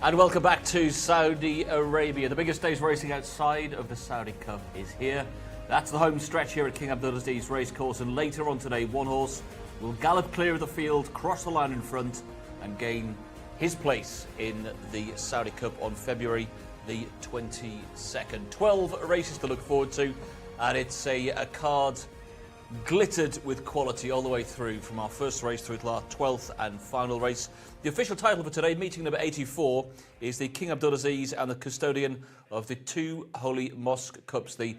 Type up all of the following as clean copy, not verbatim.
And welcome back to Saudi Arabia. The biggest day's racing outside of the Saudi Cup is here. That's the home stretch here at King Abdulaziz Racecourse, and later on today, one horse will gallop clear of the field, cross the line in front, and gain his place in the Saudi Cup on February the 22nd. 12 races to look forward to, and it's a card glittered with quality all the way through, from our first race through to our 12th and final race. The official title for today, meeting number 84, is the King Abdulaziz and the Custodian of the two Holy Mosque Cups. The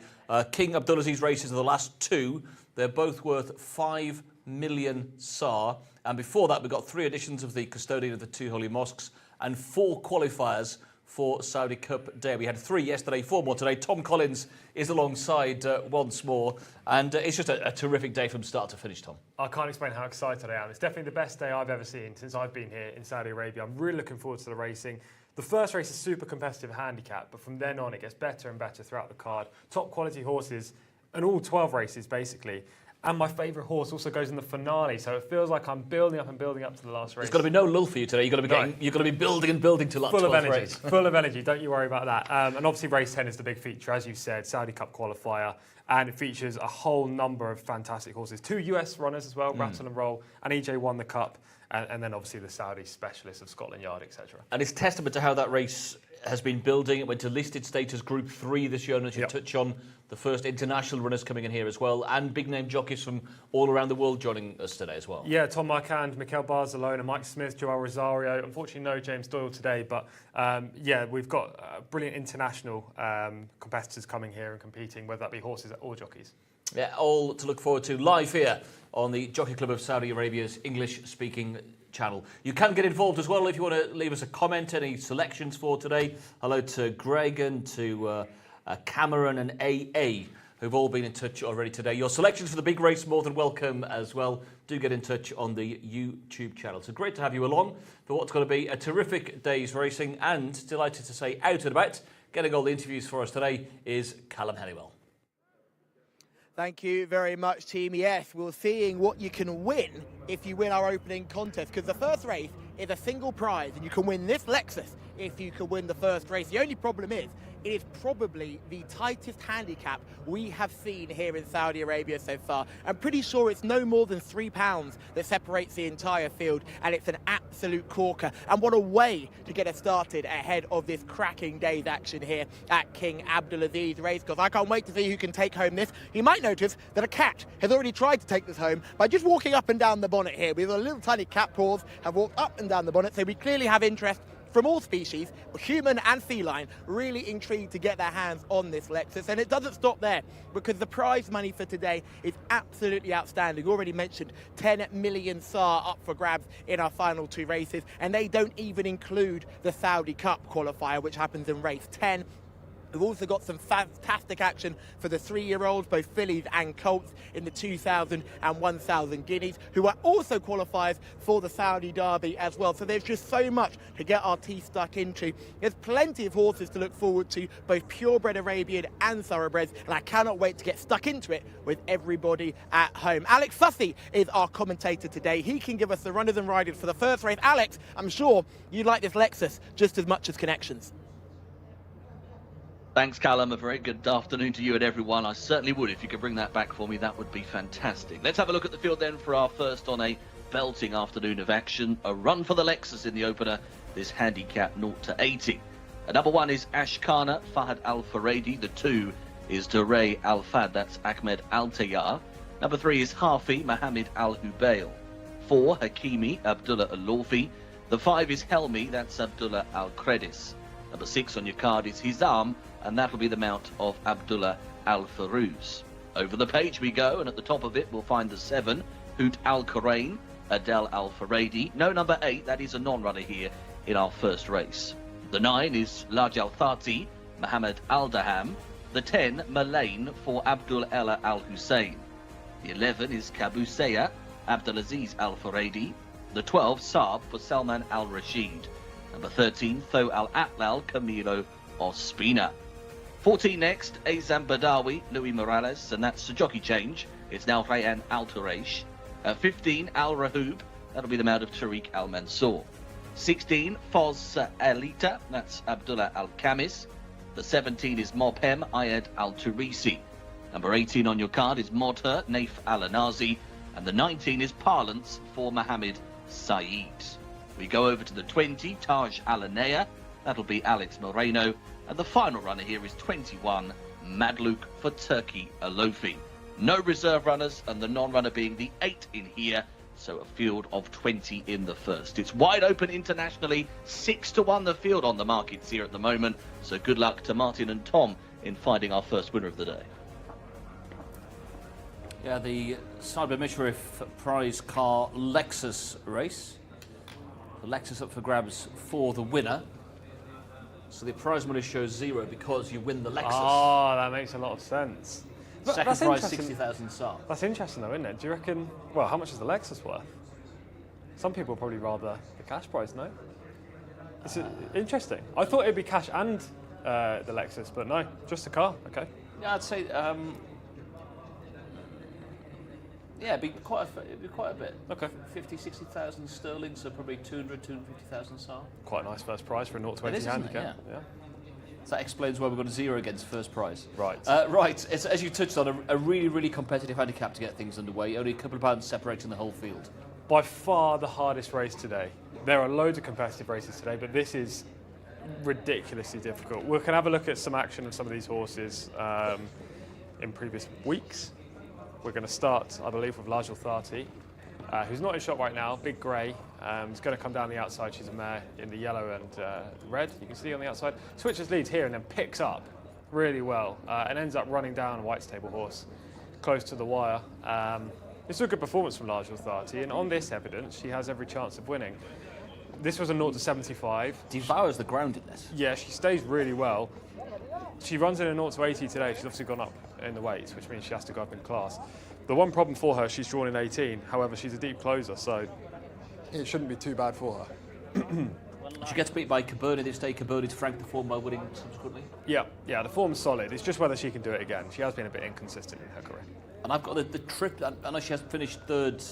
King Abdulaziz races are the last two. They're both worth 5 million SAR. And before that, we've got 3 editions of the Custodian of the two Holy Mosques and 4 qualifiers for Saudi Cup Day. We had 3 yesterday, 4 more today. Tom Collins is alongside once more, and it's just a terrific day from start to finish, Tom. I can't explain how excited I am. It's definitely the best day I've ever seen since I've been here in Saudi Arabia. I'm really looking forward to the racing. The first race is super competitive handicap, but from then on it gets better and better throughout the card. Top quality horses and all 12 races basically. And my favourite horse also goes in the finale, so it feels like I'm building up to the last race. There's got to be no lull for you today. You've got to be building and building to that 12th race. Full of energy, don't you worry about that. And obviously race 10 is the big feature, as you said, Saudi Cup qualifier, and it features a whole number of fantastic horses. 2 US runners as well, Rattle and Roll, and EJ won the Cup, and then obviously the Saudi specialists of Scotland Yard, etc. And it's testament to how that race has been building. It went to listed status Group 3 this year, and as you touch on, the first international runners coming in here as well, and big name jockeys from all around the world joining us today as well. Yeah, Tom Marquand, Mikel Barzalona, Mike Smith, Joel Rosario. Unfortunately, no James Doyle today, but yeah, we've got brilliant international competitors coming here and competing, whether that be horses or jockeys. Yeah, all to look forward to live here on the Jockey Club of Saudi Arabia's English-speaking channel. You can get involved as well if you want to leave us a comment, any selections for today. Hello to Greg and to Cameron and AA, who've all been in touch already today. Your selections for the big race, more than welcome as well. Do get in touch on the YouTube channel. So great to have you along for what's going to be a terrific day's racing, and delighted to say out and about, getting all the interviews for us today, is Callum Hennywell. Thank you very much, team. Yes, we're seeing what you can win if you win our opening contest, because the first race is a single prize, and you can win this Lexus if you can win the first race. The only problem is, it is probably the tightest handicap we have seen here in Saudi Arabia so far. I'm pretty sure it's no more than £3 that separates the entire field, and it's an absolute corker. And what a way to get us started ahead of this cracking day's action here at King Abdulaziz Racecourse. I can't wait to see who can take home this. You might notice that a cat has already tried to take this home by just walking up and down the bonnet here. With a little tiny cat paws have walked up and down the bonnet, so we clearly have interest from all species, human and feline, really intrigued to get their hands on this Lexus. And it doesn't stop there, because the prize money for today is absolutely outstanding. Already mentioned 10 million SAR up for grabs in our final 2 races, and they don't even include the Saudi Cup qualifier, which happens in race 10. We've also got some fantastic action for the 3-year-olds, both fillies and colts, in the 2,000 and 1,000 guineas, who are also qualifiers for the Saudi Derby as well. So there's just so much to get our teeth stuck into. There's plenty of horses to look forward to, both purebred Arabian and thoroughbreds, and I cannot wait to get stuck into it with everybody at home. Alex Sussy is our commentator today. He can give us the runners and riders for the first race. Alex, I'm sure you like this Lexus just as much as Connections. Thanks, Callum. A very good afternoon to you and everyone. I certainly would. If you could bring that back for me, that would be fantastic. Let's have a look at the field then for our first on a belting afternoon of action. A run for the Lexus in the opener, this handicap 0 to 80. Number 1 is Ashkana Fahad Al-Faradi. The 2 is Duray Al-Fad. That's Ahmed Al-Tayyar. Number 3 is Hafi Mohammed Al-Hubail. 4, Hakimi Abdullah Al-Lawfi. The 5 is Helmi. That's Abdullah Al-Credis. Number 6 on your card is Hizam, and that'll be the mount of Abdullah Al-Farouz. Over the page we go, and at the top of it we'll find the 7, Hoot Al-Qurain, Adel Al-Faradi. No number 8, that is a non-runner here in our first race. The 9 is Laj Al-Thati, Mohammed Al-Daham. The 10, Malain for Abdul Ella Al-Hussein. The 11 is Kabuseya, Abdulaziz Al-Faradi. The 12, Saab for Salman Al-Rashid. Number 13, Tho Al-Atlal, Camilo Ospina. 14 next, Azam Badawi, Louis Morales, and that's a jockey change. It's now Rayan Al-Turaish. 15, Al-Rahub, that'll be the mount of Tariq Al-Mansour. 16, Foz Elita, that's Abdullah Al-Khamis. The 17 is Mopem Ayed Al-Turisi. Number 18 on your card is Modher Naif Al-Anazi. And the 19 is Parlance for Mohammed Saeed. We go over to the 20, Taj Al-Anaya. That'll be Alex Moreno. And the final runner here is 21, Madluk for Turkey Alofi. No reserve runners, and the non-runner being the 8 in here. So a field of 20 in the first. It's wide open internationally, 6-1 the field on the markets here at the moment. So good luck to Martin and Tom in finding our first winner of the day. Yeah, the Cyber Mishrif prize car Lexus race. The Lexus up for grabs for the winner. So the prize money shows 0 because you win the Lexus. Oh, that makes a lot of sense. Second prize, 60,000 SAR. That's interesting though, isn't it? Do you reckon, well, how much is the Lexus worth? Some people probably rather the cash prize, no? It's interesting. I thought it'd be cash and the Lexus, but no, just the car, okay. Yeah, I'd say, yeah, it'd be quite a bit. Okay. 50, 60,000 sterling, so probably 200, 250,000 SAR. Quite a nice first prize for a 0-20 handicap. Yeah. So that explains why we've got a 0 against first prize. Right. Right, it's, as you touched on, a really, really competitive handicap to get things underway. Only a couple of pounds separating the whole field. By far the hardest race today. There are loads of competitive races today, but this is ridiculously difficult. We can have a look at some action of some of these horses in previous weeks. We're going to start, I believe, with Lajal Thati, who's not in shot right now, big grey. He's going to come down the outside. She's a mare in the yellow and red, you can see on the outside. Switches leads here and then picks up really well and ends up running down a White's Table horse close to the wire. It's a good performance from Lajal Thati, and on this evidence, she has every chance of winning. This was a 0-75. Devours the ground in this. Yeah, she stays really well. She runs in a 0-80 today. She's obviously gone up in the weights, which means she has to go up in class. The one problem for her, she's drawn in 18. However, she's a deep closer, so it shouldn't be too bad for her. She gets beat by Cabernet this day. Cabernet franked the form by winning subsequently. Yeah, the form's solid. It's just whether she can do it again. She has been a bit inconsistent in her career. And I've got the trip. I know she has finished third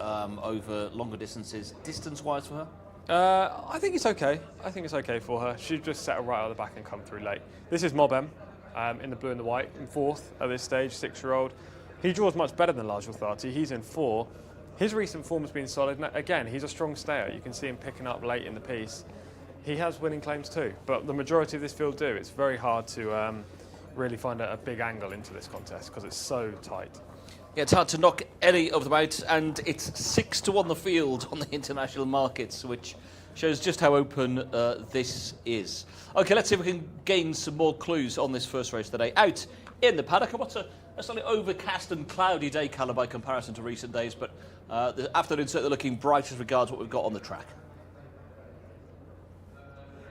over longer distances. Distance-wise for her? I think it's okay. I think it's okay for her. She'd just settle right out the back and come through late. This is Mobem in the blue and the white, in 4th at this stage, 6-year-old. He draws much better than Lajal Thati. He's in 4. His recent form has been solid. And again, he's a strong stayer. You can see him picking up late in the piece. He has winning claims too, but the majority of this field do. It's very hard to really find a big angle into this contest because it's so tight. Yeah, it's hard to knock any of them out, and it's 6-1 the field on the international markets, which shows just how open this is. Okay, let's see if we can gain some more clues on this first race today. Out in the paddock, what's a slightly overcast and cloudy day, Callum, by comparison to recent days, but the afternoon's certainly looking bright as regards what we've got on the track.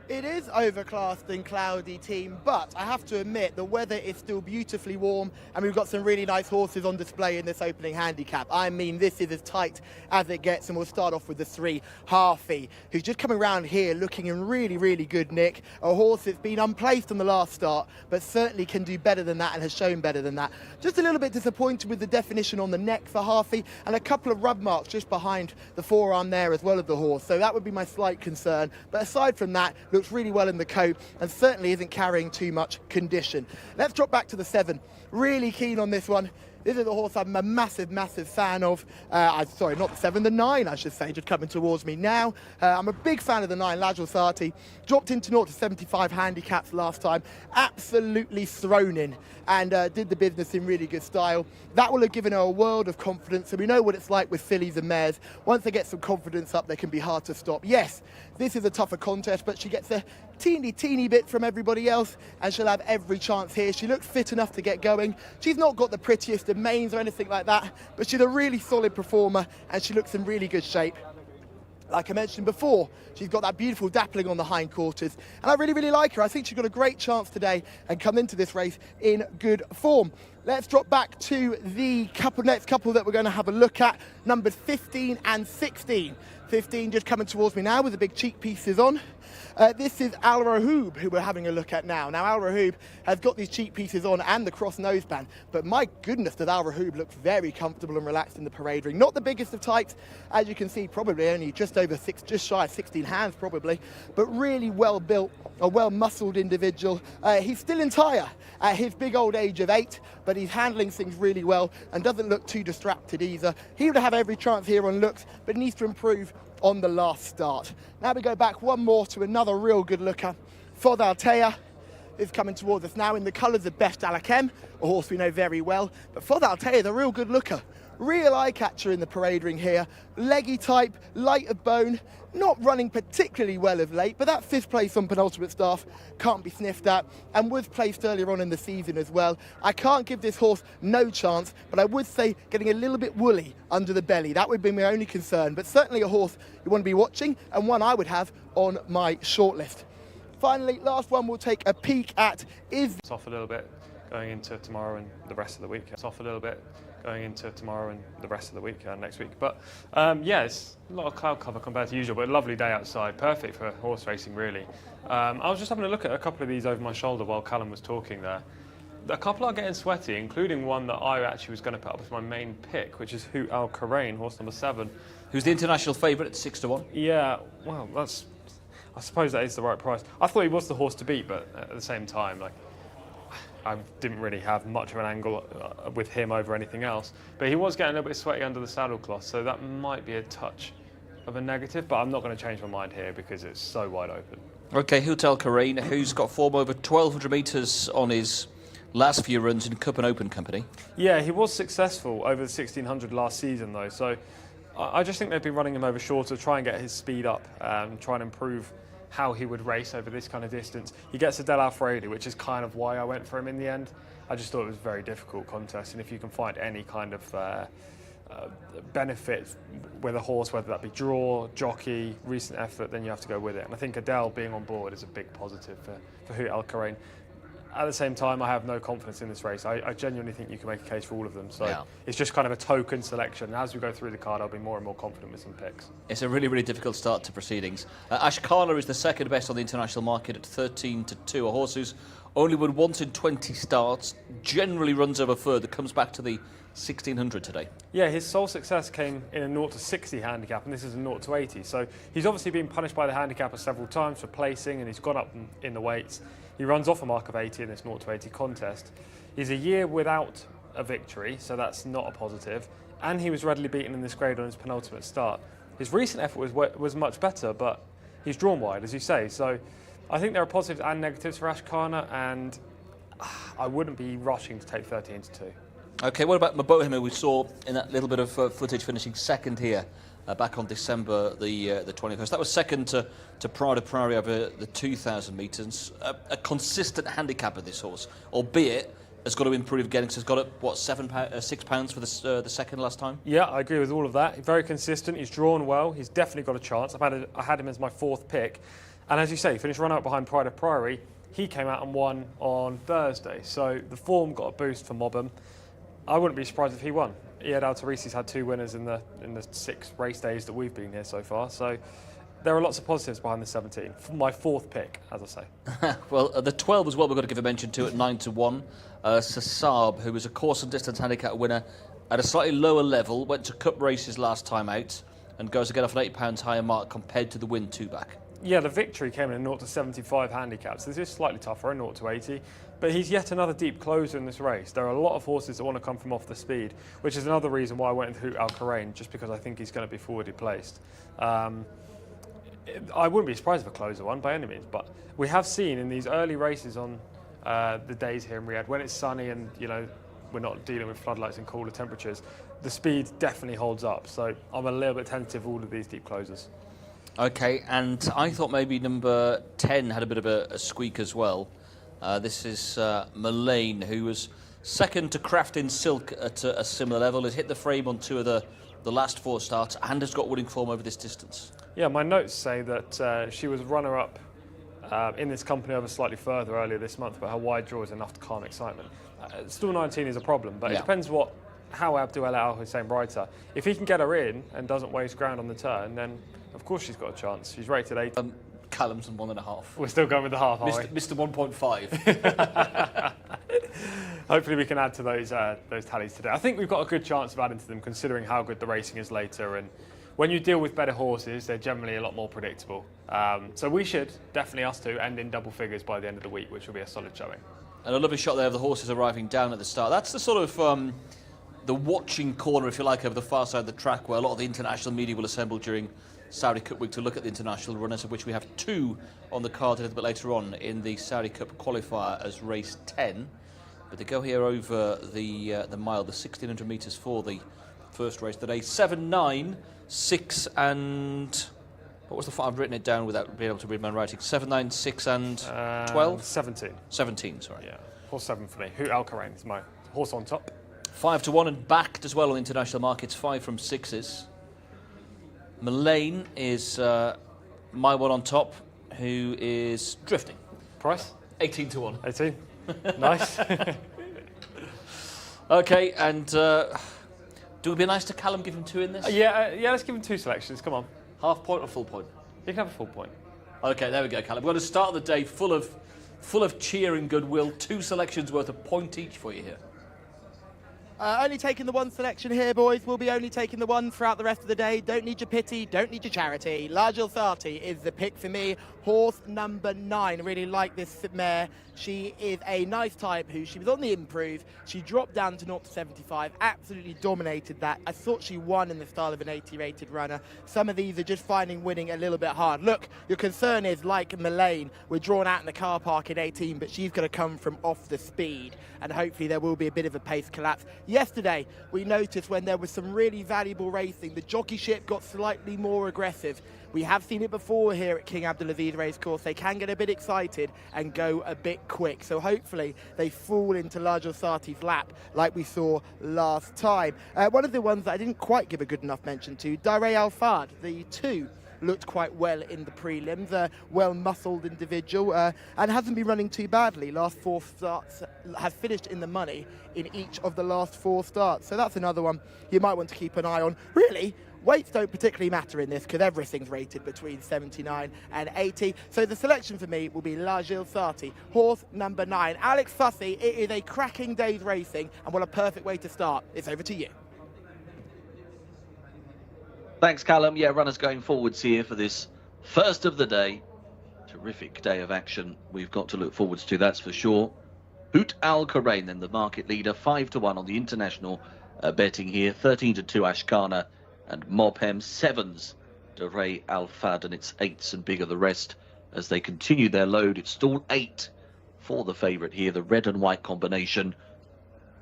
It is overcast and cloudy, team, but I have to admit the weather is still beautifully warm and we've got some really nice horses on display in this opening handicap. I mean, this is as tight as it gets, and we'll start off with the 3, Harfy, who's just coming around here looking in really, really good nick. A horse that's been unplaced on the last start, but certainly can do better than that and has shown better than that. Just a little bit disappointed with the definition on the neck for Harfy, and a couple of rub marks just behind the forearm there as well of the horse, so that would be my slight concern. But aside from that, looks really well in the coat and certainly isn't carrying too much condition. Let's drop back to the 7. Really keen on this one. This is a horse I'm a massive, massive fan of. Sorry, not the 7, the 9, I should say, just coming towards me now. I'm a big fan of the 9, Lajal Thati. Dropped into 0-75 handicaps last time. Absolutely thrown in and did the business in really good style. That will have given her a world of confidence, and we know what it's like with fillies and mares. Once they get some confidence up, they can be hard to stop. Yes, this is a tougher contest, but she gets a teeny bit from everybody else, and she'll have every chance here. She looks fit enough to get going. She's not got the prettiest of manes or anything like that, but she's a really solid performer, and she looks in really good shape. Like I mentioned before, she's got that beautiful dappling on the hindquarters, and I really, really like her. I think she's got a great chance today and come into this race in good form. Let's drop back to the next couple that we're going to have a look at, numbers 15 and 16. 15 just coming towards me now with the big cheek pieces on. This is Al Rahoub, who we're having a look at now. Now, Al Rahoub has got these cheek pieces on and the cross noseband, but my goodness, does Al Rahoub look very comfortable and relaxed in the parade ring. Not the biggest of types, as you can see, probably only just shy of 16 hands probably, but really well built, a well muscled individual. He's still entire at his big old age of 8, but he's handling things really well and doesn't look too distracted either. He would have every chance here on looks, but needs to improve on the last start. Now we go back one more to another real good looker. Fod Altea is coming towards us now in the colours of Best Alakem, a horse we know very well. But Fod Altea is a real good looker. Real eye catcher in the parade ring here. Leggy type, light of bone, not running particularly well of late, but that 5th place on penultimate staff can't be sniffed at, and was placed earlier on in the season as well. I can't give this horse no chance, but I would say getting a little bit woolly under the belly. That would be my only concern, but certainly a horse you want to be watching, and one I would have on my shortlist. Finally, last one we'll take a peek at is... It's off a little bit going into tomorrow and the rest of the week. It's off a little bit going into tomorrow and the rest of the week, next week. But yeah, it's a lot of cloud cover compared to usual, but a lovely day outside, perfect for horse racing really. I was just having a look at a couple of these over my shoulder while Callum was talking there. A couple are getting sweaty, including one that I actually was going to put up as my main pick, which is Hoot Al Karain, horse number 7. Who's the international favourite at 6 to 1? Yeah, well, I suppose that is the right price. I thought he was the horse to beat, but at the same time, like, I didn't really have much of an angle with him over anything else. But he was getting a little bit sweaty under the saddle cloth, so that might be a touch of a negative, but I'm not going to change my mind here because it's so wide open. OK, Hoot Al Karain, who's got form over 1,200 metres on his last few runs in Cup and Open company. Yeah, he was successful over the 1,600 last season, though, so I just think they've been running him over shorter, try and get his speed up, try and improve how he would race over this kind of distance. He gets a Del Alfredi, which is kind of why I went for him in the end. I just thought it was a very difficult contest, and if you can find any kind of benefit with a horse, whether that be draw, jockey, recent effort, then you have to go with it. And I think Adele being on board is a big positive for Hoot Al Karain. At the same time, I have no confidence in this race. I genuinely think you can make a case for all of them. So yeah, it's just kind of a token selection. And as we go through the card, I'll be more and more confident with some picks. It's a really, really difficult start to proceedings. Ashkana is the second best on the international market at 13 to 2. A horse who's only won once in 20 starts, generally runs over further, comes back to the 1,600 today. Yeah, his sole success came in a 0 to 60 handicap, and this is a 0 to 80. So he's obviously been punished by the handicapper several times for placing, and he's gone up in the weights. He runs off a mark of 80 in this 0 to 80 contest. He's a year without a victory, so that's not a positive. And he was readily beaten in this grade on his penultimate start. His recent effort was much better, but he's drawn wide, as you say. So I think there are positives and negatives for Ashkana, and I wouldn't be rushing to take 13 to 2. OK, what about Mabohim, who we saw in that little bit of footage finishing second here back on December the 21st. That was second to Pride of Prairie over the 2,000 metres. A consistent handicap of this horse, albeit has got to improve again because he's got what, £6 for the second last time? Yeah, I agree with all of that. Very consistent. He's drawn well. He's definitely got a chance. I had him as my 4th pick. And as you say, he finished run out behind Pride of Prairie. He came out and won on Thursday. So the form got a boost for Mobham. I wouldn't be surprised if he won. Iad Al-Tarisi's had 2 winners in the 6 race days that we've been here so far. So there are lots of positives behind the 17. My 4th pick, as I say. Well, the 12 as well we've got to give a mention to at 9 to 1. Sasab, who was a course and distance handicap winner at a slightly lower level, went to cup races last time out and goes to get off an £8 higher mark compared to the win 2-back. Yeah, the victory came in a 0 to 75 handicap, so this is slightly tougher, a 0 to 80. But he's yet another deep closer in this race. There are a lot of horses that want to come from off the speed, which is another reason why I went with Hoot Al Karain, just because I think he's going to be forwardly placed. I wouldn't be surprised if a closer one by any means, but we have seen in these early races on the days here in Riyadh, when it's sunny and we're not dealing with floodlights and cooler temperatures, the speed definitely holds up. So I'm a little bit tentative all of these deep closers. OK, and I thought maybe number 10 had a bit of a squeak as well. This is Mullane, who was second to Craft in Silk at a similar level. Has hit the frame on 2 of the last 4 starts and has got winning form over this distance. Yeah, my notes say that she was runner-up in this company over slightly further earlier this month, but her wide draw is enough to calm excitement. Stall 19 is a problem, but it depends how Abdulaziz Al Hussein rides her. If he can get her in and doesn't waste ground on the turn, then of course she's got a chance. She's rated 8. Callum's on 1.5. We're still going with the half, aren't we? Mr. 1.5. Hopefully we can add to those tallies today. I think we've got a good chance of adding to them considering how good the racing is later, and when you deal with better horses, they're generally a lot more predictable. So we should, definitely us two, end in double figures by the end of the week, which will be a solid showing. And a lovely shot there of the horses arriving down at the start. That's the sort of the watching corner, if you like, over the far side of the track, where a lot of the international media will assemble during Saudi Cup week to look at the international runners, of which we have 2 on the card a little bit later on in the Saudi Cup qualifier as race 10. But they go here over the mile, the 1,600 metres for the first race today. 7, 9, 6 and... What was the 5? I've written it down without being able to read my writing. 7, 9, 6 and 12? 17. 17, sorry. Yeah, horse 7 for me. Hoot Al Karain is my horse on top. 5 to 1 and backed as well on international markets, 5 from 6s. Mullane is my one on top, who is drifting. Price? 18 to 1. 18. Nice. Okay, and do it be nice to Callum give him 2 in this? Yeah, let's give him 2 selections. Come on. Half point or full point? You can have a full point. Okay, there we go, Callum. We're going to start the day full of cheer and goodwill. 2 selections worth a point each for you here. Only taking the 1 selection here, boys. We'll be only taking the 1 throughout the rest of the day. Don't need your pity, don't need your charity. Large Al-Thati is the pick for me. Horse number 9. Really like this mare. She is a nice type she was on the improve. She dropped down to 0 to 75, absolutely dominated that. I thought she won in the style of an 80 rated runner. Some of these are just finding winning a little bit hard. Look, your concern is like Mullane, we're drawn out in the car park in 18, but she's going to come from off the speed, and hopefully there will be a bit of a pace collapse. Yesterday, we noticed when there was some really valuable racing, the jockeyship got slightly more aggressive. We have seen it before here at King Abdulaziz Racecourse. They can get a bit excited and go a bit quick. So hopefully they fall into Large Al-Thati's lap like we saw last time. One of the ones that I didn't quite give a good enough mention to, Daré Al-Fard, the 2. Looked quite well in the prelims, a well-muscled individual, and hasn't been running too badly. Last 4 starts has finished in the money in each of the last 4 starts. So that's another one you might want to keep an eye on. Really, weights don't particularly matter in this because everything's rated between 79 and 80. So the selection for me will be Large Al-Thati, horse number 9. Alex Fussy, it is a cracking day's racing, and what a perfect way to start. It's over to you. Thanks, Callum. Yeah, runners going forwards here for this first of the day. Terrific day of action we've got to look forwards to, that's for sure. Hoot Al Karain, then the market leader, 5 to 1 on the international betting here. 13 to 2 Ashkana and Mobhem. 7s Daré Al-Fard, and it's 8s and bigger the rest as they continue their load. It's stall 8 for the favourite here, the red and white combination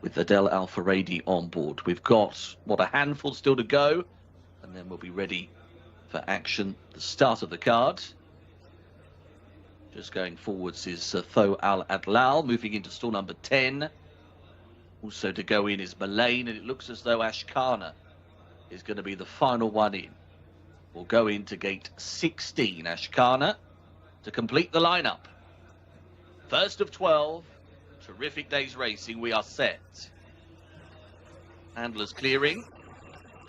with Adel Al-Faradi on board. We've got, a handful still to go, and then we'll be ready for action. The start of the card. Just going forwards is Tho Al-Adlal, moving into stall number 10. Also to go in is Mullane, and it looks as though Ashkana is going to be the final one in. We'll go into gate 16, Ashkana, to complete the lineup. First of 12, terrific day's racing, we are set. Handlers clearing,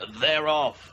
and they're off.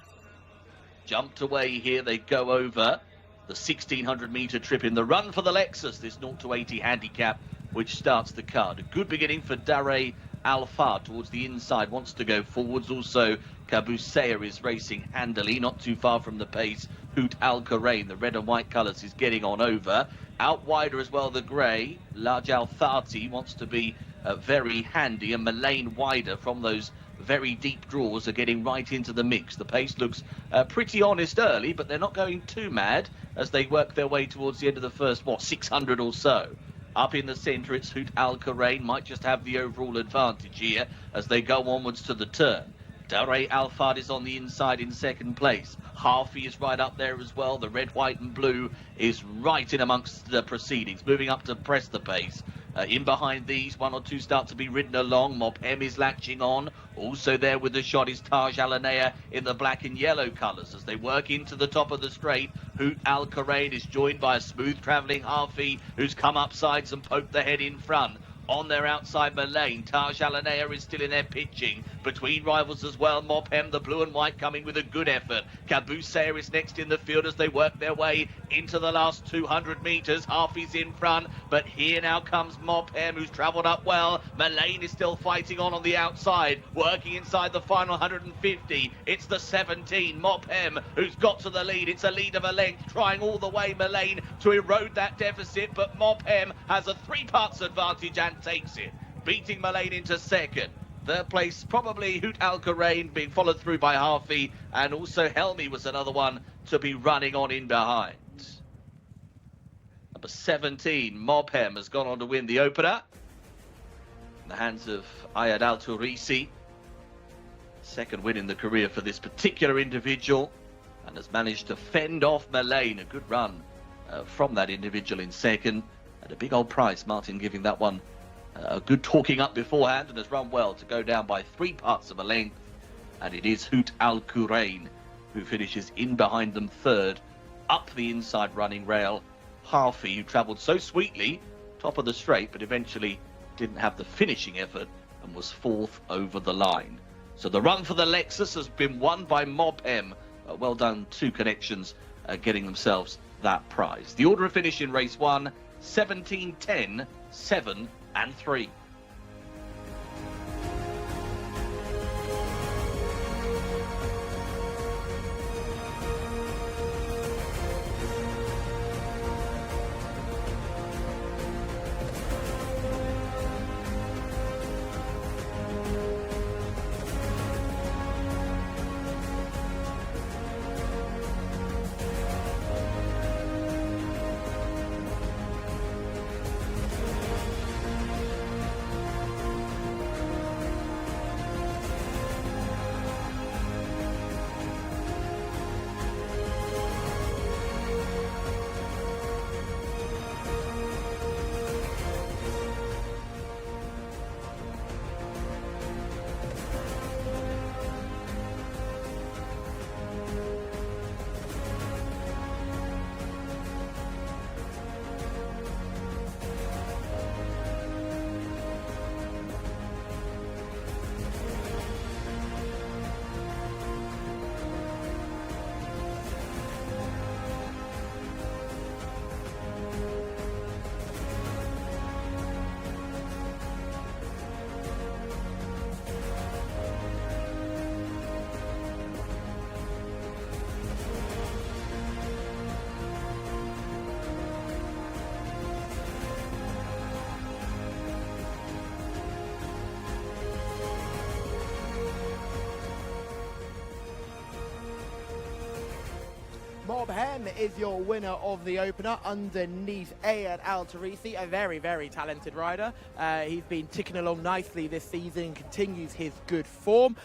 Jumped away here, they go over the 1,600 metre trip in the run for the Lexus, this 0 to 80 handicap, which starts the card. A good beginning for Daré Al-Fard towards the inside, wants to go forwards. Also, Kabusea is racing handily, not too far from the pace. Hoot Al Karain, the red and white colours, is getting on over. Out wider as well, the grey. Large Al-Thati wants to be very handy, and Mullane wider from those very deep draws are getting right into the mix. The pace looks pretty honest early, but they're not going too mad as they work their way towards the end of the first, 600 or so. Up in the centre, it's Hoot Al Karain, might just have the overall advantage here as they go onwards to the turn. Daré Al-Fard is on the inside in second place. Harfi is right up there as well. The red, white and blue is right in amongst the proceedings, moving up to press the pace. In behind these, 1 or 2 start to be ridden along. Mobhem is latching on. Also there with the shot is Taj Alanea in the black and yellow colours as they work into the top of the straight. Hoot Al Qurain is joined by a smooth travelling Harfi who's come up sides and poked the head in front. On their outside Malane, Taj Alanea is still in there pitching. Between rivals as well, Mophem, the blue and white, coming with a good effort. Kabusea is next in the field as they work their way into the last 200 metres. Harfi's in front, but here now comes Mophem, who's travelled up well. Malane is still fighting on the outside, working inside the final 150. It's the 17, Mophem, who's got to the lead. It's a lead of a length, trying all the way, Malane, to erode that deficit, but Mophem has a 3 parts advantage and takes it, beating Malane into second. Third place, probably Hoot Al Qurain, being followed through by Harfi, and also Helmi was another one to be running on in behind. Number 17, Mophem, has gone on to win the opener. In the hands of Ayad Al Turisi. Second win in the career for this particular individual, and has managed to fend off Malane. A good run from that individual in second. At a big old price, Martin giving that one a good talking up beforehand, and has run well to go down by 3 parts of a length. And it is Hoot Al Qurain who finishes in behind them third, up the inside running rail. Harfi, who travelled so sweetly, top of the straight, but eventually didn't have the finishing effort and was fourth over the line. So the run for the Lexus has been won by Mophem. Well done, 2 connections getting themselves that prize. The order of finish in race 1, 17, 10, 7 and 3. Mophem is your winner of the opener underneath Ayad Al Turisi, a very, very talented rider. He's been ticking along nicely this season and continues his good form.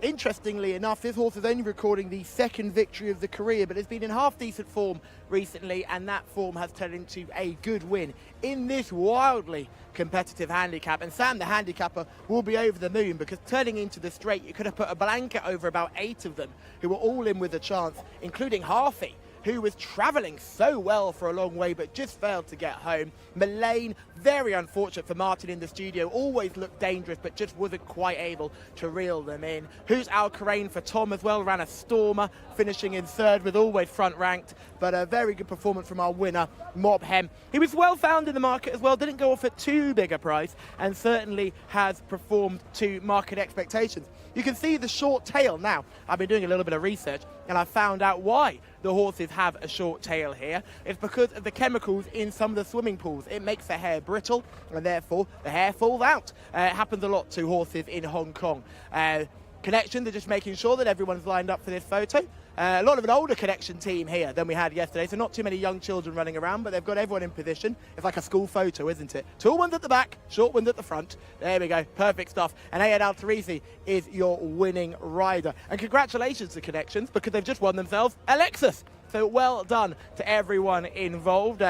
Interestingly enough, this horse is only recording the 2nd victory of the career, but it's been in half-decent form recently, and that form has turned into a good win in this wildly competitive handicap. And Sam, the handicapper, will be over the moon, because turning into the straight, you could have put a blanket over about 8 of them who were all in with a chance, including Harfi, who was travelling so well for a long way but just failed to get home. Malane, very unfortunate for Martin in the studio, always looked dangerous but just wasn't quite able to reel them in. Hoot Al Qurain for Tom as well, ran a stormer, finishing in 3rd with always front ranked, but a very good performance from our winner, Mophem. He was well found in the market as well, didn't go off at too big a price, and certainly has performed to market expectations. You can see the short tail now. I've been doing a little bit of research and I found out why the horses have a short tail here. It's because of the chemicals in some of the swimming pools. It makes the hair brittle and therefore the hair falls out. It happens a lot to horses in Hong Kong. Connection, they're just making sure that everyone's lined up for this photo. A lot of an older Connection team here than we had yesterday, so not too many young children running around, but they've got everyone in position. It's like a school photo, isn't it? Tall ones at the back, short ones at the front. There we go, perfect stuff. And Ayad Al Turisi is your winning rider. And congratulations to Connections, because they've just won themselves a Lexus. So well done to everyone involved.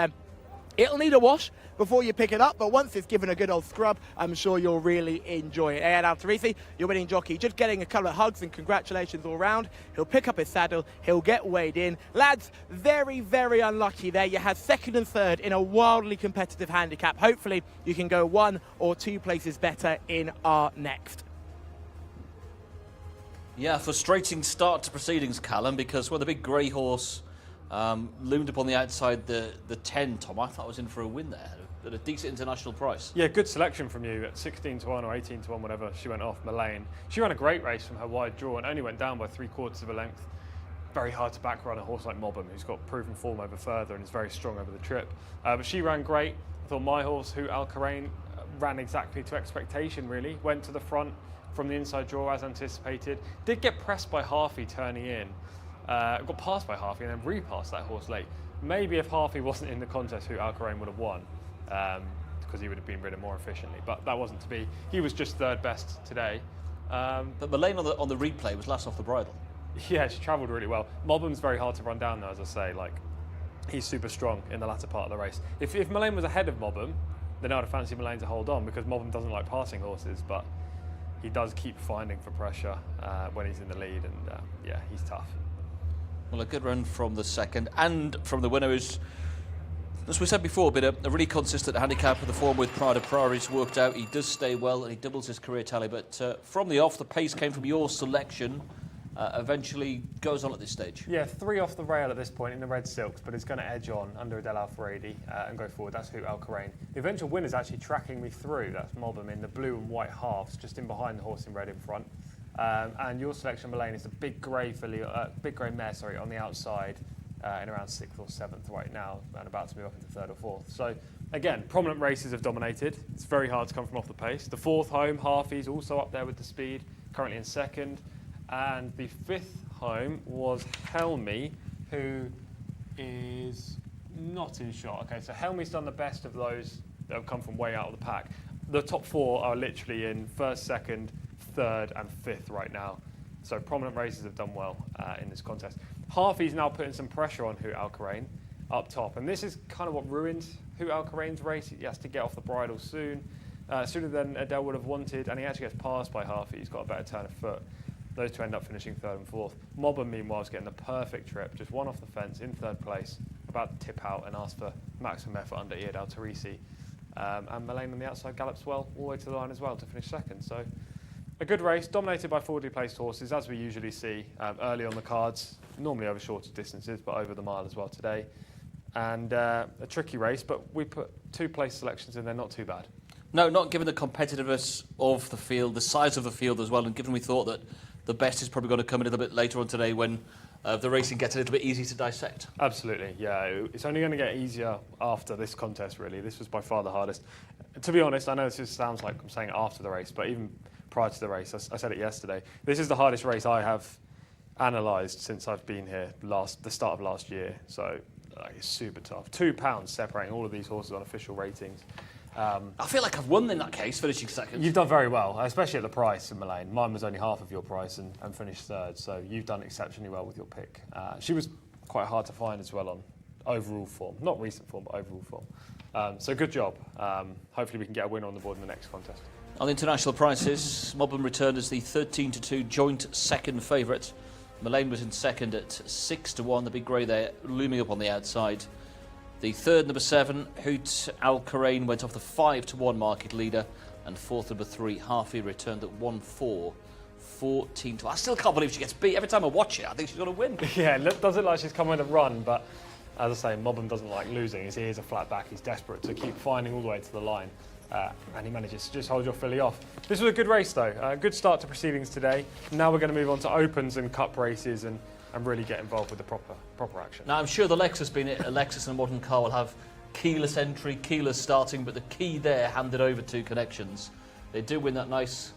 It'll need a wash, before you pick it up, but once it's given a good old scrub, I'm sure you'll really enjoy it. Ayad Al-Tarisi, your winning jockey, just getting a couple of hugs and congratulations all round. He'll pick up his saddle, he'll get weighed in. Lads, very, very unlucky there. You had second and third in a wildly competitive handicap. Hopefully you can go 1 or 2 places better in our next. Yeah, frustrating start to proceedings, Callum, because when the big grey horse loomed upon the outside the 10, Tom, I thought I was in for a win there at a decent international price. Yeah, good selection from you at 16 to 1 or 18 to 1, whatever she went off, Mullane. She ran a great race from her wide draw and only went down by 3/4 of a length. Very hard to back run a horse like Mobbham, who's got proven form over further and is very strong over the trip. But she ran great. I thought my horse, Hoot Al Karain, ran exactly to expectation, really. Went to the front from the inside draw as anticipated. Did get pressed by Harvey turning in. Got passed by Harvey and then repassed that horse late. Maybe if Harvey wasn't in the contest, Hoot Al Karain would have won, because he would have been ridden more efficiently. But that wasn't to be. He was just third best today. But Mullane on the replay was last off the bridle. Yeah, she travelled really well. Mobbham's very hard to run down though, as I say. Like, he's super strong in the latter part of the race. If Mullane was ahead of Mobbham, then I'd have fancied Mullane to hold on, because Mobbham doesn't like passing horses, but he does keep finding for pressure when he's in the lead, and yeah, he's tough. Well, a good run from the second, and from the winner is, as we said before, been a really consistent handicap. The form with Pride of Priorities worked out. He does stay well and he doubles his career tally, but from the off, the pace came from your selection. Eventually goes on at this stage. Yeah, 3 off the rail at this point in the red silks, but it's going to edge on under Adel Al-Faradi and go forward. That's Hoot Al Karain. The eventual winner's actually tracking me through. That's Mobbham in the blue and white halves, just in behind the horse in red in front. And your selection, Mullane, is the big grey mare, on the outside in around 6th or 7th right now, and about to move up into 3rd or 4th. So again, prominent races have dominated. It's very hard to come from off the pace. The 4th home, Harvey's also up there with the speed, currently in 2nd. And the 5th home was Helmy, who is not in shot. Okay, so Helmy's done the best of those that have come from way out of the pack. The top 4 are literally in 1st, 2nd, 3rd and 5th right now. So prominent races have done well in this contest. Harvey's now putting some pressure on Hoot Al Karain up top. And this is kind of what ruined Hoot Al Karain's race. He has to get off the bridle soon, sooner than Adele would have wanted. And he actually gets passed by Harvey. He's got a better turn of foot. Those two end up finishing 3rd and 4th. Mobbham, meanwhile, is getting the perfect trip, just 1 off the fence in 3rd place, about to tip out and ask for maximum effort under Ayad Al-Tarisi. And Mullane on the outside gallops well, all the way to the line as well to finish 2nd. So a good race, dominated by forwardly placed horses, as we usually see early on the cards, normally over shorter distances, but over the mile as well today. And a tricky race, but we put 2 place selections in there, not too bad. No, not given the competitiveness of the field, the size of the field as well, and given we thought that the best is probably going to come in a little bit later on today when the racing gets a little bit easy to dissect. Absolutely, yeah. It's only going to get easier after this contest, really. This was by far the hardest. To be honest, I know this just sounds like I'm saying it after the race, but even prior to the race, I said it yesterday, this is the hardest race I have analysed since I've been here, the start of last year. So it's super tough. £2 separating all of these horses on official ratings. I feel like I've won in that case, finishing 2nd. You've done very well, especially at the price in Mullane. Mine was only half of your price and finished 3rd, so you've done exceptionally well with your pick. She was quite hard to find as well on overall form. Not recent form, but overall form. So good job. Hopefully we can get a winner on the board in the next contest. On the international prices, Mobbham returned as the 13-2 joint 2nd favourite. Mullane was in 2nd at 6 to 1, the big grey there looming up on the outside. The 3rd, number 7, Hoot Al Karain, went off the 5 to 1 market leader, and 4th, number 3, Harvey, returned at 1-4, 14 to. I still can't believe she gets beat. Every time I watch it, I think she's going to win. Yeah, it does look like she's come with a run, but as I say, Mobbham doesn't like losing. His ears are flat back. He's desperate to keep finding all the way to the line. And he manages to just hold your filly off. This was a good race, though. A good start to proceedings today. Now we're going to move on to opens and cup races and really get involved with the proper action. Now, I'm sure the Lexus, being a Lexus and a modern car, will have keyless entry, keyless starting, but the key there handed over to Connections. They do win that nice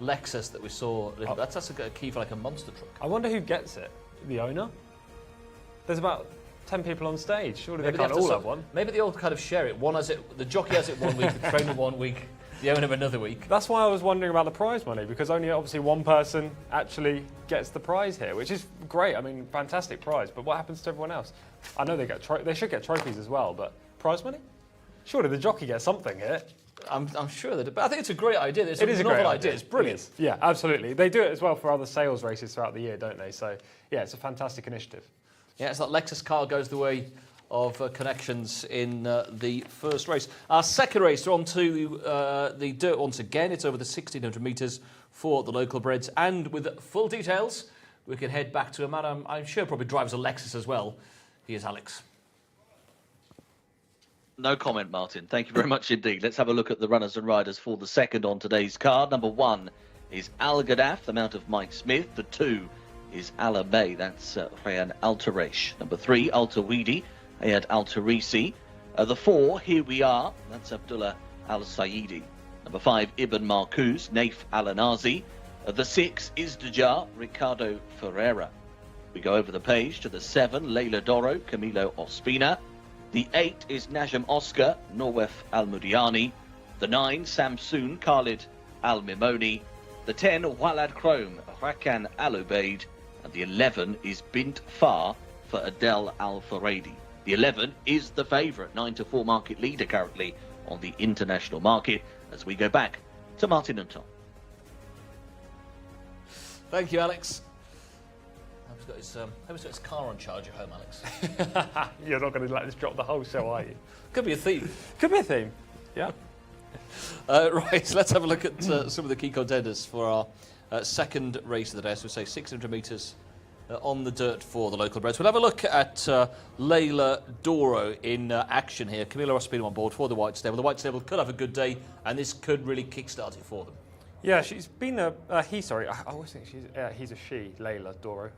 Lexus that we saw. That's a key for like a monster truck. I wonder who gets it. The owner? There's about 10 people on stage. Surely they can't all have one. Maybe they all kind of share it. One has it. The jockey has it one week, the trainer one week, the owner another week. That's why I was wondering about the prize money, because only obviously one person actually gets the prize here, which is great. I mean, fantastic prize. But what happens to everyone else? I know they should get trophies as well, but prize money? Surely the jockey gets something here. I'm sure that, but I think it's a great idea. It's It is a novel great idea. It's brilliant. Yeah, absolutely. They do it as well for other sales races throughout the year, don't they? So, yeah, it's a fantastic initiative. Yeah, it's that Lexus car goes the way of connections in the first race. Our second race, we're on to the dirt once again. It's over the 1,600 metres for the local breds. And with full details, we can head back to a man I'm sure probably drives a Lexus as well. Here's Alex. No comment, Martin. Thank you very much indeed. Let's have a look at the runners and riders for the second on today's card. Number 1 is Alder Cup, the mount of Mike Smith. The 2 is Ala Bay, that's Ryan Altaresh. Number 3, Altawidi, Ayad Altarisi. The 4, Here We Are, that's Abdullah Al-Saidi. Number 5, Ibn Marcus, Naif Al-Anazi. The 6 is Djar, Ricardo Ferreira. We go over the page to the 7, Leila Doro, Camilo Ospina. The 8 is Najm Oscar, Norwef Al-Mudiani. The 9, Samsoon, Khalid Al-Mimoni. The 10, Walad Chrome, Rakan Al-Ubaid. And the 11 is Bint Far for Adel Al-Faradi. The 11 is the favourite, 9-4 market leader currently on the international market, as we go back to Martin and Tom. Thank you, Alex. He's got his car on charge at home, Alex. You're not going to let this drop the whole show, are you? Could be a theme. Could be a theme. Yeah. Right, let's have a look at some of the key contenders for our second race of the day. So we say 600 metres on the dirt for the local breds. We'll have a look at Leila Doro in action here. Camilo Ospina on board for the White Stable. The White Stable could have a good day, and this could really kickstart it for them. Yeah, she's been I always think he's a she, Leila Doro.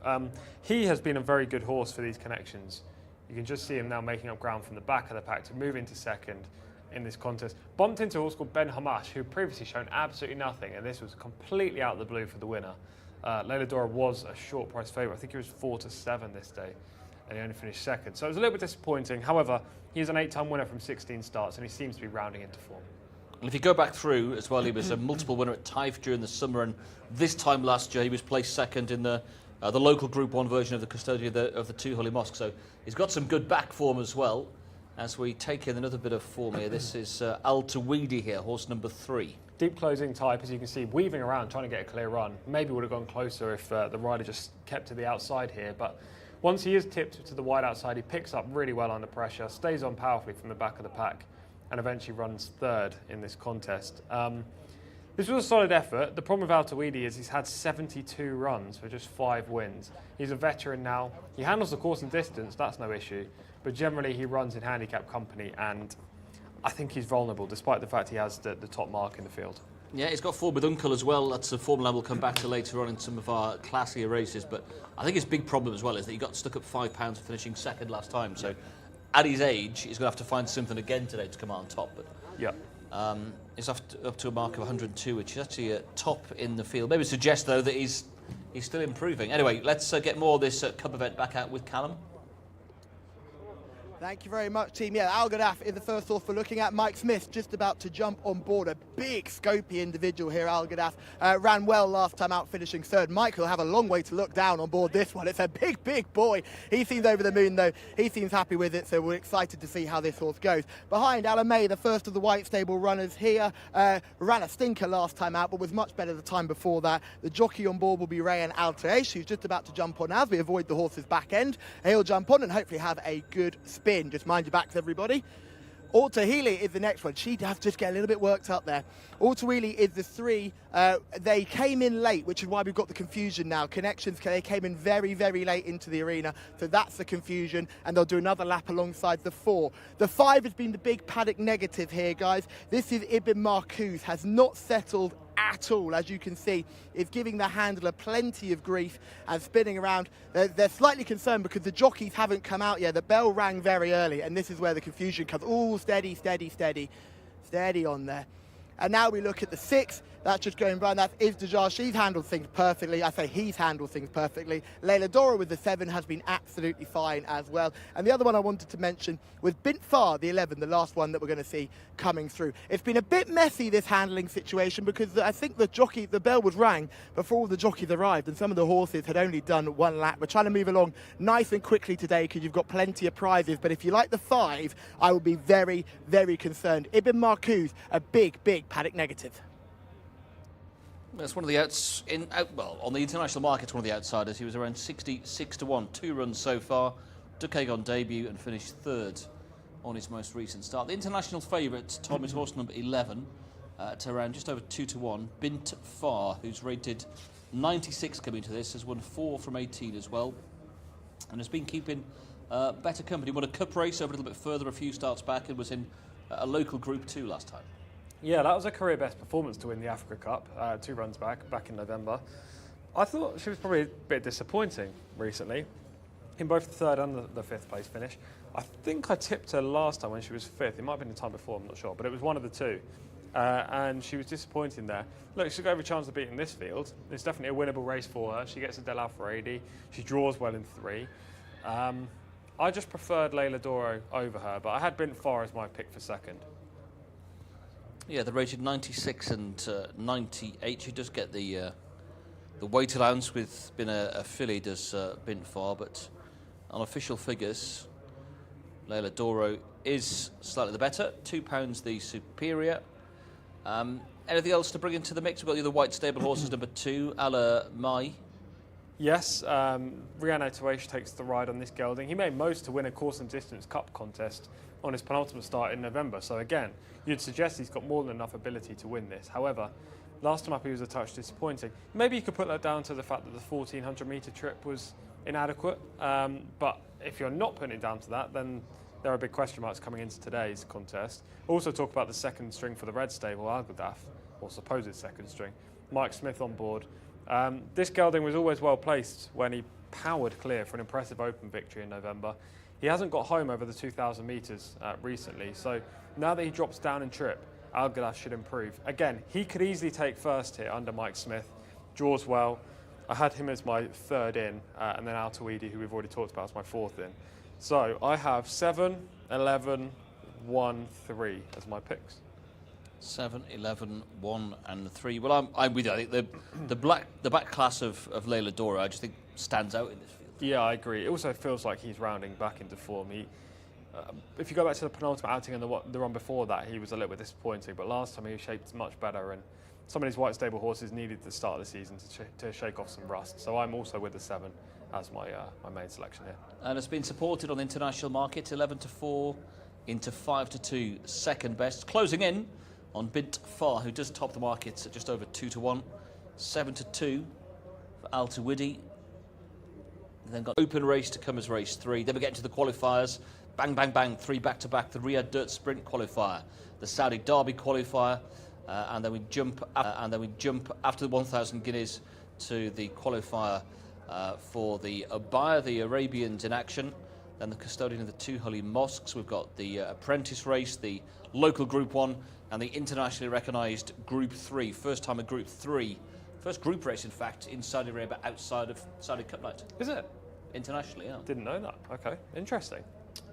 He has been a very good horse for these connections. You can just see him now making up ground from the back of the pack to move into second in this contest. Bumped into a horse called Ben Hamash, who previously shown absolutely nothing, and this was completely out of the blue for the winner. Leila Doro was a short price favourite. I think he was 4-7 this day, and he only finished second. So it was a little bit disappointing. However, he's an 8-time winner from 16 starts, and he seems to be rounding into form. And if you go back through as well, he was a multiple winner at Taif during the summer, and this time last year he was placed second in the local Group 1 version of the Custodian of the Two Holy Mosques. So he's got some good back form as well. As we take in another bit of form here, this is Altawidi here, horse number 3. Deep closing type, as you can see, weaving around, trying to get a clear run. Maybe would have gone closer if the rider just kept to the outside here. But once he is tipped to the wide outside, he picks up really well under pressure, stays on powerfully from the back of the pack, and eventually runs third in this contest. This was a solid effort. The problem with Altawidi is he's had 72 runs for just 5 wins. He's a veteran now. He handles the course and distance, that's no issue. But generally he runs in handicap company, and I think he's vulnerable despite the fact he has the top mark in the field. Yeah, he's got form with Uncle as well. That's a formula we'll come back to later on in some of our classier races. But I think his big problem as well is that he got stuck at £5 for finishing second last time. So at his age, he's going to have to find something again today to come out on top. But yeah. He's up to a mark of 102, which is actually top in the field. Maybe suggest, though, that he's still improving. Anyway, let's get more of this Cup event back out with Callum. Thank you very much, team. Yeah, Al Gaddaf is the first horse we're looking at. Mike Smith just about to jump on board. A big, scopy individual here, Al Gaddaf. Ran well last time out, finishing third. Mike will have a long way to look down on board this one. It's a big, big boy. He seems over the moon, though. He seems happy with it, so we're excited to see how this horse goes. Behind, Alamay, the first of the White Stable runners here. Ran a stinker last time out, but was much better the time before that. The jockey on board will be Rayan Altaresh, who's just about to jump on as we avoid the horse's back end. He'll jump on and hopefully have a good spin. Just mind your backs, everybody. Altahili is the next one. She does just get a little bit worked up there. Altahili is the 3. They came in late, which is why we've got the confusion now. Connections, they came in very, very late into the arena, so that's the confusion, and they'll do another lap alongside the 4. The 5 has been the big Paddock negative here, guys. This is Ibn Marcus, has not settled at all, as you can see, is giving the handler plenty of grief and spinning around. They're slightly concerned because the jockeys haven't come out yet. The bell rang very early, and this is where the confusion comes. Oh, steady, steady, steady. Steady on there. And now we look at the 6. That's just going round. That is Jcsa. She's handled things perfectly. I say he's handled things perfectly. Layla Dora with the 7 has been absolutely fine as well. And the other one I wanted to mention was Bint Far, the 11, the last one that we're going to see coming through. It's been a bit messy, this handling situation, because I think the bell was rang before all the jockeys arrived, and some of the horses had only done one lap. We're trying to move along nice and quickly today because you've got plenty of prizes. But if you like the 5, I would be very, very concerned. Ibn Marcuse, a big, big paddock negative. That's one of the on the international market, one of the outsiders. He was around 66 to 1, 2 runs so far. Took egg on debut and finished 3rd on his most recent start. The international favourite, Tom, is horse number 11, to around just over 2 to 1. Bint Far, who's rated 96 coming to this, has won 4 from 18 as well, and has been keeping better company. Won a cup race over a little bit further a few starts back, and was in a local Group 2 last time. Yeah, that was a career best performance to win the Africa Cup 2 runs back in November. I thought she was probably a bit disappointing recently in both the 3rd and the 5th place finish. I think I tipped her last time when she was 5th. It might have been the time before, I'm not sure, but it was one of the 2. And she was disappointing there. Look, she's got every chance of beating this field. It's definitely a winnable race for her. She gets a Del Alfaredi. She draws well in 3. I just preferred Layla Doro over her, but I had Bint Far as my pick for 2nd. Yeah, they're rated 96 and 98. She does get the weight allowance with being a filly, does Bint Far, but on official figures, Layla Doro is slightly the better, £2 the superior. Anything else to bring into the mix? We've got the other white stable horses, number 2, Ala Mai. Yes, Riano Tuash takes the ride on this gelding. He made most to win a course and distance cup contest on his penultimate start in November. So again, you'd suggest he's got more than enough ability to win this. However, last time up he was a touch disappointing. Maybe you could put that down to the fact that the 1400 metre trip was inadequate. But if you're not putting it down to that, then there are big question marks coming into today's contest. Also talk about the 2nd string for the red stable, Alder, or supposed 2nd string. Mike Smith on board. This gelding was always well placed when he powered clear for an impressive open victory in November. He hasn't got home over the 2,000 metres recently, so now that he drops down in trip, Alder should improve. Again, he could easily take 1st here under Mike Smith, draws well. I had him as my 3rd in, and then Altuidi, who we've already talked about, as my 4th in. So I have 7, 11, 1, 3 as my picks. 7, 11, 1 and 3. Well, I'm with you. I think the back class of Layla Dora, I just think, stands out in this field. Yeah, I agree. It also feels like he's rounding back into form. If you go back to the penultimate outing and the run before that, he was a little bit disappointing, but last time he was shaped much better, and some of these white stable horses needed the start of the season to shake off some rust. So I'm also with the 7 as my main selection here. And it's been supported on the international market, 11 to 4 into 5 to 2, 2nd best. Closing in on Bint Far, who does top the markets at just over 2 to 1, 7 to 2 for Altuidi. Then got open race to come as race 3. Then we get into the qualifiers. Bang, bang, bang, 3 back-to-back. The Riyadh Dirt Sprint qualifier, the Saudi Derby qualifier, and then we jump after the 1,000 guineas to the qualifier for the Abaya, the Arabians in action. Then the Custodian of the 2 Holy Mosques. We've got the apprentice race, the local Group 1, and the internationally recognised Group 3. First time a Group 3. First group race, in fact, in Saudi Arabia outside of Saudi Cup night. Is it? Internationally, yeah. Didn't know that. Okay, interesting.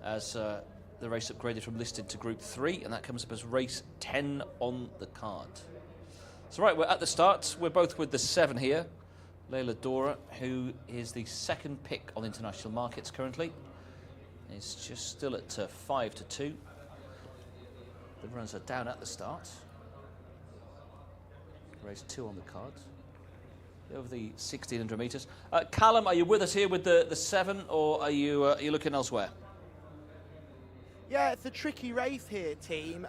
As the race upgraded from listed to Group 3, and that comes up as race 10 on the card. So right, we're at the start. We're both with the 7 here. Layla Dora, who is the 2nd pick on the international markets currently. Is just still at 5 to 2. The runs are down at the start. Race 2 on the card. Over the 1,600 metres. Callum, are you with us here with the 7, or are you looking elsewhere? Yeah, it's a tricky race here, team.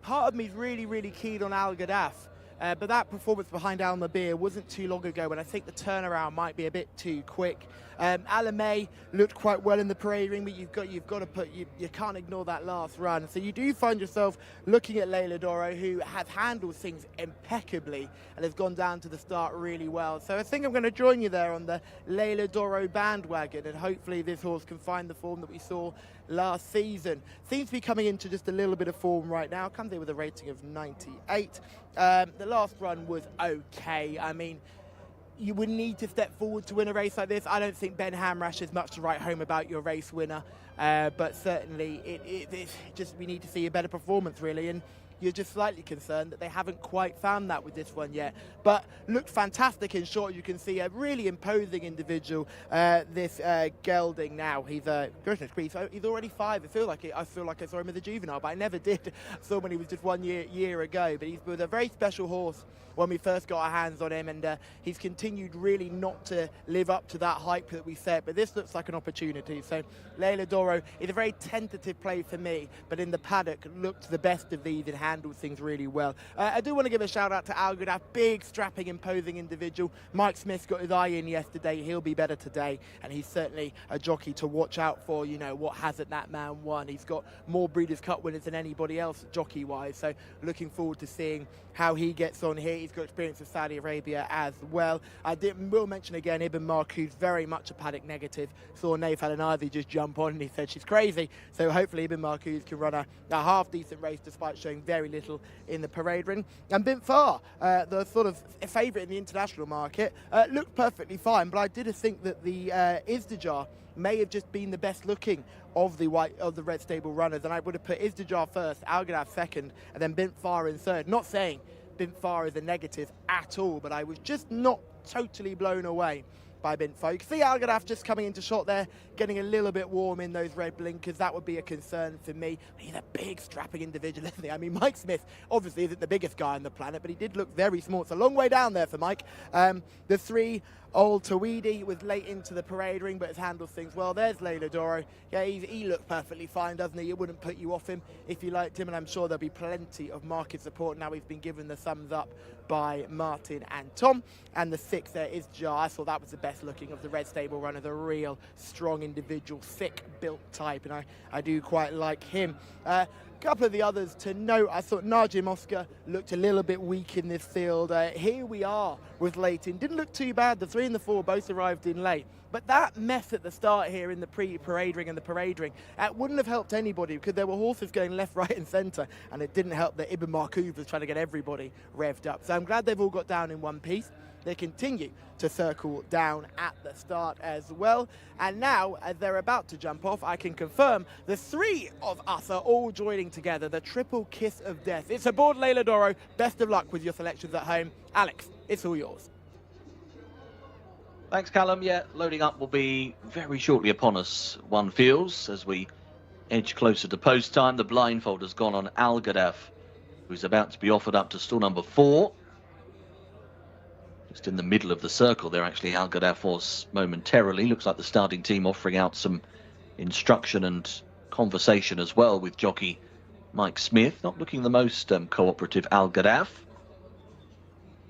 Part of me is really, really keen on Al Gaddaf, but that performance behind Al Mabir wasn't too long ago, and I think the turnaround might be a bit too quick. Alamay looked quite well in the parade ring, but you've got to put you can't ignore that last run. So you do find yourself looking at Layla Doro, who has handled things impeccably and has gone down to the start really well. So I think I'm going to join you there on the Layla Doro bandwagon, and hopefully this horse can find the form that we saw last season. Seems to be coming into just a little bit of form right now. Comes in with a rating of 98. The last run was okay. I mean, you would need to step forward to win a race like this. I don't think Ben Hamrash has much to write home about your race winner, but certainly it's just we need to see a better performance, really. And you're just slightly concerned that they haven't quite found that with this one yet. But looked fantastic in short. You can see a really imposing individual, this gelding now. He's he's already 5. I feel like I saw him as a juvenile, but I never did. I saw him when he was just 1 year ago. But he's with a very special horse when we first got our hands on him, and he's continued really not to live up to that hype that we set, but this looks like an opportunity. So Leila Doro is a very tentative play for me, but in the paddock looked the best of these and handled things really well. I do want to give a shout out to Alder, big strapping imposing individual. Mike Smith got his eye in yesterday, he'll be better today, and he's certainly a jockey to watch out for. You know, what hasn't that man won? He's got more Breeders' Cup winners than anybody else jockey wise, so looking forward to seeing how he gets on here. He's got experience of Saudi Arabia as well. I will mention again, Ibn Marcou's very much a paddock negative. Saw Naif Al-Anazi just jump on and he said she's crazy. So hopefully Ibn Marcou can run a half-decent race despite showing very little in the parade ring. And Bint Far, the sort of favourite in the international market, looked perfectly fine, but I did think that the Izdijar may have just been the best looking of the red stable runners, and I would have put Izdijar first, Al Ghadaf second, and then Bint Far in third. Not saying Bint Far is a negative at all, but I was just not totally blown away by Bint Far. You can see Al Ghadaf just coming into shot there, getting a little bit warm in those red blinkers. That would be a concern for me. He's a big strapping individual, isn't he? I mean, Mike Smith obviously isn't the biggest guy on the planet, but he did look very small. It's a long way down there for Mike. The 3, Old Tawidi, was late into the parade ring, but has handled things well. There's Leila Doro. Yeah, he looked perfectly fine, doesn't he? It wouldn't put you off him if you liked him, and I'm sure there'll be plenty of market support now he's been given the thumbs up by Martin and Tom. And the 6 there is Jar. I thought that was the best looking of the red stable runners, a real strong individual, thick built type, and I do quite like him. Couple of the others to note, I thought Najim Oscar looked a little bit weak in this field. Here we are with Leighton. Didn't look too bad. The 3 and the 4 both arrived in late. But that mess at the start here in the pre-parade ring and the parade ring, wouldn't have helped anybody because there were horses going left, right and centre, and it didn't help that Ibn Marcou was trying to get everybody revved up. So I'm glad they've all got down in one piece. They continue to circle down at the start as well. And now, as they're about to jump off, I can confirm the 3 of us are all joining together, the triple kiss of death. It's aboard Leila Doro. Best of luck with your selections at home. Alex, it's all yours. Thanks, Callum. Yeah, loading up will be very shortly upon us, one feels, as we edge closer to post time. The blindfold has gone on Al Ghadaf, who's about to be offered up to stall number 4. Just in the middle of the circle there, actually, Al Ghadaf was momentarily. Looks like the starting team offering out some instruction and conversation as well with jockey Mike Smith. Not looking the most cooperative, Al Ghadaf.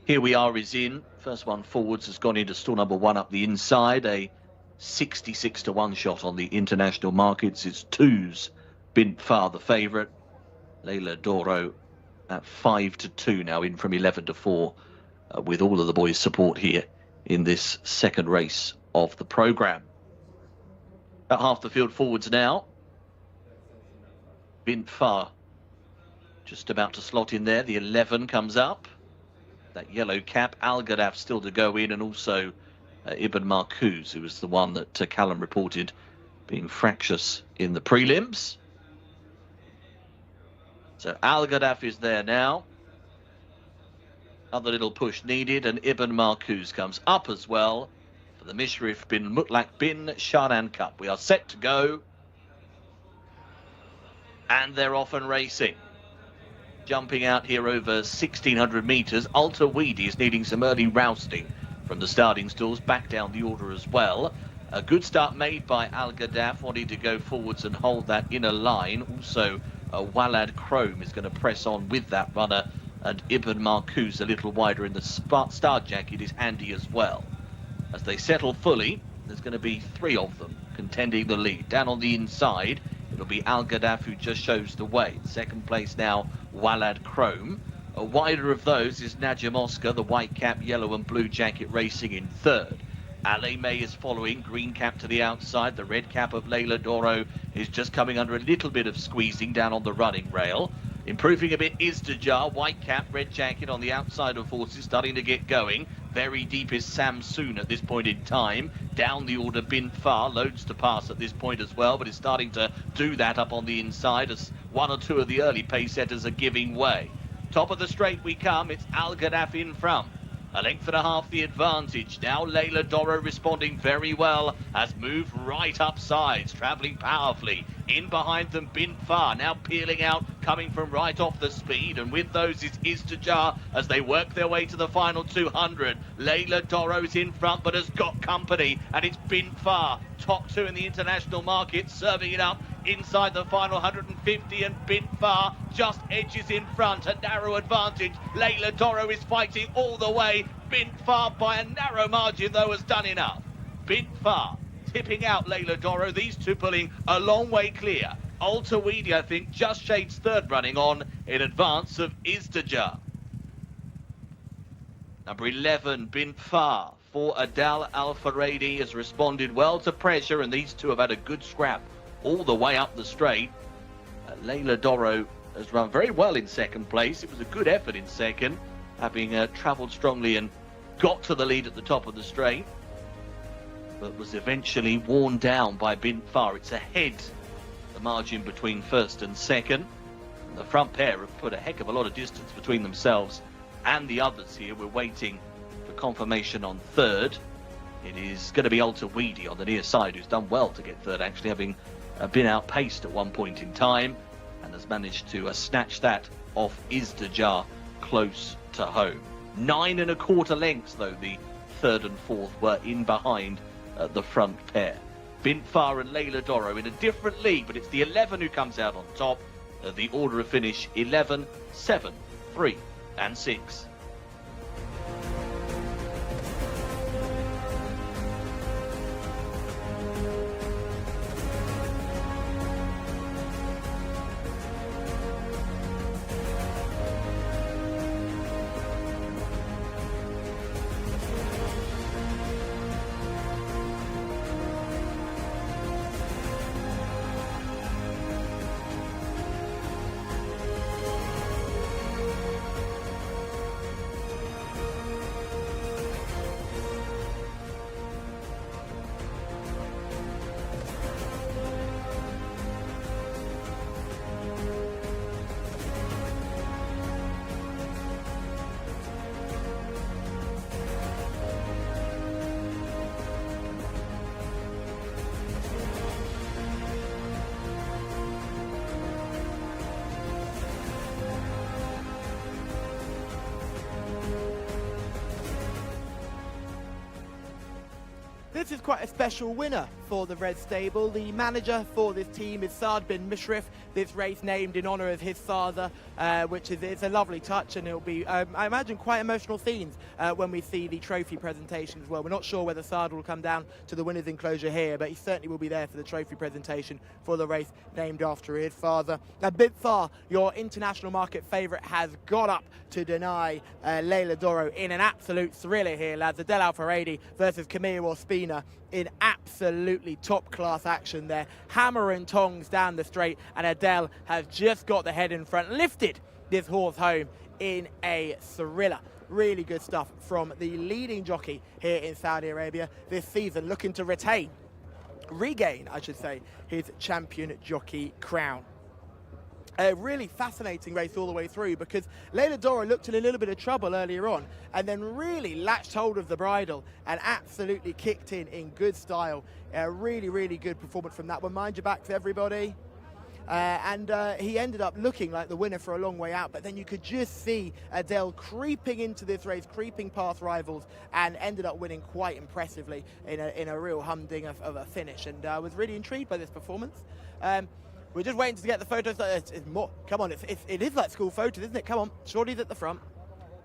Here we are, is in. First one forwards has gone into stall number 1 up the inside. A 66-1 shot on the international markets. It's 2's Bint Far, the favourite. Leila Doro at 5-2 now, in from 11-4. With all of the boys' support here in this second race of the programme. About half the field forwards now. Bint Far just about to slot in there. The 11 comes up. That yellow cap. Al Ghadaf still to go in, and also Ibn Marcou, who was the one that Callum reported being fractious in the prelims. So Al Ghadaf is there now. Another little push needed, and Ibn Marcou comes up as well for the Mishrif bin Mutlaq bin Shardan Cup. We are set to go, and they're off and racing. Jumping out here over 1,600 metres. Alter Weedy is needing some early rousting from the starting stalls, back down the order as well. A good start made by Al Ghadaf, wanting to go forwards and hold that inner line. Also, Walad Chrome is going to press on with that runner. And Ibn Marcou's a little wider in the star jacket is handy as well. As they settle fully, there's going to be 3 of them contending the lead. Down on the inside, it'll be Al Ghadaf who just shows the way. Second place now, Walad Chrome. A wider of those is Najim Oscar, the white cap, yellow and blue jacket, racing in third. Ale May is following, green cap to the outside. The red cap of Leila Doro is just coming under a little bit of squeezing down on the running rail. Improving a bit Izdajar, white cap, red jacket on the outside of horses, starting to get going. Very deep is Samsoon at this point in time. Down the order, Bin Far, loads to pass at this point as well, but is starting to do that up on the inside as one or two of the early pace setters are giving way. Top of the straight we come, it's Al Gaddafi in front. A length and a half the advantage. Now Layla Doro responding very well. Has moved right up sides, travelling powerfully. In behind them, Bin Far now peeling out, coming from right off the speed. And with those is Izdajar as they work their way to the final 200. Layla Doro's in front but has got company. And it's Bin Far, top two in the international market, serving it up inside the final 150, and Bin Far just edges in front, a narrow advantage. Layla Doro is fighting all the way. Bin Far by a narrow margin though has done enough. Bin Far tipping out Layla Doro, these two pulling a long way clear. Alter Weedy, I think, just shades third running on in advance of Izdajar. Number 11, Bin Far for Adal Al-Faradi has responded well to pressure, and these two have had a good scrap all the way up the straight. Layla Doro has run very well in second place. It was a good effort in second, having travelled strongly and got to the lead at the top of the straight, but was eventually worn down by Bin Far. It's ahead, the margin between first and second. And the front pair have put a heck of a lot of distance between themselves and the others here. We're waiting for confirmation on third. It is going to be Alter Weedy on the near side, who's done well to get third, actually having been outpaced at one point in time, and has managed to snatch that off Izdajar close to home. 9 1/4 lengths though the third and fourth were in behind the front pair. Bin Far and Layla Doro in a different league, but it's the 11 who comes out on top. The order of finish 11, 7, 3 and 6. This is quite a special winner for the Red Stable. The manager for this team is Saad bin Mishrif. This race named in honour of his father, which is it's a lovely touch, and it'll be, I imagine, quite emotional scenes when we see the trophy presentation as well. We're not sure whether Saad will come down to the winners' enclosure here, but he certainly will be there for the trophy presentation for the race named after his father. Now, Bin Far, your international market favourite, has got up to deny Layla Doro in an absolute thriller here, lads. Adel Al-Faradi versus Camille Ospina in absolutely top-class action there. Hammer and tongs down the straight, and Adel has just got the head in front, lifted this horse home in a thriller. Really good stuff from the leading jockey here in Saudi Arabia this season, looking to regain, I should say, his champion jockey crown. A really fascinating race all the way through, because Layla Doro looked in a little bit of trouble earlier on and then really latched hold of the bridle and absolutely kicked in good style. A really, really good performance from that one. Mind your backs, everybody. He ended up looking like the winner for a long way out, but then you could just see Adel creeping into this race, creeping past rivals, and ended up winning quite impressively in a real humding of a finish. And I was really intrigued by this performance. We're just waiting to get the photos. It's more. Come on, it is like school photos, isn't it? Come on, Shorty's at the front.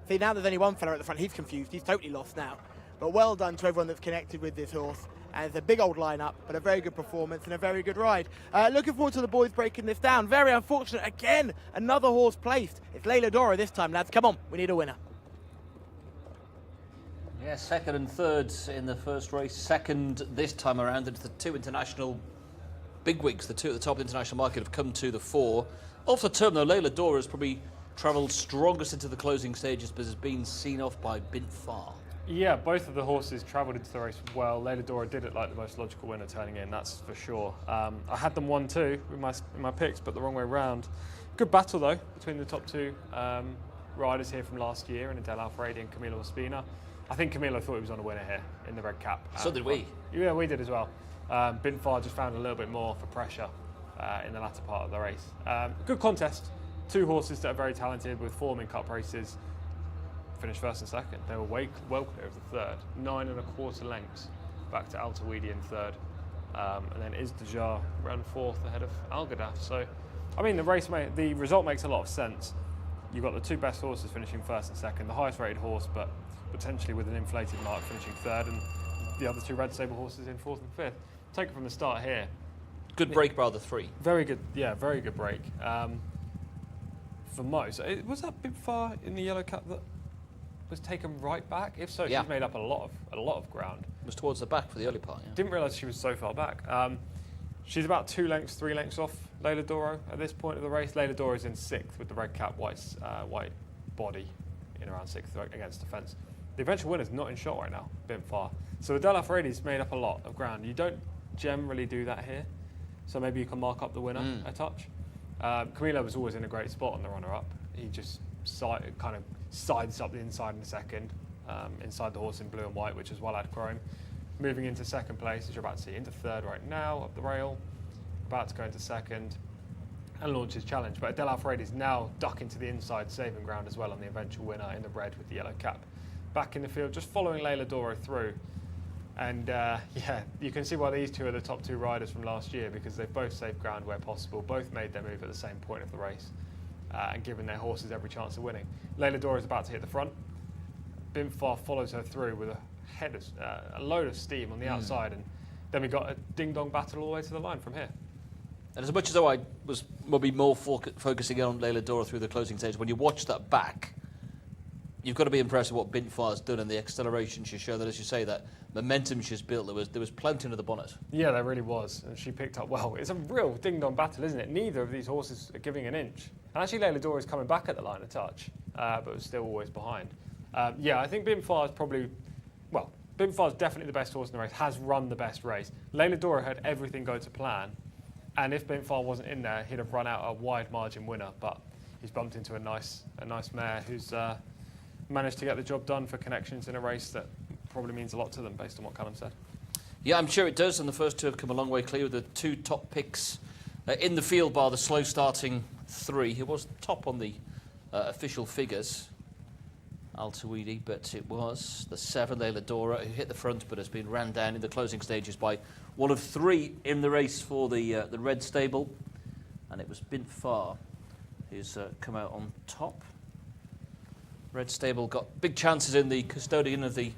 See, now there's only one fella at the front. He's confused. He's totally lost now. But well done to everyone that's connected with this horse. And it's a big old lineup, but a very good performance and a very good ride. Looking forward to the boys breaking this down. Very unfortunate. Again, another horse placed. It's Layla Doro this time, lads. Come on, we need a winner. Yeah, second and third in the first race. Second this time around. It's the two international bigwigs, the two at the top of the international market, have come to the fore. Off the term, though, Layla Dora has probably travelled strongest into the closing stages, but has been seen off by Bint Far. Yeah, both of the horses travelled into the race well. Layla Dora did it like the most logical winner turning in, that's for sure. I had them 1-2 in my picks, but the wrong way round. Good battle, though, between the top two riders here from last year, in Adele Alfredi and Camilo Ospina. I think Camilo thought he was on a winner here in the red cap. So did we. Yeah, we did as well. Bint Far just found a little bit more for pressure in the latter part of the race. Good contest. Two horses that are very talented with form in cup races. Finished first and second. They were well clear of the third. 9 1/4 lengths back to Altawidi in third. And then Jcsa ran fourth ahead of Algerdaf. So, I mean, the result makes a lot of sense. You've got the two best horses finishing first and second, the highest rated horse, but potentially with an inflated mark finishing third, and the other two red stable horses in fourth and fifth. Take it from the start here. Good break by the three. Very good, yeah, very good break. For most, was that Bint Far in the yellow cap that was taken right back? If so, Yeah. she's made up a lot of ground. It was towards the back for the early part, yeah. Didn't realise she was so far back. She's about 3 lengths off Layla Dora at this point of the race. Layla Dora is in sixth with the red cap, white body in around sixth against the fence. The eventual winner's not in shot right now, Bint Far. So Adele Alfredi's made up a lot of ground. You don't generally do that here, so maybe you can mark up the winner a touch. Camilo was always in a great spot on the runner-up. He just kind of sides up the inside in the second, inside the horse in blue and white, which is well at chrome. Moving into second place, as you're about to see, into third right now, up the rail, about to go into second, and launch his challenge. But Adele Alfredi is now ducking to the inside, saving ground as well on the eventual winner in the red with the yellow cap. Back in the field, just following Layla Dora through. And yeah, you can see why these two are the top two riders from last year, because they've both saved ground where possible, both made their move at the same point of the race, and given their horses every chance of winning. Layla Dora is about to hit the front. Bint Far follows her through with a load of steam on the outside, and then we got a ding-dong battle all the way to the line from here. And as much as though I was maybe more focusing on Layla Dora through the closing stage, when you watch that back, you've got to be impressed with what Bint Far's done and the acceleration she showed. That, as you say, that momentum she's built. There was plenty under the bonnet. Yeah, there really was, and she picked up well. It's a real ding-dong battle, isn't it? Neither of these horses are giving an inch. And actually, Layla Dora is coming back at the line a touch, but was still always behind. Yeah, I think Bint Far's Bint Far's definitely the best horse in the race. Has run the best race. Layla Dora had everything go to plan, and if Bint Far wasn't in there, he'd have run out a wide margin winner. But he's bumped into a nice mare who's managed to get the job done for Connections in a race that probably means a lot to them, based on what Callum said. Yeah, I'm sure it does, and the first two have come a long way clear with the two top picks in the field bar the slow starting three. He was top on the official figures, Altawidi, but it was the 7, Layla Dora, who hit the front but has been ran down in the closing stages by one of 3 in the race for the red stable, and it was Bint Far who's come out on top. Red stable got big chances in the Custodian of the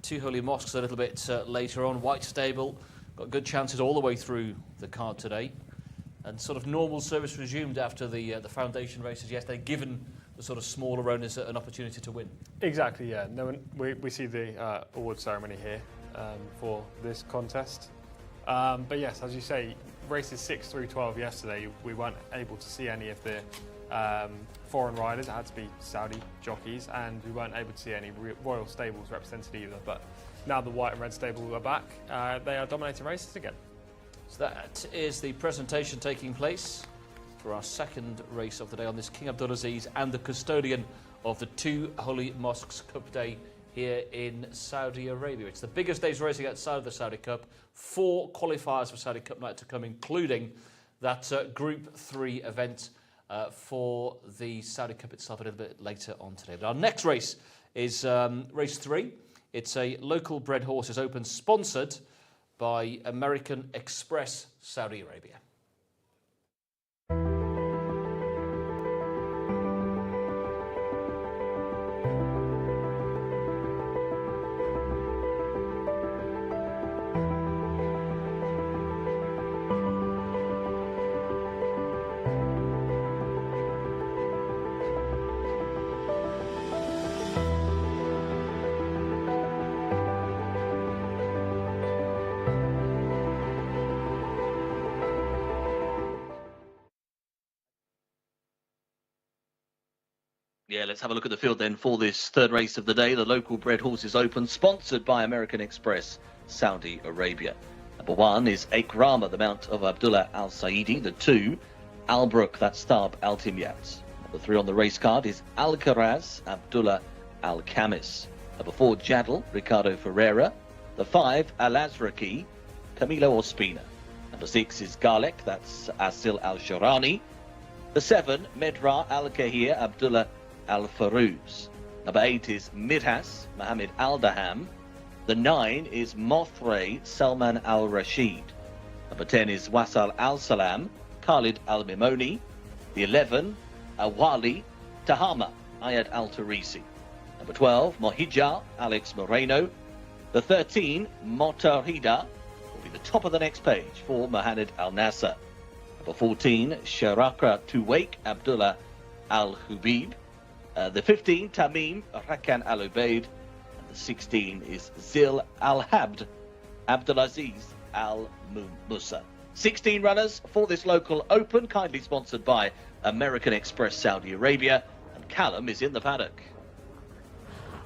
Two Holy Mosques a little bit later on. White stable got good chances all the way through the card today, and sort of normal service resumed after the foundation races yesterday, given the sort of smaller owners an opportunity to win. Exactly, yeah. We see the award ceremony here for this contest. But yes, as you say, races 6 through 12 yesterday, we weren't able to see any of the foreign riders. It had to be Saudi jockeys, and we weren't able to see any royal stables represented either. But now the white and red stable are back, they are dominating races again. So that is the presentation taking place for our second race of the day on this King Abdulaziz and the Custodian of the Two Holy Mosques Cup Day here in Saudi Arabia. It's the biggest day's racing outside of the Saudi Cup. 4 qualifiers for Saudi Cup night to come, including that Group 3 event for the Saudi Cup itself a little bit later on today. But our next race is race 3. It's a local bred horses open sponsored by American Express Saudi Arabia. Yeah, let's have a look at the field then for this third race of the day. The local bred horses open, sponsored by American Express, Saudi Arabia. Number 1 is Ikrama, the mount of Abdullah Al Saidi. The 2, Albrook, that's Stab Al Timyat. Number 3 on the race card is Al Karaz, Abdullah Al Khamis. Number 4, Jadal, Ricardo Ferreira. The 5, Al Azraqi, Camilo Ospina. Number 6 is Garlek, that's Asil Al Sharani. The 7, Medra Al Kahir, Abdullah Al Farouz. Number 8 is Midhas, Mohammed Al Daham. The 9 is Mothray, Salman Al Rashid. Number 10 is Wasal Al Salam, Khalid Al Mimoni. The 11, Awali Tahama, Ayad Al Tarisi. Number 12, Mohija, Alex Moreno. The 13, Motarhida, will be the top of the next page for Mohamed Al Nasser. Number 14, Sharakra Tuwake, Abdullah Al Hubib. The 15, Tamim Rakan Al Ubaid. And the 16 is Zil Al Habd, Abdulaziz Al Musa. 16 runners for this local open, kindly sponsored by American Express Saudi Arabia. And Callum is in the paddock.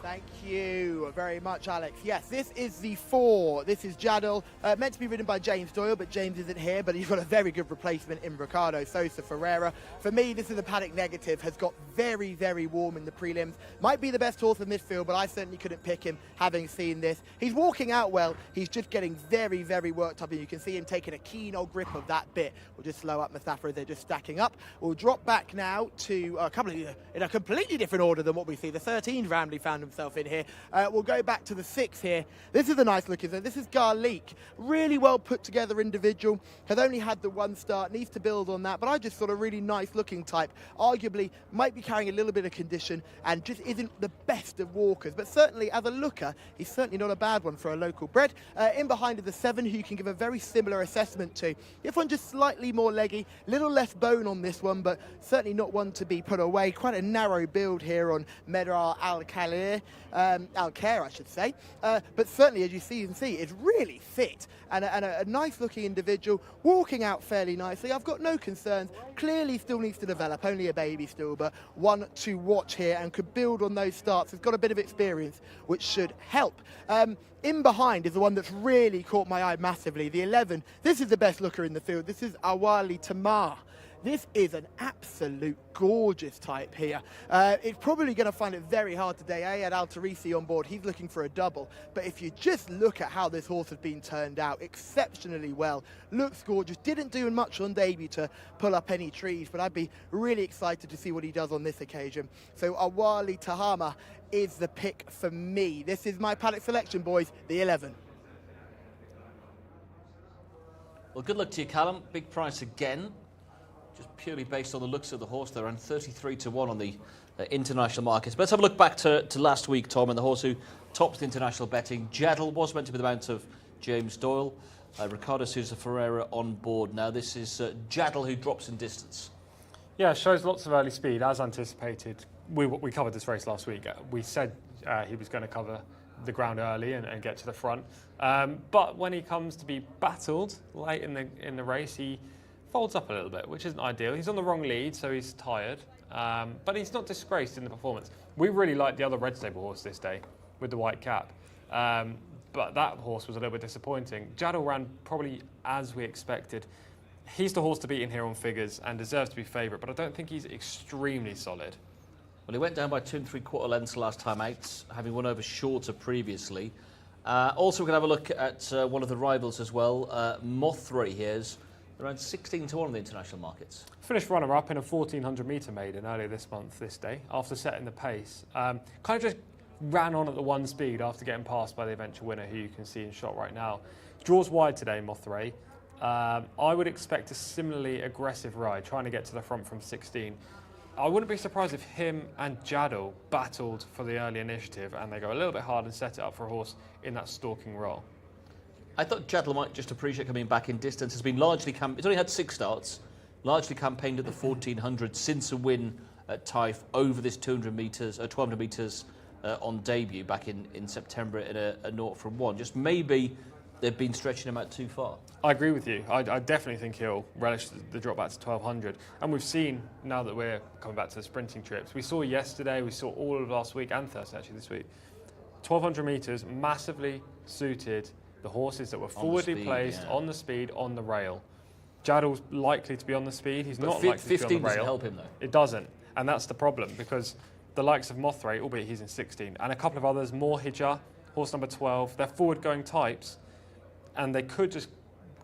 Thank you very much, Alex. Yes, this is the 4. This is Jadal, meant to be ridden by James Doyle, but James isn't here, but he's got a very good replacement in Ricardo Sosa Ferreira. For me, this is a paddock negative, has got very, very warm in the prelims. Might be the best horse in midfield, but I certainly couldn't pick him having seen this. He's walking out well. He's just getting very, very worked up, and you can see him taking a keen old grip of that bit. We'll just slow up Mustafa as they're just stacking up. We'll drop back now to a couple of, in a completely different order than what we see. The 13 randomly found himself in here. We'll go back to the 6 here. This is a nice look, isn't it? This is Garlic. Really well put together individual. Has only had the 1 start, needs to build on that, but I just thought a really nice looking type. Arguably might be carrying a little bit of condition and just isn't the best of walkers, but certainly as a looker, he's certainly not a bad one for a local bred. In behind is the 7, who you can give a very similar assessment to. This one just slightly more leggy, little less bone on this one, but certainly not one to be put away. Quite a narrow build here on Medra Al-Khair, I should say, but certainly as you see and see, it's really fit and a nice looking individual, walking out fairly nicely. I've got no concerns. Clearly still needs to develop, only a baby still, but one to watch here and could build on those starts. He's got a bit of experience, which should help. In behind is the one that's really caught my eye massively, the 11. This is the best looker in the field. This is Awali Tamar. This is an absolute gorgeous type here. It's probably going to find it very hard today. Ayad Al Tarisi on board, he's looking for a double. But if you just look at how this horse has been turned out, exceptionally well. Looks gorgeous. Didn't do much on debut to pull up any trees, but I'd be really excited to see what he does on this occasion. So Awali Tahama is the pick for me. This is my paddock selection, boys, the 11. Well, good luck to you, Callum. Big price again. Just purely based on the looks of the horse, they're around 33 to 1 on the international markets. But let's have a look back to last week, Tom, and the horse who topped the international betting. Jadal was meant to be the mount of James Doyle. Ricardo Sousa Ferreira on board. Now this is Jadal who drops in distance. Yeah, shows lots of early speed, as anticipated. We covered this race last week. We said he was going to cover the ground early and get to the front. But when he comes to be battled late in the race, he folds up a little bit, which isn't ideal. He's on the wrong lead, so he's tired. But he's not disgraced in the performance. We really liked the other red stable horse this day with the white cap. But that horse was a little bit disappointing. Jadal ran probably as we expected. He's the horse to beat in here on figures and deserves to be favourite, but I don't think he's extremely solid. Well, he went down by 2 3/4 lengths last time out, having won over Shorter previously. Also, we can have a look at one of the rivals as well. Mothray here's around 16 to 1 on the international markets. Finished runner-up in a 1400 metre maiden earlier this month, this day, after setting the pace. Kind of just ran on at the 1 speed after getting passed by the eventual winner, who you can see in shot right now. Draws wide today, Mothray. I would expect a similarly aggressive ride, trying to get to the front from 16. I wouldn't be surprised if him and Jadal battled for the early initiative and they go a little bit hard and set it up for a horse in that stalking role. I thought Jadal might just appreciate coming back in distance. Has been largely he's only had 6 starts, largely campaigned at the 1400 since a win at Taif over this 200 metres, 1200 metres on debut back in September in a 0 from 1. Just maybe they've been stretching him out too far. I agree with you. I definitely think he'll relish the drop back to 1200. And we've seen, now that we're coming back to the sprinting trips, we saw yesterday, we saw all of last week and Thursday actually this week, 1200 metres massively suited the horses that were forwardly placed on the speed, on the rail. Jadal's likely to be on the speed. He's not likely to be on the 15 rail. doesn't help him though. It doesn't. And that's the problem, because the likes of Mothray, albeit he's in 16, and a couple of others, more Hijah, horse number 12, they're forward-going types, and they could just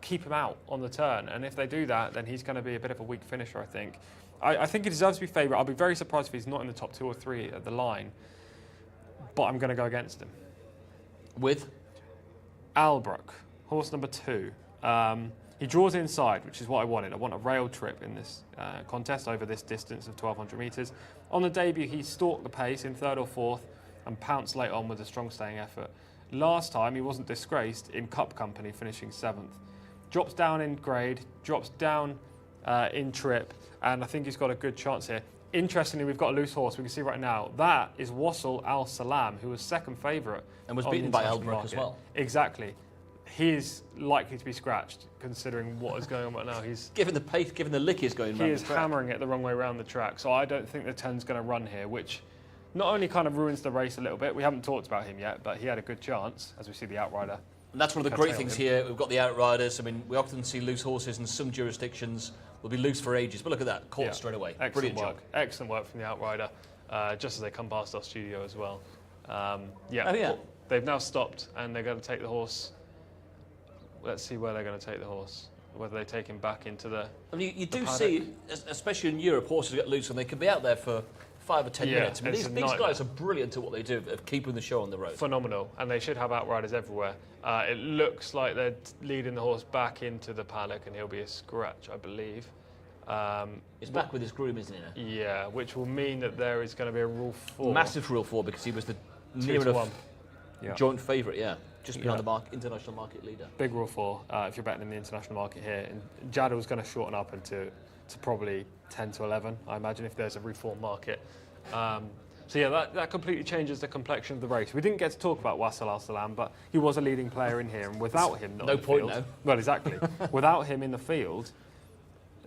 keep him out on the turn. And if they do that, then he's going to be a bit of a weak finisher, I think. I think he deserves to be favourite. I'll be very surprised if he's not in the top 2 or 3 at the line, but I'm going to go against him. With? Albrook, horse number 2. He draws inside, which is what I wanted. I want a rail trip in this contest over this distance of 1200 metres. On the debut, he stalked the pace in 3rd or 4th and pounced late on with a strong staying effort. Last time, he wasn't disgraced in Cup company, finishing 7th. Drops down in grade, drops down in trip, and I think he's got a good chance here. Interestingly, we've got a loose horse. We can see right now, that is Wassel Al Salam, who was 2nd favourite. And was beaten by Albrook as well. Exactly. He is likely to be scratched, considering what is going on right now. He's given the pace, given the lick is going. He is hammering it the wrong way around the track. So I don't think the 10's going to run here, which not only kind of ruins the race a little bit. We haven't talked about him yet, but he had a good chance, as we see the outrider. And that's one of the great things here. We've got the outriders. I mean, we often see loose horses in some jurisdictions will be loose for ages, but look at that, caught straight away. Excellent Brilliant work. job. Excellent work from the outrider, just as they come past our studio as well. They've now stopped, and they're going to take the horse. Let's see where they're going to take the horse. Whether they take him back into the. I mean, you do see, especially in Europe, horses get loose and they can be out there for 5 or 10 minutes. I mean, these guys are brilliant at what they do of keeping the show on the road. Phenomenal, and they should have outriders everywhere. It looks like they're leading the horse back into the paddock, and he'll be a scratch, I believe. He's back with his groom, isn't he? Now? Yeah, which will mean that there is going to be a Rule 4. Massive Rule 4 because he was the near enough joint favourite, just behind the international market leader. Big Rule 4 if you're betting in the international market here. And Jadal's going to shorten up into probably 10 to 11, I imagine, if there's a reform market. So yeah, that completely changes the complexion of the race. We didn't get to talk about Wassel Al Salam, but he was a leading player in here, and without him, no point now. Well, exactly. Without him in the field,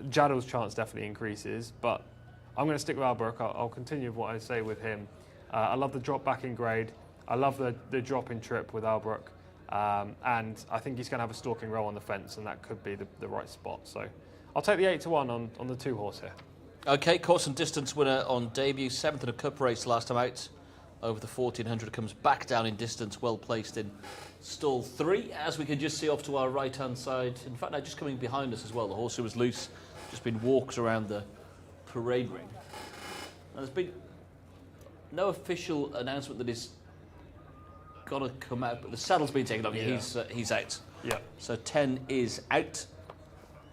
Jadal's chance definitely increases. But I'm going to stick with Albrook. I'll continue with what I say with him. I love the drop back in grade. I love the drop in trip with Albrook, and I think he's going to have a stalking roll on the fence, and that could be the right spot. So I'll take the 8 to 1 on the 2 horse here. Okay, course and distance winner on debut, 7th in a cup race last time out. Over the 1400, comes back down in distance, well placed in stall 3, as we can just see off to our right-hand side. In fact, now just coming behind us as well, the horse who was loose, just been walked around the parade ring. And there's been no official announcement that he's got to come out, but the saddle's been taken off. He's out. Yeah. So 10 is out.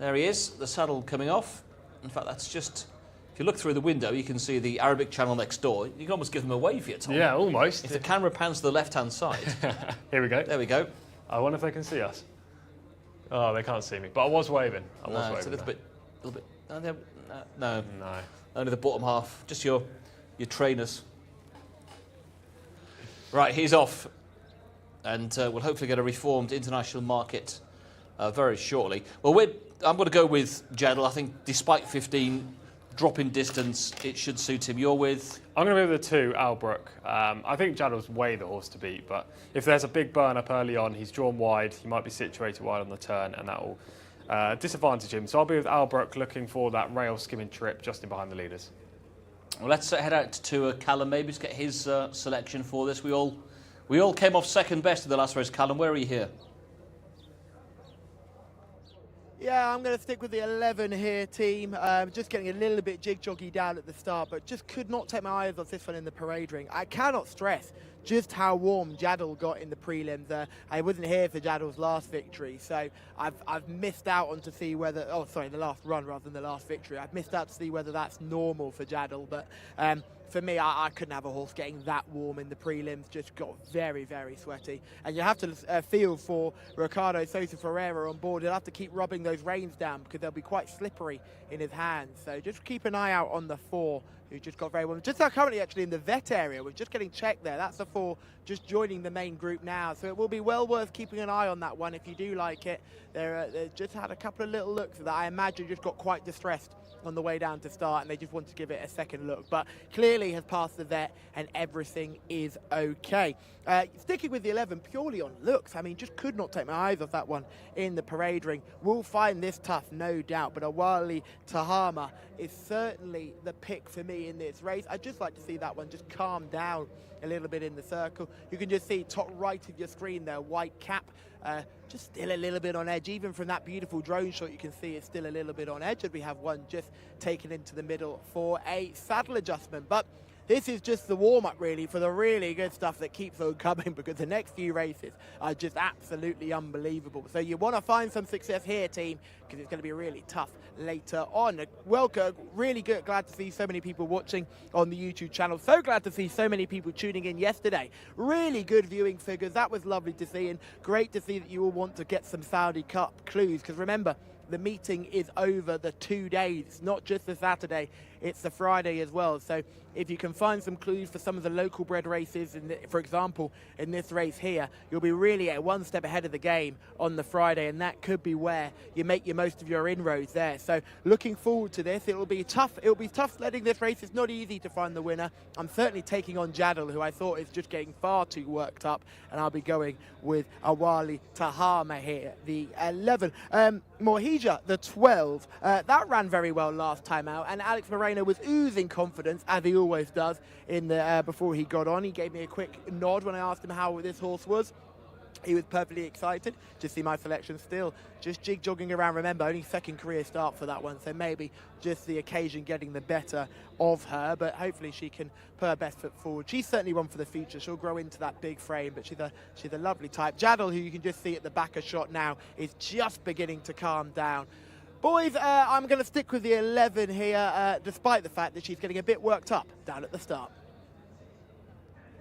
There he is, the saddle coming off. In fact, that's just, if you look through the window, you can see the Arabic channel next door. You can almost give them a wave here, Tom. Yeah, almost. If the camera pans to the left-hand side. Here we go. There we go. I wonder if they can see us. Oh, they can't see me. But I was waving. It's a little bit. No. No. Only the bottom half. Just your trainers. Right, he's off. And we'll hopefully get a reformed international market very shortly. Well, I'm going to go with Jadal. I think despite 15, drop in distance, it should suit him. You're with? I'm going to go with the 2, Albrook. I think Jadal's way the horse to beat, but if there's a big burn up early on, he's drawn wide, he might be situated wide on the turn, and that will disadvantage him. So I'll be with Albrook, looking for that rail skimming trip just in behind the leaders. Well, let's head out to Callum, maybe to get his selection for this. We all came off second best in the last race. Callum, where are you here? Yeah, I'm going to stick with the 11 here, team. Just getting a little bit jig-joggy down at the start, but just could not take my eyes off this one in the parade ring. I cannot stress just how warm Jadal got in the prelims. I wasn't here for Jadal's last victory, so I've missed out on to see whether, the last run rather than the last victory. I've missed out to see whether that's normal for Jadal, but for me, I couldn't have a horse getting that warm in the prelims. Just got very, very sweaty. And you have to feel for Ricardo Sosa Ferreira on board. He'll have to keep rubbing those reins down because they'll be quite slippery in his hands. So just keep an eye out on the 4, who's just got very well. Just currently actually in the vet area. We're just getting checked there. That's the 4 just joining the main group now. So it will be well worth keeping an eye on that one if you do like it. They just had a couple of little looks that I imagine just got quite distressed on the way down to start, and they just want to give it a second look, but clearly has passed the vet and everything is okay. Sticking with the 11 purely on looks, I mean, just could not take my eyes off that one in the parade ring. We'll find this tough, no doubt, but Awali Tahama is certainly the pick for me in this race. I'd just like to see that one just calm down a little bit in the circle. You can just see top right of your screen there, white cap, just still a little bit on edge. Even from that beautiful drone shot, you can see it's still a little bit on edge, and we have one just taken into the middle for a saddle adjustment. But this is just the warm-up, really, for the really good stuff that keeps on coming, because the next few races are just absolutely unbelievable. So you want to find some success here, team, because it's going to be really tough later on. Welcome, really good. Glad to see so many people watching on the YouTube channel. So glad to see so many people tuning in yesterday. Really good viewing figures. That was lovely to see, and great to see that you all want to get some Saudi Cup clues, because remember, the meeting is over the 2 days. It's not just the Saturday, it's the Friday as well. So if you can find some clues for some of the local bred races, for example, in this race here, you'll be really one step ahead of the game on the Friday, and that could be where you make your most of your inroads there. So looking forward to this. It'll be tough sledding this race. It's not easy to find the winner. I'm certainly taking on Jadal, who I thought is just getting far too worked up, and I'll be going with Awali Tahama here, the 11. Mohija, the 12, that ran very well last time out, and Alex Moreno was oozing confidence, as he always does, in the before he got on. He gave me a quick nod when I asked him how this horse was. He was perfectly excited to see my selection. Still just jig-jogging around. Remember, only second career start for that one, so maybe just the occasion getting the better of her, but hopefully she can put her best foot forward. She's certainly one for the future. She'll grow into that big frame, but she's a lovely type. Jadal, who you can just see at the back of shot now, is just beginning to calm down. Boys, I'm going to stick with the 11 here, despite the fact that she's getting a bit worked up down at the start.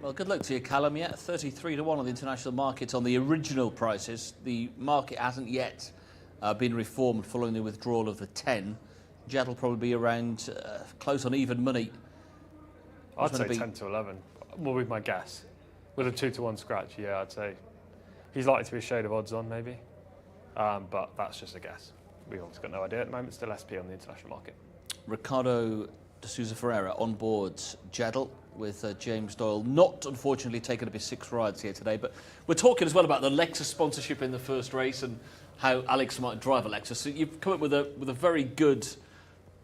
Well, good luck to you, Callum. Yeah, 33 to 1 on the international market on the original prices. The market hasn't yet been reformed following the withdrawal of the 10. Jed will probably be around close on even money. I'd say 10 to 11. What would be my guess? With a 2 to 1 scratch, yeah, I'd say he's likely to be a shade of odds on, maybe. But that's just a guess. We've obviously got no idea at the moment. Still SP on the international market. Ricardo de Souza Ferreira on board Jadal with James Doyle. Not, unfortunately, taking up his 6 rides here today. But we're talking as well about the Lexus sponsorship in the first race and how Alex might drive a Lexus. So you've come up with a very good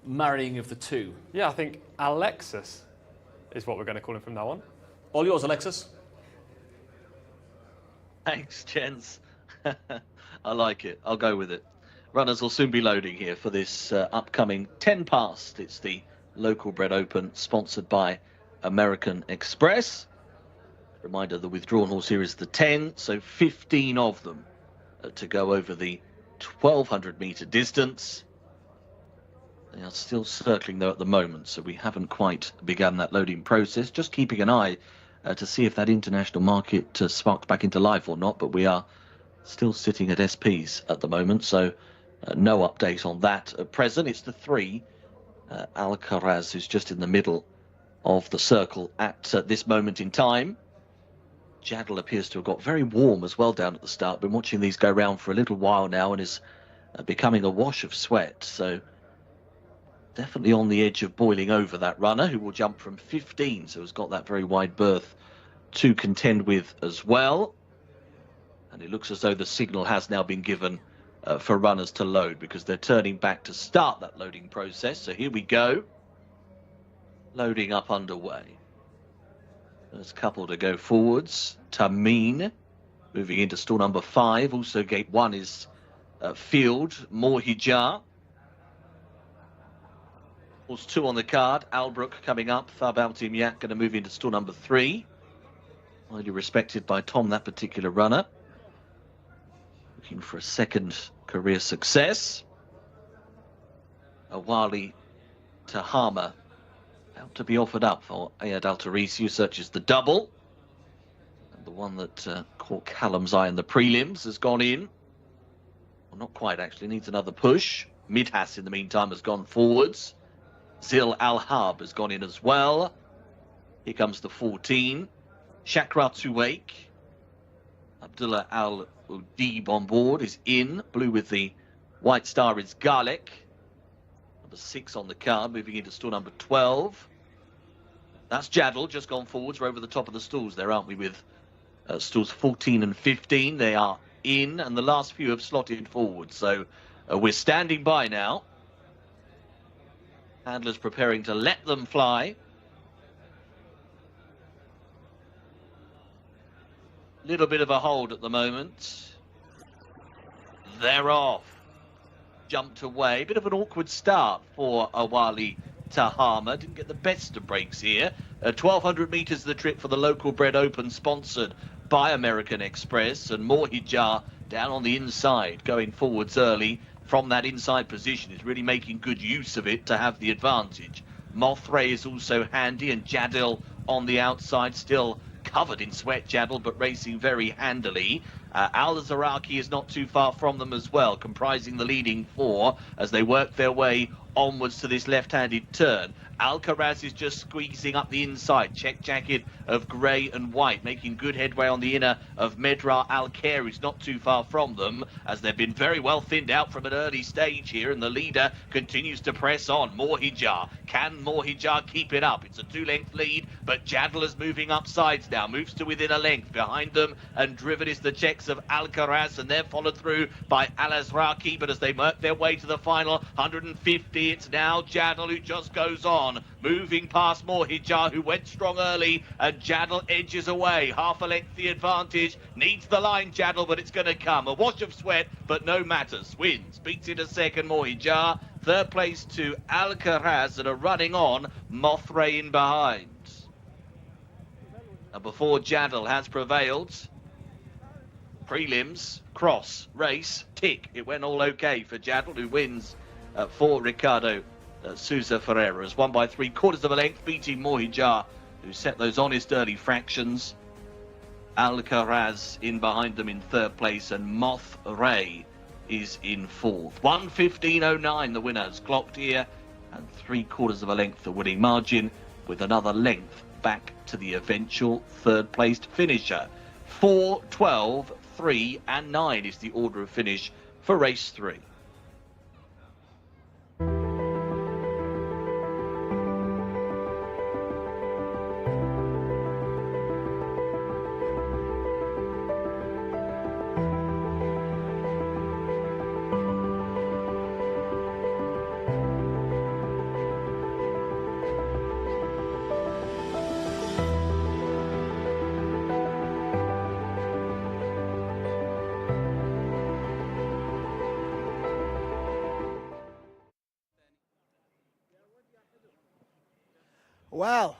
marrying of the two. Yeah, I think Alexis is what we're going to call him from now on. All yours, Alexis. Thanks, gents. I like it. I'll go with it. Runners will soon be loading here for this upcoming 10 past. It's the Local Bred Open, sponsored by American Express. Reminder, the withdrawn horse here is the 10, so 15 of them to go over the 1,200 metre distance. They are still circling though at the moment, so we haven't quite begun that loading process. Just keeping an eye to see if that international market sparks back into life or not, but we are still sitting at SPs at the moment, so no update on that at present. It's the 3, Alcaraz, who's just in the middle of the circle at this moment in time. Jadal appears to have got very warm as well down at the start. Been watching these go round for a little while now and is becoming a wash of sweat. So definitely on the edge of boiling over, that runner, who will jump from 15, so has got that very wide berth to contend with as well. And it looks as though the signal has now been given for runners to load, because they're turning back to start that loading process. So here we go. Loading up underway. There's a couple to go forwards. Tameen moving into stall number 5. Also gate 1 is Field. Mohija. Horse 2 on the card. Albrook coming up. Thab Al-Timyak going to move into stall number 3. Highly respected by Tom, that particular runner. Looking for a second career success. Awali Tahama out to be offered up for Ayad Al-Tarisi, who searches the double. And the one that caught Callum's eye in the prelims has gone in. Well, not quite, actually. Needs another push. Midhas, in the meantime, has gone forwards. Zil Al-Hab has gone in as well. Here comes the 14. Shakra Tuwaik. Abdullah Al-Udib on board is in. Blue with the white star is Garlic. Number 6 on the card, moving into stall number 12. That's Jadal, just gone forwards. We're over the top of the stalls there, aren't we, with stalls 14 and 15. They are in, and the last few have slotted forward. So we're standing by now. Handlers preparing to let them fly. Little bit of a hold at the moment. They're off. Jumped away. Bit of an awkward start for Awali Tahama. Didn't get the best of breaks here. 1,200 metres the trip for the local bred open, sponsored by American Express. And Mohijar down on the inside, going forwards early from that inside position, is really making good use of it to have the advantage. Mothray is also handy, and Jadil on the outside, still covered in sweat, Jadil, but racing very handily. Al-Zaraki is not too far from them as well, comprising the leading 4 as they work their way onwards to this left-handed turn. Alcaraz is just squeezing up the inside. Check jacket of grey and white, making good headway on the inner of Medra Al-Khair, who's not too far from them, as they've been very well thinned out from an early stage here, and the leader continues to press on. Mohijar. Can Mohijar keep it up? It's a 2-length lead, but Jadal is moving up sides now, moves to within a length. Behind them and driven is the checks of Alcaraz, and they're followed through by Al-Azraqi, but as they work their way to the final 150, it's now Jadal who just goes on, moving past Mohijar, who went strong early, and Jadal edges away. Half a length the advantage. Needs the line, Jadal, but it's going to come. A wash of sweat, but no matters. Wins. Beats it a second, Mohijar. Third place to Alcaraz, and are running on Mothray in behind. And before Jadal has prevailed, prelims, cross, race, tick. It went all okay for Jadal, who wins for Ricardo Sousa Ferreira. Has won by 3/4 of a length, beating Mohijar, who set those honest early fractions. Alcaraz in behind them in third place, and Mothray is in fourth. 1:15.09 the winners clocked here, and 3/4 of a length the winning margin, with another length back to the eventual third placed finisher. 4, 12, 3 and 9 is the order of finish for race 3. Well,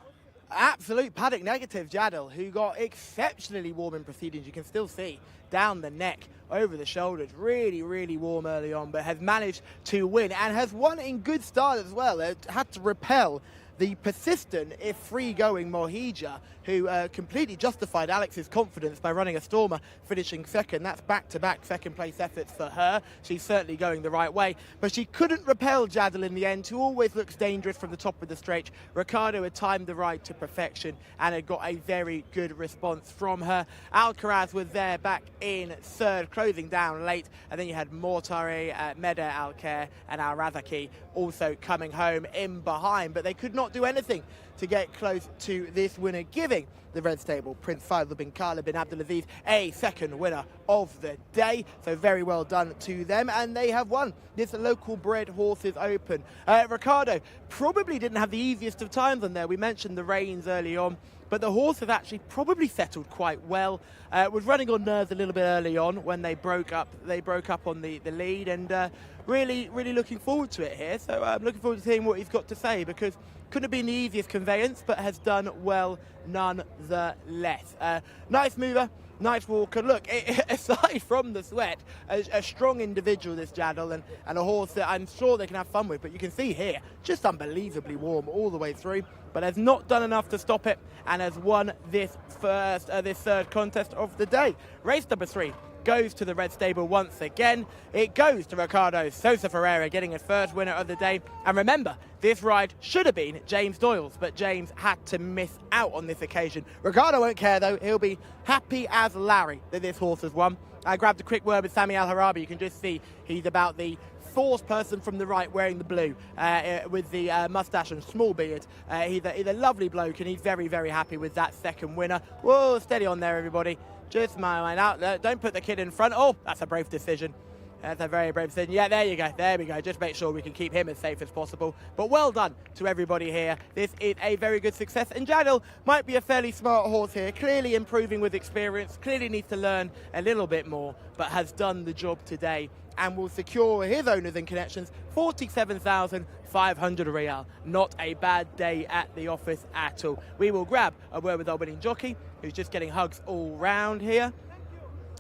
absolute paddock negative, Jadil, who got exceptionally warm in proceedings. You can still see down the neck, over the shoulders, really, really warm early on, but has managed to win and has won in good style as well. It had to repel the persistent, if free-going Mohijar, who completely justified Alex's confidence by running a stormer, finishing second. That's back-to-back second-place efforts for her. She's certainly going the right way, but she couldn't repel Jadil in the end, who always looks dangerous from the top of the straight. Ricardo had timed the ride to perfection and had got a very good response from her. Alcaraz was there back in third, closing down late, and then you had Mortari, Medra Al-Khair and Al-Razaki also coming home in behind, but they could not do anything to get close to this winner, giving the red stable Prince Faisal bin Khalid bin Abdulaziz a second winner of the day. So very well done to them, and they have won this local bred horses open. Ricardo probably didn't have the easiest of times on there. We mentioned the rains early on, but the horse has actually probably settled quite well. Was running on nerves a little bit early on when they broke up on the lead, and really looking forward to it here. So I'm looking forward to seeing what he's got to say, because couldn't have been the easiest conveyance, but has done well nonetheless. Nice mover, nice walker. Look, aside from the sweat, a strong individual, this Jadil, and a horse that I'm sure they can have fun with. But you can see here, just unbelievably warm all the way through, but has not done enough to stop it, and has won this third contest of the day. Race number 3 goes to the red stable once again. It goes to Ricardo Sosa Ferreira, getting his first winner of the day. And remember, this ride should have been James Doyle's, but James had to miss out on this occasion. Ricardo won't care though. He'll be happy as Larry that this horse has won. I grabbed a quick word with Sami Al-Harabi. You can just see he's about the fourth person from the right wearing the blue with the moustache and small beard. He's a lovely bloke, and he's very, very happy with that second winner. Whoa, steady on there, everybody. Just my out. Don't put the kid in front. Oh, that's a brave decision. That's a very brave decision. Yeah, there you go. There we go. Just make sure we can keep him as safe as possible. But well done to everybody here. This is a very good success. And Jadil might be a fairly smart horse here. Clearly improving with experience. Clearly needs to learn a little bit more, but has done the job today and will secure his owners and connections 47,500 Riyal. Not a bad day at the office at all. We will grab a word with our winning jockey, who's just getting hugs all round here.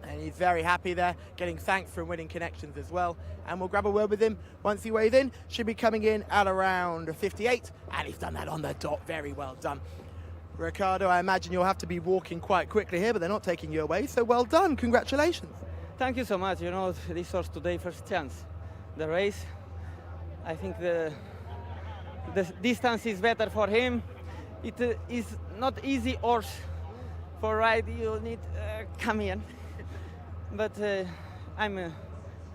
And he's very happy there, getting thanks from winning connections as well. And we'll grab a word with him once he weighs in. Should be coming in at around 58, and he's done that on the dot. Very well done. Ricardo, I imagine you'll have to be walking quite quickly here, but they're not taking you away, so well done. Congratulations. Thank you so much. You know, this horse today, first chance. The race, I think the distance is better for him. It is not easy horse for ride. You need come in. But I'm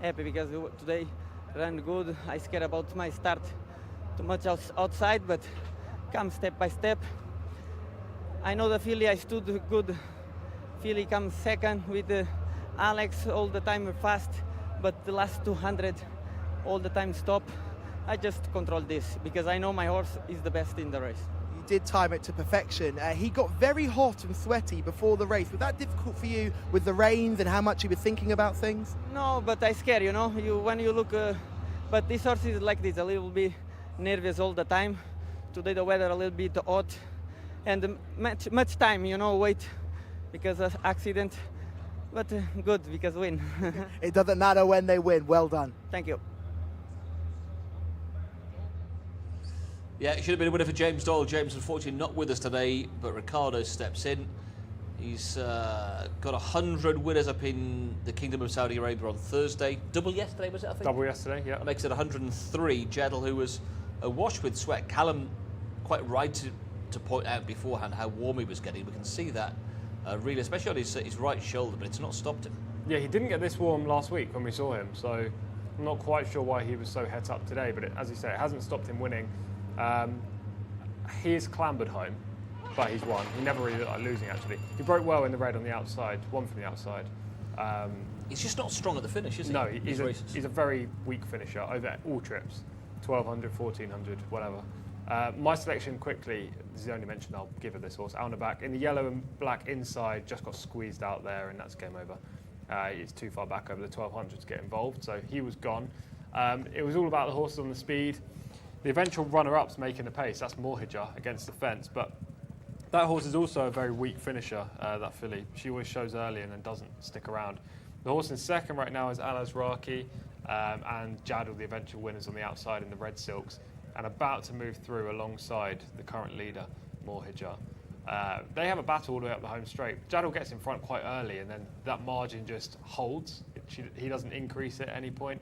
happy because today ran good. I scared about my start too much outside, but come step by step. I know the filly, I stood good. Filly comes second with Alex all the time fast, but the last 200 all the time stop. I just control this because I know my horse is the best in the race. Did time it to perfection. He got very hot and sweaty before the race. Was that difficult for you with the reins and how much he was thinking about things? No, but I scare, you know, when you look, but this horse is like this, a little bit nervous all the time. Today the weather a little bit hot and much time, you know, wait because of accident, but good because win. It doesn't matter when they win. Well done. Thank you. Yeah, it should have been a winner for James Doyle. James, unfortunately, not with us today, but Ricardo steps in. He's got 100 winners up in the Kingdom of Saudi Arabia on Thursday. Double yesterday, was it, I think? Double yesterday, yeah. That makes it 103. Jadil, who was awash with sweat. Callum, quite right to point out beforehand how warm he was getting. We can see that, really, especially on his right shoulder, but it's not stopped him. Yeah, he didn't get this warm last week when we saw him, so I'm not quite sure why he was so het up today, but as you say, it hasn't stopped him winning. He's clambered home, but he's won. He never really looked like losing, actually. He broke well in the red on the outside, won from the outside. He's just not strong at the finish, is he? No, he's a very weak finisher over all trips, 1200, 1400, whatever. My selection quickly, this is the only mention I'll give of this horse, Al Nabak, in the yellow and black inside, just got squeezed out there, and that's game over. It's too far back over the 1200 to get involved, so he was gone. It was all about the horses on the speed. The eventual runner-up's making the pace, that's Morhija against the fence, but that horse is also a very weak finisher, that filly. She always shows early and then doesn't stick around. The horse in second right now is Al Azraqi and Jadil, the eventual winners on the outside in the red silks, and about to move through alongside the current leader, Morhija. They have a battle all the way up the home straight. Jadil gets in front quite early and then that margin just holds. He doesn't increase it at any point.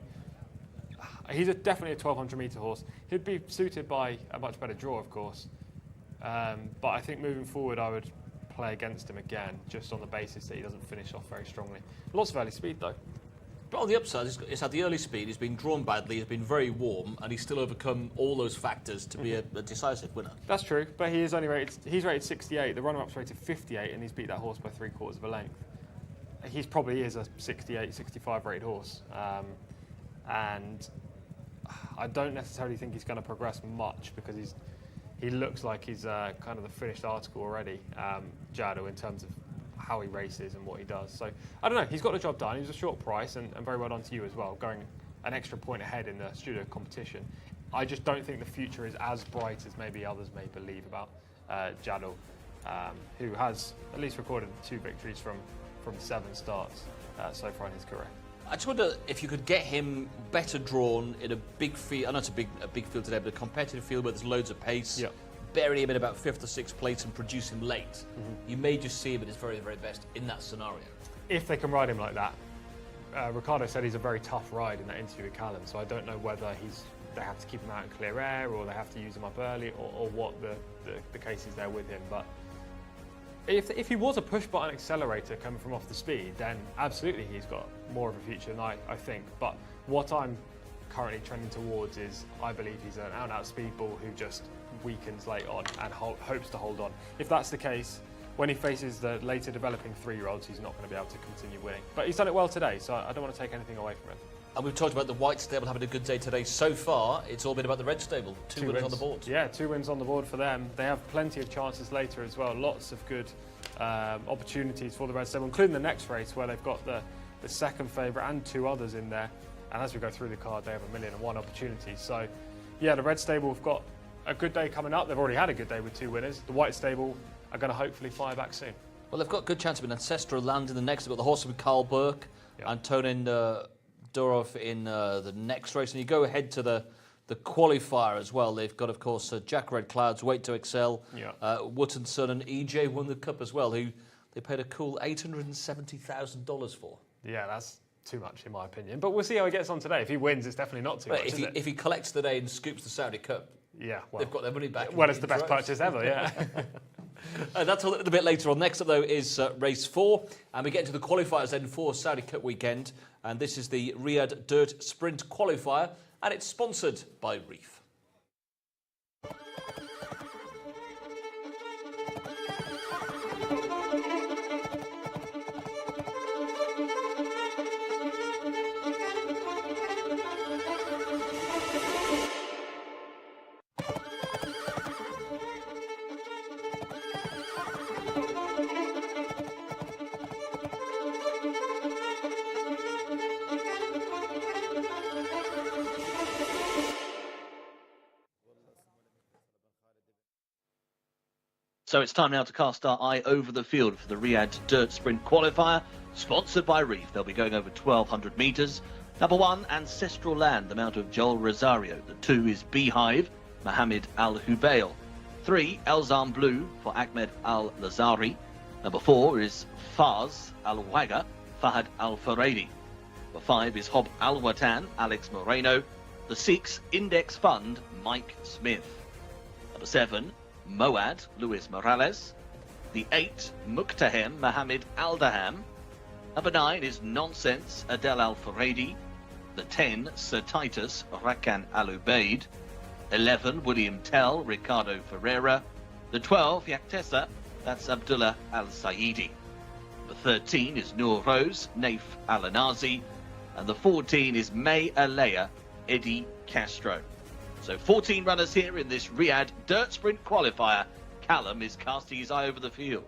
He's definitely a 1200 metre horse. He'd be suited by a much better draw, of course. But I think moving forward, I would play against him again, just on the basis that he doesn't finish off very strongly. Lots of early speed, though. But on the upside, he's had the early speed, he's been drawn badly, he's been very warm, and he's still overcome all those factors to be a decisive winner. That's true, but he's rated 68, the runner-up's rated 58, and he's beat that horse by 3/4 of a length. He probably is a 68, 65 rated horse. And I don't necessarily think he's going to progress much because he looks like he's kind of the finished article already, Jadil, in terms of how he races and what he does. So I don't know, he's got the job done. He was a short price and very well done to you as well, going an extra point ahead in the studio competition. I just don't think the future is as bright as maybe others may believe about Jadil, who has at least recorded 2 victories from 7 starts so far in his career. I just wonder if you could get him better drawn in a big field. I know it's a big field today, but a competitive field where there's loads of pace. Yep. Bury him in about 5th or 6th place and produce him late. You may just see him at his very, very best in that scenario. If they can ride him like that. Ricardo said he's a very tough ride in that interview with Callum, so I don't know whether they have to keep him out in clear air or they have to use him up early or what the case is there with him. But if he was a push-button accelerator coming from off the speed, then absolutely he's got more of a future than I think. But what I'm currently trending towards is I believe he's an out-and-out speedball who just weakens late on and hopes to hold on. If that's the case, when he faces the later developing 3-year-olds, he's not going to be able to continue winning. But he's done it well today, so I don't want to take anything away from him. And we've talked about the white stable having a good day today. So far, it's all been about the red stable. Two wins on the board. Yeah, 2 wins on the board for them. They have plenty of chances later as well. Lots of good opportunities for the red stable, including the next race where they've got the second favourite and 2 others in there. And as we go through the card, they have 1,000,001 opportunities. So, yeah, the red stable have got a good day coming up. They've already had a good day with 2 winners. The white stable are going to hopefully fire back soon. Well, they've got a good chance of an Ancestral Land in the next. They've got the horse with Carl Burke and Tonin Durov in the next race. And you go ahead to the qualifier as well. They've got, of course, Jack Red Clouds, Wait to Excel, Wootton Son and EJ won the Cup as well, who they paid a cool $870,000 for. Yeah, that's too much in my opinion. But we'll see how he gets on today. If he wins, it's definitely not too much, if he collects the day and scoops the Saudi Cup, well, they've got their money back. Well, it's the best purchase ever, yeah. That's a little bit later on. Next up, though, is race 4. And we get into the qualifiers then for Saudi Cup weekend. And this is the Riyadh Dirt Sprint Qualifier. And it's sponsored by Reef. So it's time now to cast our eye over the field for the Riyadh Dirt Sprint Qualifier, sponsored by Reef. They'll be going over 1,200 metres. Number 1, Ancestral Land, the mount of Joel Rosario. The 2 is Beehive, Mohammed Al-Hubail. 3, Elzam Blue for Ahmed Al-Lazari. Number 4 is Faz Al-Waga, Fahad Al-Faradi. Number 5 is Hob Al-Watan, Alex Moreno. The 6, Index Fund, Mike Smith. Number 7, Moad, Luis Morales. The 8, Muktahem, Mohammed Aldaham. Number 9 is Nonsense, Adel Al-Faradi. The 10, Sir Titus, Rakan Al-Ubaid. 11, William Tell, Ricardo Ferreira. The 12, Jcsa, that's Abdullah Al-Saidi. The 13 is Noor Rose, Naif Al-Anazi. And the 14 is May Alea, Eddie Castro. So 14 runners here in this Riyadh Dirt Sprint Qualifier. Callum is casting his eye over the field.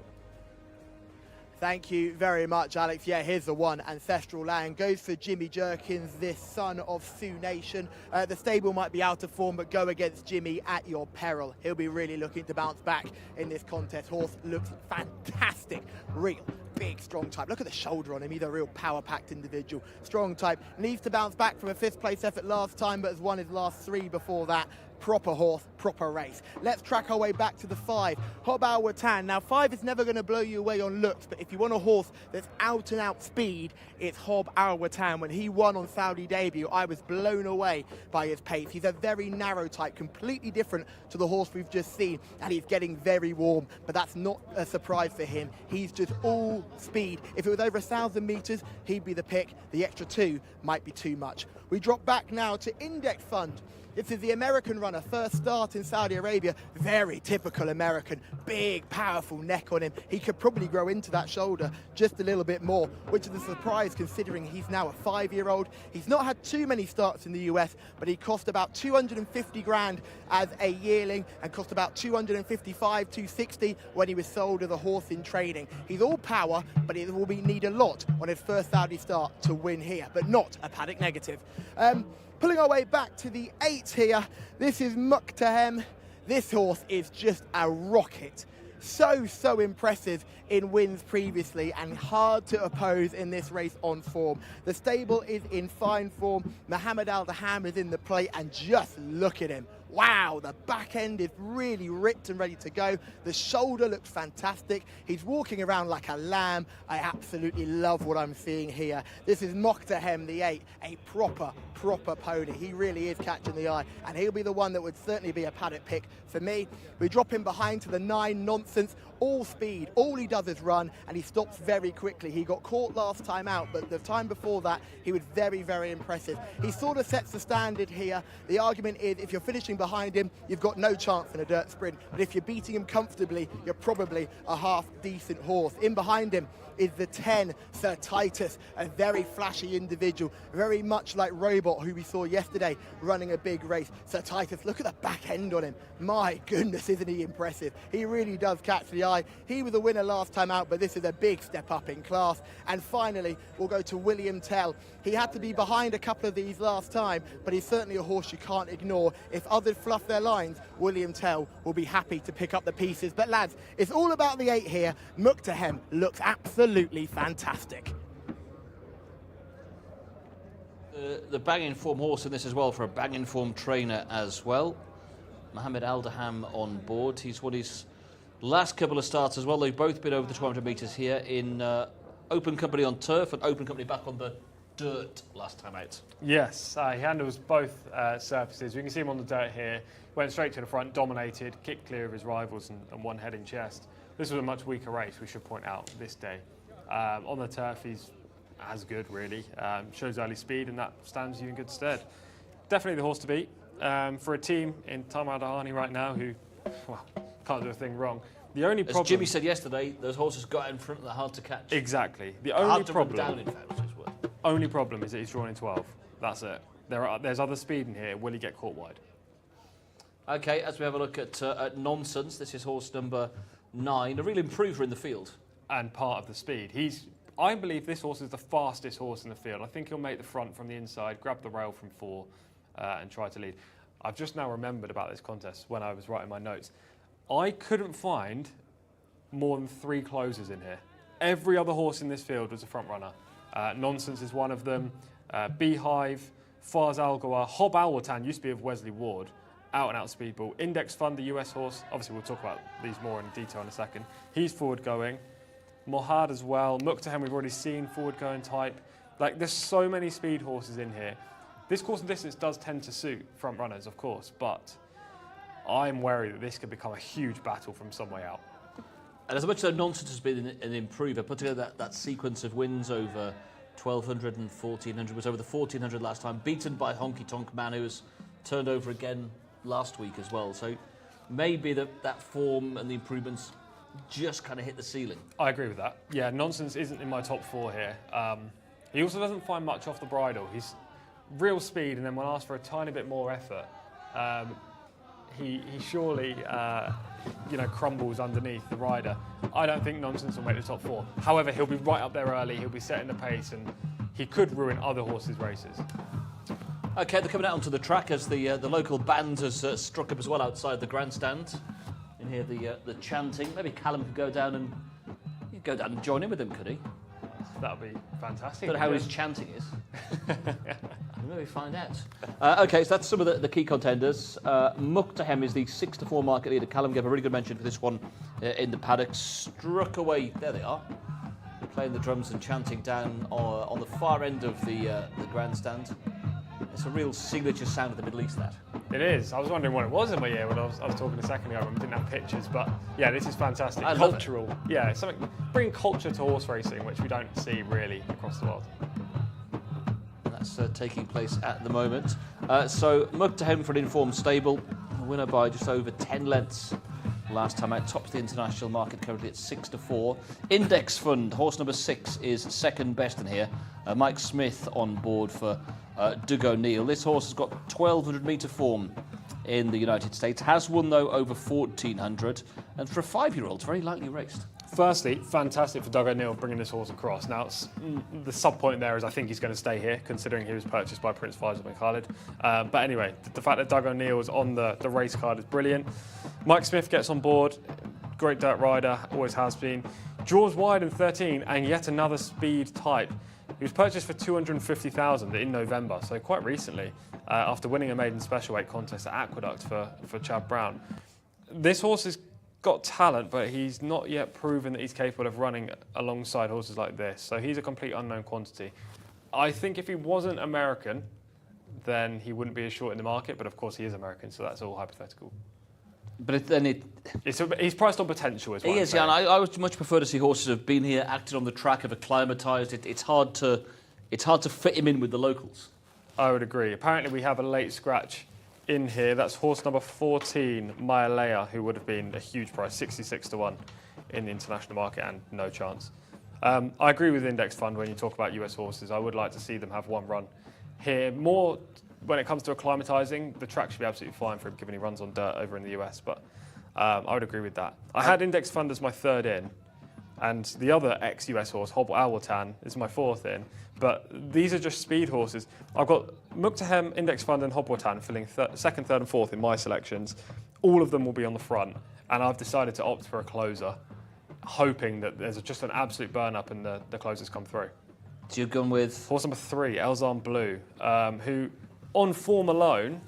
Thank you very much, Alex. Yeah, here's the one. Ancestral Land goes for Jimmy Jerkins, this son of Sioux Nation. The stable might be out of form, but go against Jimmy at your peril. He'll be really looking to bounce back in this contest. Horse looks fantastic. Real big, strong type. Look at the shoulder on him. He's a real power-packed individual. Strong type. Needs to bounce back from a 5th place effort last time, but has won his last 3 before that. Proper horse, proper race. Let's track our way back to the 5, Hob Al Watan. Now 5 is never going to blow you away on looks, but if you want a horse that's out and out speed, it's Hob Al Watan. When he won on Saudi debut, I was blown away by his pace. He's a very narrow type, completely different to the horse we've just seen, and he's getting very warm, but that's not a surprise for him. He's just all speed. If it was over 1,000 metres, he'd be the pick. The extra 2 might be too much. We drop back now to Index Fund. This is the American runner, first start in Saudi Arabia. Very typical American, big, powerful neck on him. He could probably grow into that shoulder just a little bit more, which is a surprise considering he's now a 5-year-old. He's not had too many starts in the US, but he cost about 250 grand as a yearling and cost about 255, 260 when he was sold as a horse in training. He's all power, but it will need a lot on his first Saudi start to win here, but not a paddock negative. Pulling our way back to the 8 here, this is Muktahem. This horse is just a rocket. So impressive in wins previously and hard to oppose in this race on form. The stable is in fine form. Mohammed Al-Daham is in the plate and just look at him. Wow, the back end is really ripped and ready to go. The shoulder looks fantastic. He's walking around like a lamb. I absolutely love what I'm seeing here. This is Mokhtahem, the 8, a proper pony. He really is catching the eye, and he'll be the one that would certainly be a paddock pick for me. We drop him behind to the 9, Nonsense. All speed, all he does is run, and he stops very quickly. He got caught last time out, but the time before that, he was very, very impressive. He sort of sets the standard here. The argument is, if you're finishing behind him, you've got no chance in a dirt sprint, but if you're beating him comfortably, you're probably a half-decent horse. In behind him is the 10, Sir Titus, a very flashy individual, very much like Robot, who we saw yesterday running a big race. Sir Titus, look at the back end on him. My goodness, isn't he impressive? He really does catch the eye. He was a winner last time out, but this is a big step up in class. And finally, we'll go to William Tell. He had to be behind a couple of these last time, but he's certainly a horse you can't ignore. If others fluff their lines, William Tell will be happy to pick up the pieces. But lads, it's all about the 8 here. Mokhtahem looks absolutely fantastic. The bang-in-form horse in this as well, for a bang-in-form trainer as well. Mohammed Aldaham on board. He's won his last couple of starts as well. They've both been over the 200 metres here in open company on turf and open company back on the dirt last time out. Yes, he handles both surfaces. We can see him on the dirt here. Went straight to the front, dominated, kicked clear of his rivals and won head in chest. This was a much weaker race, we should point out, this day. On the turf, he's as good, really. Shows early speed, and that stands you in good stead. Definitely the horse to beat. For a team in Tamar Dahani right now who, well, can't do a thing wrong. The only problem, as Jimmy said yesterday, those horses got in front and they're hard to catch. Exactly. The only problem, down, in fact, was his word. Only problem is that he's drawn in 12. That's it. There's other speed in here. Will he get caught wide? Okay, as we have a look at Nonsense, this is horse number 9, a real improver in the field. And part of the speed. I believe this horse is the fastest horse in the field. I think he'll make the front from the inside, grab the rail from 4, and try to lead. I've just now remembered about this contest when I was writing my notes. I couldn't find more than 3 closers in here. Every other horse in this field was a front runner. Nonsense is one of them. Beehive, Fars Algoa, Hob Alwatan used to be of Wesley Ward. Out and out speedball. Index Fund, the US horse. Obviously, we'll talk about these more in detail in a second. He's forward going. Mohad as well. Mokhtahem, we've already seen forward going type. Like, there's so many speed horses in here. This course and distance does tend to suit front runners, of course, but I'm wary that this could become a huge battle from some way out. And as much as Nonsense has been an improver, put together that sequence of wins over 1200 and 1400, was over the 1400 last time, beaten by Honky Tonk Man, who was turned over again last week as well. So maybe that form and the improvements just kind of hit the ceiling. I agree with that. Yeah, Nonsense isn't in my top 4 here. He also doesn't find much off the bridle. He's real speed, and then when asked for a tiny bit more effort, he surely crumbles underneath the rider. I don't think Nonsense will make the top 4. However, he'll be right up there early. He'll be setting the pace, and he could ruin other horses' races. Okay, they're coming out onto the track as the local band has struck up as well outside the grandstand. You can hear the chanting. Maybe Callum could go down and join in with them, could he? That would be fantastic. I don't know how his chanting is. We'll maybe find out. Okay, so that's some of the key contenders. Mokhtahem is the 6-4 market leader. Callum gave a really good mention for this one in the paddock. Struck away. There they are. Playing the drums and chanting down on the far end of the grandstand. It's a real signature sound of the Middle East, that. It is. I was wondering what it was in my ear when I was talking a second ago when we didn't have pictures, but yeah, this is fantastic. I love Cultural. Yeah, it's something, bringing culture to horse racing, which we don't see really across the world. That's taking place at the moment. So Mokhtahem for an informed stable, a winner by just over 10 lengths last time out, tops the international market currently at 6-4. Index Fund, horse number 6, is second best in here. Mike Smith on board for Doug O'Neill. This horse has got 1200 metre form in the United States, has won though over 1400, and for a 5-year-old, very lightly raced. Firstly, fantastic for Doug O'Neill bringing this horse across. Now, the sub-point there is I think he's going to stay here, considering he was purchased by Prince Faisal bin Khalid. But anyway, the fact that Doug O'Neill is on the race card is brilliant. Mike Smith gets on board, great dirt rider, always has been. Draws wide in 13, and yet another speed type. He was purchased for 250,000 in November, so quite recently, after winning a maiden special weight contest at Aqueduct for Chad Brown. This horse has got talent, but he's not yet proven that he's capable of running alongside horses like this. So he's a complete unknown quantity. I think if he wasn't American, then he wouldn't be as short in the market, but of course he is American, so that's all hypothetical. But he's priced on potential as well. He is, yeah, and I would much prefer to see horses have been here, acted on the track, have acclimatised. It's hard to fit him in with the locals. I would agree. Apparently we have a late scratch in here. That's horse number 14, Mayalea, who would have been a huge price, 66 to 1 in the international market, and no chance. I agree with Index Fund when you talk about US horses. I would like to see them have one run here. More when it comes to acclimatising, the track should be absolutely fine for him given he runs on dirt over in the US, but I would agree with that. I had Index Fund as my third in, and the other ex-US horse, Hob Alwatan, is my fourth in, but these are just speed horses. I've got Muktahem, Index Fund and Hobwatan filling second, third and fourth in my selections. All of them will be on the front, and I've decided to opt for a closer, hoping that there's just an absolute burn-up and the closers come through. So you've gone with? Horse number 3, Elzan Blue, who on form alone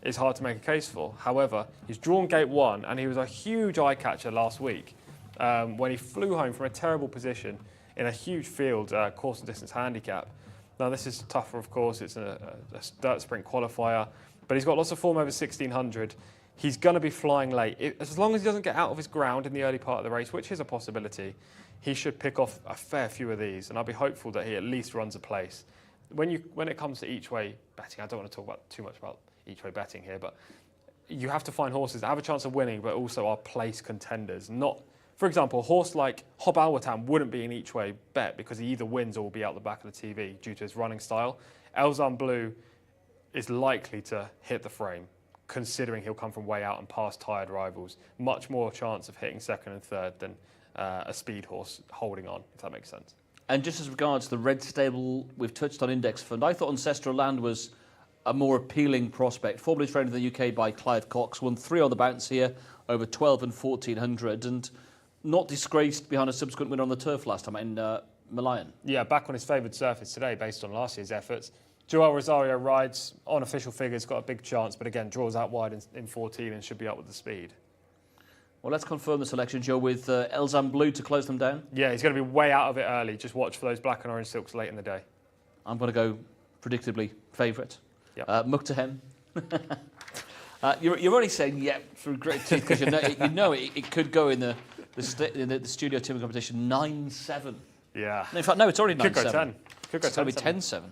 is hard to make a case for. However, he's drawn gate 1, and he was a huge eye-catcher last week when he flew home from a terrible position in a huge field, course and distance handicap. Now, this is tougher, of course. It's a dirt sprint qualifier, but he's got lots of form over 1,600. He's going to be flying late. As long as he doesn't get out of his ground in the early part of the race, which is a possibility, he should pick off a fair few of these, and I'll be hopeful that he at least runs a place. When it comes to each-way betting, I don't want to talk too much about each-way betting here, but you have to find horses that have a chance of winning, but also are place contenders. Not, for example, a horse like Hob Alwatan wouldn't be an each-way bet because he either wins or will be out the back of the TV due to his running style. Elzan Blue is likely to hit the frame, considering he'll come from way out and past tired rivals. Much more chance of hitting second and third than a speed horse holding on, if that makes sense. And just as regards the red stable, we've touched on Index Fund. I thought Ancestral Land was a more appealing prospect. Formerly trained in the UK by Clive Cox, won 3 on the bounce here, over 12 and 1,400, and not disgraced behind a subsequent win on the turf last time in Malayan. Yeah, back on his favoured surface today based on last year's efforts. Joel Rosario rides on official figures, got a big chance, but again, draws out wide in 14 and should be up with the speed. Well, let's confirm the selection, Joe, with Elzan Blue to close them down. Yeah, he's going to be way out of it early. Just watch for those black and orange silks late in the day. I'm going to go predictably favourite. Yep. Muktahem. You're only saying yep through great teeth because you know it could go in the studio team competition 9-7. Yeah. In fact, no, it's already 9-7. Could go 10. Could go it's going to be 10-7.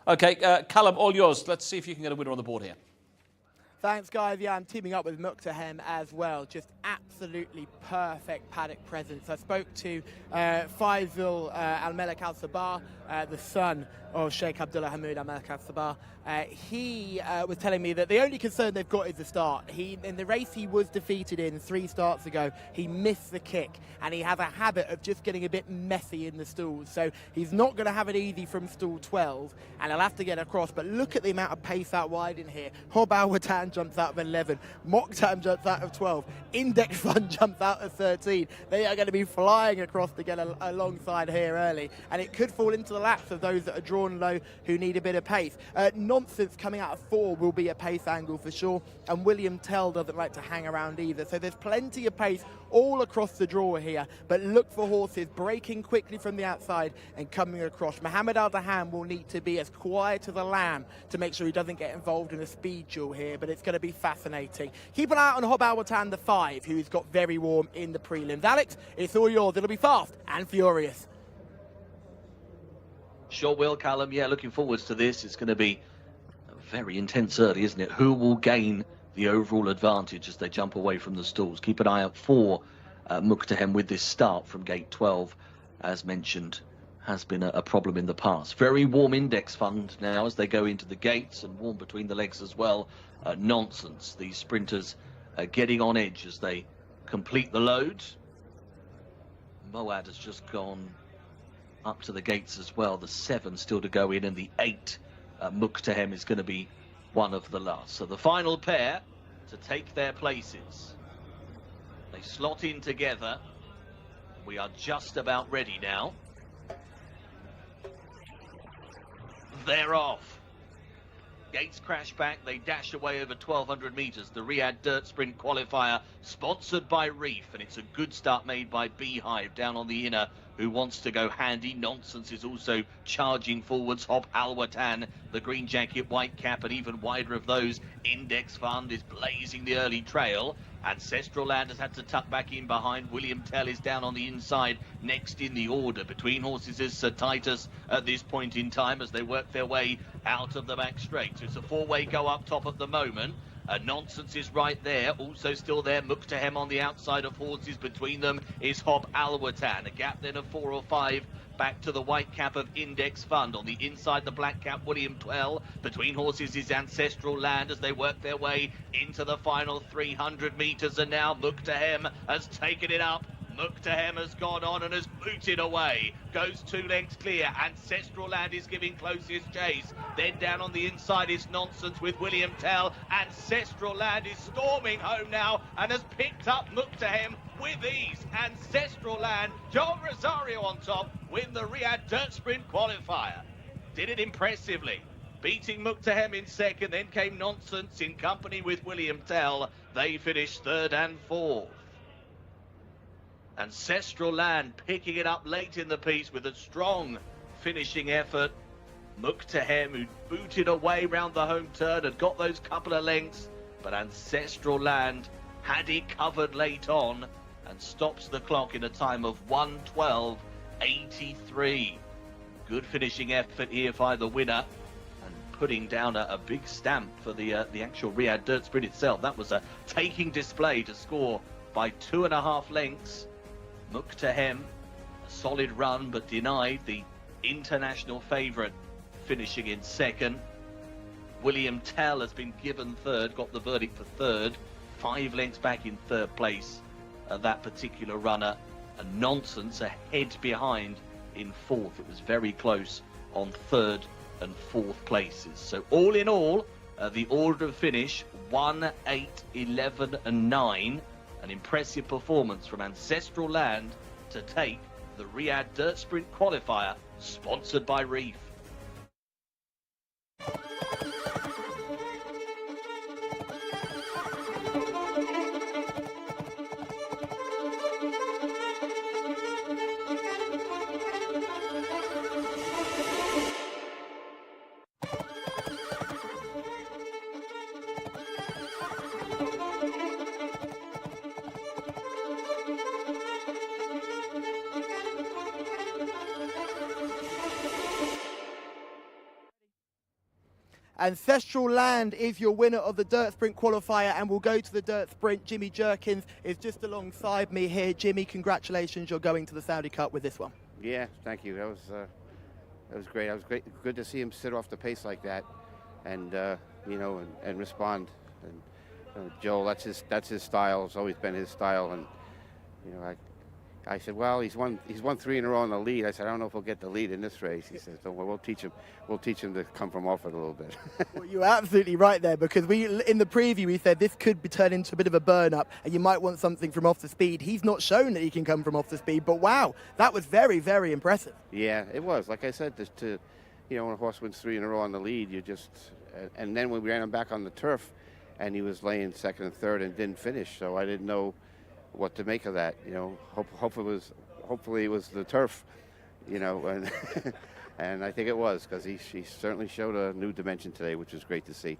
Okay, Callum, all yours. Let's see if you can get a winner on the board here. Thanks, guys. Yeah, I'm teaming up with Muktahem as well. Just absolutely perfect paddock presence. I spoke to Faisal Al-Melek Al-Sabah, the son of Sheikh Abdullah Hamoud Al-Melek Al-Sabah. He was telling me that the only concern they've got is the start. In the race he was defeated in 3 starts ago, he missed the kick, and he has a habit of just getting a bit messy in the stalls. So he's not going to have it easy from stall 12, and he'll have to get across. But look at the amount of pace out wide in here. Hob Alwatan jumps out of 11. Moktam jumps out of 12. Index Fund jumps out of 13. They are going to be flying across to get alongside here early, and it could fall into the laps of those that are drawn low who need a bit of pace. Nonsense coming out of 4 will be a pace angle for sure, and William Tell doesn't like to hang around either. So there's plenty of pace all across the draw here, but look for horses breaking quickly from the outside and coming across. Mohammed Al-Dahan will need to be as quiet as a lamb to make sure he doesn't get involved in a speed duel here, but it's going to be fascinating. Keep an eye on Hob Alwatan, the 5, who's got very warm in the prelims. Alex, it's all yours. It'll be fast and furious. Sure will, Callum. Yeah, looking forwards to this. It's going to be very intense early, isn't it? Who will gain the overall advantage as they jump away from the stalls? Keep an eye out for Muktahem with this start from gate 12, as mentioned, has been a problem in the past. Very warm Index Fund now as they go into the gates, and warm between the legs as well. Nonsense. These sprinters are getting on edge as they complete the load. Moad has just gone up to the gates as well. The 7 still to go in, and the 8 Muktahem is going to be one of the last. So the final pair to take their places. They slot in together. We are just about ready now. they're off. Gates crash back, they dash away over 1,200 metres. The Riyadh Dirt Sprint qualifier, sponsored by Reef, and it's a good start made by Beehive down on the inner, who wants to go handy. Nonsense is also charging forwards. Hop Al-Watan, the green jacket, white cap, and even wider of those. Index Fund is blazing the early trail. Ancestral Land has had to tuck back in behind. William Tell is down on the inside, next in the order. Between horses is Sir Titus at this point in time as they work their way out of the back straight. So it's a four-way go up top at the moment. Nonsense is right there, also still there. Muqtahem on the outside of horses. Between them is Hop Al-Watan. A gap then of 4 or 5 back to the white cap of Index Fund. On the inside, the black cap, William Twell. Between horses is Ancestral Land as they work their way into the final 300 metres. And now Muqtahem has taken it up. Muqtahem has gone on and has booted away. Goes 2 lengths clear. Ancestral Land is giving closest chase. Then down on the inside is Nonsense with William Tell. Ancestral Land is storming home now and has picked up Muqtahem with ease. Ancestral Land, John Rosario on top, win the Riyadh Dirt Sprint qualifier. Did it impressively. Beating Muqtahem in second, then came Nonsense in company with William Tell. They finished 3rd and 4th. Ancestral Land picking it up late in the piece with a strong finishing effort. Muqtahem, who booted away round the home turn, had got those couple of lengths, but Ancestral Land had it covered late on and stops the clock in a time of 1:12.83. Good finishing effort here by the winner and putting down a big stamp for the actual Riyadh Dirt Sprint itself. That was a taking display to score by 2.5 lengths. Muqtahem, a solid run but denied. The international favourite finishing in second. William Tell has been given third, got the verdict for third. 5 lengths back in third place, that particular runner. And Nonsense a head behind in fourth. It was very close on third and fourth places. So all in all, the order of finish 1, 8, 11 and 9. An impressive performance from Ancestral Land to take the Riyadh Dirt Sprint qualifier, sponsored by Reef. Ancestral Land is your winner of the Dirt Sprint qualifier, and we'll go to the Dirt Sprint. Jimmy Jerkins is just alongside me here. Jimmy, congratulations, you're going to the Saudi Cup with this one. Yeah, thank you. That was great. Good to see him sit off the pace like that, and and respond. And Joel, that's his style. It's always been his style. And I said, well, he's won 3 in a row in the lead. I said, I don't know if he'll get the lead in this race. He said, so we'll teach him to come from off it a little bit. Well, you're absolutely right there, because in the preview we said this could turn into a bit of a burn-up, and you might want something from off the speed. He's not shown that he can come from off the speed, but wow, that was very, very impressive. Yeah, it was. Like I said, when a horse wins 3 in a row on the lead, and then when we ran him back on the turf, and he was laying second and third and didn't finish, so I didn't know what to make of that. Hopefully it was the turf, and and I think it was, because he certainly showed a new dimension today, which was great to see.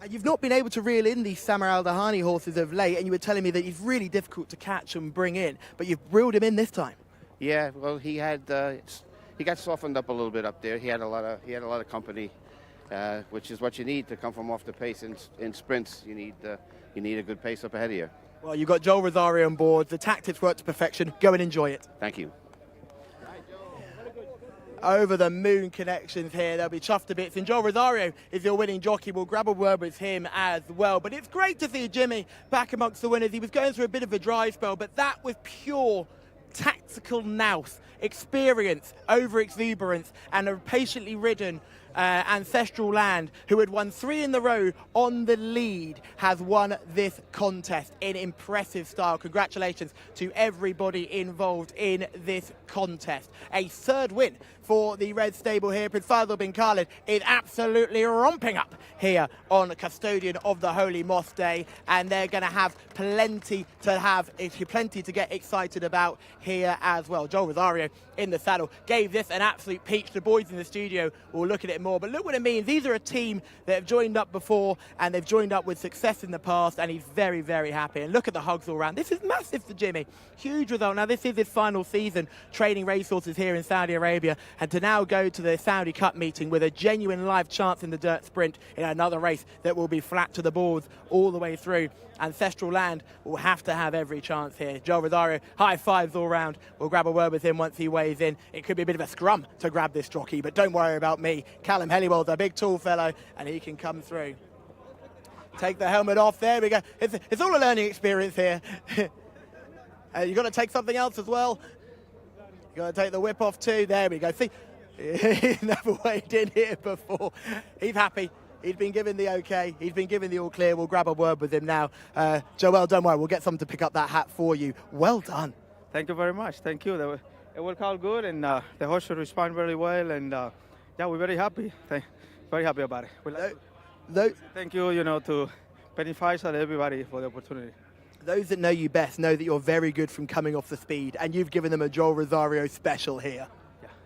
And you've not been able to reel in these Samar Al-Dahani horses of late, and you were telling me that he's really difficult to catch and bring in, but you've reeled him in this time. Yeah, well, he got softened up a little bit up there. He had a lot of company, which is what you need to come from off the pace in sprints. You need a good pace up ahead of you. Well, you've got Joel Rosario on board. The tactics work to perfection. Go and enjoy it. Thank you. Over the moon connections here. They'll be chuffed to bits. And Joel Rosario is your winning jockey. We'll grab a word with him as well. But it's great to see Jimmy back amongst the winners. He was going through a bit of a dry spell, but that was pure tactical nous, experience over exuberance, and a patiently ridden Ancestral Land, who had won 3 in a row on the lead, has won this contest in impressive style. Congratulations to everybody involved in this contest. A 3rd win for the Red Stable here. Prince Faisal bin Khalid is absolutely romping up here on Custodian of the Holy Mosque Day, and they're going to have plenty to get excited about here as well. Joel Rosario in the saddle gave this an absolute peach. The boys in the studio will look at it more, but look what it means. These are a team that have joined up before, and they've joined up with success in the past, and he's very, very happy. And look at the hugs all around. This is massive for Jimmy. Huge result. Now, this is his final season training racehorses here in Saudi Arabia, and to now go to the Saudi Cup meeting with a genuine live chance in the dirt sprint in another race that will be flat to the boards all the way through. Ancestral Land will have to have every chance here. Joel Rosario, high fives all round. We'll grab a word with him once he weighs in. It could be a bit of a scrum to grab this jockey, but don't worry about me. Callum Helliwell's a big tall fellow, and he can come through. Take the helmet off. There we go. It's all a learning experience here. You've got to take something else as well. You've got to take the whip off too. There we go. See, he's never weighed in here before. He's happy. He's been given the okay. He's been given the all clear. We'll grab a word with him now. Joel, don't worry. We'll get someone to pick up that hat for you. Well done. Thank you very much. Thank you. It worked out good, and the horse should respond very well. And yeah, we're very happy. Very happy about it. Thank you, to Penny Faisal and everybody for the opportunity. Those that know you best know that you're very good from coming off the speed, and you've given them a Joel Rosario special here.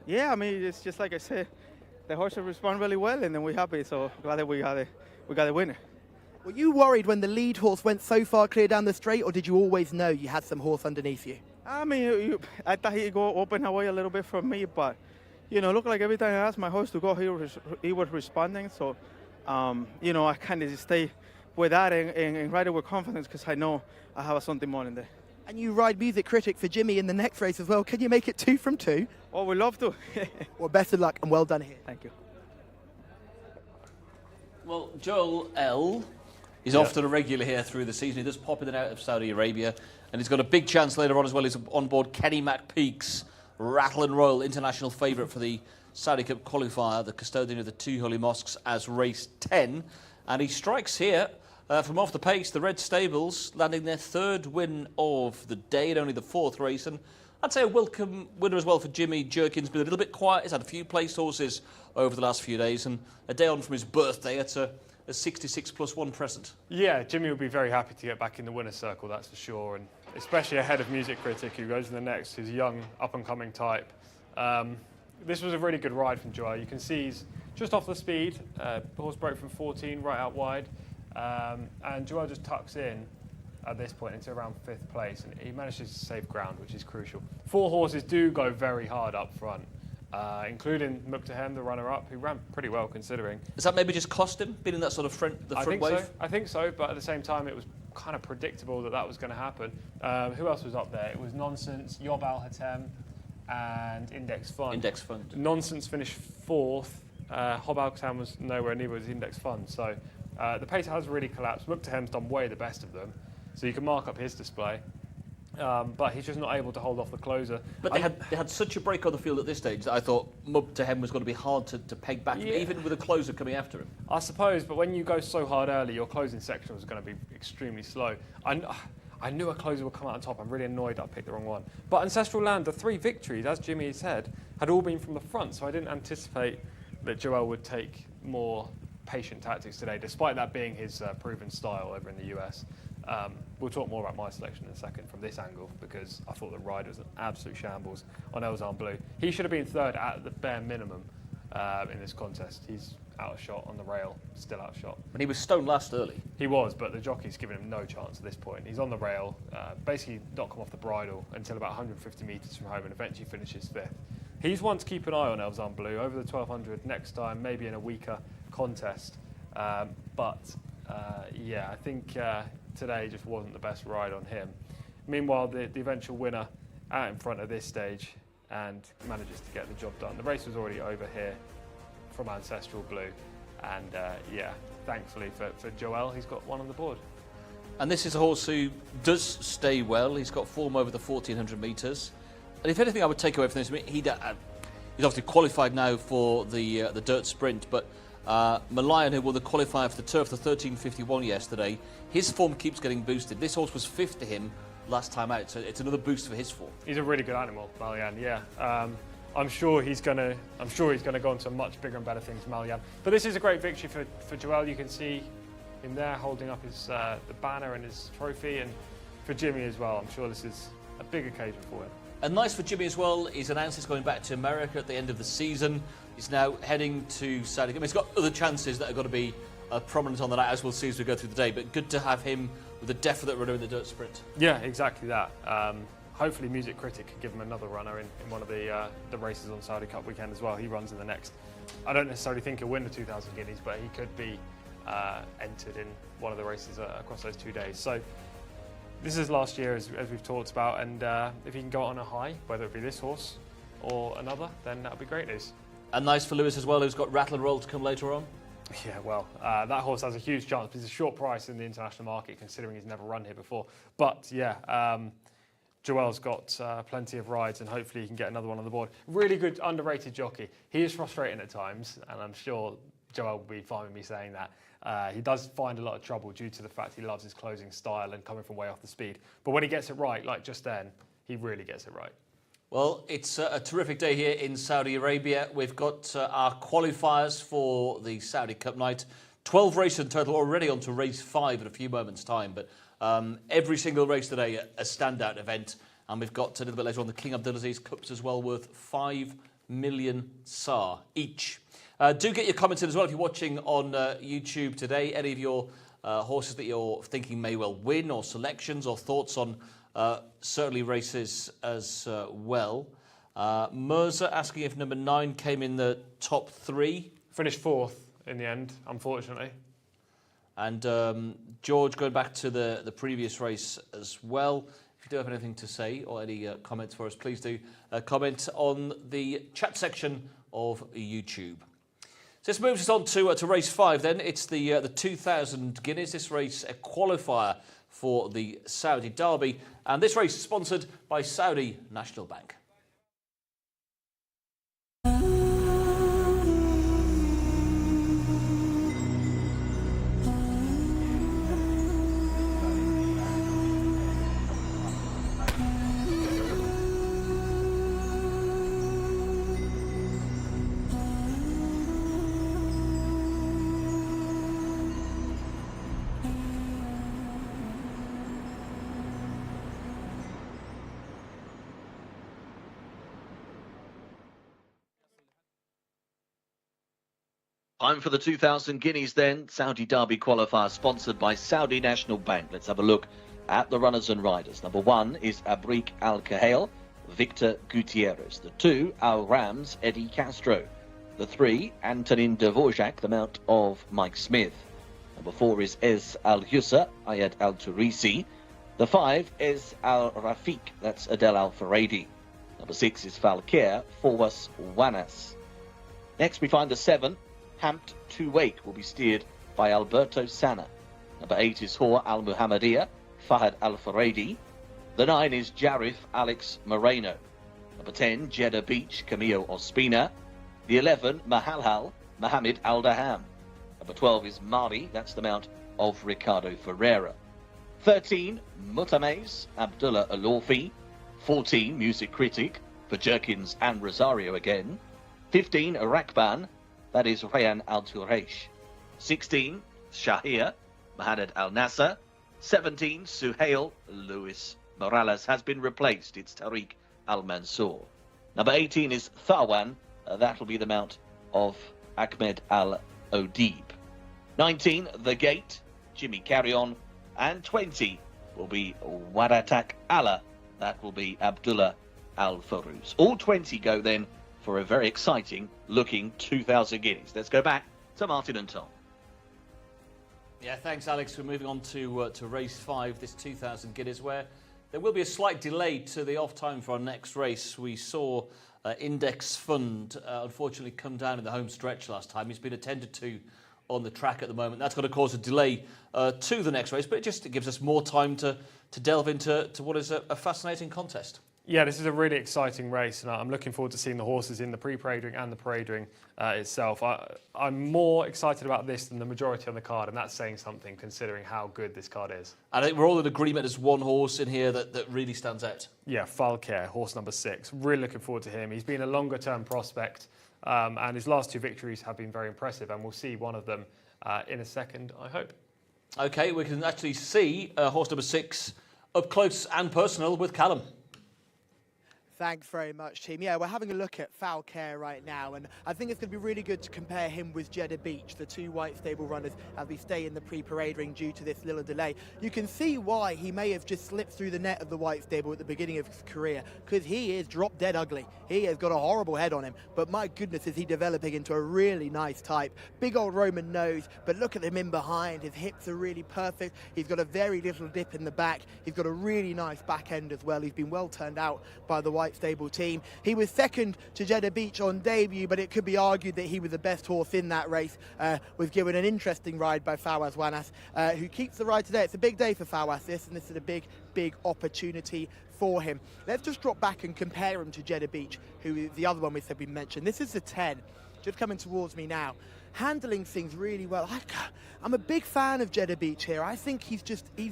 Yeah, I mean, it's just like I said, the horse should respond really well, and then we're happy. So glad that we got a winner. Were you worried when the lead horse went so far clear down the straight, or did you always know you had some horse underneath you? I mean, I thought he'd go open away a little bit from me, but looked like every time I asked my horse to go, he was responding. So, I kind of just stay with that and ride it with confidence because I know I have something more in there. And you ride music critic for Jimmy in the next race as well. Can you make it 2 from 2? Oh, we'd love to. Well, best of luck and well done here. Thank you. Well, Joel L. is often a regular here through the season. He does pop in and out of Saudi Arabia, and he's got a big chance later on as well. He's on board Kenny McPeak's Rattle and Royal, international favourite for the Saudi Cup qualifier, the Custodian of the 2 Holy Mosques, as race 10. And he strikes here from off the pace. The Red Stables landing their 3rd win of the day and only the 4th race. And I'd say a welcome winner as well for Jimmy Jerkins. Been a little bit quiet. He's had a few place horses over the last few days, and a day on from his birthday, it's a 66+1 present. Yeah, Jimmy will be very happy to get back in the winner's circle, that's for sure, and especially ahead of Music Critic, who goes in the next, who's a young, up-and-coming type. This was a really good ride from Joel. You can see he's just off the speed. The horse broke from 14 right out wide, and Joel just tucks in at this point into around 5th place, and he manages to save ground, which is crucial. 4 horses do go very hard up front, including Muqtahem, the runner-up, who ran pretty well considering. Does that maybe just cost him, being in that sort of front wave? I think so, but at the same time, it was kind of predictable that was going to happen. Who else was up there? It was Nonsense, Yob Al Hatem, and Index Fund. Nonsense finished 4th. Hob Al Hatem was nowhere, neither was Index Fund. So the pace has really collapsed. Muqtahem's done way the best of them, so you can mark up his display. But he's just not able to hold off the closer. But they had such a break on the field at this stage that I thought Muqtahem was going to be hard to peg back, even with a closer coming after him. I suppose, but when you go so hard early, your closing section was going to be extremely slow. I knew a closer would come out on top. I'm really annoyed I picked the wrong one. But Ancestral Land, the 3 victories, as Jimmy said, had all been from the front, so I didn't anticipate that Joel would take more patient tactics today, despite that being his proven style over in the US. We'll talk more about my selection in a second from this angle, because I thought the ride was an absolute shambles on Elzan Blue. He should have been 3rd at the bare minimum in this contest. He's out of shot on the rail, still out of shot. And he was stone last early. He was, but the jockey's given him no chance at this point. He's on the rail, basically not come off the bridle until about 150 metres from home, and eventually finishes 5th. He's one to keep an eye on, Elzan Blue, over the 1200 next time, maybe in a weaker contest. Yeah, I think today just wasn't the best ride on him. Meanwhile, the eventual winner out in front at this stage and manages to get the job done. The race was already over here from Ancestral Blue, and yeah, thankfully for Joel, he's got one on the board. And this is a horse who does stay well. He's got form over the 1400 metres. And if anything I would take away from this, He's obviously qualified now for the dirt sprint, but Malayan, who won the qualifier for the turf, the 13.51 yesterday, his form keeps getting boosted. This horse was fifth to him last time out, so it's another boost for his form. He's a really good animal, Malayan. Yeah, I'm sure he's gonna go on to much bigger and better things, Malayan. But this is a great victory for Joel. You can see him there holding up his the banner and his trophy, and for Jimmy as well. I'm sure this is a big occasion for him. And nice for Jimmy as well, he's announced he's going back to America at the end of the season. He's now heading to Saudi. I mean, he's got other chances that are going to be prominent on the night, as we'll see as we go through the day, but good to have him with a definite runner in the dirt sprint. Yeah, exactly that. Hopefully Music Critic can give him another runner in one of the races on Saudi Cup weekend as well. He runs in the next. I don't necessarily think he'll win the 2,000 guineas, but he could be entered in one of the races across those 2 days. So this is last year, as we've talked about, and if he can go on a high, whether it be this horse or another, then that'll be great news. And nice for Lewis as well, who's got Rattle and Roll to come later on. Yeah, well, that horse has a huge chance. He's a short price in the international market, considering he's never run here before. But yeah, Joel's got plenty of rides, and hopefully he can get another one on the board. Really good, underrated jockey. He is frustrating at times, and I'm sure Joel will be fine with me saying that. He does find a lot of trouble due to the fact he loves his closing style and coming from way off the speed. But when he gets it right, like just then, he really gets it right. Well, it's a terrific day here in Saudi Arabia. We've got our qualifiers for the Saudi Cup night. 12 races in total, already on to race 5 in a few moments' time. But every single race today, a standout event. And we've got a little bit later on the King Abdulaziz Cups as well, worth 5 million SAR each. Do get your comments in as well if you're watching on YouTube today. Any of your horses that you're thinking may well win, or selections or thoughts on certainly races as well. Mirza asking if number 9 came in the top 3. Finished 4th in the end, unfortunately. And George, going back to the previous race as well, if you do have anything to say or any comments for us, please do comment on the chat section of YouTube. So this moves us on to race 5 then. It's the 2,000 guineas. This race, a qualifier for the Saudi Derby. And this race is sponsored by Saudi National Bank. Time for the 2,000 guineas then. Saudi Derby qualifier sponsored by Saudi National Bank. Let's have a look at the runners and riders. Number 1 is Abrik Al-Kahel, Victor Gutierrez. The 2, Al Rams, Eddie Castro. The 3, Antonin Dvorak, the mount of Mike Smith. Number 4 is Ez Al-Husa, Ayad Al-Turisi. The 5 is Al-Rafiq, that's Adel Al-Faradi. Number 6 is Falkir, Forwas Wanas. Next we find the 7, Hampt to Wake, will be steered by Alberto Sana. Number 8 is Hor Al Muhammadiyah, Fahad Al Faradi. The 9 is Jarif Alex Moreno. Number 10, Jeddah Beach, Camillo Ospina. The 11, Mahalhal, Mohamed Al Daham. Number 12 is Mari, that's the mount of Ricardo Ferreira. 13, Mutamays, Abdullah Alorfi. 14, Music Critic, for Jerkins and Rosario again. 15, Rakban, that is Rayan Al-Turaish. 16, Shahir, Mohamed Al-Nasser. 17, Suhail, Luis Morales has been replaced. It's Tariq Al-Mansour. Number 18 is Thawan. That will be the mount of Ahmed Al-Odib. 19, The Gate, Jimmy Carrion. And 20 will be Waratak Allah. That will be Abdullah Al-Farouz. All 20 go then for a very exciting looking 2,000 guineas. Let's go back to Martin and Tom. Yeah, thanks, Alex. We're moving on to race 5, this 2,000 guineas, where there will be a slight delay to the off time for our next race. We saw Index Fund unfortunately come down in the home stretch last time. He's been attended to on the track at the moment. That's going to cause a delay to the next race, but it gives us more time to delve into what is a fascinating contest. Yeah, this is a really exciting race, and I'm looking forward to seeing the horses in the pre-parade ring and the parade ring itself. I'm more excited about this than the majority on the card, and that's saying something considering how good this card is. And I think we're all in agreement there's one horse in here that really stands out. Yeah, Falcaire, horse number 6. Really looking forward to him. He's been a longer-term prospect, and his last 2 victories have been very impressive, and we'll see one of them in a second, I hope. OK, we can actually see horse number 6 up close and personal with Callum. Thanks very much, team. Yeah, we're having a look at Falcaire right now, and I think it's going to be really good to compare him with Jeddah Beach, the 2 white stable runners, as we stay in the pre-parade ring due to this little delay. You can see why he may have just slipped through the net of the white stable at the beginning of his career, because he is drop dead ugly. He has got a horrible head on him, but my goodness, is he developing into a really nice type. Big old Roman nose, but look at him in behind. His hips are really perfect. He's got a very little dip in the back. He's got a really nice back end as well. He's been well turned out by the white stable team. He was second to Jeddah Beach on debut, but it could be argued that he was the best horse in that race. Was given an interesting ride by Fawaz Wanas, who keeps the ride today. It's a big day for Fawaz, and this is a big opportunity for him. Let's just drop back and compare him to Jeddah Beach, who is the other one we said we mentioned. This is the 10, just coming towards me now. Handling things really well. I'm a big fan of Jeddah Beach here. I think he's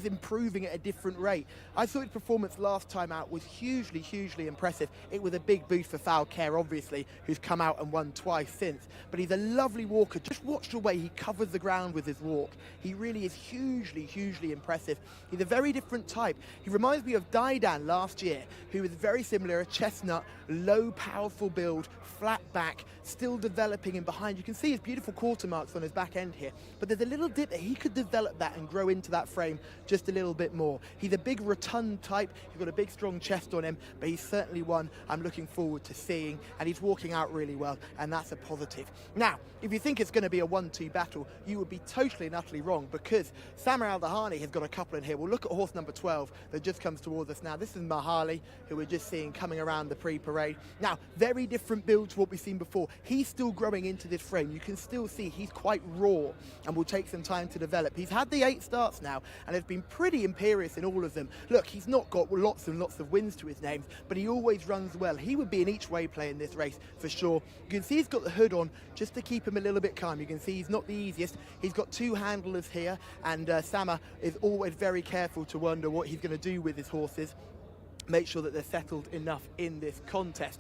improving at a different rate. I thought his performance last time out was hugely impressive. It was a big boost for Falcaire, obviously, who's come out and won twice since. But he's a lovely walker. Just watch the way he covers the ground with his walk. He really is hugely impressive. He's a very different type. He reminds me of Daidan last year, who was very similar, a chestnut, low, powerful build, flat back, still developing in behind. You can see his beautiful quarter marks on his back end here, but there's a little dip that he could develop that and grow into that frame just a little bit more. He's a big rotund type. He's got a big strong chest on him, but he's certainly one I'm looking forward to seeing, and he's walking out really well, and that's a positive. Now, if you think it's going to be a 1-2 battle, you would be totally and utterly wrong, because Samar Al-Dahani has got a couple in here. We'll look at horse number 12 that just comes towards us now. This is Mahali, who we're just seeing coming around the pre-parade. Now, very different build to what we've seen before. He's still growing into this frame. You can still see he's quite raw and will take some time to develop. He's had the 8 starts now and has been pretty imperious in all of them. Look, he's not got lots and lots of wins to his names, but he always runs well. He would be an each way play in this race for sure. You can see he's got the hood on just to keep him a little bit calm. You can see he's not the easiest. He's got 2 handlers here, and Sama is always very careful to wonder what he's going to do with his horses. Make sure that they're settled enough in this contest.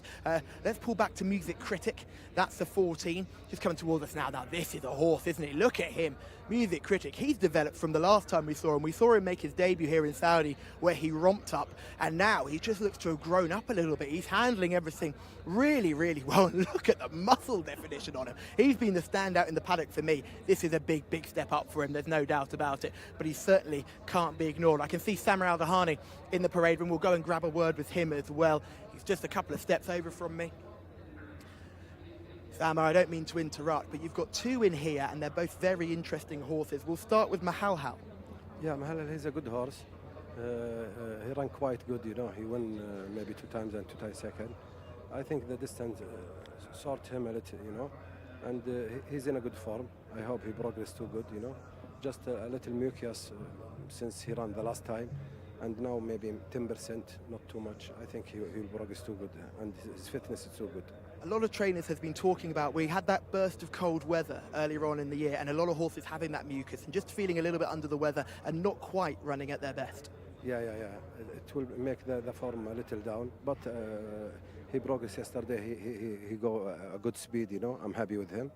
Let's pull back to Music Critic. That's the 14. Just coming towards us now. Now, this is a horse, isn't he? Look at him. Music Critic. He's developed from the last time we saw him. We saw him make his debut here in Saudi, where he romped up, and now he just looks to have grown up a little bit. He's handling everything really well. And look at the muscle definition on him. He's been the standout in the paddock for me. This is a big step up for him. There's no doubt about it. But he certainly can't be ignored. I can see Samar Al-Dahani in the parade room. We'll go and grab a word with him as well. He's just a couple of steps over from me. Samar, I don't mean to interrupt, but you've got 2 in here, and they're both very interesting horses. We'll start with Mahalhal. Yeah, Mahalhal, he's a good horse. He ran quite good, you know. He won maybe 2 times and 2 times second. I think the distance sort him a little, you know. And he's in a good form. I hope he progressed too good, you know. Just a little mucus since he ran the last time. And now maybe 10%, not too much. I think he'll progress too good, and his fitness is too good. A lot of trainers have been talking about, we had that burst of cold weather earlier on in the year, and a lot of horses having that mucus and just feeling a little bit under the weather and not quite running at their best. Yeah. It will make the form a little down, but he progressed yesterday. He go a good speed, you know. I'm happy with him.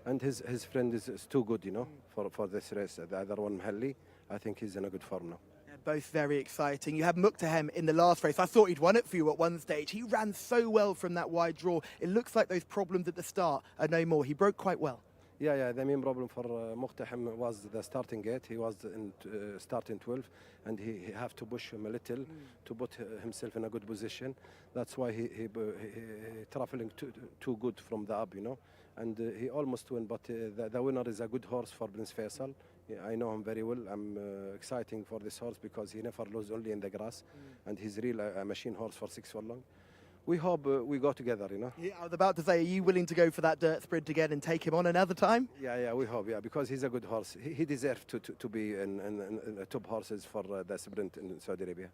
And his friend is too good, you know, for this race. The other one, Mahalli, I think he's in a good form now. Both very exciting. You had Muqtahem in the last race. I thought he'd won it for you at one stage. He ran so well from that wide draw. It looks like those problems at the start are no more. He broke quite well. Yeah. The main problem for Muqtahem was the starting gate. He was in starting 12, and he have to push him a little to put himself in a good position. That's why he traveling too good from the up, you know. And he almost won, but the winner is a good horse for Prince Faisal. Yeah, I know him very well. I'm exciting for this horse because he never loses only in the grass, and he's really a machine horse for 6 furlong. We hope we go together, you know. Yeah, I was about to say, are you willing to go for that dirt sprint again and take him on another time? Yeah, we hope, because he's a good horse. He deserves to be in top horses for the sprint in Saudi Arabia.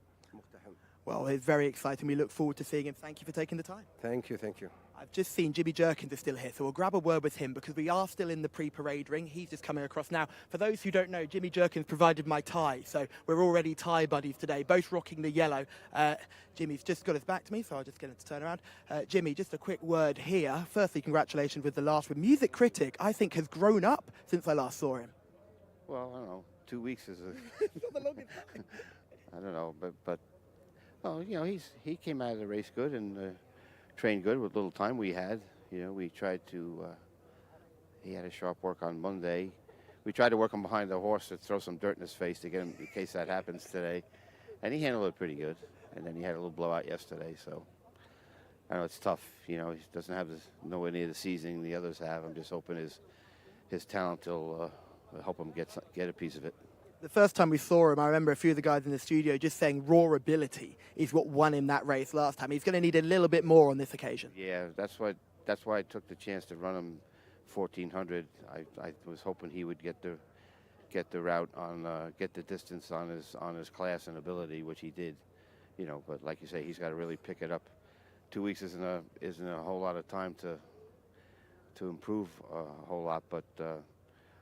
Well, it's very exciting. We look forward to seeing him. Thank you for taking the time. Thank you, thank you. I've just seen Jimmy Jerkins is still here, so we'll grab a word with him because we are still in the pre-parade ring. He's just coming across now. For those who don't know, Jimmy Jerkins provided my tie, so we're already tie buddies today, both rocking the yellow. Jimmy's just got his back to me, so I'll just get him to turn around. Jimmy, just a quick word here. Firstly, congratulations with the last one. Music Critic, I think, has grown up since I last saw him. Well, I don't know. 2 weeks is a... Not the longest time. I don't know, but well, you know, he came out of the race good and trained good with little time we had. You know, we tried to. He had a sharp work on Monday. We tried to work him behind the horse to throw some dirt in his face to get him in case that happens today, and he handled it pretty good. And then he had a little blowout yesterday, so I know it's tough. You know, he doesn't have nowhere near the seasoning the others have. I'm just hoping his talent will help him get a piece of it. The first time we saw him, I remember a few of the guys in the studio just saying raw ability is what won him that race last time. He's going to need a little bit more on this occasion. Yeah, that's why I took the chance to run him 1400. I was hoping he would get the route on get the distance on his class and ability, which he did. You know, but like you say, he's got to really pick it up. 2 weeks isn't a whole lot of time to improve a whole lot, but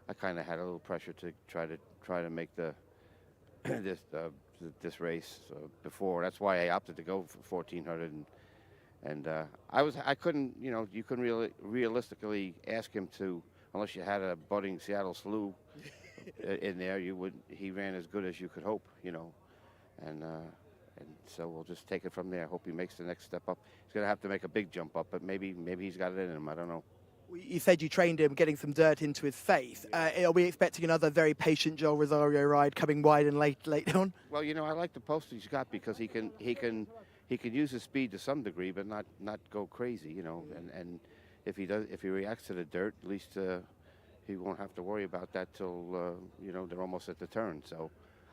I kind of had a little pressure to try to make this race before. That's why I opted to go for 1400, and I couldn't, you know, you couldn't really realistically ask him to, unless you had a budding Seattle Slew in there. He ran as good as you could hope, you know, and so we'll just take it from there. Hope he makes the next step up. He's going to have to make a big jump up, but maybe he's got it in him. I don't know. You said you trained him getting some dirt into his face. Are we expecting another very patient Joel Rosario ride coming wide and late on? Well, you know, I like the post he's got because he can use his speed to some degree, but not go crazy, you know. And if he reacts to the dirt, at least he won't have to worry about that till you know, they're almost at the turn. So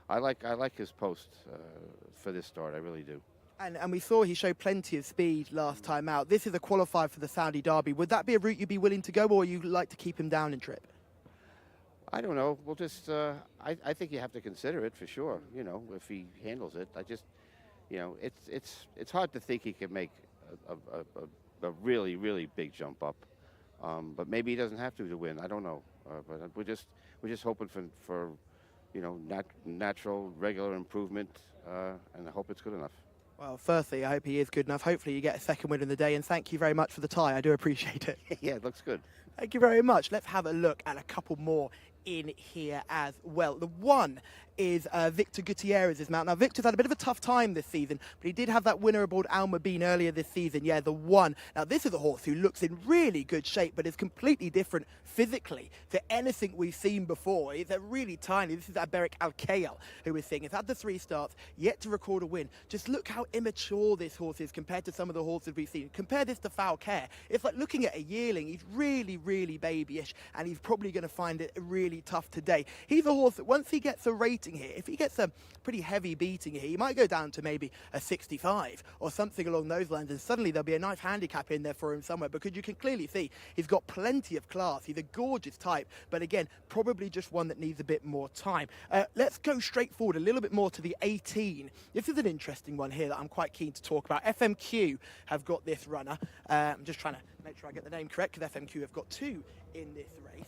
I like his post for this start. I really do. And we saw he showed plenty of speed last time out. This is a qualifier for the Saudi Derby. Would that be a route you'd be willing to go, or you like to keep him down in trip? I don't know. We'll just. I think you have to consider it for sure. You know, if he handles it. I just, you know, it's hard to think he can make a really big jump up. But maybe he doesn't have to win. I don't know. But we're just hoping for you know, natural, regular improvement, and I hope it's good enough. Well, firstly, I hope he is good enough. Hopefully you get a second win in the day, and thank you very much for the tie. I do appreciate it. Yeah, it looks good. Thank you very much. Let's have a look at a couple more in here as well. The one is Victor Gutierrez's mount. Now, Victor's had a bit of a tough time this season, but he did have that winner aboard Alma Bean earlier this season. Yeah, the one. Now, this is a horse who looks in really good shape, but is completely different physically to anything we've seen before. He's a really tiny. This is Aberic Alcael, who we're seeing. He's had the 3 starts, yet to record a win. Just look how immature this horse is compared to some of the horses we've seen. Compare this to Falcare. It's like looking at a yearling. He's really babyish, and he's probably going to find it really tough today. He's a horse that once he gets a rating here, if he gets a pretty heavy beating here, he might go down to maybe a 65 or something along those lines, and suddenly there'll be a nice handicap in there for him somewhere, because you can clearly see he's got plenty of class. He's a gorgeous type, but again, probably just one that needs a bit more time. Let's go straight forward a little bit more to the 18. This is an interesting one here that I'm quite keen to talk about. FMQ have got this runner. I'm just trying to make sure I get the name correct, because FMQ have got 2 in this race.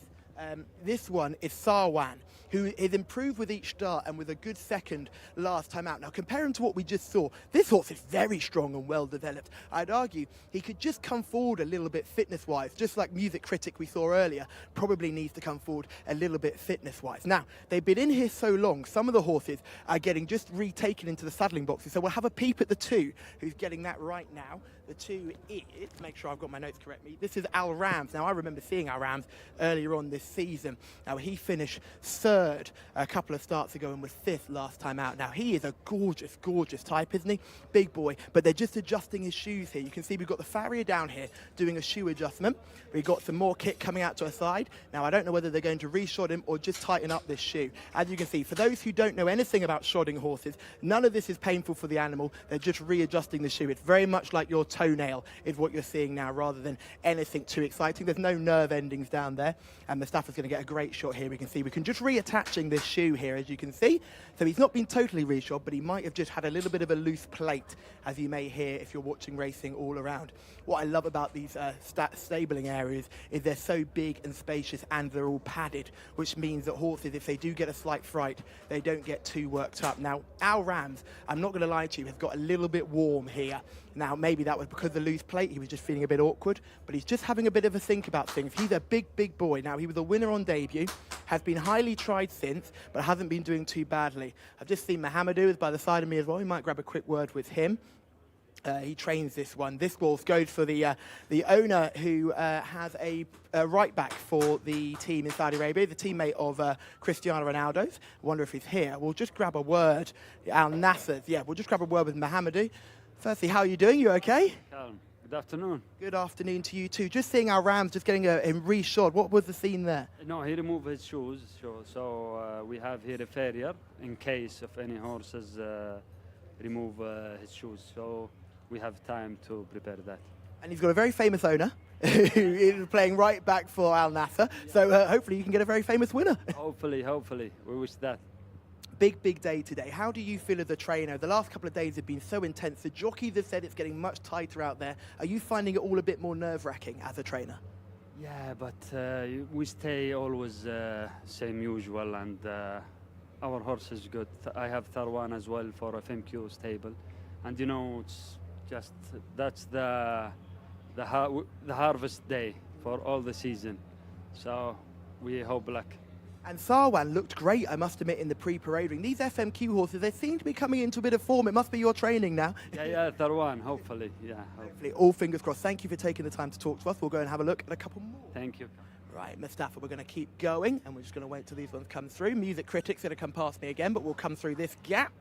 This one is Sarwan, who is improved with each start and with a good second last time out. Now, compare him to what we just saw. This horse is very strong and well developed. I'd argue he could just come forward a little bit fitness-wise, just like Music Critic we saw earlier, probably needs to come forward a little bit fitness-wise. Now, they've been in here so long, some of the horses are getting just retaken into the saddling boxes, so we'll have a peep at the 2, who's getting that right now. The 2 is, make sure I've got my notes correct, this is Al Rams. Now, I remember seeing Al Rams earlier on this season. Now, he finished 3rd a couple of starts ago and was 5th last time out. Now, he is a gorgeous type, isn't he? Big boy, but they're just adjusting his shoes here. You can see we've got the farrier down here doing a shoe adjustment. We've got some more kit coming out to a side. Now, I don't know whether they're going to re-shod him or just tighten up this shoe. As you can see, for those who don't know anything about shodding horses, none of this is painful for the animal. They're just readjusting the shoe. It's very much like your toenail is what you're seeing now, rather than anything too exciting. There's no nerve endings down there, and Mustafa's going to get a great shot here. We can just reattaching this shoe here, as you can see. So he's not been totally reshod, but he might have just had a little bit of a loose plate, as you may hear if you're watching racing all around. What I love about these stabling areas is they're so big and spacious, and they're all padded, which means that horses, if they do get a slight fright, they don't get too worked up. Now, our Rams, I'm not going to lie to you, has got a little bit warm here. Now, maybe that was because of the loose plate. He was just feeling a bit awkward, but he's just having a bit of a think about things. He's a big, big boy. Now, he was a winner on debut, has been highly tried since, but hasn't been doing too badly. I've just seen Mohamedou is by the side of me as well. We might grab a quick word with him. He trains this one. This horse goes for the owner who has a right back for the team in Saudi Arabia, the teammate of Cristiano Ronaldo's. I wonder if he's here. We'll just grab a word. Al Nasser's. Yeah, we'll just grab a word with Mohamedou. Firstly, how are you doing? You okay? Good afternoon. Good afternoon to you too. Just seeing our Rams just getting him reshod. What was the scene there? No, he removed his shoes, so we have here a farrier in case of any horses remove his shoes. So we have time to prepare that. And he's got a very famous owner who is playing right back for Al Nasser. So hopefully you can get a very famous winner. Hopefully, we wish that. Big, big day today. How do you feel as a trainer? The last couple of days have been so intense. The jockeys have said it's getting much tighter out there. Are you finding it all a bit more nerve-wracking as a trainer? Yeah, but we stay always same usual, and our horse is good. I have Tharwan as well for FMQ stable, and you know it's just that's the harvest day for all the season. So we hope luck. And Sarwan looked great, I must admit, in the pre-parade ring. These FMQ horses, they seem to be coming into a bit of form. It must be your training now. Yeah, Tharwan, hopefully. Yeah, hopefully. All fingers crossed. Thank you for taking the time to talk to us. We'll go and have a look at a couple more. Thank you. Right, Mustafa, we're going to keep going, and we're just going to wait till these ones come through. Music Critic's going to come past me again, but we'll come through this gap.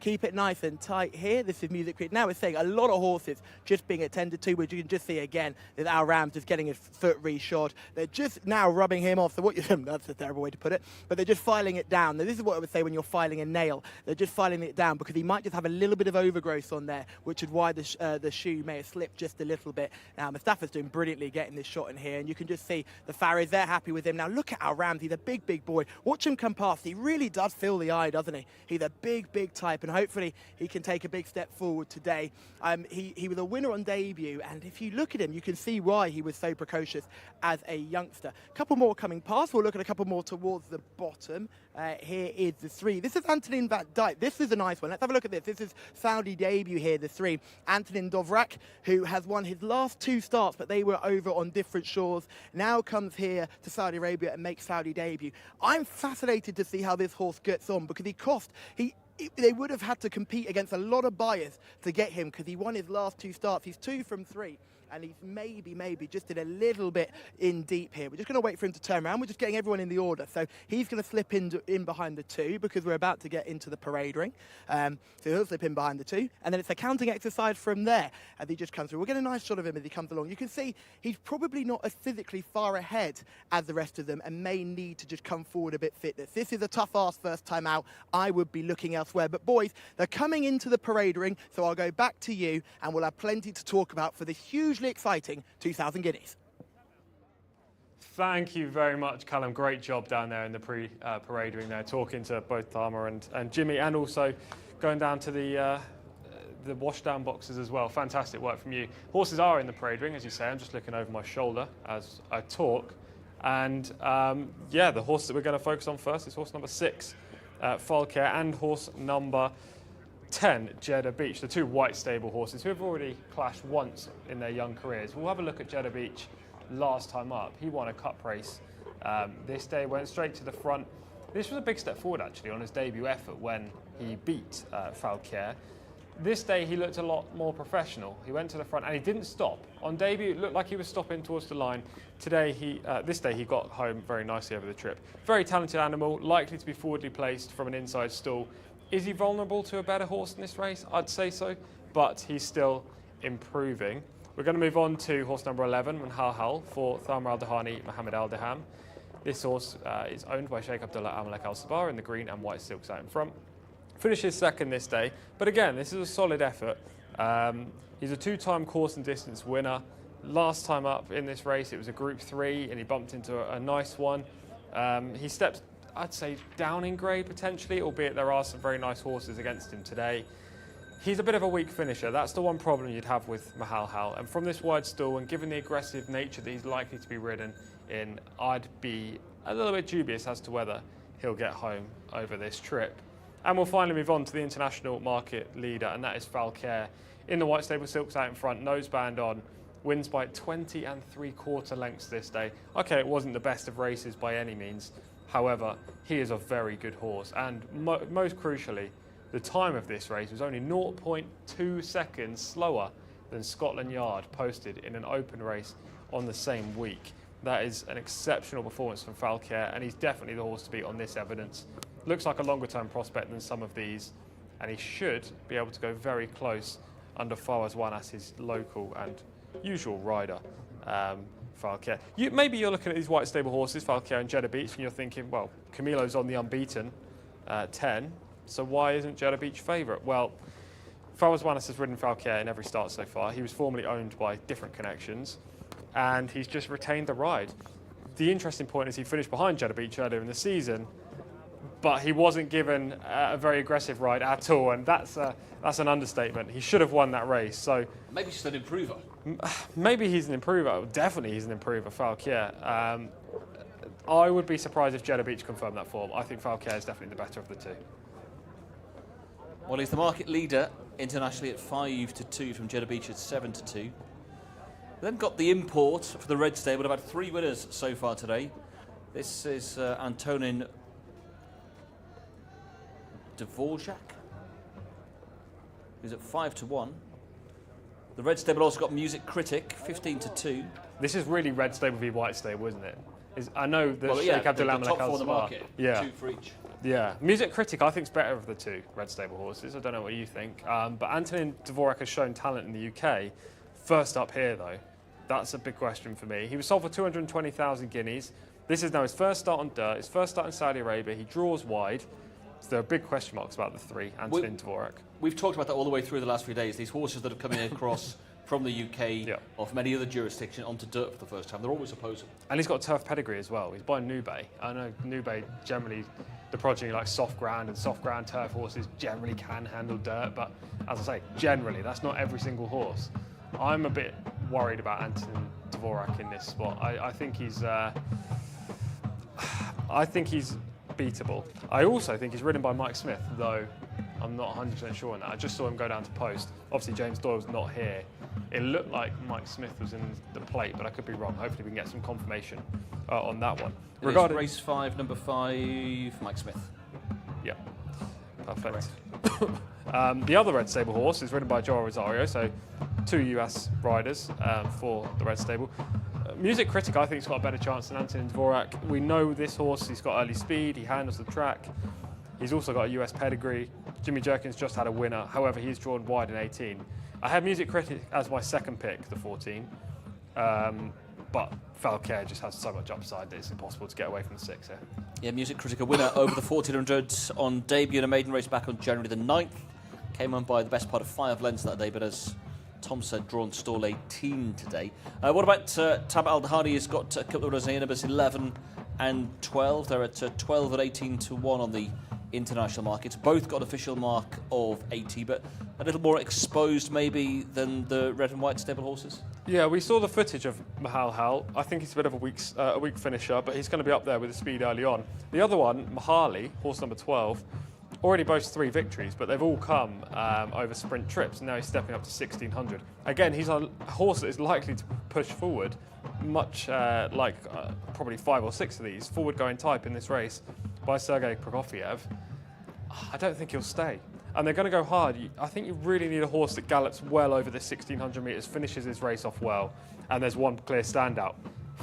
Keep it nice and tight here. This is Music Critic. Now we're seeing a lot of horses just being attended to, which you can just see again that our Rams just getting his foot reshod. They're just now rubbing him off. So what that's a terrible way to put it, but they're just filing it down. Now this is what I would say when you're filing a nail. They're just filing it down because he might just have a little bit of overgrowth on there, which is why the shoe may have slipped just a little bit. Now Mustafa's doing brilliantly getting this shot in here, and you can just see the Farriers, they're happy with him. Now look at our Rams. He's a big, big boy. Watch him come past. He really does fill the eye, doesn't he? He's a big, big type, and hopefully he can take a big step forward today. He was a winner on debut, and if you look at him, you can see why he was so precocious as a youngster. A couple more coming past. We'll look at a couple more towards the bottom. Here is the 3. This is Antonin Van Dijk. This is a nice one. Let's have a look at this. This is Saudi debut here, the 3. Antonin Dovrak, who has won his last 2 starts, but they were over on different shores. Now comes here to Saudi Arabia and makes Saudi debut. I'm fascinated to see how this horse gets on, because they would have had to compete against a lot of buyers to get him, because he won his last 2 starts. He's 2 from 3. And he's maybe just in a little bit in deep here. We're just going to wait for him to turn around. We're just getting everyone in the order. So he's going to slip in behind the 2, because we're about to get into the parade ring. So he'll slip in behind the 2. And then it's a counting exercise from there as he just comes through. We'll get a nice shot of him as he comes along. You can see he's probably not as physically far ahead as the rest of them, and may need to just come forward a bit fitness. This is a tough ask first time out. I would be looking elsewhere. But boys, they're coming into the parade ring. So I'll go back to you, and we'll have plenty to talk about for this hugely exciting 2,000 guineas. Thank you very much, Callum. Great job down there in the parade ring there, talking to both Dharma and Jimmy, and also going down to the washdown boxes as well. Fantastic work from you. Horses are in the parade ring, as you say. I'm just looking over my shoulder as I talk. And yeah, the horse that we're going to focus on first is horse number 6, Falcare, and horse number 10, Jeddah Beach, the 2 white stable horses who have already clashed once in their young careers. We'll have a look at Jeddah Beach last time up. He won a cup race. This day went straight to the front. This was a big step forward actually on his debut effort when he beat Falcare. This day he looked a lot more professional. He went to the front and he didn't stop. On debut it looked like he was stopping towards the line. Today, this day he got home very nicely over the trip. Very talented animal, likely to be forwardly placed from an inside stall. Is he vulnerable to a better horse in this race? I'd say so, but he's still improving. We're going to move on to horse number 11, Manhal for Thamar Al-Dahani, Mohammed Al-Daham. This horse is owned by Sheikh Abdullah Al-Malek Al-Sabah in the green and white silks out in front. Finishes second this day, but again, this is a solid effort. He's a 2-time course and distance winner. Last time up in this race, it was a Group 3, and he bumped into a nice one. He stepped, I'd say, down in grade potentially, albeit there are some very nice horses against him today. He's a bit of a weak finisher. That's the one problem you'd have with Mahal. And from this wide stall, and given the aggressive nature that he's likely to be ridden in, I'd be a little bit dubious as to whether he'll get home over this trip. And we'll finally move on to the international market leader, and that is Falcaire. In the white stable, silks out in front, noseband on, wins by 20 3/4 lengths this day. Okay, it wasn't the best of races by any means. However, he is a very good horse, and most crucially, the time of this race was only 0.2 seconds slower than Scotland Yard posted in an open race on the same week. That is an exceptional performance from Falcaire, and he's definitely the horse to beat on this evidence. Looks like a longer term prospect than some of these, and he should be able to go very close under Fawaz Wanas, his local and usual rider, Falcaire. Maybe you're looking at these white stable horses, Falcaire and Jeddah Beach, and you're thinking, well, Camilo's on the unbeaten 10, so why isn't Jeddah Beach favourite? Well, Fawaz Wanas has ridden Falcaire in every start so far. He was formerly owned by different connections, and he's just retained the ride. The interesting point is he finished behind Jeddah Beach earlier in the season, but he wasn't given a very aggressive ride at all, and that's an understatement. He should have won that race. So maybe he's an improver. Maybe he's an improver. Definitely he's an improver, Falcaire. I would be surprised if Jeddah Beach confirmed that form. I think Falcaire is definitely the better of the two. Well, he's the market leader internationally at 5-2 from Jeddah Beach at 7-2. Then got the import for the red stable. I've had 3 winners so far today. This is Antonin Dvorak, who's at 5-1. The red stable also got Music Critic, 15-2. This is really red stable v white stable, isn't it? I know that Well, yeah, Sheikh Abdullah the top 4 in the market, yeah. 2 for each. Yeah, Music Critic I think is better of the 2 red stable horses. I don't know what you think, but Antonin Dvorak has shown talent in the UK. First up here though, that's a big question for me. He was sold for 220,000 guineas. This is now his first start on dirt, his first start in Saudi Arabia. He draws wide. So there are big question marks about the 3, Antonin Dvorak. We've talked about that all the way through the last few days. These horses that have come in across from the UK or from any other jurisdiction onto dirt for the first time, they're always opposable. And he's got turf pedigree as well. He's by Nubay. I know Nubay generally, the progeny like soft ground, and soft ground turf horses generally can handle dirt, but as I say, generally, that's not every single horse. I'm a bit worried about Antonin Dvorak in this spot. I think he's beatable. I also think he's ridden by Mike Smith, though I'm not 100% sure on that. I just saw him go down to post. Obviously, James Doyle's not here. It looked like Mike Smith was in the plate, but I could be wrong. Hopefully, we can get some confirmation on that one. Regarding race 5, number 5, Mike Smith. Yeah, perfect. The other red stable horse is ridden by Joel Rosario, so 2 US riders for the red stable. Music Critic, I think, has got a better chance than Antonin Dvorak. We know this horse, he's got early speed, he handles the track. He's also got a US pedigree. Jimmy Jerkins just had a winner, however, he's drawn wide in 18. I have Music Critic as my second pick, the 14. But Falcaire just has so much upside that it's impossible to get away from the 6 here. Yeah, Music Critic, a winner over the 1400 on debut in a maiden race back on January the 9th. Came on by the best part of 5 lengths that day, but as Tom said, drawn stall 18 today. What about Tab Al Dahadi? Has got a couple of runners here, numbers 11 and 12. They're at 12 and 18-1 on the international markets. Both got official mark of 80, but a little more exposed maybe than the red and white stable horses. Yeah, we saw the footage of Mahal. I think he's a bit of a weak finisher, but he's going to be up there with the speed early on. The other one, Mahali, horse number 12, already boasts 3 victories, but they've all come over sprint trips, and now he's stepping up to 1600. Again, he's a horse that is likely to push forward, much like probably 5 or 6 of these, forward-going type in this race by Sergei Prokofiev. I don't think he'll stay. And they're going to go hard. I think you really need a horse that gallops well over the 1600 metres, finishes his race off well, and there's one clear standout,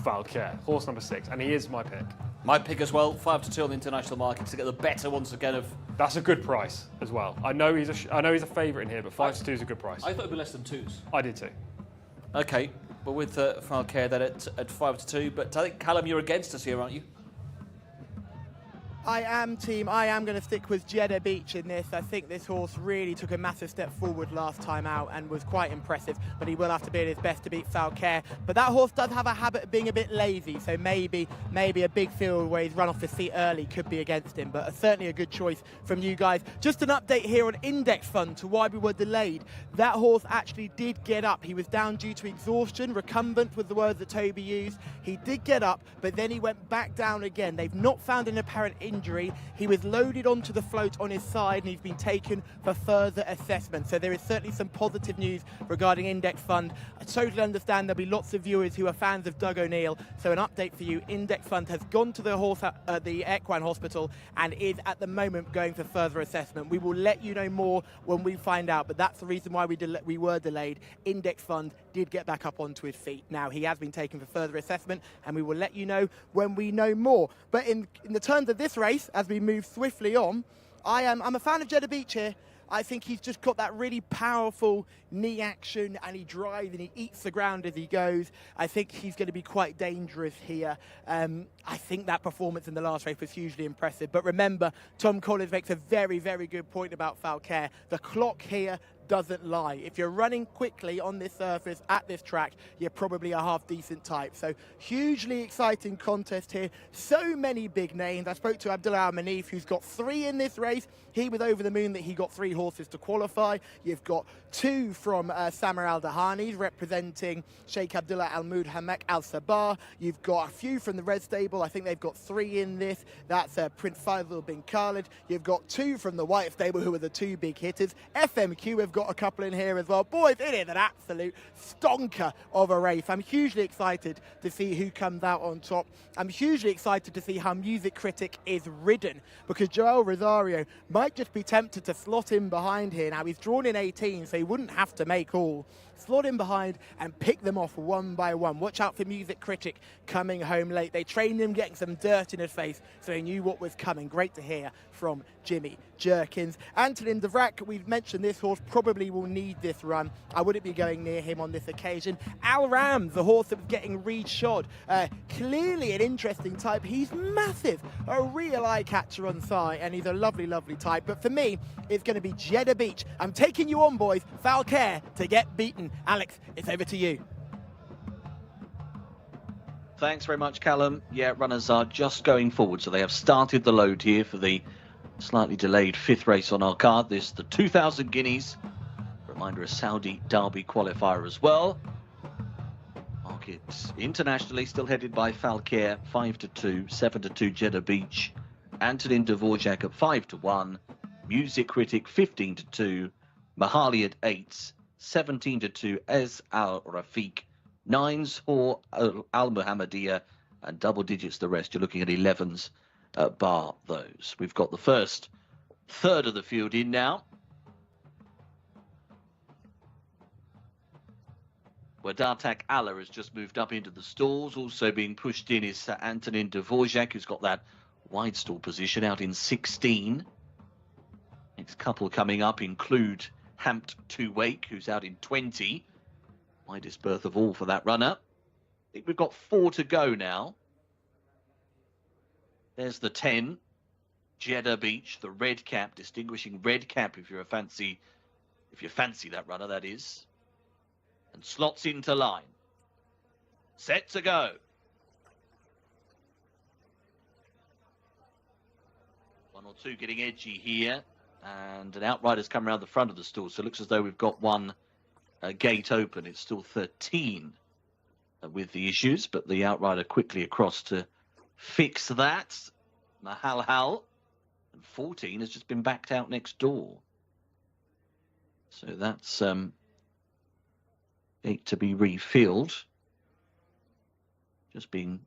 Falcaire, horse number 6, and he is my pick. My pick as well, 5-2 on the international market to get the better once again of. That's a good price as well. I know he's a favourite in here, but 5-2 is a good price. I thought it'd be less than 2s. I did too. Okay, but with Falcaire then at 5-2. But I think Callum, you're against us here, aren't you? I am, team. I am going to stick with Jeddah Beach in this. I think this horse really took a massive step forward last time out and was quite impressive, but he will have to be at his best to beat Falcaire. But that horse does have a habit of being a bit lazy, so maybe a big field where he's run off his feet early could be against him, but certainly a good choice from you guys. Just an update here on Index Fund to why we were delayed. That horse actually did get up. He was down due to exhaustion, recumbent was the word that Toby used. He did get up, but then he went back down again. They've not found an apparent injury. He was loaded onto the float on his side and he's been taken for further assessment. So there is certainly some positive news regarding Index Fund. I totally understand there'll be lots of viewers who are fans of Doug O'Neill. So an update for you, Index Fund has gone to the horse at the Equine Hospital and is at the moment going for further assessment. We will let you know more when we find out, but that's the reason why we were delayed. Index Fund did get back up onto his feet. Now he has been taken for further assessment and we will let you know when we know more. But in the terms of this race, as we move swiftly on, I'm a fan of Jeddah Beach here. I think he's just got that really powerful knee action and he drives and he eats the ground as he goes. I think he's going to be quite dangerous here. I think that performance in the last race was hugely impressive. But remember, Tom Collins makes a very, very good point about Falcaire. The clock here doesn't lie. If you're running quickly on this surface at this track, you're probably a half-decent type. So hugely exciting contest here. So many big names. I spoke to Abdullah Al-Manif, who's got 3 in this race. He was over the moon that he got 3 horses to qualify. You've got 2 from Samar Al-Dahani representing Sheikh Abdullah Al-Mud Hamak Al-Sabah. You've got a few from the Red Stable. I think they've got 3 in this. That's Prince Faisal bin Khalid. You've got 2 from the White Stable, who are the 2 big hitters. FMQ have got a couple in here as well. Boys, it is an absolute stonker of a race. I'm hugely excited to see who comes out on top. I'm hugely excited to see how Music Critic is ridden, because Joel Rosario might just be tempted to slot him behind here. Now, he's drawn in 18, so he wouldn't have to make all. Slot him behind and pick them off one by one. Watch out for Music Critic coming home late. They trained him getting some dirt in his face, so he knew what was coming. Great to hear from Jimmy Jerkins. Antonin de Vrac, we've mentioned this horse probably will need this run. I wouldn't be going near him on this occasion. Al Rams, the horse that was getting re-shod. Clearly an interesting type. He's massive, a real eye catcher on side, and he's a lovely, lovely type. But for me, it's going to be Jeddah Beach. I'm taking you on, boys. Falcaire to get beaten. Alex, it's over to you. Thanks very much, Callum. Yeah, runners are just going forward, so they have started the load here for the slightly delayed 5th race on our card. This the 2,000 guineas. Reminder, a Saudi Derby qualifier as well. Market internationally still headed by Falcaire, 5-2, 7-2 Jeddah Beach. Antonin Dvorak at 5-1. Music Critic 15-2. Mahali at 8. 17-2 Ez Al Rafiq. 9s for Al Muhammadiyah, and double digits the rest. You're looking at 11s bar those. We've got the first third of the field in now. Where Dartak Allah has just moved up into the stalls. Also being pushed in is Antonin Dvorak, who's got that wide stall position out in 16. Next couple coming up include Hampt to Wake, who's out in 20. Widest berth of all for that runner. I think we've got 4 to go now. There's the 10, Jeddah Beach, the red cap, distinguishing red cap if you fancy that runner, that is. And slots into line. Set to go. One or two getting edgy here. And an outrider's come around the front of the stall, so it looks as though we've got one gate open. It's still 13 with the issues, but the outrider quickly across to fix that. Mahal Hal. And 14 has just been backed out next door. So that's gate to be refilled. Just being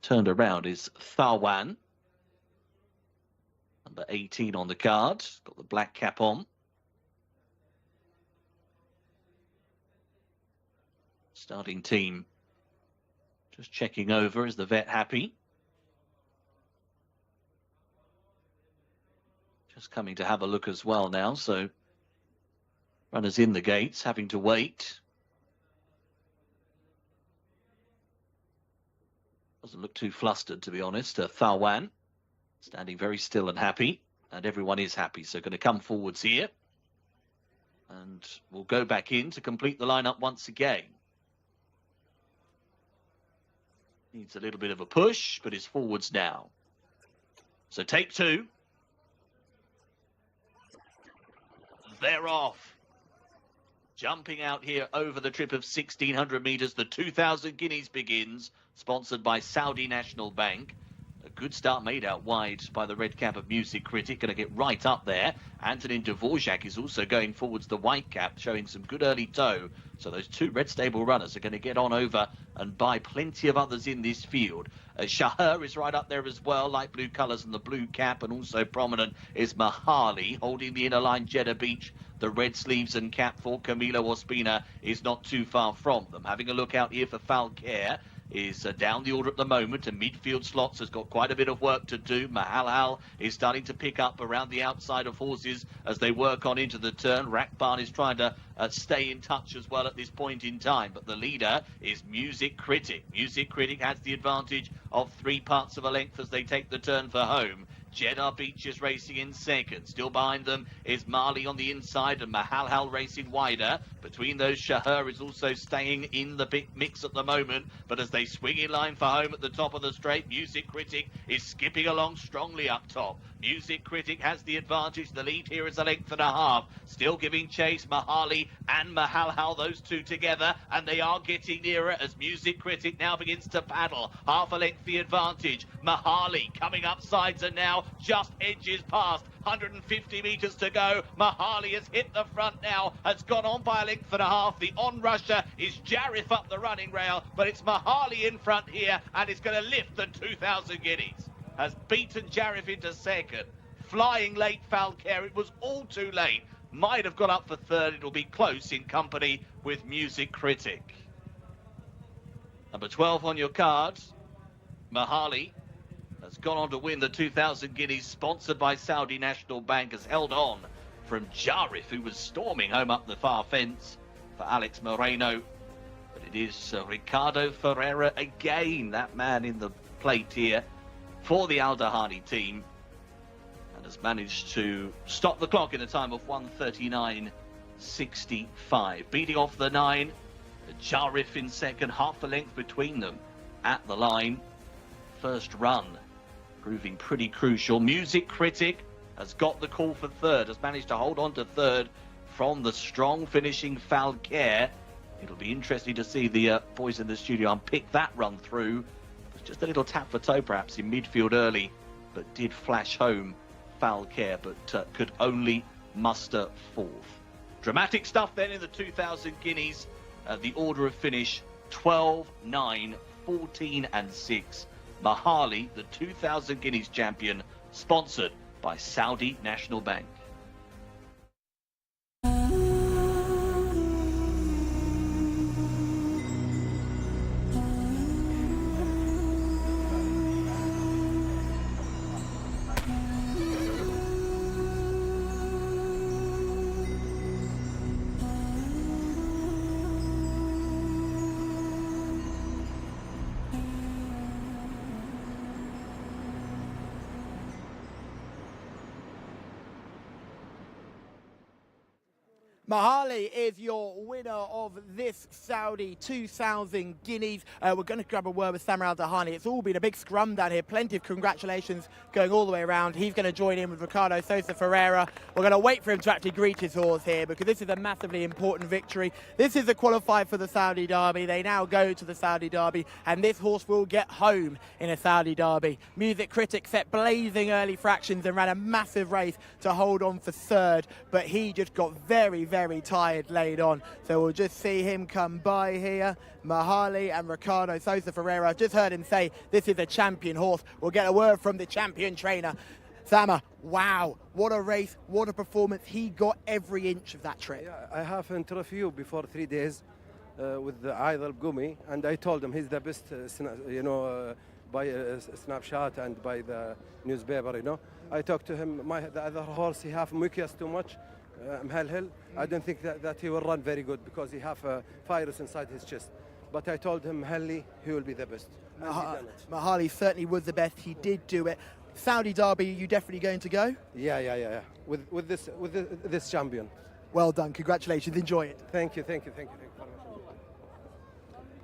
turned around is Tharwan. Number 18 on the card. Got the black cap on. Starting team just checking over. Is the vet happy? Just coming to have a look as well now. So runners in the gates having to wait. Doesn't look too flustered, to be honest. Tharwan. Standing very still and happy, and everyone is happy. So going to come forwards here. And we'll go back in to complete the lineup once again. Needs a little bit of a push, but is forwards now. So take two. They're off. Jumping out here over the trip of 1,600 metres. The 2,000 guineas begins, sponsored by Saudi National Bank. A good start made out wide by the red cap of Music Critic. Going to get right up there. Antonin Dvorak is also going forwards the white cap, showing some good early toe. So those two red stable runners are going to get on over and buy plenty of others in this field. Shahar is right up there as well, light blue colours and the blue cap, and also prominent is Mahali holding the inner line. Jeddah Beach, the red sleeves and cap for Camilo Ospina is not too far from them. Having a look out here for Falcare. Is down the order at the moment, and midfield slots has got quite a bit of work to do. Mahal is starting to pick up around the outside of horses as they work on into the turn. Rakban is trying to stay in touch as well at this point in time, but the leader is Music Critic. Music Critic has the advantage of 3 parts of a length as they take the turn for home. Jeddah Beach is racing in second. Still behind them is Mali on the inside and Mahal racing wider. Between those, Shahar is also staying in the big mix at the moment. But as they swing in line for home at the top of the straight, Music Critic is skipping along strongly up top. Music Critic has the advantage. The lead here is a length and a half. Still giving chase, Mahali and Mahal, those two together. And they are getting nearer as Music Critic now begins to paddle. Half a length the advantage. Mahali coming up sides and now just edges past. 150 metres to go. Mahali has hit the front now, has gone on by a length and a half. The on-rusher is Jarif up the running rail, but it's Mahali in front here, and it's going to lift the 2,000 guineas. Has beaten Jarif into second. Flying late Falcare, it was all too late. Might have got up for third. It'll be close in company with Music Critic. Number 12 on your cards, Mahali has gone on to win the 2,000 guineas, sponsored by Saudi National Bank, has held on from Jarif, who was storming home up the far fence for Alex Moreno. But it is Ricardo Ferreira again, that man in the plate here for the Al Dahani team, and has managed to stop the clock in a time of 1:39.65. Beating off the 9, Jarif in second, half a length between them at the line. First run proving pretty crucial. Music Critic has got the call for third, has managed to hold on to third from the strong finishing Falcare. It'll be interesting to see the boys in the studio unpick that run through. It was just a little tap for toe perhaps in midfield early, but did flash home Falcare, but could only muster fourth. Dramatic stuff then in the 2,000 guineas. The order of finish 12, 9, 14 and 6. Mahali, the 2,000 guineas champion, sponsored by Saudi National Bank. Mahali is your winner of this Saudi 2,000 guineas. We're going to grab a word with Samer Al Dahani. It's all been a big scrum down here. Plenty of congratulations going all the way around. He's going to join in with Ricardo Sosa Ferreira. We're going to wait for him to actually greet his horse here because this is a massively important victory. This is a qualifier for the Saudi Derby. They now go to the Saudi Derby, and this horse will get home in a Saudi Derby. Music Critic set blazing early fractions and ran a massive race to hold on for third, but he just got very tired laid on. So we'll just see him come by here. Mahali and Ricardo Sosa Ferreira. I've just heard him say this is a champion horse. We'll get a word from the champion trainer. Sama, wow, what a race, what a performance. He got every inch of that trip. Yeah, I have interviewed before 3 days with the Alder Cup, and I told him he's the best, by a snapshot and by the newspaper, I talked to him, the other horse, he have mucus too much. Mhalhil, I don't think that he will run very good because he have a virus inside his chest. But I told him, Mhalli, he will be the best. Mahali certainly was the best. He did do it. Saudi Derby, you definitely going to go? Yeah. With this champion. Well done, congratulations, enjoy it. Thank you.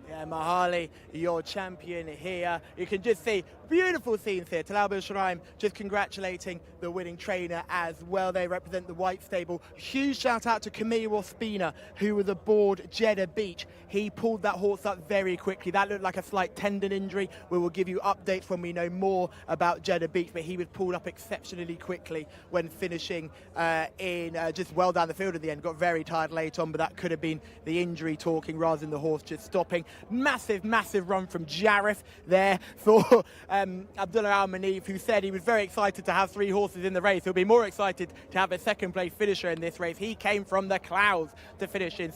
Yeah, Mahali, your champion here. You can just see beautiful scenes here. Talal bin Shuraim just congratulating the winning trainer as well. They represent the white stable. Huge shout out to Camille Ospina, who was aboard Jeddah Beach. He pulled that horse up very quickly. That looked like a slight tendon injury. We will give you updates when we know more about Jeddah Beach, but he was pulled up exceptionally quickly when finishing just well down the field at the end. Got very tired late on, but that could have been the injury talking rather than the horse just stopping. Massive run from Jarif there for Abdullah Al-Manif, who said he was very excited to have 3 horses in the race. He'll be more excited to have a second place finisher in this race. He came from the clouds to finish in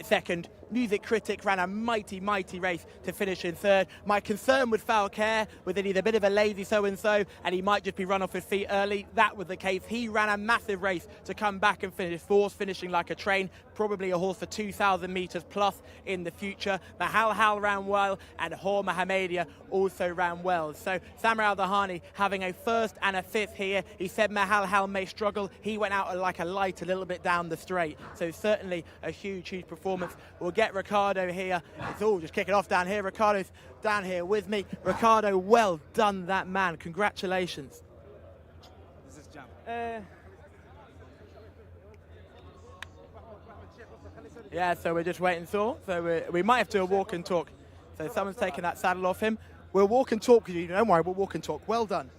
second. Music Critic ran a mighty race to finish in third. My concern with Falcaire was that he's a bit of a lazy so-and-so and he might just be run off his feet early. That was the case. He ran a massive race to come back and finish fourth, finishing like a train. Probably a horse for 2,000 metres plus in the future. Mahal Hal ran well and Hor Mohammedia also ran well. So Samir Al-Dahani having a first and a fifth here. He said Mahal Hal may struggle. He went out like a light a little bit down the straight. So certainly a huge performance. We'll get Ricardo here. It's all just kicking off down here. Ricardo's down here with me. Ricardo, well done, that man. Congratulations. This is jump. Yeah, so we're just waiting so we might have to walk and talk. So someone's taking that saddle off him. We'll walk and talk with you. Don't worry, we'll walk and talk. Well done.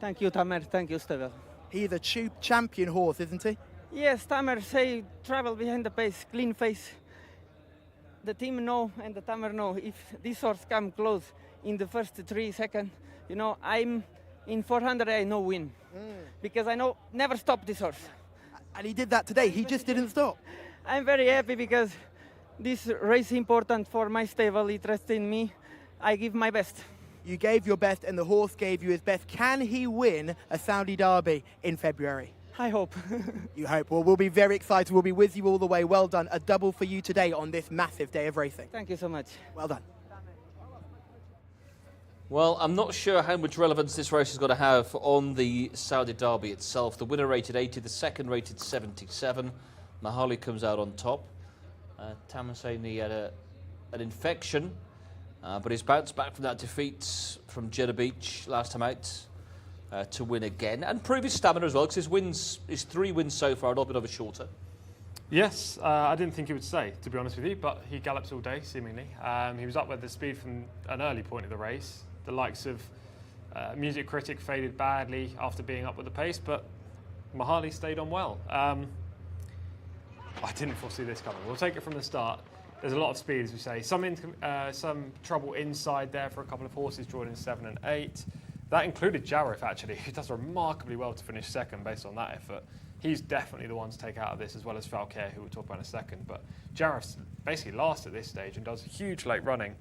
Thank you, Tamer. Thank you, Steven. He's a champion horse, isn't he? Yes, Tamer say travel behind the pace, clean face. The team know and the Tamer know if this horse come close in the first 3 seconds, you know, I'm in 400, I know win. Because I know never stop this horse. And he did that today. He just didn't stop. I'm very happy because this race is important for my stable. He trusts in me. I give my best. You gave your best and the horse gave you his best. Can he win a Saudi Derby in February? I hope. You hope. Well, we'll be very excited. We'll be with you all the way. Well done. A double for you today on this massive day of racing. Thank you so much. Well done. Well, I'm not sure how much relevance this race is going to have on the Saudi Derby itself. The winner rated 80, the second rated 77. Mahali comes out on top. Tamer saying he had an infection, but he's bounced back from that defeat from Jeddah Beach last time out to win again. And prove his stamina as well, because his 3 wins so far, a little bit of a shorter. Yes, I didn't think he would stay, to be honest with you, but he gallops all day, seemingly. He was up with the speed from an early point of the race. The likes of Music Critic faded badly after being up with the pace, but Mahali stayed on well. I didn't foresee this coming. We'll take it from the start. There's a lot of speed, as we say. Some trouble inside there for a couple of horses drawn in 7 and 8. That included Jarif, actually, who does remarkably well to finish second based on that effort. He's definitely the one to take out of this, as well as Falcaire, who we'll talk about in a second. But Jarif's basically last at this stage and does huge late running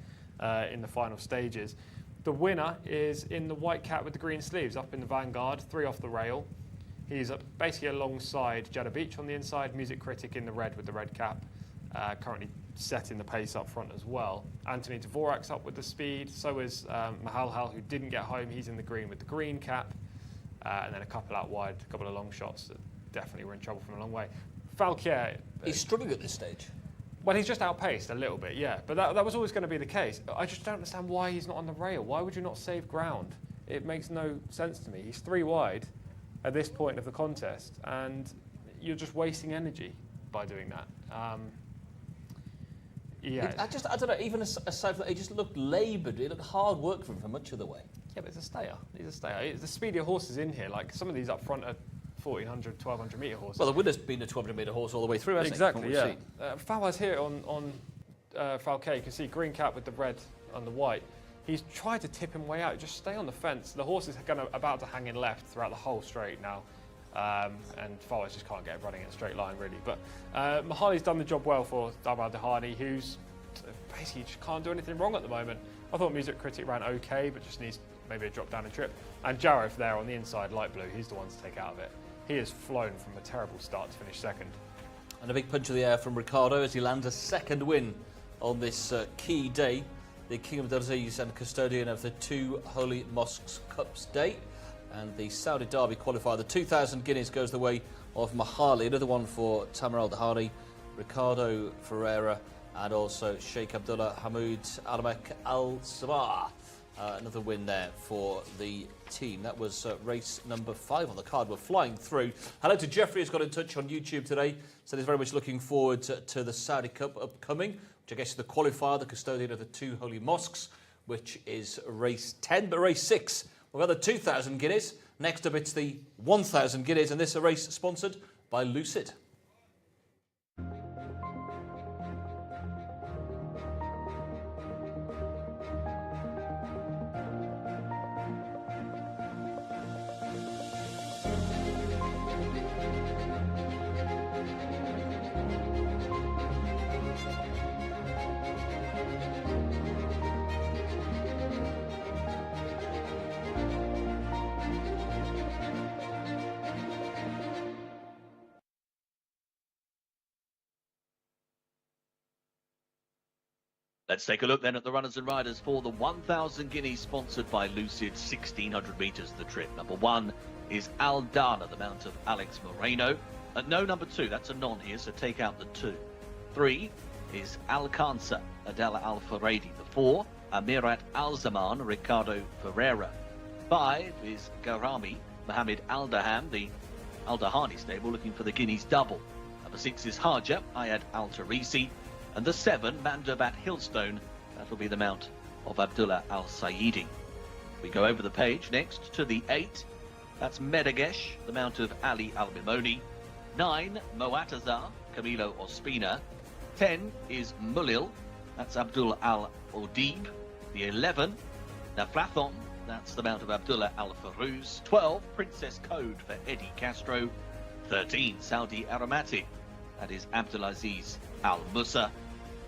in the final stages. The winner is in the white cap with the green sleeves, up in the vanguard, 3 off the rail. He's basically alongside Jeddah Beach on the inside, Music Critic in the red with the red cap, currently setting the pace up front as well. Anthony Dvorak's up with the speed, so is Mahal Hal, who didn't get home. He's in the green with the green cap, and then a couple out wide, a couple of long shots that definitely were in trouble from a long way. Falcaire... He's struggling at this stage. Well, he's just outpaced a little bit, yeah, but that was always going to be the case. I just don't understand why he's not on the rail. Why would you not save ground? It makes no sense to me. He's 3 wide at this point of the contest, and you're just wasting energy by doing that. Yeah. I don't know, even aside from that, he just looked laboured. It looked hard work for him for much of the way. Yeah, but it's a stayer. He's a stayer. The speedier horses in here, like some of these up front are 1,400, 1,200 metre horses. Well, the winner's been a 1,200 metre horse all the way through, hasn't exactly, he? Yeah. Fawaz here on Falcaire, you can see green cap with the red and the white. He's tried to tip him way out. Just stay on the fence. The horse is about to hang in left throughout the whole straight now. And Fawaz just can't get it running in a straight line, really. But Mahali's done the job well for Darab Dahani, who's basically just can't do anything wrong at the moment. I thought Music Critic ran okay, but just needs maybe a drop down and trip. And Jarif there on the inside, light blue, he's the one to take out of it. He has flown from a terrible start to finish second. And a big punch of the air from Ricardo as he lands a second win on this key day. The King Abdulaziz and Custodian of the 2 Holy Mosques Cups day. And the Saudi Derby qualifier, the 2,000 guineas goes the way of Mahali, another one for Tamer Al Dahani, Ricardo Ferreira, and also Sheikh Abdullah Hamoud Alamek Al Sabah. Another win there for the team. That was race number 5 on the card. We're flying through. Hello to Jeffrey, who's got in touch on YouTube today. Said he's very much looking forward to the Saudi Cup upcoming, which I guess is the qualifier, the custodian of the 2 holy mosques, which is race 10. But race 6, we've got the 2,000 guineas. Next up, it's the 1,000 guineas, and this is a race sponsored by Lucid. Let's take a look then at the runners and riders for the 1,000 guineas sponsored by Lucid, 1,600 metres the trip. Number 1 is Aldana, the mount of Alex Moreno. No, number 2, that's a non here, so take out the 2. 3 is Alcanza, Adela Al-Faradi. The 4, Amirat Al-Zaman, Ricardo Ferreira. 5 is Garami, Mohammed Al-Daham, the Al-Dahani stable, looking for the Guineas double. Number 6 is Haja, Ayad Al-Tarisi. And the 7, Mandabat Hillstone, that'll be the mount of Abdullah Al-Saidi. We go over the page next to the 8, that's Medagesh, the mount of Ali Al-Mimoni. 9, Moatazar, Camilo Ospina. 10 is Mulil, that's Abdul Al-Odib. The 11, Naflathon, that's the mount of Abdullah Al-Farouz. 12, Princess Code for Eddie Castro. 13, Saudi Aromatic, that is Abdulaziz Al-Musa.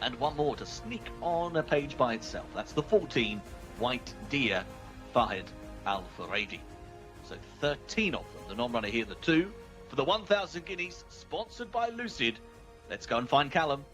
And one more to sneak on a page by itself. That's the 14, White Deer, Fahid Al-Faradi. So 13 of them. The non-runner here, the 2. For the 1,000 guineas, sponsored by Lucid. Let's go and find Callum.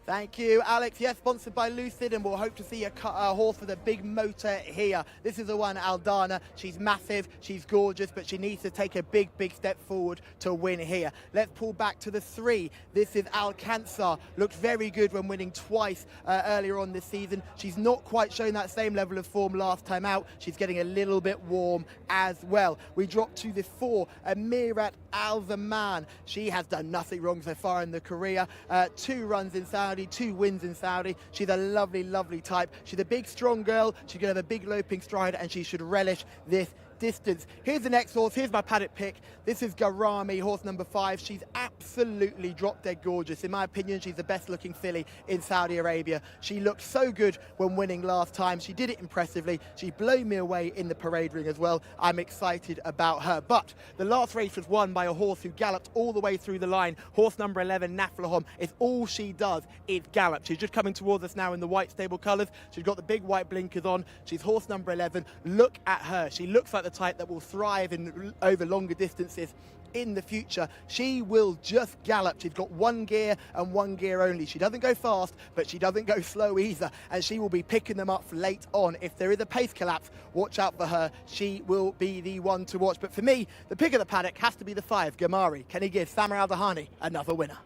Thank you, Alex. Yes, sponsored by Lucid, and we'll hope to see a horse with a big motor here. This is the one, Aldana. She's massive, she's gorgeous, but she needs to take a big, big step forward to win here. Let's pull back to the 3. This is Alcanza. Looked very good when winning twice earlier on this season. She's not quite shown that same level of form last time out. She's getting a little bit warm as well. We drop to the 4, Amirat Al-Zaman. She has done nothing wrong so far in the career. 2 runs in Saudi, 2 wins in Saudi. She's a lovely, lovely type. She's a big, strong girl. She's going to have a big loping stride, and she should relish this distance. Here's the next horse. Here's my paddock pick. This is Garami, horse number 5. She's absolutely drop dead gorgeous. In my opinion, she's the best looking filly in Saudi Arabia. She looked so good when winning last time. She did it impressively. She blew me away in the parade ring as well. I'm excited about her. But the last race was won by a horse who galloped all the way through the line. Horse number 11, Naflahom. It's all she does is gallop. She's just coming towards us now in the white stable colours. She's got the big white blinkers on. She's horse number 11. Look at her. She looks like the type that will thrive over longer distances in the future. She will just gallop. She's got 1 gear and 1 gear only. She doesn't go fast, but she doesn't go slow either, and she will be picking them up late on. If there is a pace collapse, watch out for her. She will be the one to watch. But for me, the pick of the paddock has to be the 5, Gamari. Can he give Samer Al Dahani another winner?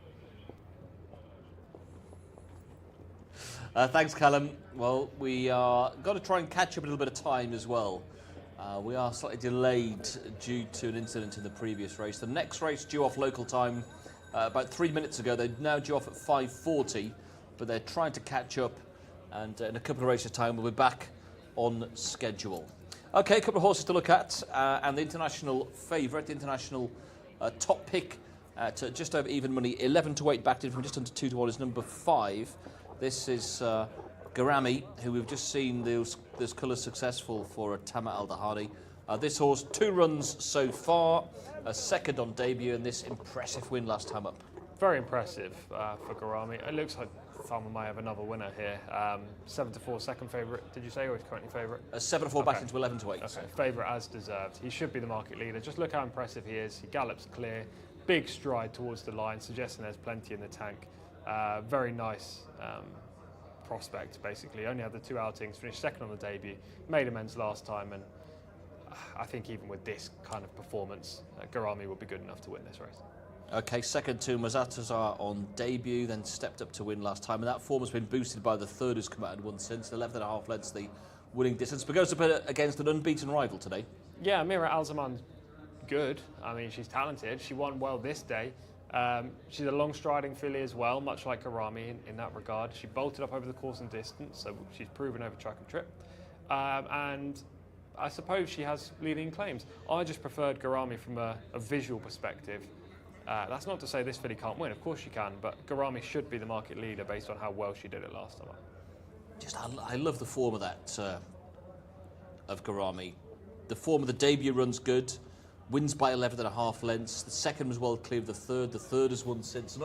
Thanks, Callum. Well, we are got to try and catch up a little bit of time as well. We are slightly delayed due to an incident in the previous race. The next race due off local time about 3 minutes ago. They're now due off at 5:40, but they're trying to catch up, and in a couple of races' time we'll be back on schedule. Okay, a couple of horses to look at, and the international favourite, the international top pick to just over even money, 11 to 8, backed in from just under 2 to 1, is number 5. This is Garami, who we've just seen those colours successful for Tamer Al Dahani. This horse, 2 runs so far, a second on debut, and this impressive win last time up. Very impressive for Garami. It looks like Thelma may have another winner here. 7 to 4, second favourite, did you say, or is currently favourite? 7 to 4 back into 11 to 8. Okay, favourite as deserved. He should be the market leader. Just look how impressive he is. He gallops clear, big stride towards the line, suggesting there's plenty in the tank. Very nice prospect, basically. Only had the 2 outings, finished second on the debut, made amends last time, and I think even with this kind of performance, Garami will be good enough to win this race. Okay, second to Mazatazar on debut, then stepped up to win last time, and that form has been boosted by the third who's come out and won since. 11.5 lengths the winning distance, but goes up against an unbeaten rival today. Yeah, Amira Al-Zaman's good. I mean, she's talented. She won well this day. She's a long-striding filly as well, much like Garami in that regard. She bolted up over the course and distance, so she's proven over track and trip. And I suppose she has leading claims. I just preferred Garami from a visual perspective. That's not to say this filly can't win. Of course she can, but Garami should be the market leader based on how well she did it last time. I love the form of that of Garami. The form of the debut run's good. Wins by 11.5 lengths. The second was well clear of the third. The third has won since.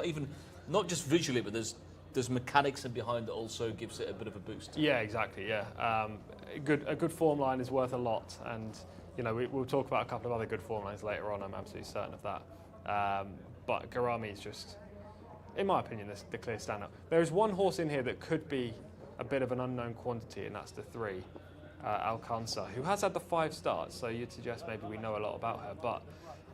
Not just visually, but there's mechanics in behind that also gives it a bit of a boost. Yeah, exactly. Yeah, a good form line is worth a lot, and you know we'll talk about a couple of other good form lines later on. I'm absolutely certain of that. But Garami is just, in my opinion, the clear standout. There is one horse in here that could be a bit of an unknown quantity, and that's the 3. Alcanza, who has had the 5 starts, so you'd suggest maybe we know a lot about her, but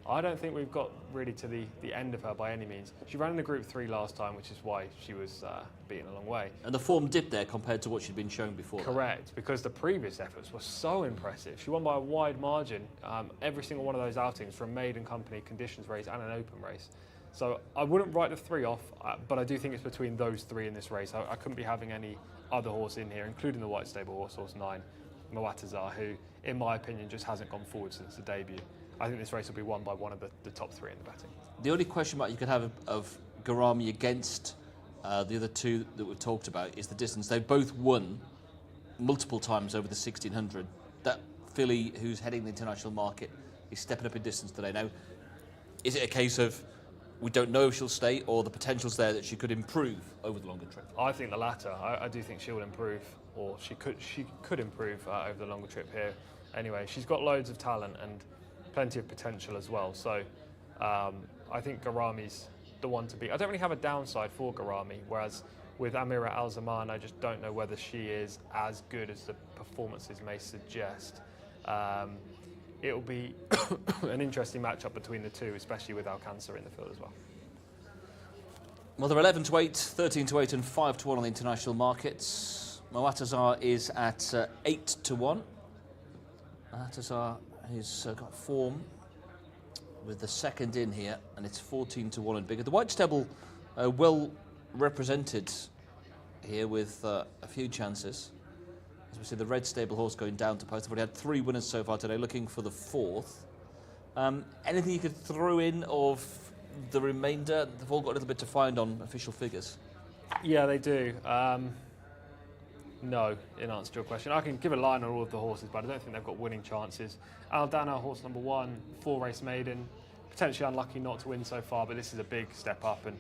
I don't think we've got really to the end of her by any means. She ran in the Group 3 last time, which is why she was beaten a long way. And the form dipped there compared to what she'd been shown before. Correct, because the previous efforts were so impressive. She won by a wide margin every single one of those outings, from maiden company, conditions race and an open race. So I wouldn't write the 3 off, but I do think it's between those 3 in this race. I couldn't be having any other horse in here, including the white stable horse 9. Mawatazar, who, in my opinion, just hasn't gone forward since the debut. I think this race will be won by one of the top 3 in the betting. The only question mark you could have of Garami against the other 2 that we've talked about is the distance. They've both won multiple times over the 1600. That filly who's heading the international market is stepping up in distance today. Now, is it a case of we don't know if she'll stay, or the potential's there that she could improve over the longer trip? I think the latter. I do think she will improve, or she could improve over the longer trip here. Anyway, she's got loads of talent and plenty of potential as well. So I think Garami's the one to beat. I don't really have a downside for Garami, whereas with Amira Al-Zaman, I just don't know whether she is as good as the performances may suggest. It'll be an interesting matchup between the 2, especially with Alcanza in the field as well. Well, they're 11-8, 13-8 and 5-1 on the international markets. Mawatazar is at 8-1. Mawatazar has got form with the second in here, and it's 14-1 and bigger. The white stable well represented here with a few chances. As we see the red stable horse going down to post. They've already had 3 winners so far today, looking for the 4th. Anything you could throw in of the remainder? They've all got a little bit to find on official figures. Yeah, they do. No, in answer to your question. I can give a line on all of the horses, but I don't think they've got winning chances. Aldana, horse number 1, 4-race maiden. Potentially unlucky not to win so far, but this is a big step up, and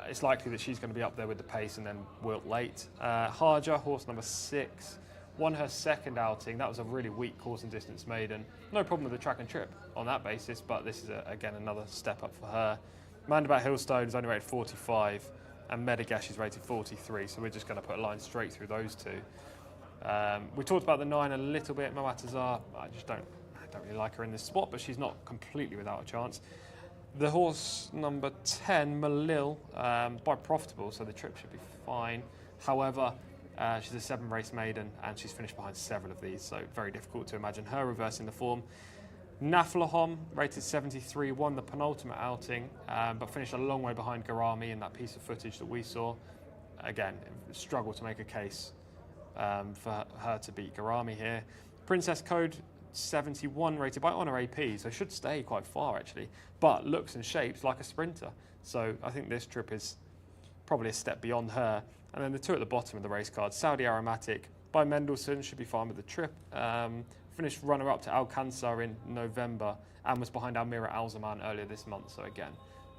it's likely that she's going to be up there with the pace and then wilt late. Harja, horse number 6, won her second outing. That was a really weak course and distance maiden. No problem with the track and trip on that basis, but this is, again, another step up for her. Mandabat Hillstone is only rated 45, and Medigash is rated 43, so we're just going to put a line straight through those 2. We talked about the 9 a little bit, Mawatazar. I don't really like her in this spot, but she's not completely without a chance. The horse number 10, Malil, by profitable, so the trip should be fine. However, she's a 7-race maiden, and she's finished behind several of these, so very difficult to imagine her reversing the form. Naflahom, rated 73, won the penultimate outing, but finished a long way behind Garami in that piece of footage that we saw. Again, struggle to make a case for her to beat Garami here. Princess Code, 71, rated by Honor AP, so should stay quite far actually, but looks and shapes like a sprinter. So I think this trip is probably a step beyond her. And then the 2 at the bottom of the race card, Saudi Aromatic by Mendelssohn, should be fine with the trip. Finished runner-up to Alcanza in November and was behind Almira Al-Zaman earlier this month. So again,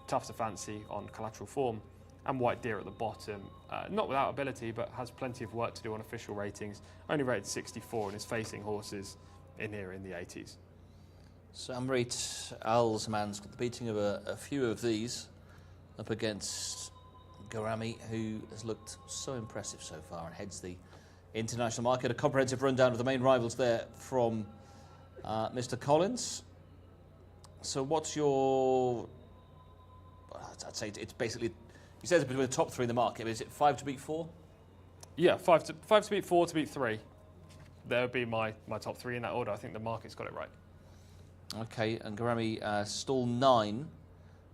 tough to fancy on collateral form. And White Deer at the bottom, not without ability, but has plenty of work to do on official ratings. Only rated 64 and is facing horses in here in the 80s. So Amrit Al-Zaman's got the beating of a few of these up against Garami, who has looked so impressive so far and heads the international market. A comprehensive rundown of the main rivals there from Mr. Collins. So what's your... I'd say it's basically... You said it's between the top three in the market. Is it 5 to beat 4? Yeah, 5 to beat 4 to beat 3. That would be my top 3 in that order. I think the market's got it right. Okay, and Garami, stall 9.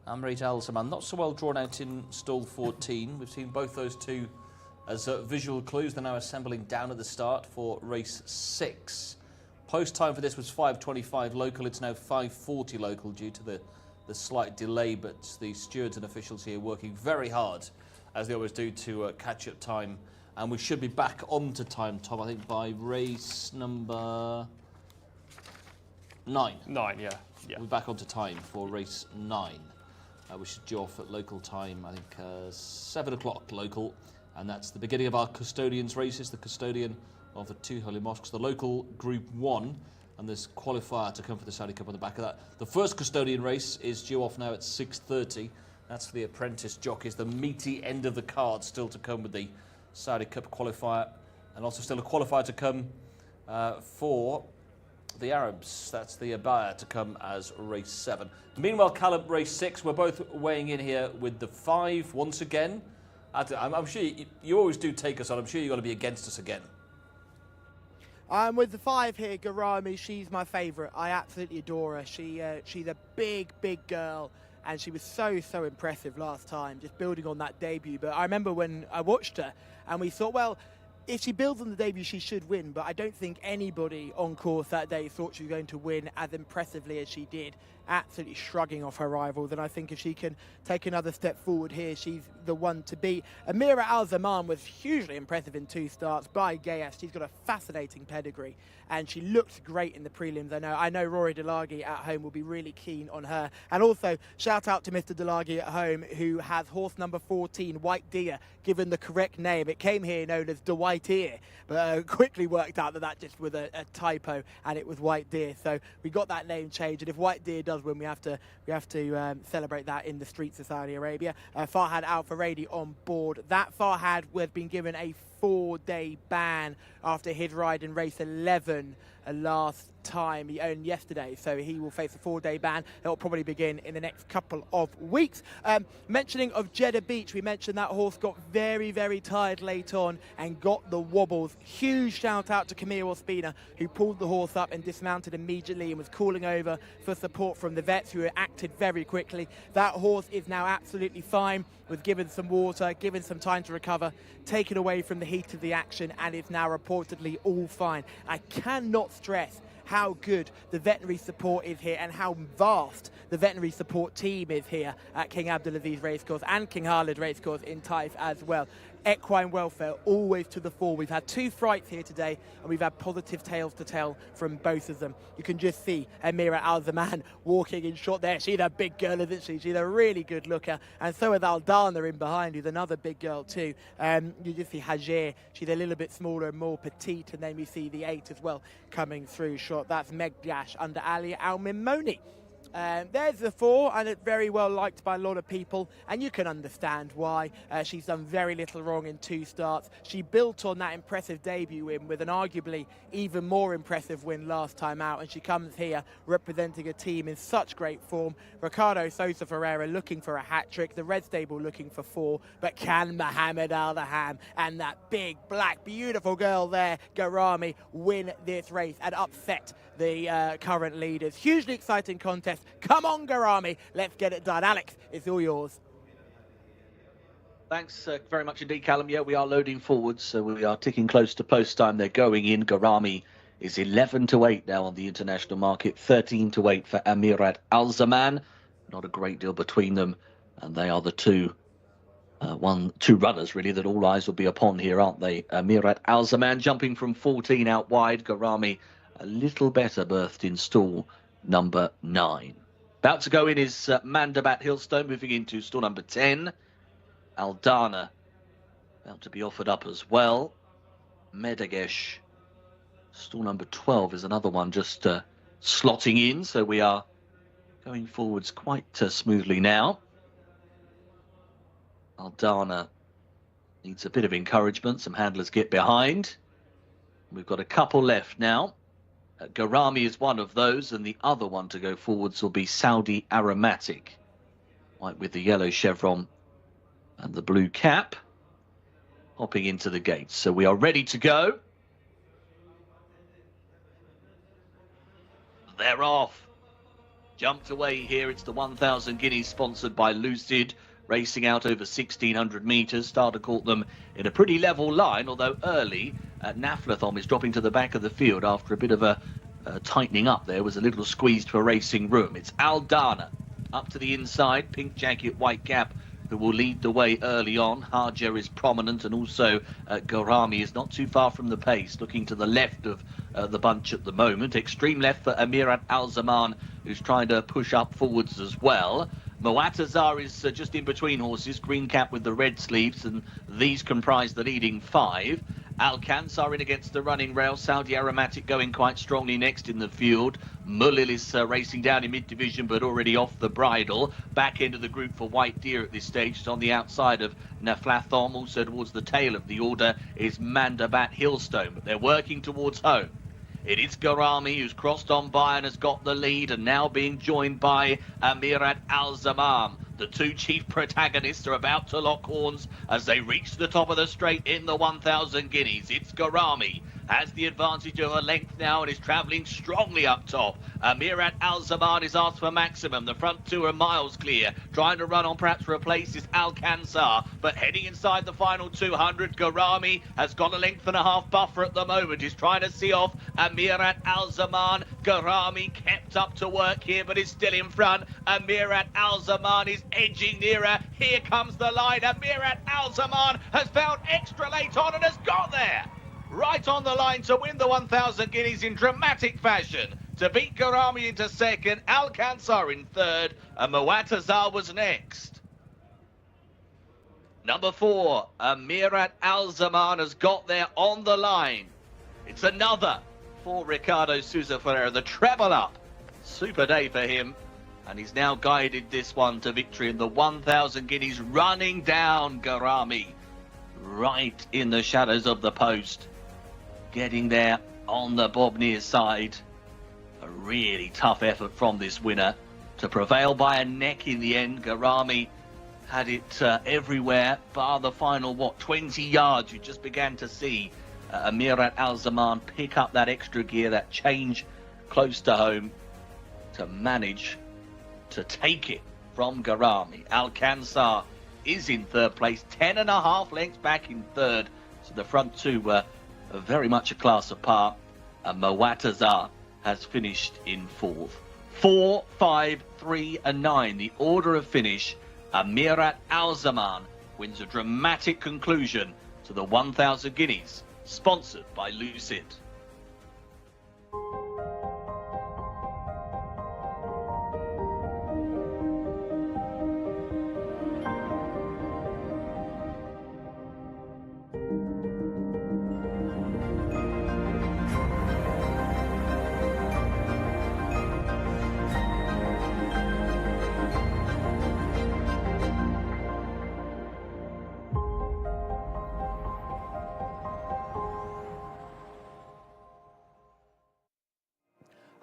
Amrit Al-Zaman, not so well drawn out in stall 14. We've seen both those two as visual clues. They're now assembling down at the start for race 6. Post time for this was 5:25 local. It's now 5:40 local due to the slight delay, but the stewards and officials here working very hard, as they always do, to catch up time. And we should be back onto time, Tom, I think, by race number 9. 9, yeah. We'll be back onto time for race 9. We should due off at local time, I think 7 o'clock local. And that's the beginning of our Custodians races, the Custodian of the 2 Holy Mosques, the local Group 1. And there's qualifier to come for the Saudi Cup on the back of that. The first Custodian race is due off now at 6:30. That's for the apprentice jockeys. The meaty end of the card still to come with the Saudi Cup qualifier. And also still a qualifier to come for the Arabs. That's the Abaya to come as race 7. Meanwhile, Callum, race 6. We're both weighing in here with the 5 once again. I'm sure you always do take us on. I'm sure you're going to be against us again. I'm with the 5 here, Garami. She's my favourite. I absolutely adore her. She's a big, big girl, and she was so impressive last time, just building on that debut. But I remember when I watched her, and we thought, well, if she builds on the debut, she should win. But I don't think anybody on course that day thought she was going to win as impressively as she did, absolutely shrugging off her rivals. And I think if she can take another step forward here, she's the one to beat. Amira Al-Zaman was hugely impressive in 2 starts by Gayas. She's got a fascinating pedigree, and she looked great in the prelims. I know Rory Delaghi at home will be really keen on her. And also, shout out to Mr. Delaghi at home, who has horse number 14, White Deer, given the correct name. It came here known as the White Ear, but quickly worked out that just was a typo, and it was White Deer. So we got that name changed, and if White Deer does win, we have to celebrate that in the streets of Saudi Arabia. Farhad Al Faradi on board. That Farhad has been given a 4-day ban after his ride in race 11 last time. He owned yesterday, so he will face a 4-day ban. It will probably begin in the next couple of weeks. Mentioning of Jeddah Beach, we mentioned that horse got very, very tired late on and got the wobbles. Huge shout out to Camille Ospina, who pulled the horse up and dismounted immediately and was calling over for support from the vets, who acted very quickly. That horse is now absolutely fine, was given some water, given some time to recover, taken away from the heat of the action, and is now reportedly all fine. I cannot stress how good the veterinary support is here and how vast the veterinary support team is here at King Abdulaziz Racecourse and King Khalid Racecourse in Taif as well. Equine welfare always to the fore. We've had 2 frights here today, and we've had positive tales to tell from both of them. You can just see Amira Al-Zaman walking in shot there. She's a big girl, isn't she? She's a really good looker. And so is Aldana in behind, who's another big girl too. You just see Hajer. She's a little bit smaller and more petite. And then we see the 8 as well coming through shot. That's Megdash under Ali Al-Mimoni. There's the 4, and it's very well liked by a lot of people, and you can understand why. She's done very little wrong in 2 starts. She built on that impressive debut win with an arguably even more impressive win last time out, and she comes here representing a team in such great form. Ricardo Sosa Ferreira looking for a hat-trick, the Red Stable looking for 4, but can Mohammed Al-Daham and that big, black, beautiful girl there, Garami, win this race and upset the current leaders? Hugely exciting contest. Come on, Garami, let's get it done. Alex, it's all yours. Thanks very much indeed, Callum. Yeah, we are loading forward, so we are ticking close to post time. They're going in. Garami is 11-8 now on the international market, 13-8 for Amirat Al-Zaman. Not a great deal between them, and they are the two runners really that all eyes will be upon here, aren't they? Amirat Al-Zaman jumping from 14 out wide. Garami a little better berthed in stall number 9. About to go in is Mandabat Hillstone, moving into stall number 10. Aldana about to be offered up as well. Medagesh, stall number 12, is another one just slotting in, so we are going forwards quite smoothly now. Aldana needs a bit of encouragement, some handlers get behind. We've got a couple left now. Garami is one of those, and the other one to go forwards will be Saudi Aromatic. White with the yellow chevron and the blue cap. Hopping into the gates. So we are ready to go. They're off. Jumped away here. It's the 1,000 guineas sponsored by Lucid. Racing out over 1,600 metres. Starter caught them in a pretty level line, although early Naflathom is dropping to the back of the field after a bit of a tightening up there. Was a little squeezed for racing room. It's Aldana up to the inside. Pink jacket, white cap, who will lead the way early on. Hajar is prominent, and also Garami is not too far from the pace, looking to the left of the bunch at the moment. Extreme left for Amirat Al-Zaman, who's trying to push up forwards as well. Moatazar is just in between horses, green cap with the red sleeves, and these comprise the leading five. Alcanzar in against the running rail. Saudi Aromatic going quite strongly next in the field. Mulil is racing down in mid-division, but already off the bridle. Back end of the group for White Deer at this stage. It's on the outside of Naflathom. Also towards the tail of the order is Mandabat Hillstone, but they're working towards home. It is Garami who's crossed on by and has got the lead, and now being joined by Amirat Al-Zamam. The two chief protagonists are about to lock horns as they reach the top of the straight in the 1,000 guineas. It's Garami. Has the advantage of a length now and is travelling strongly up top. Amirat Al-Zaman is asked for maximum. The front two are miles clear. Trying to run on perhaps replace is Alcanzar, but heading inside the final 200, Garami has got a length and a half buffer at the moment. He's trying to see off Amirat Al-Zaman. Garami kept up to work here, but is still in front. Amirat Al-Zaman is edging nearer. Here comes the line. Amirat Al-Zaman has found extra late on and has got there. Right on the line to win the 1,000 guineas in dramatic fashion. To beat Garami into second, Alcanzar in third, and Moatazar was next. Number 4, Amirat Al-Zaman has got there on the line. It's another for Ricardo Sousa Ferreira, the treble up. Super day for him, and he's now guided this one to victory in the 1,000 guineas, running down Garami right in the shadows of the post. Getting there on the Bobnir side. A really tough effort from this winner to prevail by a neck in the end. Garami had it everywhere, bar the final, 20 yards. You just began to see Amirat Al-Zaman pick up that extra gear, that change close to home to manage to take it from Garami. Alcanzar is in third place, 10.5 lengths back in third. So the front two were very much a class apart, and Moatazar has finished in fourth. 4, 5, 3 and 9, the order of finish. Amirat Al-Zaman wins a dramatic conclusion to the 1,000 guineas, sponsored by Lucid.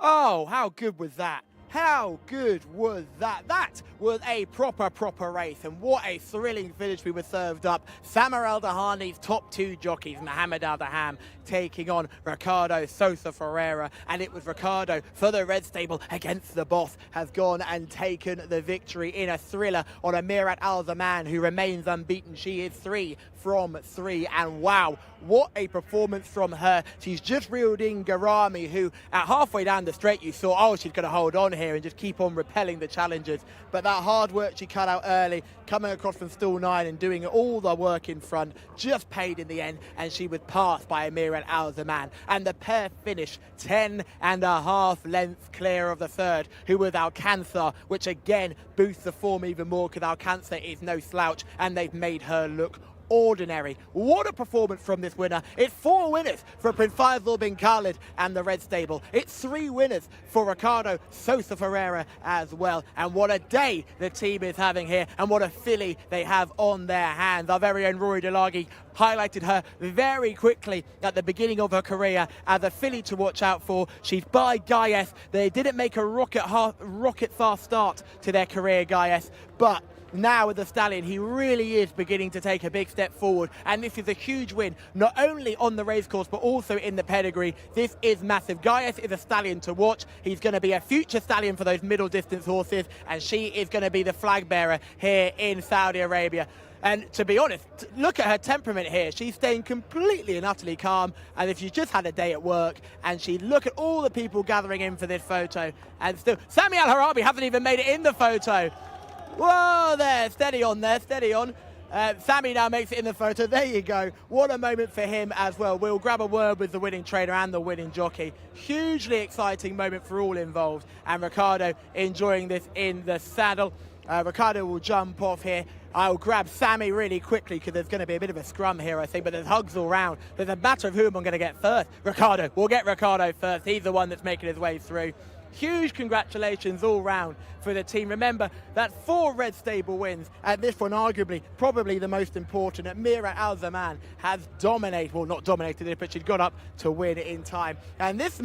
Oh, how good was that? How good was that? That was a proper race, and what a thrilling finish we were served up. Samar Al-Dahani's top two jockeys, Mohamed Al-Daham taking on Ricardo Sousa Ferreira, and it was Ricardo for the Red Stable against the boss, has gone and taken the victory in a thriller on Amirat Al-Zaman, who remains unbeaten. She is 3 from 3, and wow, what a performance from her. She's just reeled in Garami, who at halfway down the straight you thought, oh, she's going to hold on here and just keep on repelling the challengers, but that hard work she cut out early, coming across from stall 9 and doing all the work in front, just paid in the end, and she was passed by Amirat Al-Zaman, and the pair finished 10.5 lengths clear of the third, who was Alcanzar, which again boosts the form even more because Alcanzar is no slouch, and they've made her look ordinary. What a performance from this winner. It's 4 winners for Prince Faisal bin Khalid and the Red Stable. It's 3 winners for Ricardo Sosa Ferreira as well. And what a day the team is having here, and what a filly they have on their hands. Our very own Rory Delagi highlighted her very quickly at the beginning of her career as a filly to watch out for. She's by Guineas. They didn't make a rocket fast start to their career, Guineas, but now with the stallion, he really is beginning to take a big step forward, and this is a huge win, not only on the racecourse but also in the pedigree. This is massive. Guineas is a stallion to watch. He's going to be a future stallion for those middle distance horses, and she is going to be the flag bearer here in Saudi Arabia. And to be honest, look at her temperament here. She's staying completely and utterly calm, and if she just had a day at work, and she look at all the people gathering in for this photo, and still Sami Al Harabi hasn't even made it in the photo. Whoa there, steady on there, steady on. Sammy now makes it in the photo. There you go. What a moment for him as well. We'll grab a word with the winning trainer and the winning jockey. Hugely exciting moment for all involved. And Ricardo enjoying this in the saddle. Ricardo will jump off here. I'll grab Sammy really quickly because there's going to be a bit of a scrum here, I think, but there's hugs all round. There's a matter of whom I'm going to get first. Ricardo. We'll get Ricardo first. He's the one that's making his way through. Huge congratulations all round for the team. Remember, that's 4 Red Stable wins, and this one arguably probably the most important. Amira Al-Zaman has dominated, well, not dominated it, but she's got up to win in time. And this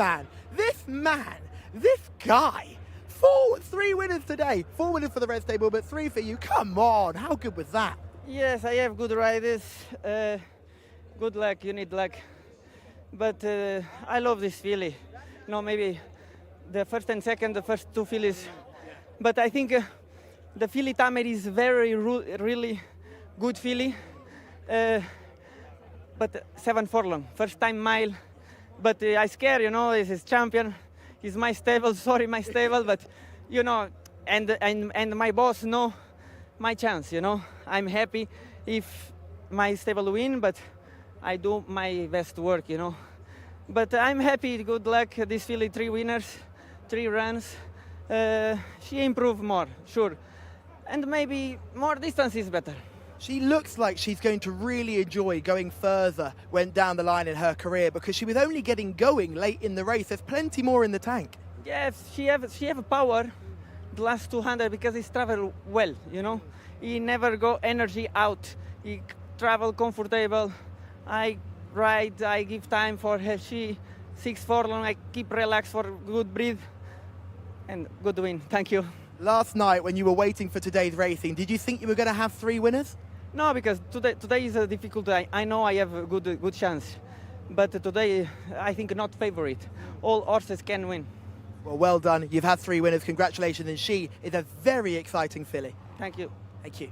guy, 3 winners today. 4 winners for the Red Stable, but 3 for you. Come on, how good was that? Yes, I have good riders. Good luck, you need luck. But I love this filly. You know, maybe the first and second, the first 2 fillies. But I think the filly Tamer is really good filly. But 7 furlong, first time mile. But I scare, you know, he's champion. He's my stable, sorry, my stable, but, you know, and my boss know my chance, you know. I'm happy if my stable win, but I do my best work, you know. But I'm happy, good luck, this filly, 3 winners. 3 runs. She improved more, sure. And maybe more distance is better. She looks like she's going to really enjoy going further when down the line in her career, because she was only getting going late in the race. There's plenty more in the tank. Yes, she have power the last 200 because he travel well, you know. He never go energy out. He travel comfortable. I ride, I give time for her. She 6 furlong, I keep relaxed for good breathe. And good win, thank you. Last night when you were waiting for today's racing, did you think you were going to have 3 winners? No, because today is a difficult day. I know I have a good chance, but today I think not favorite. All horses can win. Well done. You've had 3 winners. Congratulations, and she is a very exciting filly. Thank you. Thank you.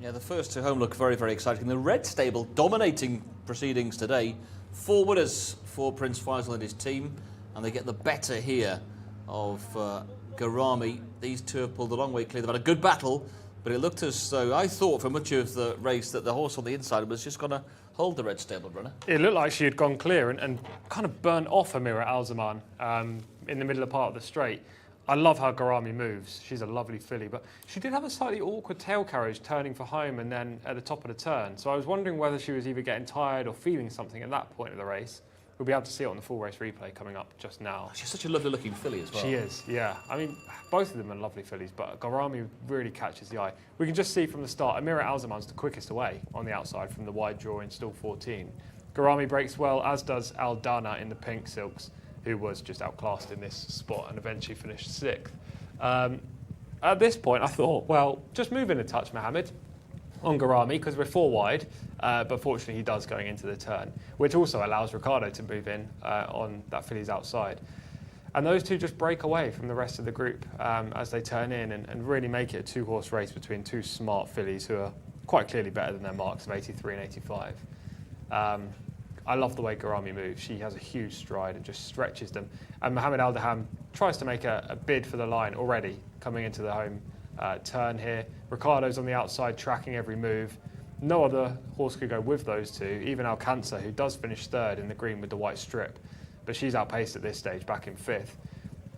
Yeah, the first 2 home look very, very exciting. The Red Stable dominating proceedings today. 4 winners for Prince Faisal and his team, and they get the better here of Garami. These 2 have pulled a long way clear. They've had a good battle, but it looked as though, I thought for much of the race, that the horse on the inside was just going to hold the Red Stable runner. It looked like she had gone clear and kind of burnt off Amira Al-Zaman in the middle of part of the straight. I love how Garami moves. She's a lovely filly, but she did have a slightly awkward tail carriage turning for home and then at the top of the turn. So I was wondering whether she was either getting tired or feeling something at that point of the race. We'll be able to see it on the full race replay coming up just now. She's such a lovely looking filly as well. She is, yeah. I mean, both of them are lovely fillies, but Garami really catches the eye. We can just see from the start, Amira Al-Zaman's the quickest away on the outside from the wide draw in stall 14. Garami breaks well, as does Al Dana in the pink silks, who was just outclassed in this spot and eventually finished 6th. At this point, I thought, well, just move in a touch, Mohammed, on Garami, because we're 4 wide, but fortunately he does going into the turn, which also allows Ricardo to move in on that filly's outside. And those 2 just break away from the rest of the group as they turn in and really make it a 2-horse race between 2 smart fillies who are quite clearly better than their marks of 83 and 85. I love the way Garami moves. She has a huge stride and just stretches them. And Mohammed Al-Daham tries to make a bid for the line already coming into the home turn here. Ricardo's on the outside tracking every move. No other horse could go with those 2, even Alcanza, who does finish 3rd in the green with the white strip. But she's outpaced at this stage, back in 5th.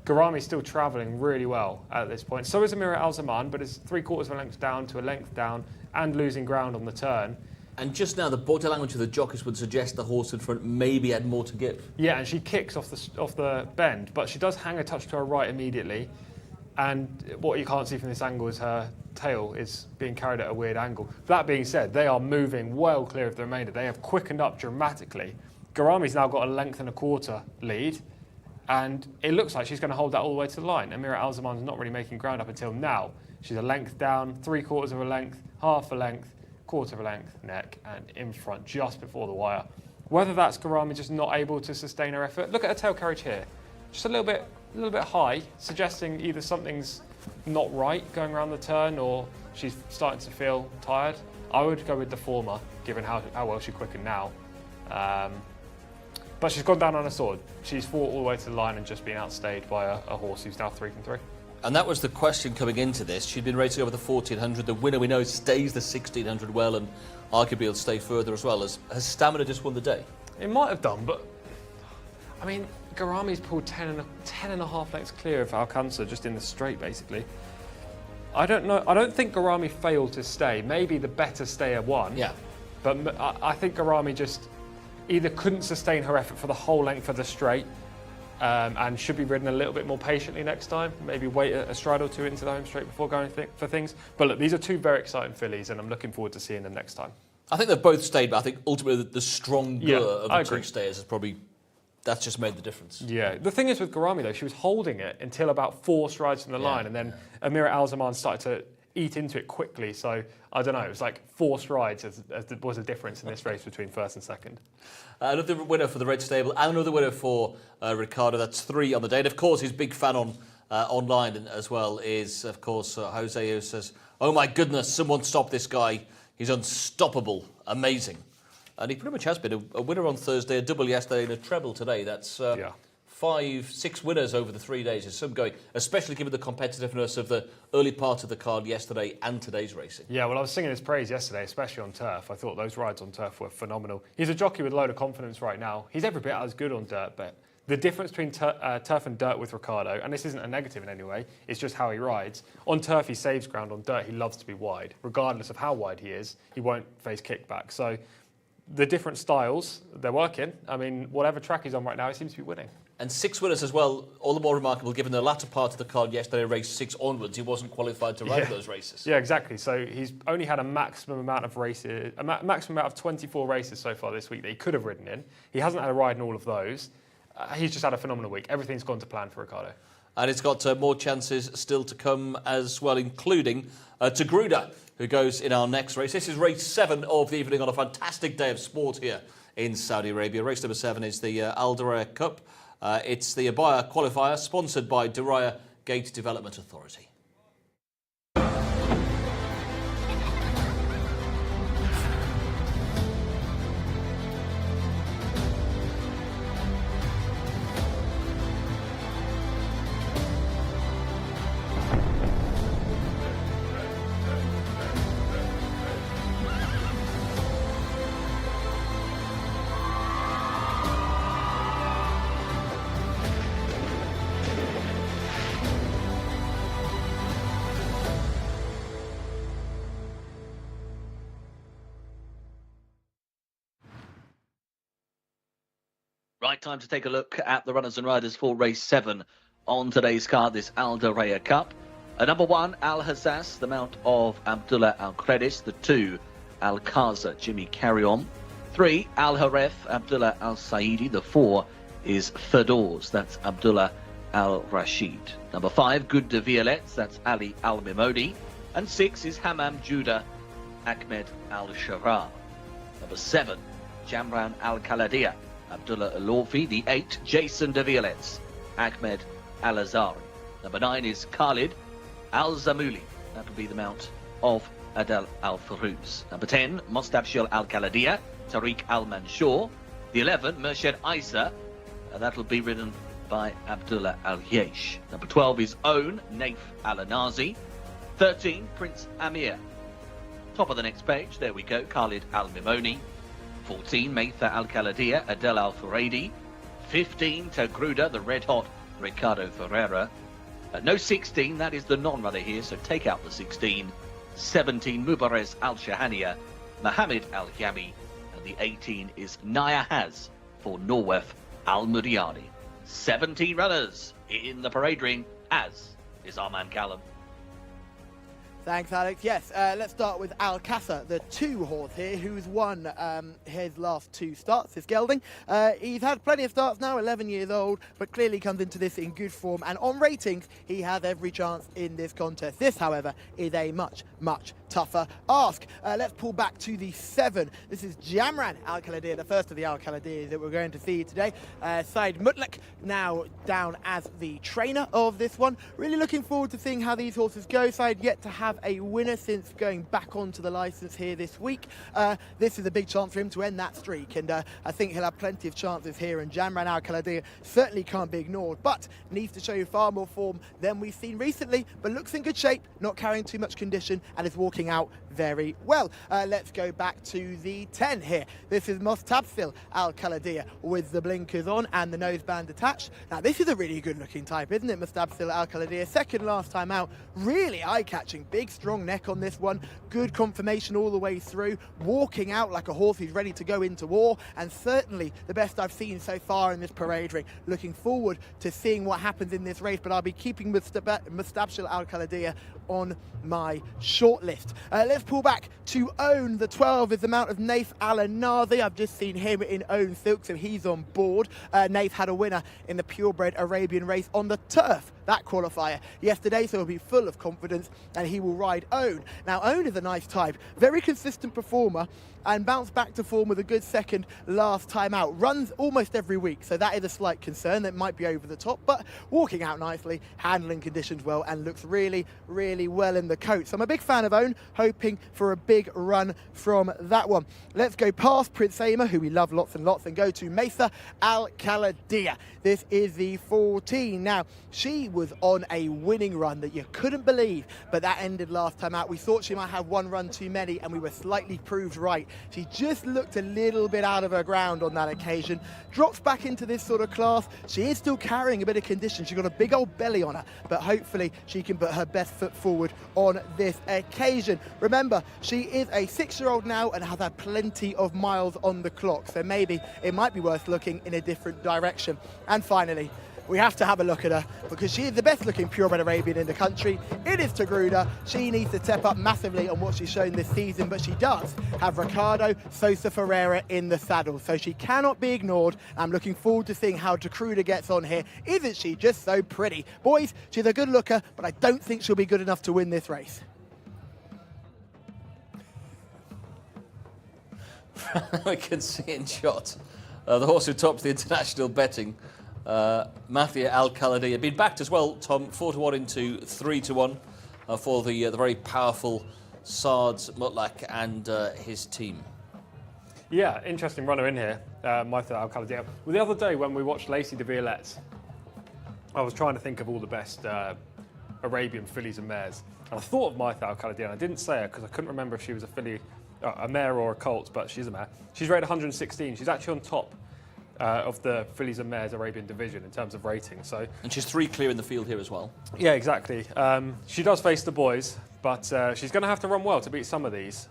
Garami's still travelling really well at this point. So is Amir Al-Zaman, but it's 3/4 of a length down to a length down and losing ground on the turn. And just now, the body language of the jockeys would suggest the horse in front maybe had more to give. Yeah, and she kicks off the bend, but she does hang a touch to her right immediately. And what you can't see from this angle is her tail is being carried at a weird angle. That being said, they are moving well clear of the remainder. They have quickened up dramatically. Garami's now got a 1.25 length lead, and it looks like she's going to hold that all the way to the line. Amira Al-Zaman's not really making ground up until now. She's a length down, 3/4 of a length, half a length, 1/4 of a length, neck, and in front just before the wire. Whether that's Garami just not able to sustain her effort. Look at her tail carriage here. Just a little bit high, suggesting either something's not right going around the turn or she's starting to feel tired. I would go with the former, given how well she quickened now. But she's gone down on a sword. She's fought all the way to the line and just been outstayed by a horse who's now 3 from 3. And that was the question coming into this. She'd been racing over the 1400. The winner, we know, stays the 1600 well, and arguably will stay further as well. Has Stamina just won the day? It might have done, but I mean, Garami's pulled 10.5 lengths clear of Alcantara just in the straight, basically. I don't know. I don't think Garami failed to stay. Maybe the better stayer won. Yeah. But I think Garami just either couldn't sustain her effort for the whole length of the straight, and should be ridden a little bit more patiently next time. Maybe wait a stride or two into the home straight before going for things. But look, these are two very exciting fillies, and I'm looking forward to seeing them next time. I think they've both stayed, but I think ultimately the stronger of the agree. two stayers has probably... That's just made the difference. Yeah. The thing is with Garami, though, she was holding it until about 4 strides from the line, and then Amira Al-Zaman started to eat into it quickly. So, I don't know, it was like 4 strides was a difference in this race between first and second. Another winner for the Red Stable and another winner for Ricardo. That's 3 on the day. And, of course, his big fan online as well is, of course, Jose, who says, oh, my goodness, someone stop this guy. He's unstoppable. Amazing. And he pretty much has been a winner on Thursday, a double yesterday, and a treble today. That's 5, 6 winners over the 3 days. There's some going, especially given the competitiveness of the early part of the card yesterday and today's racing. Yeah, well, I was singing his praise yesterday, especially on turf. I thought those rides on turf were phenomenal. He's a jockey with a load of confidence right now. He's every bit as good on dirt, but the difference between turf and dirt with Ricardo, and this isn't a negative in any way, it's just how he rides. On turf, he saves ground. On dirt, he loves to be wide. Regardless of how wide he is, he won't face kickback. So the different styles, they're working. I mean, whatever track he's on right now, he seems to be winning. And 6 winners as well, all the more remarkable given the latter part of the card yesterday, race 6 onwards. He wasn't qualified to ride those races. Yeah, exactly. So he's only had a maximum amount of races, maximum amount of 24 races so far this week that he could have ridden in. He hasn't had a ride in all of those. He's just had a phenomenal week. Everything's gone to plan for Ricardo. And it's got more chances still to come as well, including to Gruda, who goes in our next race. This is race 7 of the evening on a fantastic day of sport here in Saudi Arabia. Race number 7 is the Alder Cup. It's the Abaya qualifier, sponsored by Diriyah Gate Development Authority. Right, time to take a look at the runners and riders for race 7 on today's card, this Alder Cup. Number 1, Al Hassas, the mount of Abdullah Al Kredis. The 2, Al Kaza, Jimmy Carry-On. 3, Al Haref, Abdullah Al Saidi. The 4 is Ferdow's, that's Abdullah Al Rashid. Number 5, Good de Violettes, that's Ali Al Mimodi. And 6 is Hammam Judah, Ahmed Al Shara. Number 7, Jamran Al Kaladia, Abdullah Al-Lawfi. The 8, Jason de Violettes, Ahmed Al-Azari. Number 9 is Khalid Al-Zamuli. That will be the mount of Adel Al-Farouz. Number 10, Mustabshir Al-Kaladia, Tariq Al-Mansour. The 11, Murshid Isa. That will be ridden by Abdullah Al-Yesh. Number 12 is Own, Naif Al-Anazi. 13, Prince Amir. Top of the next page, there we go, Khalid Al-Mimoni. 14, Maitha Al-Kaladia, Adel Al-Furadi. 15, Tagruda, the red-hot Ricardo Ferreira. No 16, that is the non-runner here, so take out the 16. 17, Mubarez Al-Shahania, Mohamed Al-Yami, and the 18 is Naya Haz for Norwef Al-Muriani. 17 runners in the parade ring, as is our man Callum. Thanks, Alex. Yes, let's start with Alcázar, the 2 horse here, who's won his last 2 starts this gelding. He's had plenty of starts now, 11 years old, but clearly comes into this in good form. And on ratings, he has every chance in this contest. This, however, is a much, much tougher ask. Let's pull back to the 7. This is Jamran Al-Khaladiya, the first of the Al-Khaladiyyas that we're going to see today. Said Mutlaq now down as the trainer of this one. Really looking forward to seeing how these horses go. Said yet to have a winner since going back onto the licence here this week. This is a big chance for him to end that streak, and I think he'll have plenty of chances here, and Jamran Al-Khaladiya certainly can't be ignored, but needs to show far more form than we've seen recently, but looks in good shape, not carrying too much condition, and is walking out very well. Let's go back to the 10 here. This is Mustabsil Al-Khaladiya with the blinkers on and the noseband attached. Now this is a really good looking type, isn't it? Mustabsil Al-Khaladiya, second last time out, really eye-catching, big strong neck on this one, good confirmation all the way through, walking out like a horse who's ready to go into war, and certainly the best I've seen so far in this parade ring. Looking forward to seeing what happens in this race, but I'll be keeping Mustabsil Al-Khaladiya on my shortlist. Let's pull back to Own. The 12 is the mount of Naif Al-Nazi. I've just seen him in Own Silk, so he's on board. Naif had a winner in the purebred Arabian race on the turf, that qualifier, yesterday, so he'll be full of confidence and he will ride Own. Now, Own is a nice type, very consistent performer, and bounced back to form with a good second last time out. Runs almost every week, so that is a slight concern. That might be over the top, but walking out nicely, handling conditions well, and looks really, really well in the coat. So I'm a big fan of Own, hoping for a big run from that one. Let's go past Prince Aimer, who we love lots and lots, and go to Mesa Al-Khaladiya. This is the 14. Now, she was on a winning run that you couldn't believe, but that ended last time out. We thought she might have one run too many, and we were slightly proved right. She just looked a little bit out of her ground on that occasion. Drops back into this sort of class. She is still carrying a bit of condition. She's got a big old belly on her, but hopefully she can put her best foot forward on this occasion. Remember, she is a 6-year-old now and has had plenty of miles on the clock, so maybe it might be worth looking in a different direction. And finally, we have to have a look at her because she is the best looking purebred Arabian in the country. It is Tagruda. She needs to step up massively on what she's shown this season, but she does have Ricardo Sosa Ferreira in the saddle, so she cannot be ignored. I'm looking forward to seeing how Tagruda gets on here. Isn't she just so pretty? Boys, she's a good looker, but I don't think she'll be good enough to win this race. We can see in shot the horse who tops the international betting, Mafia Al-Khaladiya. Been backed as well, Tom, 4-1 into 3-1 for the very powerful Sards Mutlaq and his team. Yeah, interesting runner in here, Mafia Al-Khaladiya. Well, the other day when we watched Lacey de Violet, I was trying to think of all the best Arabian fillies and mares, and I thought of Mafia Al-Khaladiya, and I didn't say her because I couldn't remember if she was a filly, a mare or a colt, but she's a mare. She's rated 116. She's actually on top of the fillies and mares Arabian division in terms of rating. So, and she's 3 clear in the field here as well. Yeah, exactly. She does face the boys, but she's going to have to run well to beat some of these.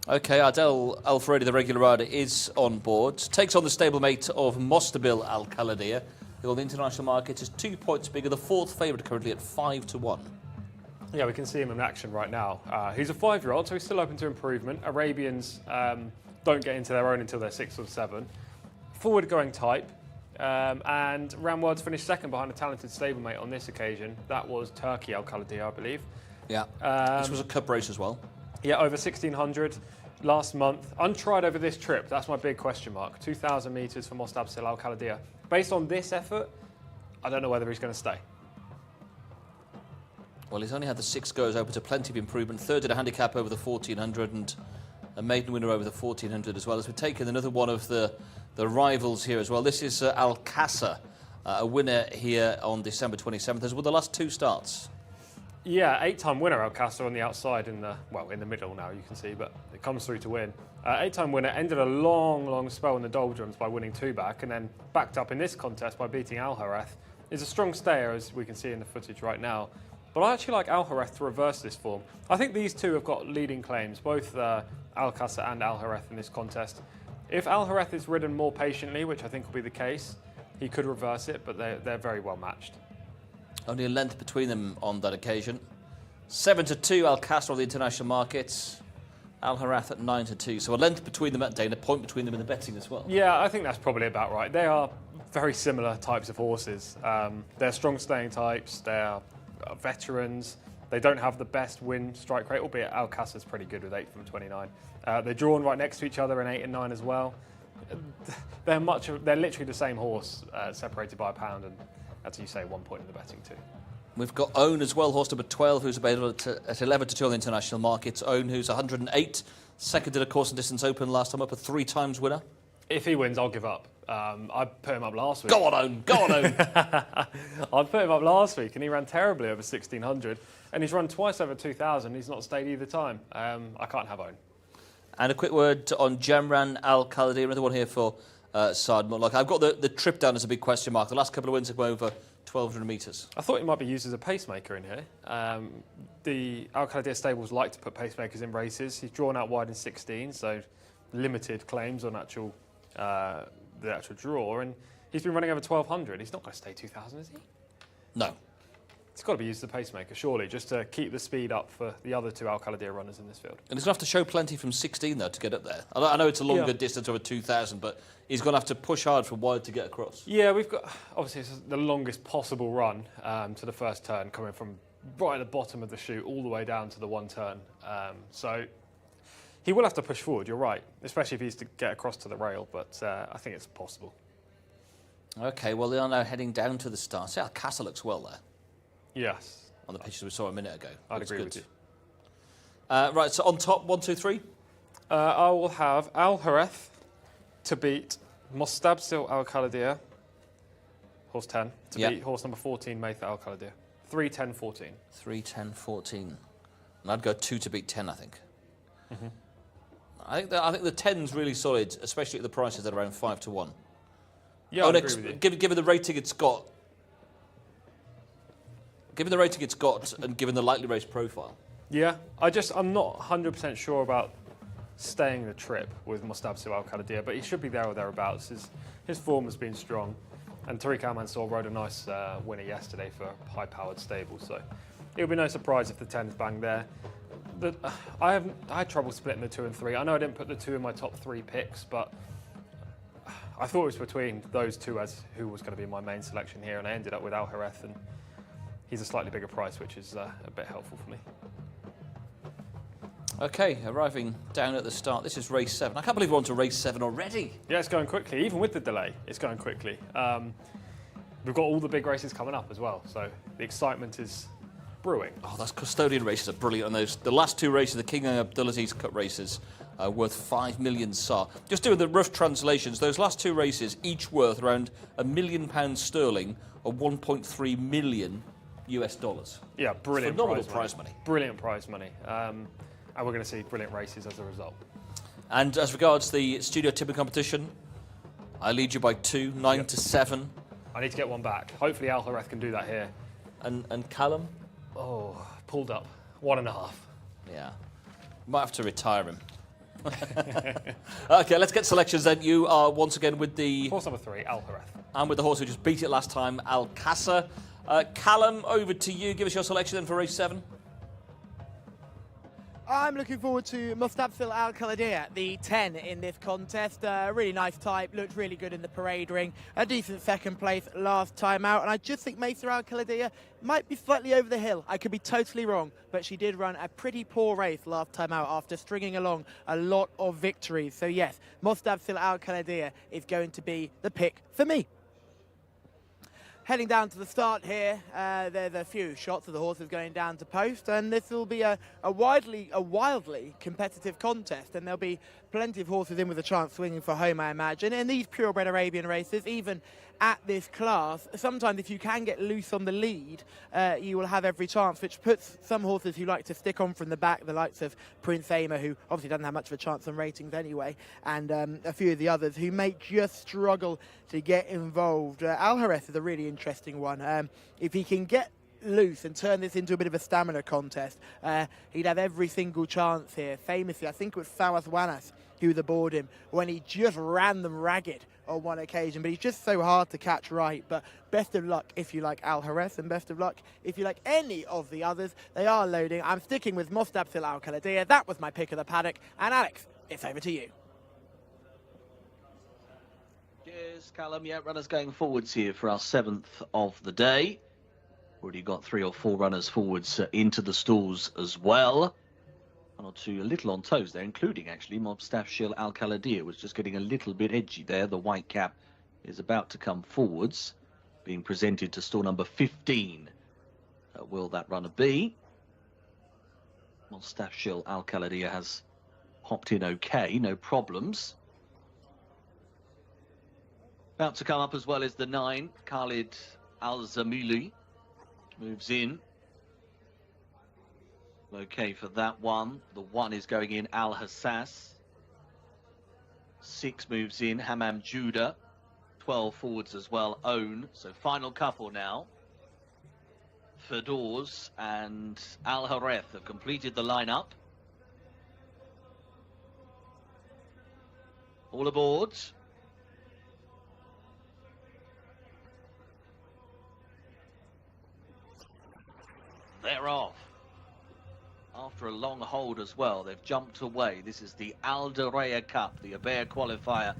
Okay, Adel Al-Faredi, the regular rider, is on board. Takes on the stablemate of Mostabil Al-Khaladiya, who on the international market is 2 points bigger, the 4th favourite currently at 5-1. Yeah, we can see him in action right now. He's a 5-year-old, so he's still open to improvement. Arabians don't get into their own until they're 6 or 7. Forward-going type, and Ramwad's finished second behind a talented stablemate on this occasion. That was Turkey Al-Khaladiya, I believe. Yeah, this was a cup race as well. Yeah, over 1,600 last month. Untried over this trip, that's my big question mark. 2,000 metres for Mustabsil Al-Khaladiya. Based on this effort, I don't know whether he's going to stay. Well, he's only had the 6 goes, open to plenty of improvement. Third at a handicap over the 1,400 and a maiden winner over the 1,400 as well. As we've taken another one of the rivals here as well. This is Alcázar, a winner here on December 27th, as well the last 2 starts. Yeah, 8-time winner Alcázar on the outside, in the middle now you can see, but it comes through to win. 8-time winner, ended a long, long spell in the doldrums by winning 2 back, and then backed up in this contest by beating Al Hareth is a strong stayer, as we can see in the footage right now. But I actually like Al Hareth to reverse this form. I think these two have got leading claims, both Alcasa and Al Hareth in this contest. If Al Hareth is ridden more patiently, which I think will be the case, he could reverse it, but they're very well matched. Only a length between them on that occasion. 7-2 Alcasa on the international markets. Al Hareth at 9-2. So a length between them that day and a point between them in the betting as well. Yeah, I think that's probably about right. They are very similar types of horses. They're strong staying types. They're veterans. They don't have the best win strike rate, albeit Alcasa's pretty good with 8 from 29. They're drawn right next to each other in 8 and 9 as well. They're literally the same horse, separated by a pound, and as you say, 1 point in the betting too. We've got Own as well, horse number 12, who's available at 11-2 on the international markets. Own, who's 108, second in a course and distance open last time up, a 3 times winner. If he wins, I'll give up. I put him up last week. Go on, Own. Go on, Own. I put him up last week, and he ran terribly over 1,600, and he's run twice over 2,000. He's not stayed either time. I can't have Own. And a quick word on Jamran Al Khalidi, another one here for Saad Mutlaq. I've got the trip down as a big question mark. The last couple of wins have gone over 1,200 metres. I thought he might be used as a pacemaker in here. The Al Khalidi stables like to put pacemakers in races. He's drawn out wide in 16, so limited claims on the actual draw, and he's been running over 1,200. He's not going to stay 2,000, is he? No. It's got to be used as a pacemaker, surely, just to keep the speed up for the other two Al Khalidi runners in this field. And he's going to have to show plenty from 16, though, to get up there. I know it's a longer distance over 2,000, but he's going to have to push hard from wide to get across. Yeah, we've got, obviously, it's the longest possible run to the first turn, coming from right at the bottom of the chute all the way down to the one turn. So he will have to push forward, you're right, especially if he's to get across to the rail, but I think it's possible. OK, well, they are now heading down to the start. See how Alcasa looks well there. Yes. On the pictures we saw a minute ago. I'd agree with you. Right, so on top, 1, 2, 3. I will have Al Hareth to beat Mustabsil Al Khalidi, horse 10, to beat horse number 14, Maytha Al Khalidi. 3, 10, 14. 3, 10, 14. And I'd go 2 to beat 10, I think. Mm-hmm. I think the 10's really solid, especially at the prices at around 5-1. Yeah, I agree with you. Given the rating it's got. Given the rating it's got and given the lightly raced profile. Yeah, I'm not 100% sure about staying the trip with Mustabsil Al Khalidi, but he should be there or thereabouts. His form has been strong, and Tariq Al Mansour rode a nice winner yesterday for a high-powered stable, so it would be no surprise if the 10's banged there. I had trouble splitting the 2 and 3. I know I didn't put the 2 in my top 3 picks, but I thought it was between those two as who was going to be my main selection here, and I ended up with Al Hareth, and he's a slightly bigger price, which is a bit helpful for me. OK, arriving down at the start. This is race 7. I can't believe we're on to race 7 already. Yeah, it's going quickly. Even with the delay, it's going quickly. We've got all the big races coming up as well, so the excitement is brewing. Oh, those Custodian races are brilliant. And the last 2 races, the King and Abdulaziz Cup races, worth 5 million SAR. Just doing the rough translations, those last 2 races, each worth around £1 million sterling or 1.3 million US dollars. Yeah, brilliant. Phenomenal prize money. Brilliant prize money. And we're going to see brilliant races as a result. And as regards the studio tipping competition, I lead you by 2, 9-7. I need to get one back. Hopefully Al Hareth can do that here. And Callum? Oh, pulled up. 1.5. Yeah. Might have to retire him. OK, let's get selections then. You are once again with the... Horse number 3, Al Hareth. And with the horse who just beat it last time, Alcasa. Callum, over to you. Give us your selection then for race 7. I'm looking forward to Mustabsil Al Khalidi, the 10 in this contest. Really nice type, looked really good in the parade ring. A decent second place last time out. And I just think Maytha Al Khalidi might be slightly over the hill. I could be totally wrong, but she did run a pretty poor race last time out after stringing along a lot of victories. So yes, Mustabsil Al Khalidi is going to be the pick for me. Heading down to the start here, there's a few shots of the horses going down to post, and this will be a wildly competitive contest, and there'll be plenty of horses in with a chance swinging for home, I imagine. In these purebred Arabian races, even at this class, sometimes if you can get loose on the lead, you will have every chance, which puts some horses who like to stick on from the back, the likes of Prince Aimer, who obviously doesn't have much of a chance on ratings anyway, and a few of the others who may just struggle to get involved. Al Jerez is a really interesting one. If he can get loose and turn this into a bit of a stamina contest, he'd have every single chance here. Famously, I think it was Fawaz Wanas who was aboard him when he just ran them ragged on one occasion, but he's just so hard to catch right. But best of luck if you like Al Jerez, and best of luck if you like any of the others. They are loading. I'm sticking with Mostabsil Al Khalidiyah. That was my pick of the paddock. And Alex, it's over to you. Cheers, Callum. Yeah, runners going forwards here for our 7th of the day. Already got 3 or 4 runners forwards into the stalls as well. 1 or 2 a little on toes there, including actually Mostabsil Al Khalidiyah was just getting a little bit edgy there. The white cap is about to come forwards, being presented to stall number 15. Will that runner be? Mostabsil Al Khalidiyah has hopped in okay, no problems. About to come up as well as the 9, Khalid Al-Zamili. Moves in. Okay for that one. The 1 is going in, Al-Hassas. 6 moves in, Hammam Judah. 12 forwards as well, Own. So final couple now. Fedors and Al Jerez have completed the lineup. All aboard. They're off. After a long hold as well, they've jumped away. This is the Alder Cup, the Abaya qualifier,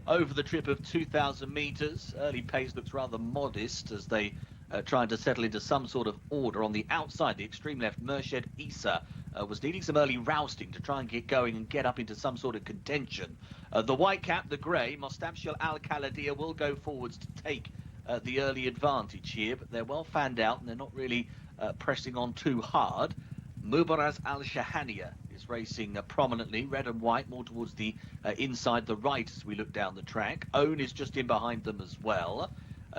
over the trip of 2,000 metres. Early pace looks rather modest as they trying to settle into some sort of order. On the outside, the extreme left, Jcsa was needing some early rousting to try and get going and get up into some sort of contention. The white cap, the grey, Mostabsil Al Khalidiyah will go forwards to take the early advantage here, but they're well fanned out and they're not really pressing on too hard. Mubaraz Al-Shahaniya is racing prominently, red and white, more towards the inside the right as we look down the track. Own is just in behind them as well.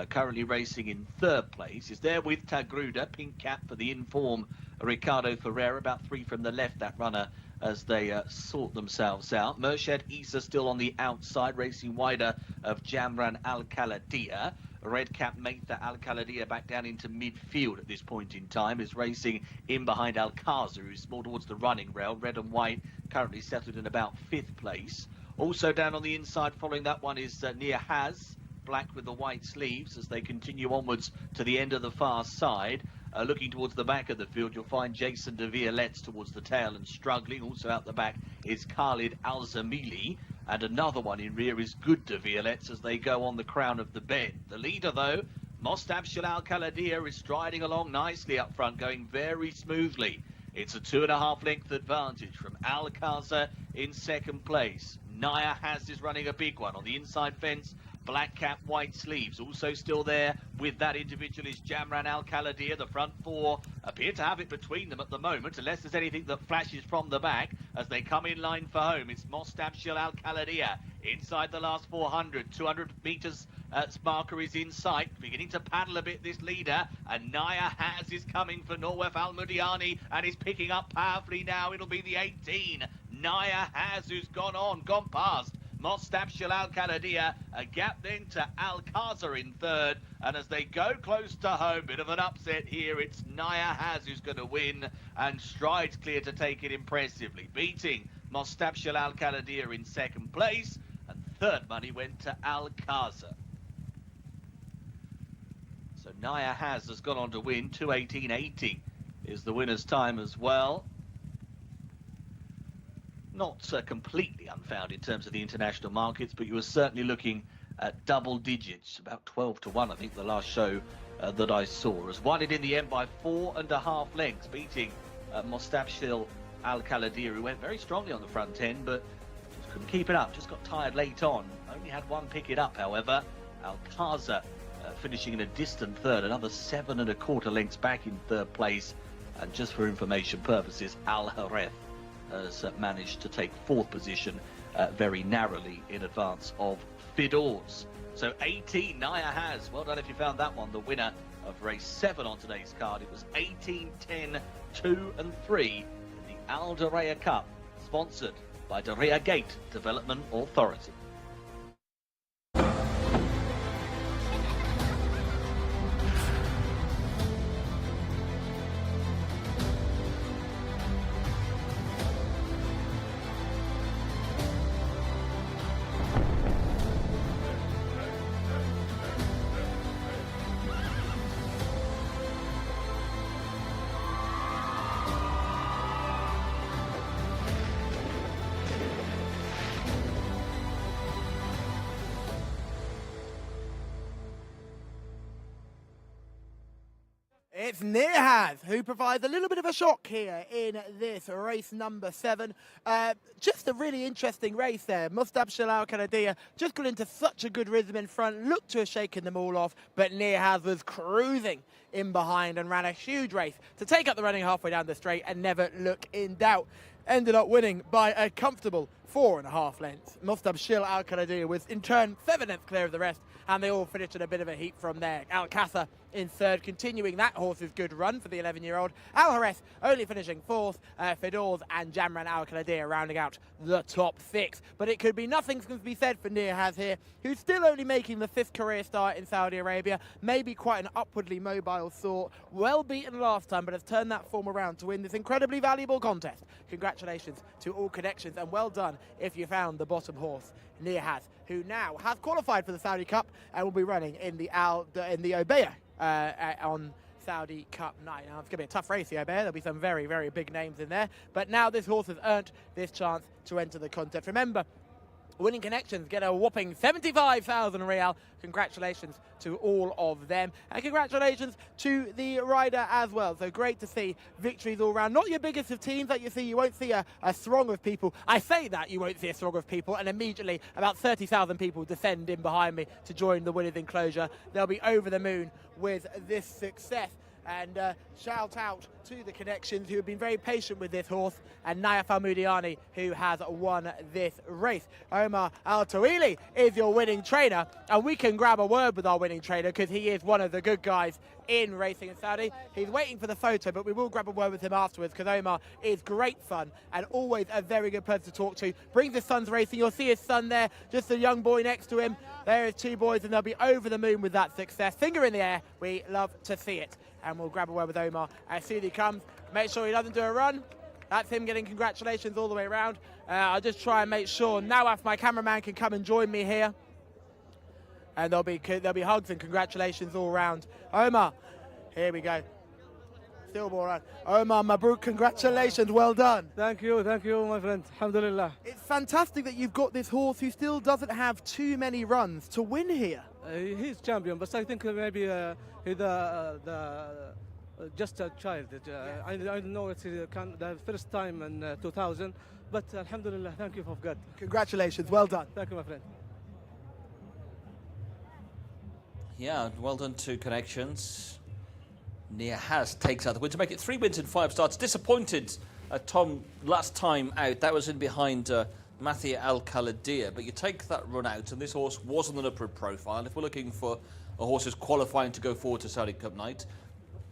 Currently racing in 3rd place. Is there with Tagruda, pink cap for the inform Ricardo Ferreira, about 3 from the left, that runner, as they sort themselves out. Jcsa still on the outside, racing wider of Jamran Al Khalidiyah. Red cap Maitha Al Khalidiyah back down into midfield at this point in time, is racing in behind Alcázar, who's more towards the running rail. Red and white currently settled in about 5th place. Also down on the inside following that one is Nia Haz, black with the white sleeves, as they continue onwards to the end of the far side. Looking towards the back of the field, you'll find Jason de Violet's towards the tail and struggling. Also out the back is Khalid Al-Zamili. And another one in rear is Good de Violet's as they go on the crown of the bend. The leader, though, Mostabsil Al Khalidiyah, is striding along nicely up front, going very smoothly. It's a 2.5 length advantage from Alcázar in 2nd place. Nia Haz is running a big one on the inside fence. Black cap, white sleeves. Also still there with that individual is Jamran Al Khalidiyah. The front 4 appear to have it between them at the moment, unless there's anything that flashes from the back as they come in line for home. It's Mostabsil Al Khalidiyah inside the last 400. 200 metres marker is in sight. Beginning to paddle a bit, this leader. And Nia Haz is coming for Norwef Al Mudiani and is picking up powerfully now. It'll be the 18. Nia Haz, who's gone past Mostabsil Al Khalidiyah. A gap then to Alcázar in 3rd, and as they go close to home, bit of an upset here. It's Nia Haz who's going to win, and strides clear to take it impressively, beating Mostabsil Al Khalidiyah in 2nd place, and 3rd money went to Alcázar. So Nia Haz has gone on to win. 2:18.80 is the winner's time as well. Not completely unfound in terms of the international markets, but you were certainly looking at double digits, about 12 to 1, I think, the last show that I saw. As won it in the end by 4.5 lengths, beating Mostabsil Al Khalidiyah, who went very strongly on the front end, but just couldn't keep it up, just got tired late on. Only had one pick it up, however. Alcázar finishing in a distant 3rd, another 7.25 lengths back in 3rd place. And just for information purposes, Al Jerez has managed to take 4th position very narrowly in advance of Fidor's. So 18, Naya has. Well done if you found that one. The winner of race 7 on today's card. It was 18, 10, 2 and 3 in the Alder Cup, sponsored by the Riyadh Gate Development Authority. It's Nihaz who provides a little bit of a shock here in this race number 7. Just a really interesting race there. Mustabshir Al-Qanadia just got into such a good rhythm in front, looked to have shaken them all off, but Nihaz was cruising in behind and ran a huge race to take up the running halfway down the straight and never look in doubt. Ended up winning by a comfortable 4.5 lengths. Mustabshir Al-Qanadia was in turn 7 lengths clear of the rest, and they all finished in a bit of a heap from there. Jcsa in third, continuing that horse's good run for the 11-year-old. Al-Hareth only finishing 4th. Fidor's and Jamran Al-Qanadia rounding out the top 6. But it could be nothing to be said for Nihaz here, who's still only making the 5th career start in Saudi Arabia. Maybe quite an upwardly mobile sort. Well beaten last time, but has turned that form around to win this incredibly valuable contest. Congratulations to all connections, and well done if you found the bottom horse, Nihaz, who now has qualified for the Saudi Cup and will be running in the Obeya on Saudi Cup night. Now, it's going to be a tough race, the Obeya. There'll be some very, very big names in there. But now this horse has earned this chance to enter the contest. Remember, winning connections get a whopping 75,000 Riyal. Congratulations to all of them. And congratulations to the rider as well. So great to see victories all round. Not your biggest of teams that you see. You won't see a throng of people. I say that you won't see a throng of people, and immediately about 30,000 people descend in behind me to join the winners' enclosure. They'll be over the moon with this success. And shout out to the connections who have been very patient with this horse, and Nayef Al-Mudiani, who has won this race. Omar Al-Tawili is your winning trainer, and we can grab a word with our winning trainer because he is one of the good guys in racing in Saudi. He's waiting for the photo, but we will grab a word with him afterwards because Omar is great fun and always a very good person to talk to. Brings his son's racing. You'll see his son there, just a young boy next to him. There is 2 boys, and they'll be over the moon with that success. Finger in the air. We love to see it. And we'll grab a word with Omar as soon as he comes. Make sure he doesn't do a run. That's him getting congratulations all the way around. I'll just try and make sure Nawaf, my cameraman, can come and join me here. And there'll be hugs and congratulations all around. Omar, here we go. Still more run. Omar Mabruk, congratulations, well done. Thank you, my friend. Alhamdulillah. It's fantastic that you've got this horse who still doesn't have too many runs to win here. He's champion, but I think maybe he's just a child. I know it's the first time in 2000, but alhamdulillah, thank you for God. Congratulations, well done. Thank you, my friend. Yeah, well done to connections. Nihaz takes out the win to make it 3 wins in 5 starts. Disappointed Tom last time out. That was in behind Mathia Al-Qanadia, but you take that run out, and this horse was on an upward profile. If we're looking for a horse who's qualifying to go forward to Saudi Cup night,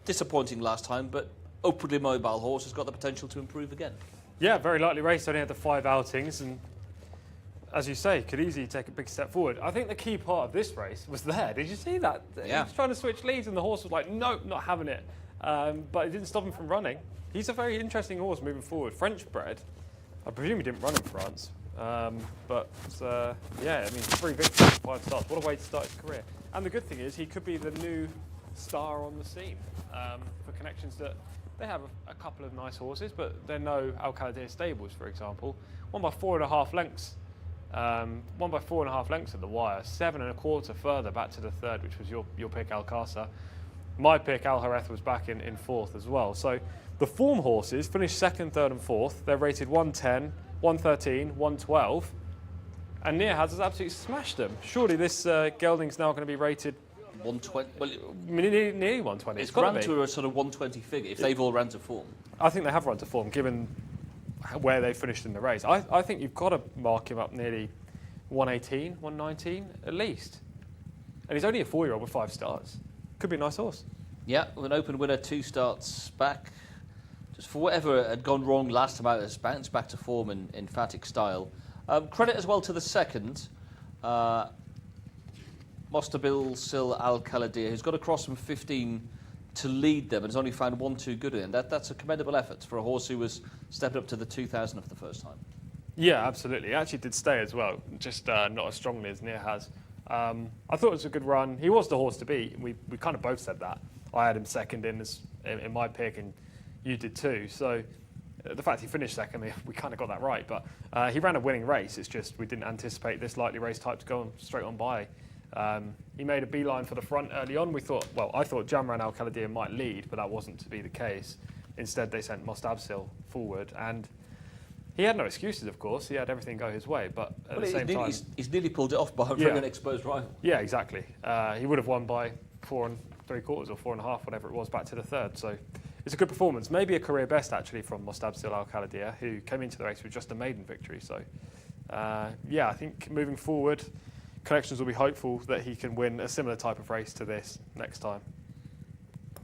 disappointing last time, but upwardly mobile horse has got the potential to improve again. Yeah, very lightly raced, only had the 5 outings, and as you say, could easily take a big step forward. I think the key part of this race was there. Did you see that? Yeah. He was trying to switch leads, and the horse was like, no, not having it. But it didn't stop him from running. He's a very interesting horse moving forward. French bred. I presume he didn't run in France. Yeah, I mean, 3 victories, 5 starts. What a way to start his career. And the good thing is he could be the new star on the scene for connections that they have a couple of nice horses, but they're no Al-Qanadia stables, for example. 1 by 4.5 lengths. 1 by 4.5 lengths at the wire. 7 1/4 further back to the 3rd, which was your pick, Jcsa. My pick, Al-Hareth, was back in 4th as well. So the form horses finished 2nd, 3rd and 4th. They're rated 110, 113, 112. And Nihaz has absolutely smashed them. Surely this gelding's now going to be rated 120. Well, nearly 120. It's got to a sort of 120 figure if they've all ran to form. I think they have run to form, given where they finished in the race. I think you've got to mark him up nearly 118, 119 at least. And he's only a 4-year-old with 5 starts. Could be a nice horse. Yeah, with an open winner, 2 starts back. Just for whatever had gone wrong last time out, has bounced back to form in emphatic style. Credit as well to the second, Mostabil Sil Al Khaladir, who's got across from 15 to lead them and has only found 1-2 good in. That's a commendable effort for a horse who was stepping up to the 2000 for the first time. Yeah, absolutely. He actually did stay as well, just not as strongly as Nia has. I thought it was a good run. He was the horse to beat. We kind of both said that. I had him second in my pick, and you did too. So the fact he finished second, we kind of got that right. But he ran a winning race. It's just we didn't anticipate this lightly race type to go straight on by. He made a beeline for the front early on. I thought Jamran Al Khaladir might lead, but that wasn't to be the case. Instead, they sent Mostabsil forward, and he had no excuses, of course. He had everything go his way, but at the same time... He's nearly pulled it off by having an exposed rival. Yeah, exactly. He would have won by 4 3/4 or 4.5, whatever it was, back to the third. So it's a good performance. Maybe a career best, actually, from Mostabsil Al Khaladir, who came into the race with just a maiden victory. So, yeah, I think moving forward, Connections will be hopeful that he can win a similar type of race to this next time.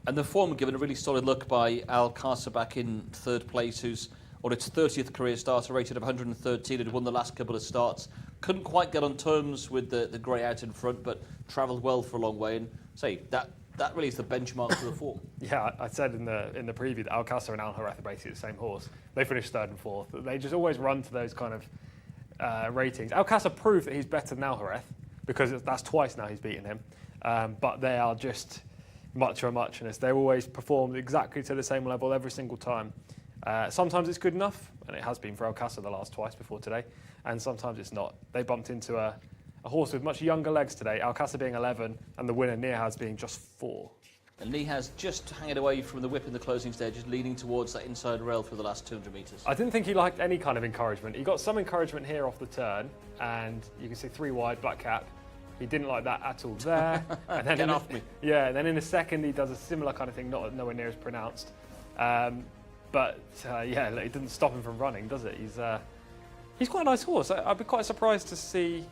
And the form given a really solid look by Al Qasa back in 3rd place, who's on its 30th career starter, rated of 113, had won the last couple of starts. Couldn't quite get on terms with the grey out in front, but travelled well for a long way. And say that really is the benchmark for the form. Yeah, I said in the preview that Al Qasa and Al Hareth are basically the same horse. They finished 3rd and 4th. They just always run to those kind of ratings. Al Qasa proved that he's better than Al Hareth, because that's twice now he's beaten him. But they are just much of a muchness. They always perform exactly to the same level every single time. Sometimes it's good enough, and it has been for Al Qasa the last twice before today, and sometimes it's not. They bumped into a horse with much younger legs today, Al Qasa being 11, and the winner Nihaz being just 4. And Nihaz just hanging away from the whip in the closing stage, just leaning towards that inside rail for the last 200 metres. I didn't think he liked any kind of encouragement. He got some encouragement here off the turn, and you can see 3 wide, black cap. He didn't like that at all there. And then Get off me. Yeah, and then in a second he does a similar kind of thing, nowhere near as pronounced. But yeah, it didn't stop him from running, does it? He's quite a nice horse. I'd be quite surprised to see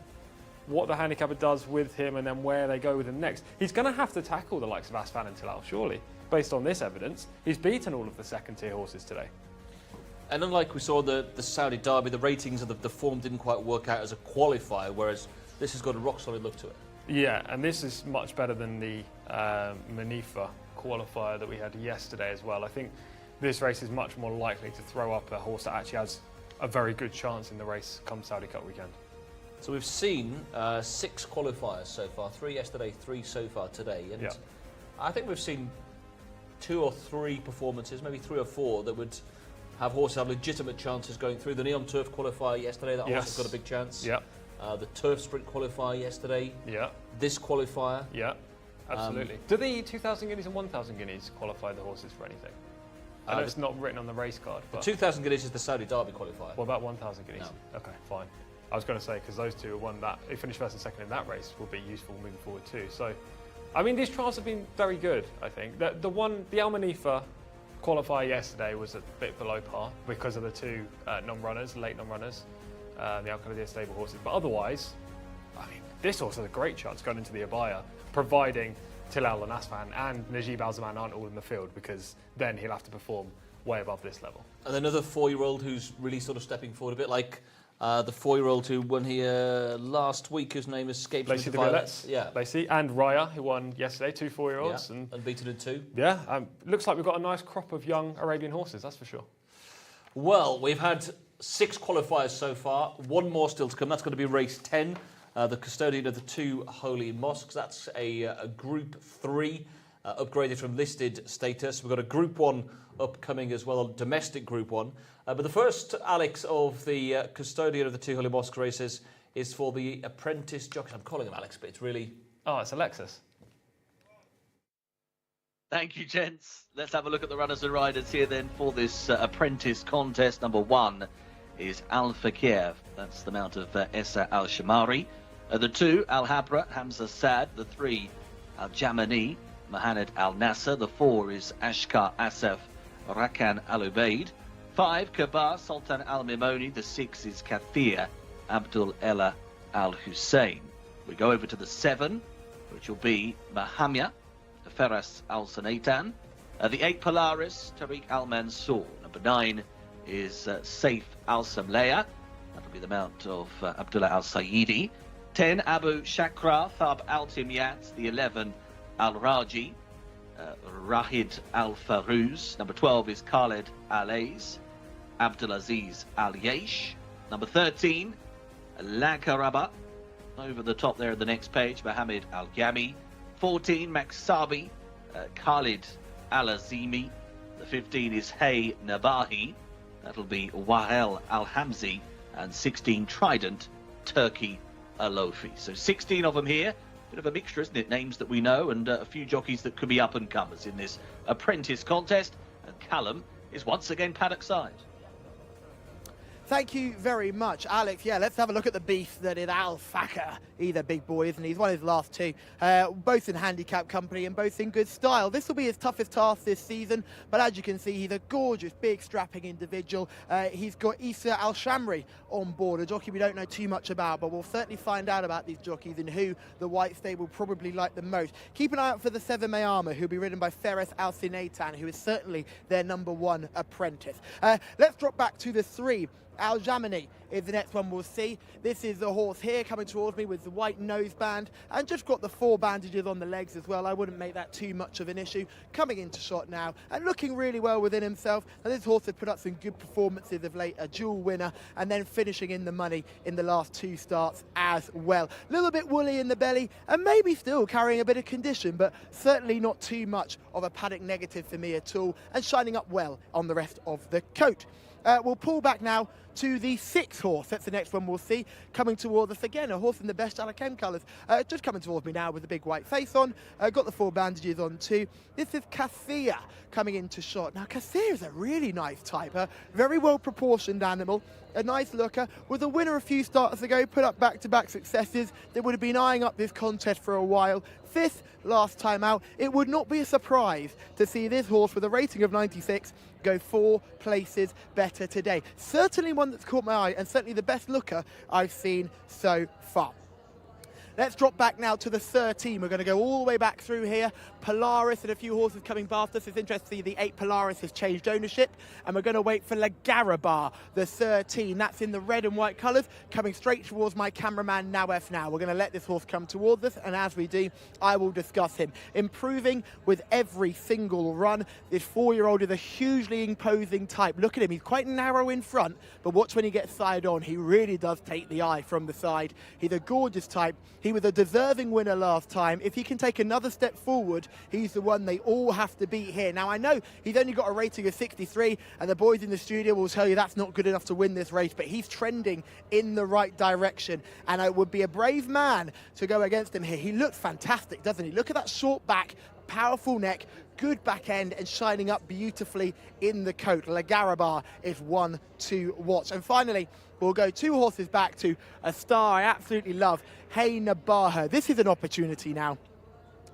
what the handicapper does with him and then where they go with him next. He's going to have to tackle the likes of Asfan and Tilal, surely, based on this evidence. He's beaten all of the second-tier horses today. And unlike we saw the Saudi Derby, the ratings of the form didn't quite work out as a qualifier, whereas this has got a rock-solid look to it. Yeah, and this is much better than the Manifa qualifier that we had yesterday as well. I think this race is much more likely to throw up a horse that actually has a very good chance in the race come Saudi Cup weekend. So we've seen 6 qualifiers so far, 3 yesterday, 3 so far today. And I think we've seen 2 or 3 performances, maybe 3 or 4, that would have horses have legitimate chances going through. The Neon Turf qualifier yesterday, that horse has got a big chance. Yeah. The Turf Sprint qualifier yesterday. Yeah. This qualifier. Yeah, absolutely. Do the 2,000 guineas and 1,000 guineas qualify the horses for anything? I know it's not written on the race card. But the 2,000 guineas is the Saudi Derby qualifier. What about 1,000 guineas? No. Okay, fine. I was going to say, because those two won that, who finished 1st and 2nd in that race, will be useful moving forward too. So, I mean, these trials have been very good, I think. The Al Manifa qualifier yesterday was a bit below par because of the 2 non-runners, late non-runners, the Al Khaladir stable horses. But otherwise, I mean, this horse has a great chance going into the Abaya, providing Tilal and Asfan and Najib Al-Zaman aren't all in the field, because then he'll have to perform way above this level. And another 4-year-old who's really sort of stepping forward a bit, like the 4-year-old who won here last week, whose name escapes me. Lacey de Violettes. Yeah. Lacey and Raya, who won yesterday, 2 4-year-olds. Yeah, unbeaten in 2. Yeah, looks like we've got a nice crop of young Arabian horses, that's for sure. Well, we've had 6 qualifiers so far, 1 more still to come. That's going to be race 10, the Custodian of the 2 Holy Mosques. That's a Group 3, upgraded from listed status. We've got a Group 1 upcoming as well, a domestic Group 1. But the first, Alex, of the Custodian of the 2 Holy Mosque races is for the apprentice jockey. I'm calling him Alex, but it's really... Oh, it's a Lexus. Thank you, gents. Let's have a look at the runners and riders here then for this apprentice contest. Number 1 is Al Fakir. That's the mount of Essa Al Shamari. The 2, Al Habra, Hamza Sad. The 3, Al Jamani, Mohamed Al Nasser. The 4 is Ashkar Asaf Rakan Al Ubaid. 5, Kabar Sultan Al-Mimoni. The 6 is Kathir Abdul Ella Al-Hussein. We go over to the 7, which will be Mahamia Feras Al-Sanaitan. The 8, Polaris Tariq Al-Mansour. Number 9 is Saif Al-Samleya. That'll be the mount of Abdullah Al-Sayyidi. 10, Abu Shakra Thab Al-Timyat. The 11, Al-Raji Rahid Al-Faruz. Number 12 is Khaled Al-Ays Abdulaziz Al-Yesh. Number 13, Lankaraba. Over the top there on the next page, Mohammed Al-Yami. 14, Maksabi Khalid Al-Azimi. The 15 is Hay Nabahi. That'll be Wahel Al-Hamzi. And 16, Trident Turkey Alofi. So 16 of them here. Bit of a mixture, isn't it? Names that we know and a few jockeys that could be up and comers in this apprentice contest. And Callum is once again paddock side. Thank you very much, Alex. Yeah, let's have a look at the beast that is Al Fakir. He's a big boy, isn't he? He's one of his last two, both in handicap company and both in good style. This will be his toughest task this season, but as you can see, he's a gorgeous, big, strapping individual. He's got Jcsa Al-Shamri on board, a jockey we don't know too much about, but we'll certainly find out about these jockeys and who the white stable probably like the most. Keep an eye out for the 7 Mayama, who'll be ridden by Feras Al-Sinaitan, who is certainly their number 1 apprentice. Let's drop back to the 3. Al-Jamani is the next one we'll see. This is the horse here coming towards me with the white noseband and just got the 4 bandages on the legs as well. I wouldn't make that too much of an issue. Coming into shot now and looking really well within himself. And this horse has put up some good performances of late, a dual winner and then finishing in the money in the last 2 starts as well. A little bit woolly in the belly and maybe still carrying a bit of condition, but certainly not too much of a paddock negative for me at all and shining up well on the rest of the coat. We'll pull back now to the 6th horse. That's the next one we'll see. Coming towards us again, a horse in the best Alachem colours. Just coming towards me now with the big white face on. Got the 4 bandages on too. This is Kathir coming into shot. Now, Kathir is a really nice type. A very well proportioned animal. A nice looker. Was a winner a few starts ago. Put up back-to-back successes. They would have been eyeing up this contest for a while. 5th last time out. It would not be a surprise to see this horse with a rating of 96 go 4 places better today. Certainly one that's caught my eye and certainly the best looker I've seen so far. Let's drop back now to the 13. We're going to go all the way back through here. Polaris and a few horses coming past us. It's interesting to see the 8 Polaris has changed ownership. And we're going to wait for La Garabar, the 13. That's in the red and white colours, coming straight towards my cameraman Nawef now. We're going to let this horse come towards us. And as we do, I will discuss him. Improving with every single run. This 4-year-old is a hugely imposing type. Look at him. He's quite narrow in front. But watch when he gets side on. He really does take the eye from the side. He's a gorgeous type. He was a deserving winner last time. If he can take another step forward, he's the one they all have to beat here. Now, I know he's only got a rating of 63, and the boys in the studio will tell you that's not good enough to win this race, but he's trending in the right direction, and I would be a brave man to go against him here. He looks fantastic, doesn't he? Look at that short back, powerful neck, good back end, and shining up beautifully in the coat. La Garabar is one to watch. And finally, we'll go 2 horses back to a star I absolutely love, Hey Nabaha. This is an opportunity now.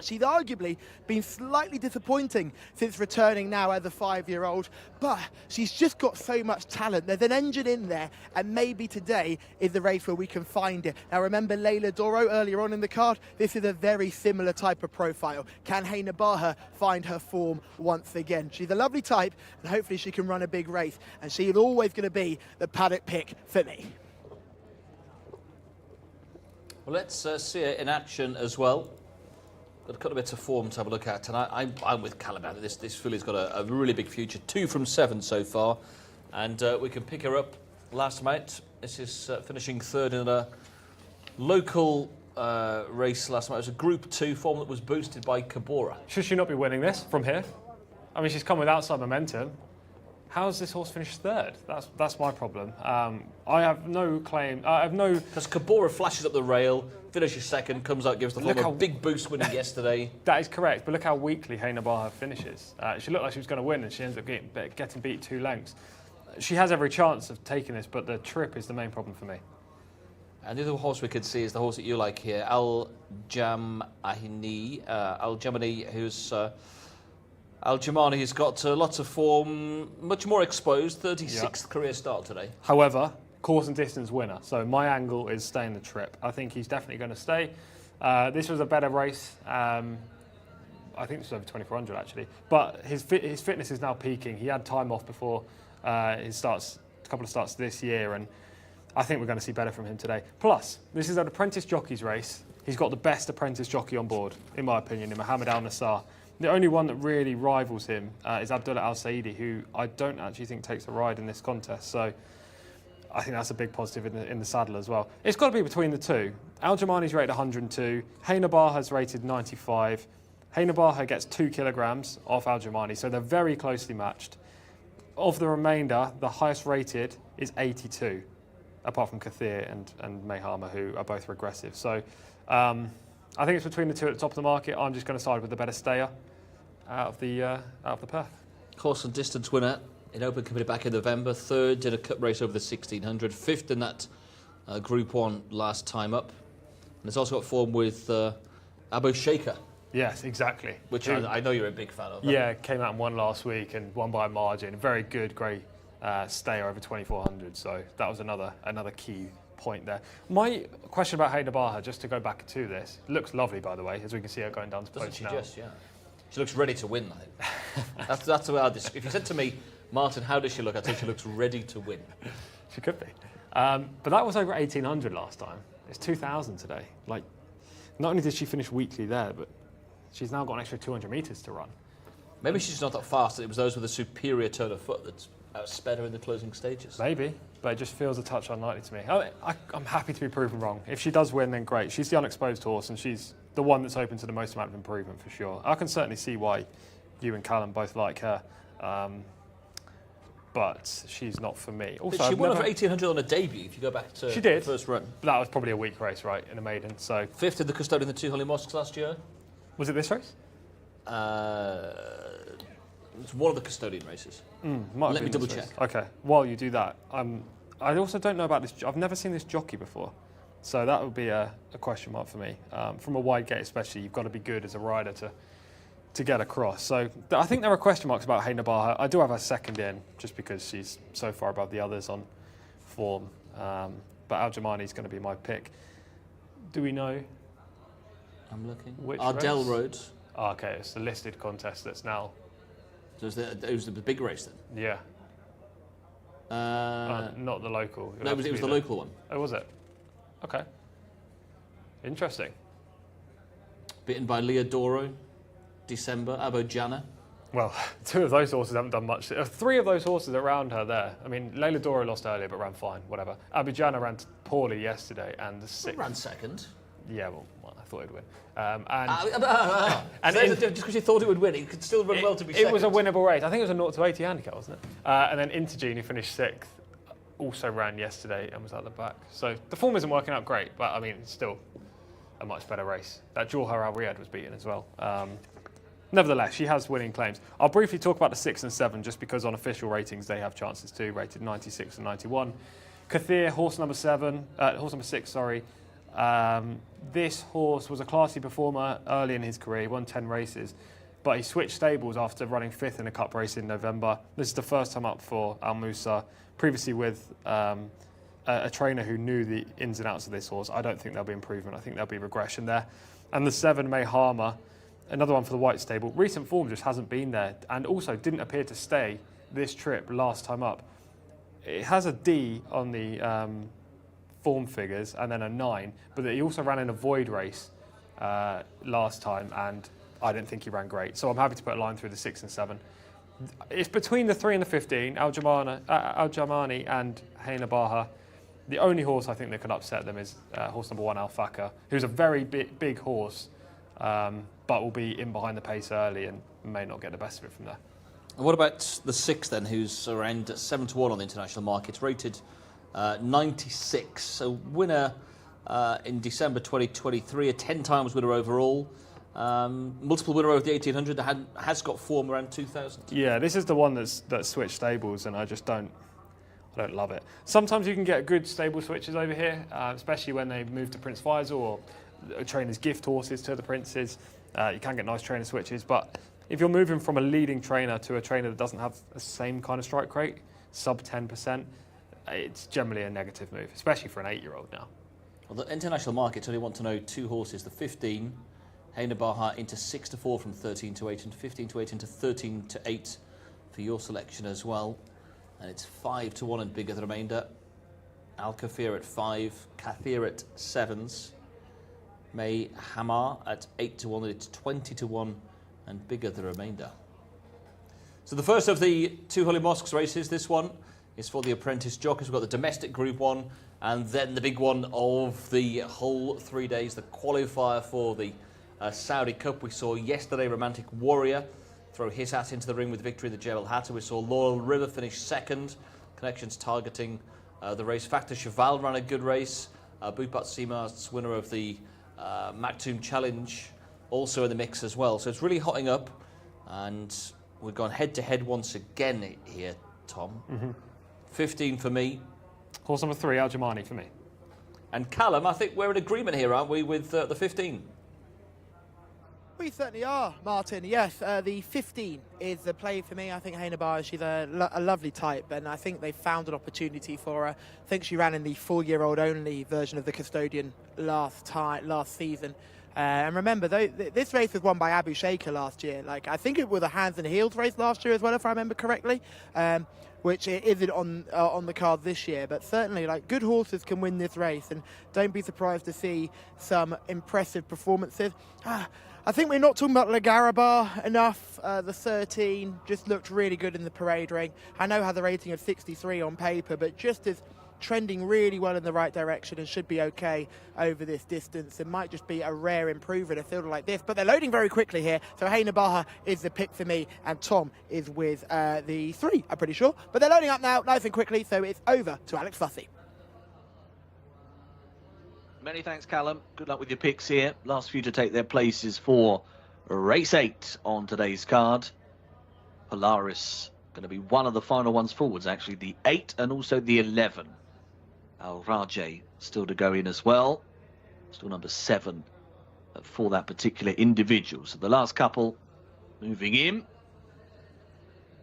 She's arguably been slightly disappointing since returning now as a 5-year-old, but she's just got so much talent. There's an engine in there, and maybe today is the race where we can find it. Now, remember Layla Doro earlier on in the card? This is a very similar type of profile. Can Hey Nabaha find her form once again? She's a lovely type, and hopefully she can run a big race, and she is always going to be the paddock pick for me. Well, let's see it in action as well. Got a couple of bits of form to have a look at, and I'm with Callum. This filly's got a really big future, 2 from 7 so far, and we can pick her up last time out. This is finishing 3rd in a local race last time out. It was a Group 2 form that was boosted by Cabora. Should she not be winning this from here? I mean, she's come with outside momentum. How has this horse finished 3rd? That's my problem. I have no claim. I have no. Because Cabora flashes up the rail, finishes 2nd, comes out, gives the form a big boost winning yesterday. That is correct, but look how weakly Hey Nabaha finishes. She looked like she was going to win, and she ends up getting beat 2 lengths. She has every chance of taking this, but the trip is the main problem for me. And the other horse we could see is the horse that you like here, Al-Jamani, who's Al-Jamani has got lots of form, much more exposed, 36th career start today. However, course and distance winner. So my angle is staying the trip. I think he's definitely going to stay. This was a better race. I think this was over 2400 actually. But his fitness is now peaking. He had time off before his starts, a couple of starts this year, and I think we're going to see better from him today. Plus, this is an apprentice jockey's race. He's got the best apprentice jockey on board, in my opinion, in Mohammed Al Nassar. The only one that really rivals him is Abdullah Al Saidi, who I don't actually think takes a ride in this contest. So I think that's a big positive in the saddle as well. It's got to be between the two. Al-Jamani's rated 102. Haynabaha's rated 95. Haynabaha gets 2 kilograms off Al-Jamani, so they're very closely matched. Of the remainder, the highest rated is 82, apart from Kathir and Mayhama, who are both regressive. So I think it's between the two at the top of the market. I'm just going to side with the better stayer out of the Perth. Course and distance winner in Open committed back in November, 3rd in a cup race over the 1600, 5th in that Group 1 last time up. And it's also got form with Abu Sheikha. Yes, exactly. Which I know you're a big fan of. Yeah, came out and won last week and won by a margin. Very good, great stayer over 2400. So that was another key point there. My question about Haynabaha, just to go back to this, looks lovely, by the way, as we can see her going down to poach now. Just, yeah. She looks ready to win, I think. that's the way I'd describe. If you said to me, Martin, how does she look? I'd say she looks ready to win. She could be. But that was over 1800 last time. It's 2000 today. Like, not only did she finish weekly there, but she's now got an extra 200 metres to run. Maybe she's not that fast. It was those with a superior turn of foot that outsped her in the closing stages. Maybe, but it just feels a touch unlikely to me. I'm happy to be proven wrong. If she does win, then great. She's the unexposed horse, and she's the one that's open to the most amount of improvement for sure. I can certainly see why you and Callum both like her, but she's not for me. Also, she won over 1800 on a debut, if you go back to the first run. But that was probably a weak race, right, in a maiden. So 5th in the Custodian, the 2 Holy Mosques last year. Was it this race? It's one of the Custodian races. Let me double check. Okay, while you do that, I also don't know about this. I've never seen this jockey before, so that would be a question mark for me. From a wide gate especially, you've got to be good as a rider to get across. So I think there are question marks about Haynabaha. I do have her second in, just because she's so far above the others on form. But Al-Jamani is going to be my pick. Do we know? I'm looking. Which Ardell race? Road. Oh, okay, it's the listed contest that's now. So it was the big race then? Yeah. Not the local. No, it was the local one. Oh, was it? Okay. Interesting. Beaten by Leodoro, December, Abojana. Well, 2 of those horses haven't done much. 3 of those horses around her there. I mean, Leila Doro lost earlier, but ran fine, whatever. Abojana ran poorly yesterday, and the 6th. Ran second. Yeah, well, I thought it'd win. Just because you thought it would win, it could still run well to be second. It was a winnable race. I think it was a 0 to 80 handicap, wasn't it? And then Intergene, who finished 6th, also ran yesterday and was at the back. So the form isn't working out great, but I mean, it's still a much better race. That Jawhar Al Riyadh was beaten as well. Nevertheless, she has winning claims. I'll briefly talk about the 6 and 7, just because on official ratings they have chances too, rated 96 and 91. Kathir, horse number 6, sorry. This horse was a classy performer early in his career. He won 10 races, but he switched stables after running 5th in a cup race in November. This is the first time up for Al Musa, previously with a trainer who knew the ins and outs of this horse. I don't think there'll be improvement. I think there'll be regression there. And the 7, Mayhama, another one for the white stable. Recent form just hasn't been there, and also didn't appear to stay this trip last time up. It has a D on the form figures and then a 9, but he also ran in a void race last time, and I didn't think he ran great. So I'm happy to put a line through the 6 and 7. It's between the 3 and the 15, Al-Jamani and Haynabaha. The only horse I think that can upset them is horse number 1, Al Fakr, who's a very big horse, but will be in behind the pace early and may not get the best of it from there. And what about the 6 then, who's around 7 to 1 on the international markets, rated 96, so winner in December 2023, a 10 times winner overall, multiple winner over the 1800, that has got form around 2000. Yeah, this is the one that switched stables, and I don't love it. Sometimes you can get good stable switches over here, especially when they move to Prince Faisal or trainers gift horses to the princes. You can get nice trainer switches, but If you're moving from a leading trainer to a trainer that doesn't have the same kind of strike rate, sub 10%, it's generally a negative move, especially for an 8-year-old now. Well, the international markets only want to know 2 horses. The 15, Heine Baha, into 6-4 from 13-8, and 15-8 into 13-8 for your selection as well. And it's 5-1 and bigger the remainder. Al Kafir at 5, Kathir at 7s, May Hamar at 8-1, and it's 20-1 and bigger the remainder. So the first of the 2 Holy Mosques races, this one is for the apprentice jockeys. We've got the domestic Group 1 and then the big one of the whole 3 days, the qualifier for the Saudi Cup. We saw yesterday Romantic Warrior throw his hat into the ring with victory, the Jebel Hatta. We saw Laurel River finish second. Connections targeting the race. Factor Cheval ran a good race. Bootbat Seamart's winner of the Maktoum Challenge also in the mix as well. So it's really hotting up, and we've gone head-to-head once again here, Tom. 15 for me. Horse number 3, Al Jamani for me. And Callum, I think we're in agreement here, aren't we, with the 15? We certainly are, Martin. Yes, the 15 is the play for me. I think Heine Baha, she's a lovely type, and I think they found an opportunity for her. I think she ran in the 4-year-old only version of the Custodian last season. And remember, though, this race was won by Abu Sheikha last year. Like, I think it was a hands and heels race last year as well, if I remember correctly, which isn't on the card this year. But certainly, like, good horses can win this race, and don't be surprised to see some impressive performances. I think we're not talking about Le Garabah enough. The 13 just looked really good in the parade ring. I know had the rating of 63 on paper, but just as trending really well in the right direction and should be okay over this distance. It might just be a rare improver in a field like this, but they're loading very quickly here. So Heine Baha is the pick for me, and Tom is with the 3, I'm pretty sure. But they're loading up now, nice and quickly, so it's over to Alex Fussy. Many thanks, Callum. Good luck with your picks here. Last few to take their places for race 8 on today's card. Polaris going to be one of the final ones forwards, actually. The 8 and also the 11. Al Rajay still to go in as well. Still number 7 for that particular individual. So the last couple moving in.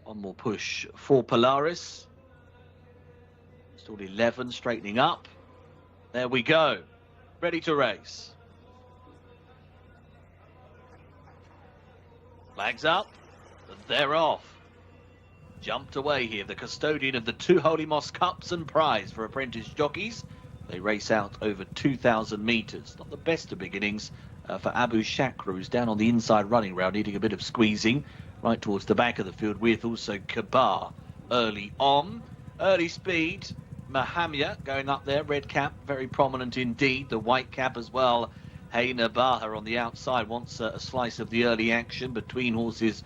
One more push for Polaris. Still 11 straightening up. There we go. Ready to race. Flags up, and they're off. Jumped away here, the custodian of the 2 Holy Mosque Cups and prize for apprentice jockeys. They race out over 2,000 metres. Not the best of beginnings for Abu Shakra, who's down on the inside running round, needing a bit of squeezing right towards the back of the field, with also Kabar early on. Early speed. Mahamia going up there, red cap, very prominent indeed. The white cap as well. Heine Baha on the outside wants a slice of the early action between horses.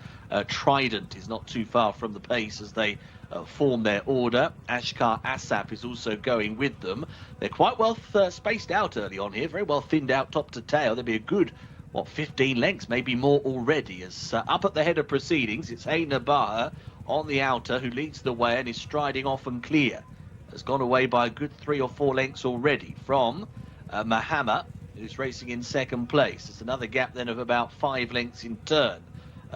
Trident is not too far from the pace as they form their order. Ashkar Asaf is also going with them. They're quite well spaced out early on here, very well thinned out top to tail. There'll be a good, 15 lengths, maybe more already. As up at the head of proceedings, it's Heine Baha on the outer who leads the way and is striding off and clear. Has gone away by a good 3 or 4 lengths already from Mahama, who's racing in second place. It's another gap then of about 5 lengths in turn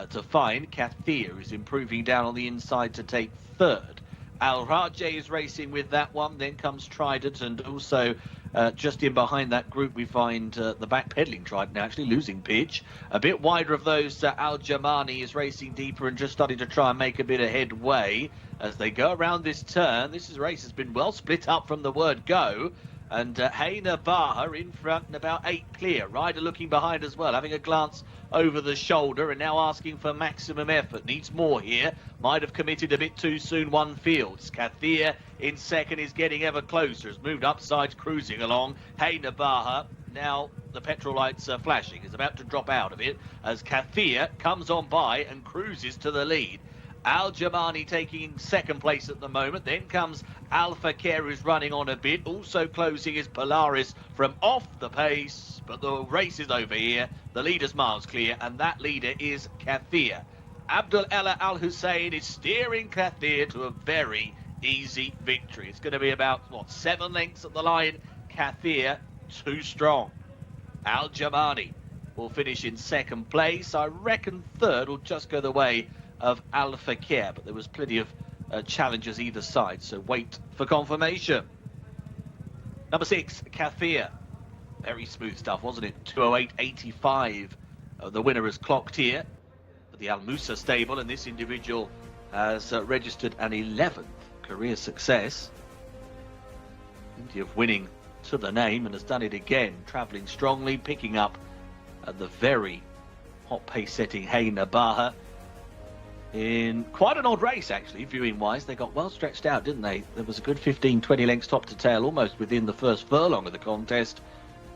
to find Kathir, who's improving down on the inside to take third. Al Rajay is racing with that one. Then comes Trident, and also just in behind that group we find the back pedaling Trident, actually losing pitch. A bit wider of those, Al Jamani is racing deeper and just starting to try and make a bit of headway as they go around this turn. This race has been well split up from the word go. And Heine Baha in front and about 8 clear. Ryder looking behind as well, having a glance over the shoulder and now asking for maximum effort. Needs more here. Might have committed a bit too soon, one fields. Kathir in second is getting ever closer. Has moved upsides, cruising along. Heine Baha, now the petrol lights are flashing, is about to drop out of it as Kathir comes on by and cruises to the lead. Al Jamani taking second place at the moment. Then comes Al Fakir, who's running on a bit. Also closing is Polaris from off the pace. But the race is over here. The leader's miles clear, and that leader is Kathir. Abdul Ella Al Hussein is steering Kathir to a very easy victory. It's going to be about, 7 lengths at the line. Kathir too strong. Al Jamani will finish in second place. I reckon third will just go the way of Alder Cup, but there was plenty of challenges either side, so wait for confirmation. Number 6, Kathir. Very smooth stuff, wasn't it? 208.85. The winner has clocked here for the Al Musa stable, and this individual has registered an 11th career success. Plenty of winning to the name, and has done it again, travelling strongly, picking up at the very hot pace setting Hey Nabaha in quite an odd race, actually, viewing wise. They got well stretched out, didn't they? There was a good 15-20 lengths top to tail, almost within the first furlong of the contest,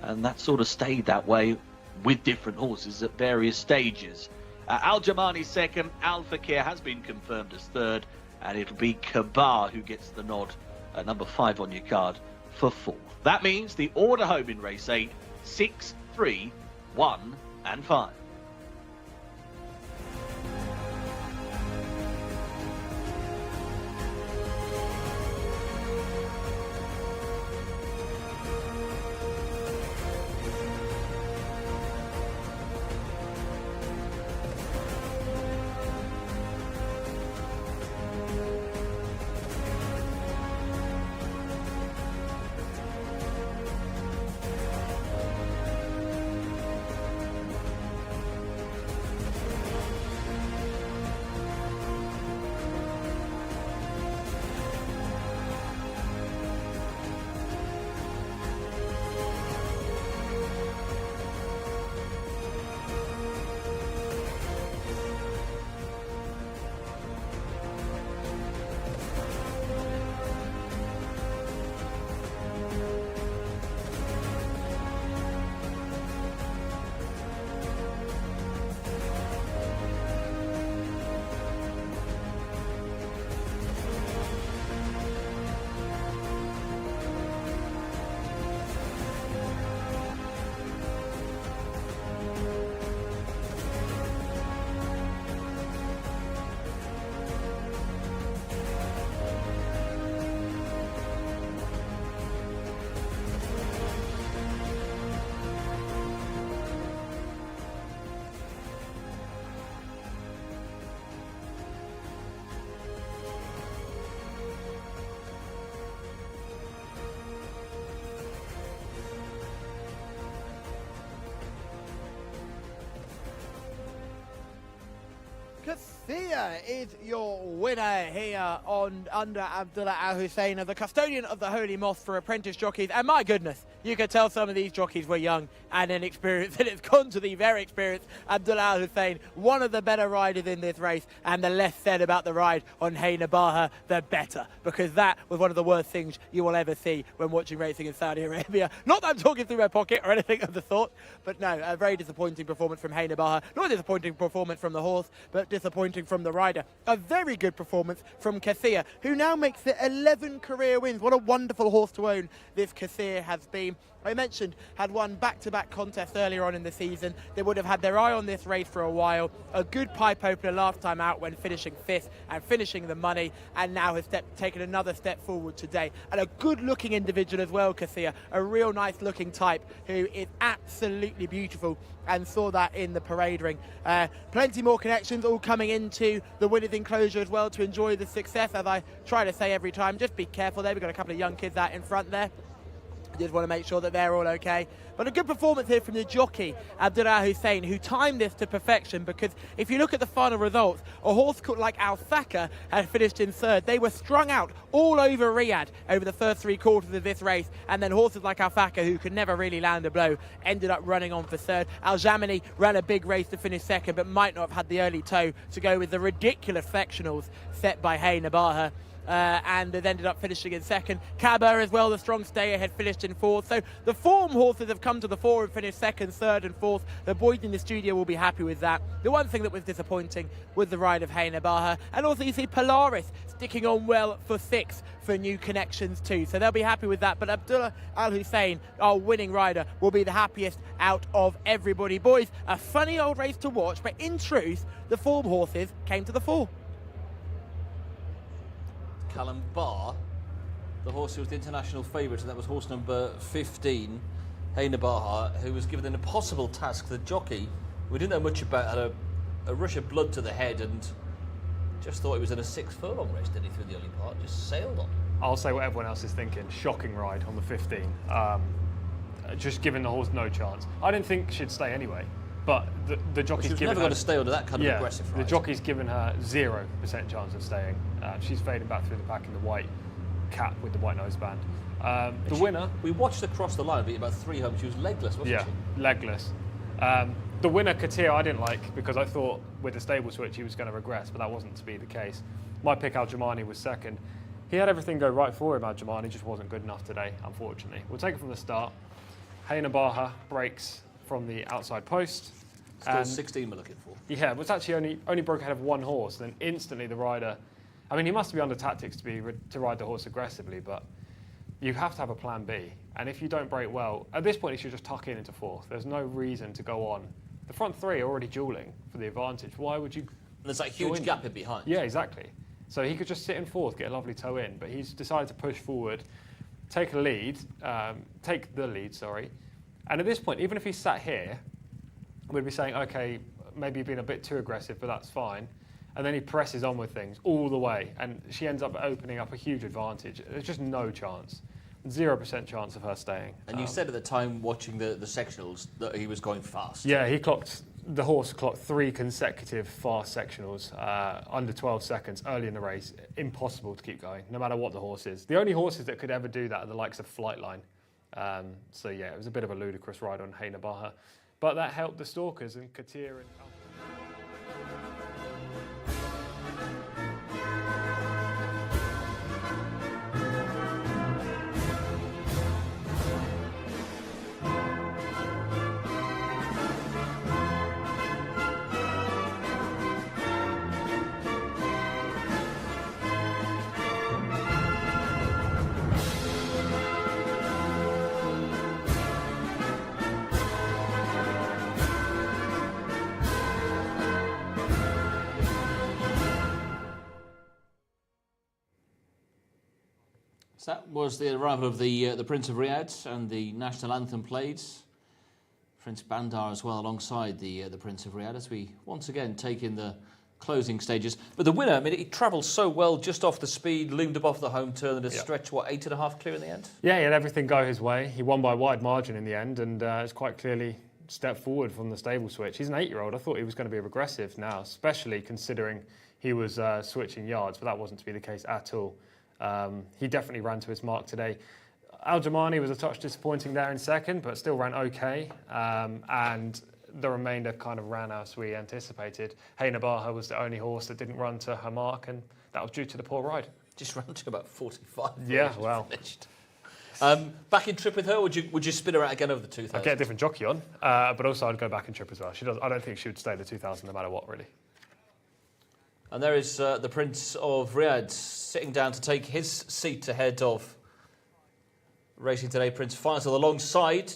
and that sort of stayed that way with different horses at various stages. Al Jamani second, Al Fakir has been confirmed as third, and it'll be Kabar who gets the nod at number 5 on your card for fourth. That means the order home in race 8, 6, 3, 1 and 5. Kathir is your winner here under Abdullah Al Hussein of the Custodian of the Holy Mosque for apprentice jockeys. And my goodness, you could tell some of these jockeys were young and inexperienced, and it's gone to the very experienced Abdullah Al Hussein, one of the better riders in this race. And the less said about the ride on Hey Nabaha, the better, because that was one of the worst things you will ever see when watching racing in Saudi Arabia. Not that I'm talking through my pocket or anything of the sort, but no, a very disappointing performance from Hey Nabaha. Not a disappointing performance from the horse, but disappointing from the rider. A very good performance from Kathir, who now makes it 11 career wins. What a wonderful horse to own this Kathir has been. I mentioned had won back-to-back contests earlier on in the season. They would have had their eye on this race for a while. A good pipe opener last time out when finishing 5th and finishing the money, and now has taken another step forward today. And a good-looking individual as well, Kathir. A real nice-looking type who is absolutely beautiful, and saw that in the parade ring. Plenty more connections all coming into the winners' enclosure as well to enjoy the success. As I try to say every time, just be careful there. We've got a couple of young kids out in front there. Just want to make sure that they're all okay. But a good performance here from the jockey, Abdullah Hussein, who timed this to perfection, because if you look at the final results, a horse called like Al Thaka had finished in 3rd. They were strung out all over Riyadh over the first 3 quarters of this race, and then horses like Al Thaka, who could never really land a blow, ended up running on for 3rd. Al Jamani ran a big race to finish 2nd, but might not have had the early toe to go with the ridiculous sectionals set by Hey Nabaha. And it ended up finishing in 2nd. Kabar as well, the strong stayer, had finished in 4th. So the form horses have come to the fore and finished 2nd, 3rd and 4th. The boys in the studio will be happy with that. The one thing that was disappointing was the ride of Hey Nabaha. And also you see Polaris sticking on well for 6th for New Connections too. So they'll be happy with that. But Abdullah Al Hussein, our winning rider, will be the happiest out of everybody. Boys, a funny old race to watch, but in truth, the form horses came to the fore. Callum Barr, the horse who was the international favourite, and that was horse number 15. Hayna Baha, who was given an impossible task. The jockey, we didn't know much about, had a rush of blood to the head and just thought he was in a 6 furlong race, did he, through the early part? Just sailed on. I'll say what everyone else is thinking. Shocking ride on the 15. Just giving the horse no chance. I didn't think she'd stay anyway, but the jockey's given never her... going to stay under that kind of aggressive ride. The jockey's given her 0% chance of staying. She's fading back through the pack in the white cap with the white noseband. The winner... We watched her cross the line, but about 3 home. She was legless, wasn't she? Yeah, legless. The winner, Katir, I didn't like because I thought with the stable switch he was going to regress, but that wasn't to be the case. My pick, Al Jamani, was second. He had everything go right for him, Al Jamani, just wasn't good enough today, unfortunately. We'll take it from the start. Hayna Baha breaks from the outside post. Still 16 we're looking for. Yeah, it was actually only broke ahead of one horse, then instantly the rider... I mean, he must be under tactics to ride the horse aggressively, but you have to have a plan B. And if you don't break well, at this point he should just tuck in into 4th. There's no reason to go on. The front 3 are already duelling for the advantage. Why would you... There's that huge gap in behind. Yeah, exactly. So he could just sit in 4th, get a lovely toe in, but he's decided to push forward, take the lead, sorry. And at this point, even if he sat here, we'd be saying, okay, maybe you've been a bit too aggressive, but that's fine. And then he presses on with things all the way, and she ends up opening up a huge advantage. There's just no chance. 0% chance of her staying. And you said at the time, watching the sectionals, that he was going fast. Yeah, the horse clocked 3 consecutive fast sectionals under 12 seconds early in the race. Impossible to keep going, no matter what the horse is. The only horses that could ever do that are the likes of Flightline. So yeah, it was a bit of a ludicrous ride on Hayna Baha. But that helped the stalkers and Katir and... So that was the arrival of the Prince of Riyadh and the national anthem played. Prince Bandar as well alongside the Prince of Riyadh as we once again take in the closing stages. But the winner, I mean, he travelled so well just off the speed, loomed above the home turn and a stretch, 8.5 clear in the end? Yeah, he had everything go his way. He won by a wide margin in the end and it's quite clearly stepped forward from the stable switch. He's an 8-year-old. I thought he was going to be aggressive now, especially considering he was switching yards, but that wasn't to be the case at all. He definitely ran to his mark today. Al Jamani was a touch disappointing there in second, but still ran okay. And the remainder kind of ran as we anticipated. Hayna Baha was the only horse that didn't run to her mark, and that was due to the poor ride. Just ran to about 45. Yeah, well. Finished. Back in trip with her, would you spin her out again over the 2000? I'd get a different jockey on, but also I'd go back in trip as well. I don't think she would stay the 2000 no matter what, really. And there is the Prince of Riyadh sitting down to take his seat ahead of racing today, Prince Faisal. Alongside,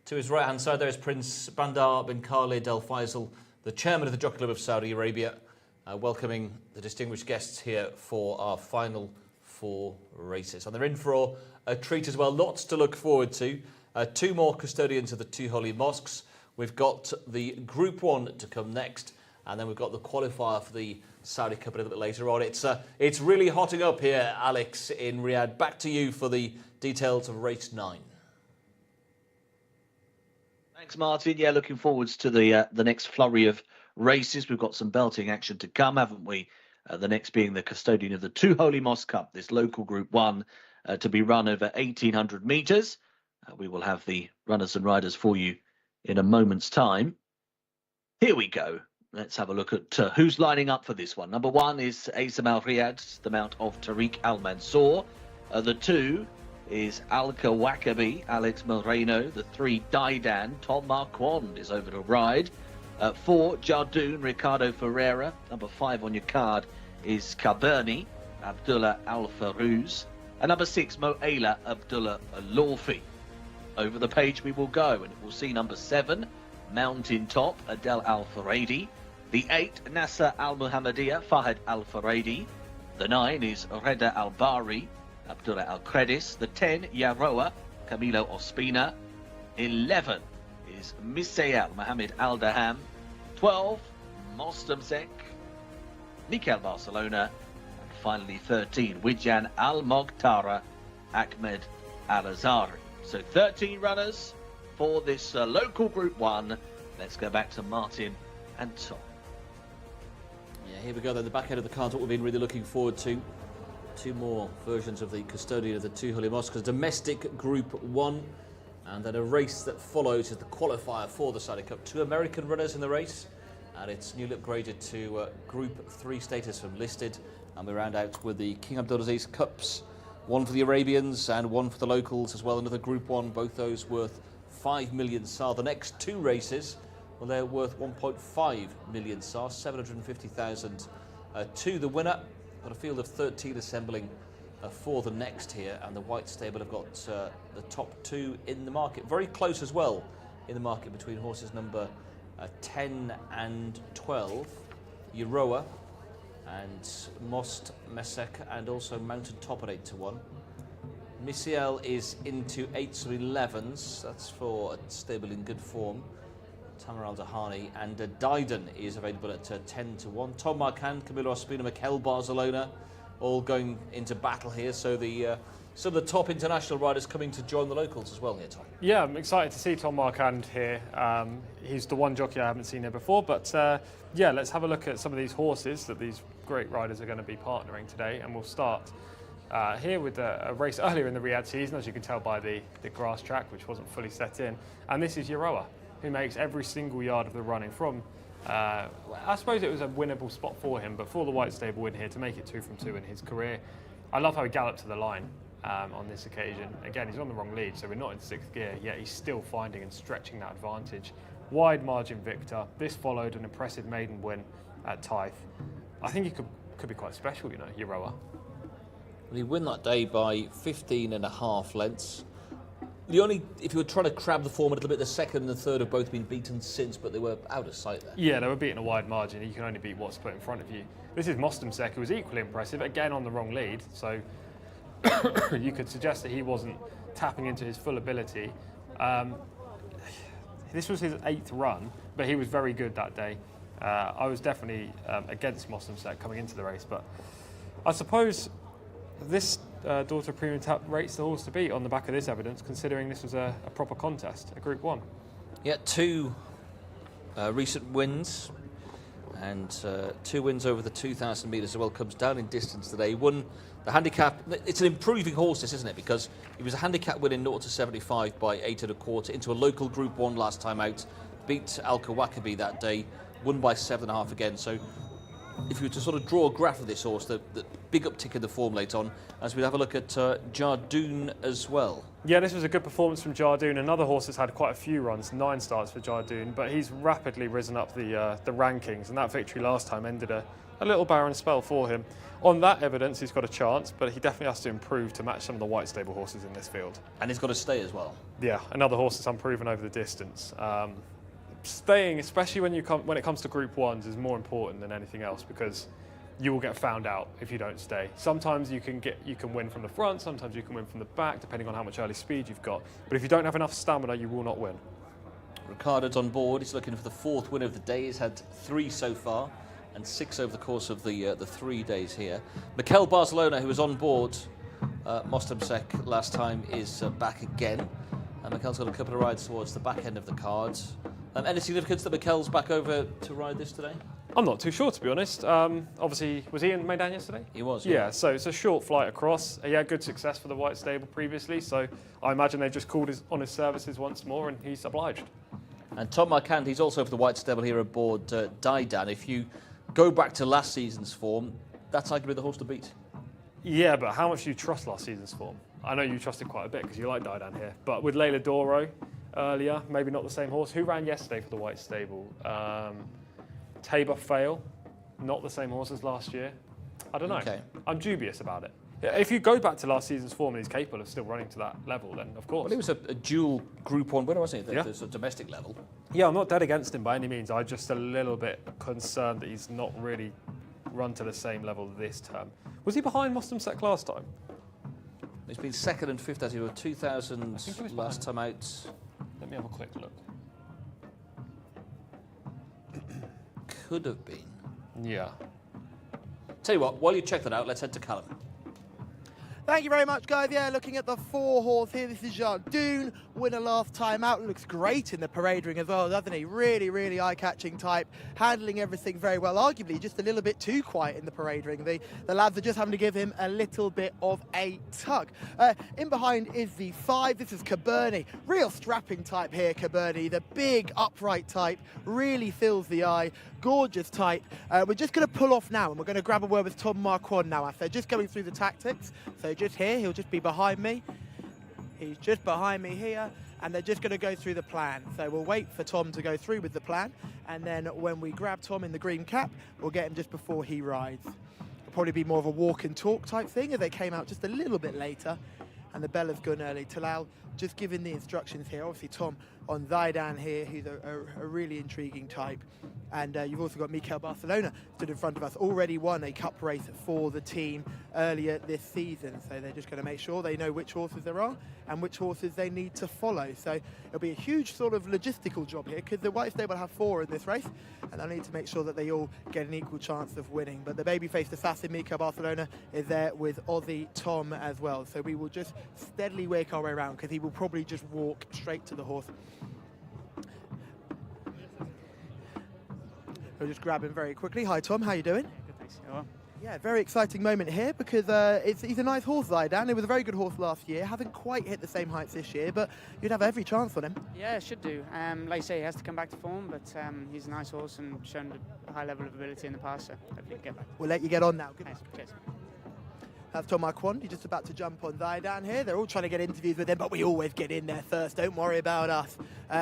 to his right-hand side, there is Prince Bandar bin Khalid Al Faisal, the chairman of the Jockey Club of Saudi Arabia, welcoming the distinguished guests here for our final 4 races. And they're in for a treat as well, lots to look forward to. 2 more custodians of the 2 holy mosques. We've got the Group 1 to come next, and then we've got the qualifier for the Saudi Cup a little bit later on. It's really hotting up here, Alex, in Riyadh. Back to you for the details of race 9. Thanks, Martin. Yeah, looking forwards to the next flurry of races. We've got some belting action to come, haven't we? The next being the Custodian of the 2 Holy Mosque Cup, this local Group 1, to be run over 1,800 metres. We will have the runners and riders for you in a moment's time. Here we go. Let's have a look at who's lining up for this one. Number 1 is Asam Al Riyadh, the mount of Tariq Al Mansour. The 2 is Al Kawakabi, Alex Moreno. The 3, Daidan, Tom Marquand is over to ride. 4, Jardoon, Ricardo Ferreira. Number 5 on your card is Caberni, Abdullah Al Farouz. And number 6, Mo'ela Abdullah Al-Lawfi. Over the page we will go, and we'll see number 7, Mountain Top, Adel Al Faradi. The 8, Nasser Al Muhammadiyah, Fahad Al Faradi. The 9 is Reda Al Bari, Abdullah Al Credis. The 10, Yaroa, Camilo Ospina. 11 is Misael Mohamed Aldaham. 12, Mostamsek, Mikel Barcelona. And finally 13, Wijan Al-Moghtara Ahmed Al-Azhari. So 13 runners for this local Group 1. Let's go back to Martin and Tom. Yeah, here we go then, the back end of the card, what we've been really looking forward to. Two more versions of the Custodian of the two Holy Mosques. Domestic Group 1, and then a race that follows is the qualifier for the Saudi Cup. Two American runners in the race, and it's newly upgraded to Group 3 status from listed. And we round out with the King Abdulaziz Cups, one for the Arabians and one for the locals as well. Another Group 1, both those worth 5 million SAR. The next two races, well, they're worth 1.5 million SAR, 750,000 to the winner. Got a field of 13 assembling for the next here, and the White Stable have got the top two in the market. Very close as well in the market between horses number 10 and 12, Euroa and Most Mesek, and also Mountain Top at 8 to 1. Misael is into 8s and 11s. That's for a stable in good form. Tamer Al-Dahani, and Didan is available at 10 to 1. Tom Marquand, Camilo Ospina, Mikel Barcelona, all going into battle here. So some of the top international riders coming to join the locals as well here, Tom. Yeah, I'm excited to see Tom Marquand here. He's the one jockey I haven't seen here before, but yeah, let's have a look at some of these horses that these great riders are going to be partnering today, and we'll start here with a race earlier in the Riyadh season, as you can tell by the grass track, which wasn't fully set in, and this is Euroa, who makes every single yard of the running from, I suppose it was a winnable spot for him, but for the White Stable win here to make it 2 from 2 in his career. I love how he galloped to the line on this occasion. Again, he's on the wrong lead, so we're not in 6th gear, yet he's still finding and stretching that advantage. Wide margin victor. This followed an impressive maiden win at Tythe. I think he could be quite special, you know, Euroa. Well, he won that day by 15.5 lengths. The only, if you were trying to crab the form a little bit, the second and the third have both been beaten since, but they were out of sight there. Yeah, they were beating a wide margin. You can only beat what's put in front of you. This is Mostamsek, who was equally impressive, again on the wrong lead, so you could suggest that he wasn't tapping into his full ability. This was his 8th run, but he was very good that day. I was definitely against Mostamsek coming into the race, but I suppose this Daughter Premium Tap rates the horse to beat on the back of this evidence, considering this was a proper contest, a Group 1. Yeah, two recent wins, and 2 wins over the 2,000 metres as well. Comes down in distance today. He won the handicap. It's an improving horse, this, isn't it? Because he was a handicap win in 0 to 75 by 8 1/4 into a local Group 1 last time out. Beat Al-Kawakabi that day, won by 7.5 again. So if you were to sort of draw a graph of this horse, the big uptick in the form late on, as we have a look at Jardoon as well. Yeah, this was a good performance from Jardoon. Another horse that's had quite a few runs, 9 starts for Jardoon, but he's rapidly risen up the rankings, and that victory last time ended a little barren spell for him. On that evidence, he's got a chance, but he definitely has to improve to match some of the White Stable horses in this field. And he's got to stay as well. Yeah, another horse that's unproven over the distance. Staying, especially when it comes to Group 1s, is more important than anything else, because you will get found out if you don't stay. Sometimes you can win from the front, sometimes you can win from the back, depending on how much early speed you've got. But if you don't have enough stamina, you will not win. Ricardo's on board. He's looking for the 4th win of the day. He's had 3 so far, and 6 over the course of the 3 days here. Mikel Barcelona, who was on board Mostamsek last time, is back again. Mikel's got a couple of rides towards the back end of the card. Any significance that Mikel's back over to ride this today? I'm not too sure, to be honest. Obviously, was he in Meydan yesterday? He was. Yeah, so it's a short flight across. He had good success for the White Stable previously, so I imagine they've just called on his services once more, and he's obliged. And Tom Marquand, he's also for the White Stable here aboard Didan. If you go back to last season's form, that's arguably the horse to beat. Yeah, but how much do you trust last season's form? I know you trusted quite a bit because you like Didan here, but with Leila Doro earlier, maybe not the same horse. Who ran yesterday for the White Stable? Tabor Fail, not the same horse as last year. I don't know. Okay. I'm dubious about it. If you go back to last season's form and he's capable of still running to that level, then of course. Well, he was a dual Group 1 winner, wasn't he? Yeah. The domestic level. Yeah, I'm not dead against him by any means. I'm just a little bit concerned that he's not really run to the same level this term. Was he behind Mostamsek last time? He's been 2nd and 5th as he was 2000 last time out. Let me have a quick look. Could have been. Yeah. Tell you what, while you check that out, let's head to Callum. Thank you very much, guys. Yeah, looking at the 4-horse here, this is Jardine, winner last time out. Looks great in the parade ring as well, doesn't he? Really, really eye-catching type, handling everything very well. Arguably just a little bit too quiet in the parade ring. The lads are just having to give him a little bit of a tug. In behind is the 5. This is Cabernet. Real strapping type here, Cabernet. The big upright type, really fills the eye. Gorgeous type. We're just going to pull off now, and we're going to grab a word with Tom Marquand now. As they're just going through the tactics. So just here, he'll just be behind me. He's just behind me here, and they're just going to go through the plan. So we'll wait for Tom to go through with the plan, and then when we grab Tom in the green cap, we'll get him just before he rides. It'll probably be more of a walk and talk type thing, as they came out just a little bit later, and the bell has gone early. Talal just giving the instructions here. Obviously Tom on Zaidan here, who's a really intriguing type. And you've also got Mikel Barcelona stood in front of us, already won a cup race for the team earlier this season. So they're just going to make sure they know which horses there are and which horses they need to follow. So it'll be a huge sort of logistical job here, because the White Stable have 4 in this race, and they'll need to make sure that they all get an equal chance of winning. But the baby-faced assassin Mikel Barcelona is there with Aussie Tom as well. So we will just steadily work our way around, because he will probably just walk straight to the horse. We'll just grab him very quickly. Hi Tom, how you doing? Good, thanks. Hello. Yeah, very exciting moment here, because he's a nice horse, Zaidan. He was a very good horse last year. Hasn't quite hit the same heights this year, but you'd have every chance on him. Yeah, should do. Like you say, he has to come back to form, but he's a nice horse and shown a high level of ability in the past, so hopefully he can get back. We'll let you get on now. Good. Thanks. Cheers. That's Tom Marquand. He's just about to jump on Zaidan here. They're all trying to get interviews with him, but we always get in there first. Don't worry about us.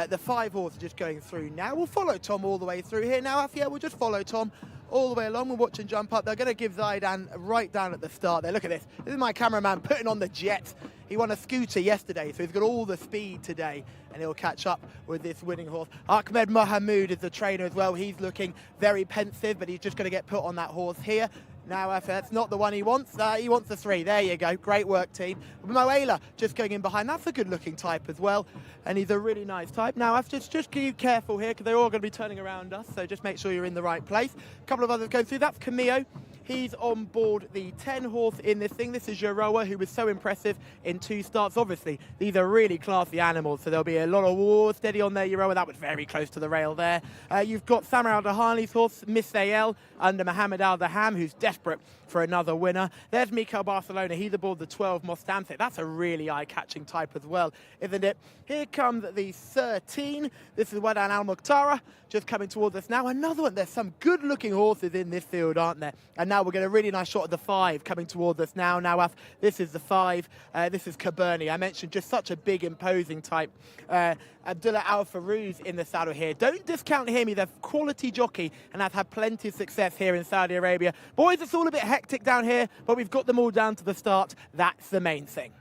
The 5 horse are just going through now. We'll follow Tom all the way through here. Now, yeah, we'll just follow Tom all the way along. We'll watch him jump up. They're going to give Zaidan right down at the start there. Look at this. This is my cameraman putting on the jets. He won a scooter yesterday, so he's got all the speed today, and he'll catch up with this winning horse. Ahmed Mohamoud is the trainer as well. He's looking very pensive, but he's just going to get put on that horse here. Now, if that's not the one he wants the 3. There you go. Great work, team. Moela just going in behind. That's a good-looking type as well, and he's a really nice type. Now, just be careful here, because they're all going to be turning around us, so just make sure you're in the right place. A couple of others going through. That's Camillo. He's on board the 10 horse in this thing. This is Jeroa, who was so impressive in 2 starts. Obviously, these are really classy animals, so there'll be a lot of war. Steady on there, Jeroa. That was very close to the rail there. You've got Samar Al-Dahani's horse, Miss AL, under Mohammed Al-Daham, who's desperate for another winner. There's Mikel Barcelona. He's aboard the 12 Mostante. That's a really eye-catching type as well, isn't it? Here comes the 13. This is Wadan Al-Mukhtara, just coming towards us now. Another one. There's some good-looking horses in this field, aren't there? And now we'll get a really nice shot of the 5 coming towards us now. Now, this is the 5. This is Cabernet. I mentioned just such a big, imposing type. Abdullah Al-Farouz in the saddle here. Don't discount him. He's a quality jockey and has had plenty of success here in Saudi Arabia. Boys, it's all a bit hectic down here, but we've got them all down to the start. That's the main thing.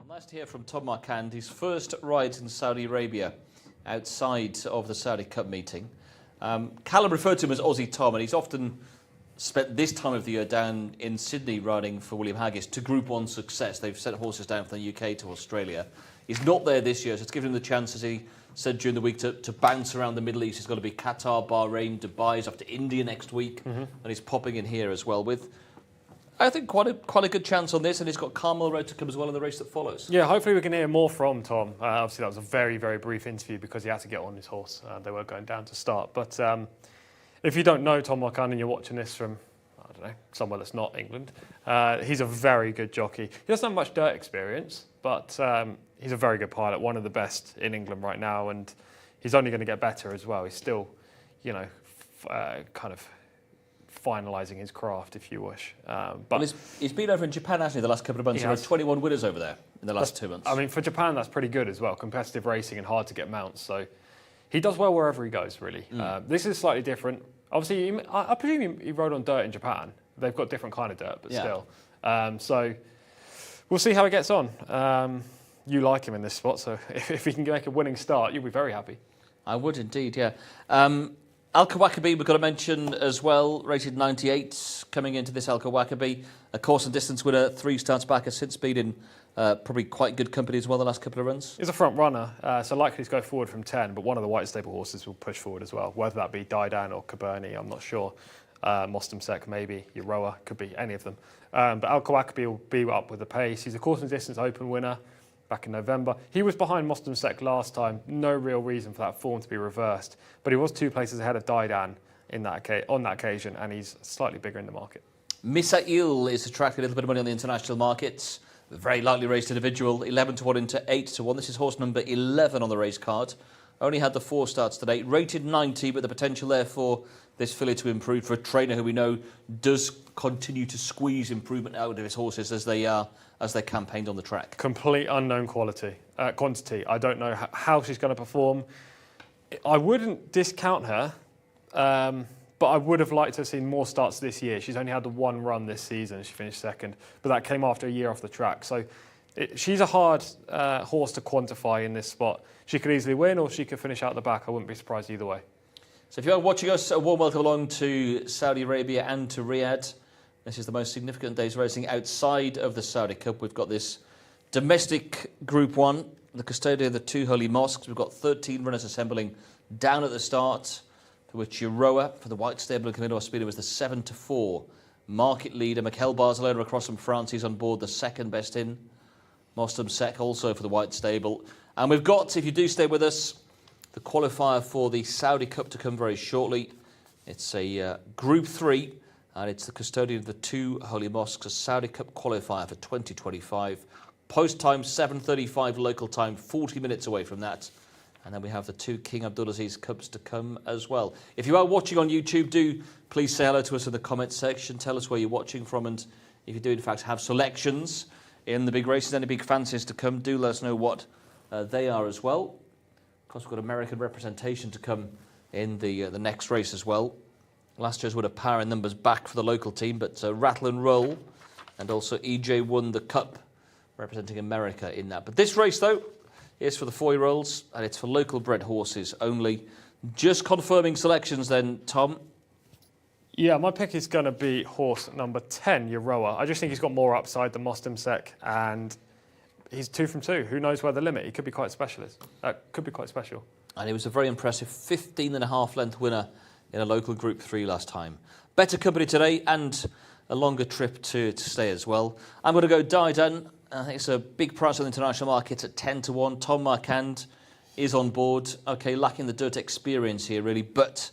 Nice to hear from Tom Marquand. His first rides in Saudi Arabia outside of the Saudi Cup meeting. Callum referred to him as Aussie Tom, and he's often spent this time of the year down in Sydney riding for William Haggis to Group 1 success. They've sent horses down from the UK to Australia. He's not there this year, so it's given him the chance, as he said during the week, to bounce around the Middle East. He's got to be Qatar, Bahrain, Dubai. He's off to India next week, and he's popping in here as well with, I think, quite a good chance on this, and he's got Carmel Road to come as well in the race that follows. Yeah, hopefully we can hear more from Tom. Obviously, that was a very, very brief interview because he had to get on his horse. They were going down to start. But if you don't know Tom Marquand and you're watching this from, I don't know, somewhere that's not England, he's a very good jockey. He doesn't have much dirt experience, but he's a very good pilot, one of the best in England right now, and he's only going to get better as well. He's still, kind of finalising his craft, if you wish. But he's been over in Japan, hasn't he, the last couple of months? There are 21 winners over there in the last 2 months. I mean, for Japan, that's pretty good as well. Competitive racing and hard to get mounts. So he does well wherever he goes, really. This is slightly different. Obviously, I presume he rode on dirt in Japan. They've got different kind of dirt, but still. So we'll see how he gets on. You like him in this spot, so if he can make a winning start, you'll be very happy. I would indeed, yeah. Al Kawakabi, we've got to mention as well, rated 98, coming into this Al Kawakabi. A course and distance winner, 3 starts back, has since been in Probably quite good company as well the last couple of runs. He's a front runner, so likely to go forward from 10, but one of the white stable horses will push forward as well, whether that be Didan or Cabernet, I'm not sure. Mostamsek maybe, Euroa, could be any of them. But Al Kawakabi will be up with the pace. He's a course and distance open winner back in November. He was behind Mostamsek last time, no real reason for that form to be reversed, but he was 2 places ahead of Didan on that occasion, and he's slightly bigger in the market. Misail is attracting a little bit of money on the international markets. A very lightly raced individual, 11 to 1 into 8 to 1. This is horse number 11 on the race card. Only had the 4 starts today, rated 90, but the potential there for this filly to improve for a trainer who we know does continue to squeeze improvement out of his horses as they're campaigned on the track. Complete unknown quantity. I don't know how she's going to perform. I wouldn't discount her, but I would have liked to have seen more starts this year. She's only had the 1 run this season. She finished 2nd, but that came after a year off the track. So she's a hard horse to quantify in this spot. She could easily win or she could finish out the back. I wouldn't be surprised either way. So if you are watching us, a warm welcome along to Saudi Arabia and to Riyadh. This is the most significant day's racing outside of the Saudi Cup. We've got this domestic Group 1, the Custodian of the 2 Holy Mosques. We've got 13 runners assembling down at the start, for which Euroa for the white stable and Camino Ospina was the 7 to 4 market leader. Mikel Barcelona across from France, he's on board, the 2nd best in. Mostamsek also for the white stable. And we've got, if you do stay with us, the qualifier for the Saudi Cup to come very shortly. It's a Group 3, and it's the Custodian of the 2 Holy Mosques, a Saudi Cup qualifier for 2025. Post time 7:35 local time, 40 minutes away from that. And then we have the 2 King Abdulaziz Cups to come as well. If you are watching on YouTube, do please say hello to us in the comments section. Tell us where you're watching from, and if you do in fact have selections in the big races, any big fancies to come, do let us know what they are as well. Of course, we've got American representation to come in the next race as well. Last year's would have power and numbers back for the local team, but Rattle and Roll and also EJ won the Cup, representing America in that. But this race, though, is for the 4-year-olds, and it's for local bred horses only. Just confirming selections then, Tom. Yeah, my pick is going to be horse number 10, Euroa. I just think he's got more upside than Mostamsek, and he's 2 from 2. Who knows where the limit? He could be quite special. And he was a very impressive 15.5 length winner in a local Group 3 last time. Better company today and a longer trip to stay as well. I'm going to go Didan. I think it's a big price on the international market at 10 to 1. Tom Marquand is on board. Okay, lacking the dirt experience here, really, but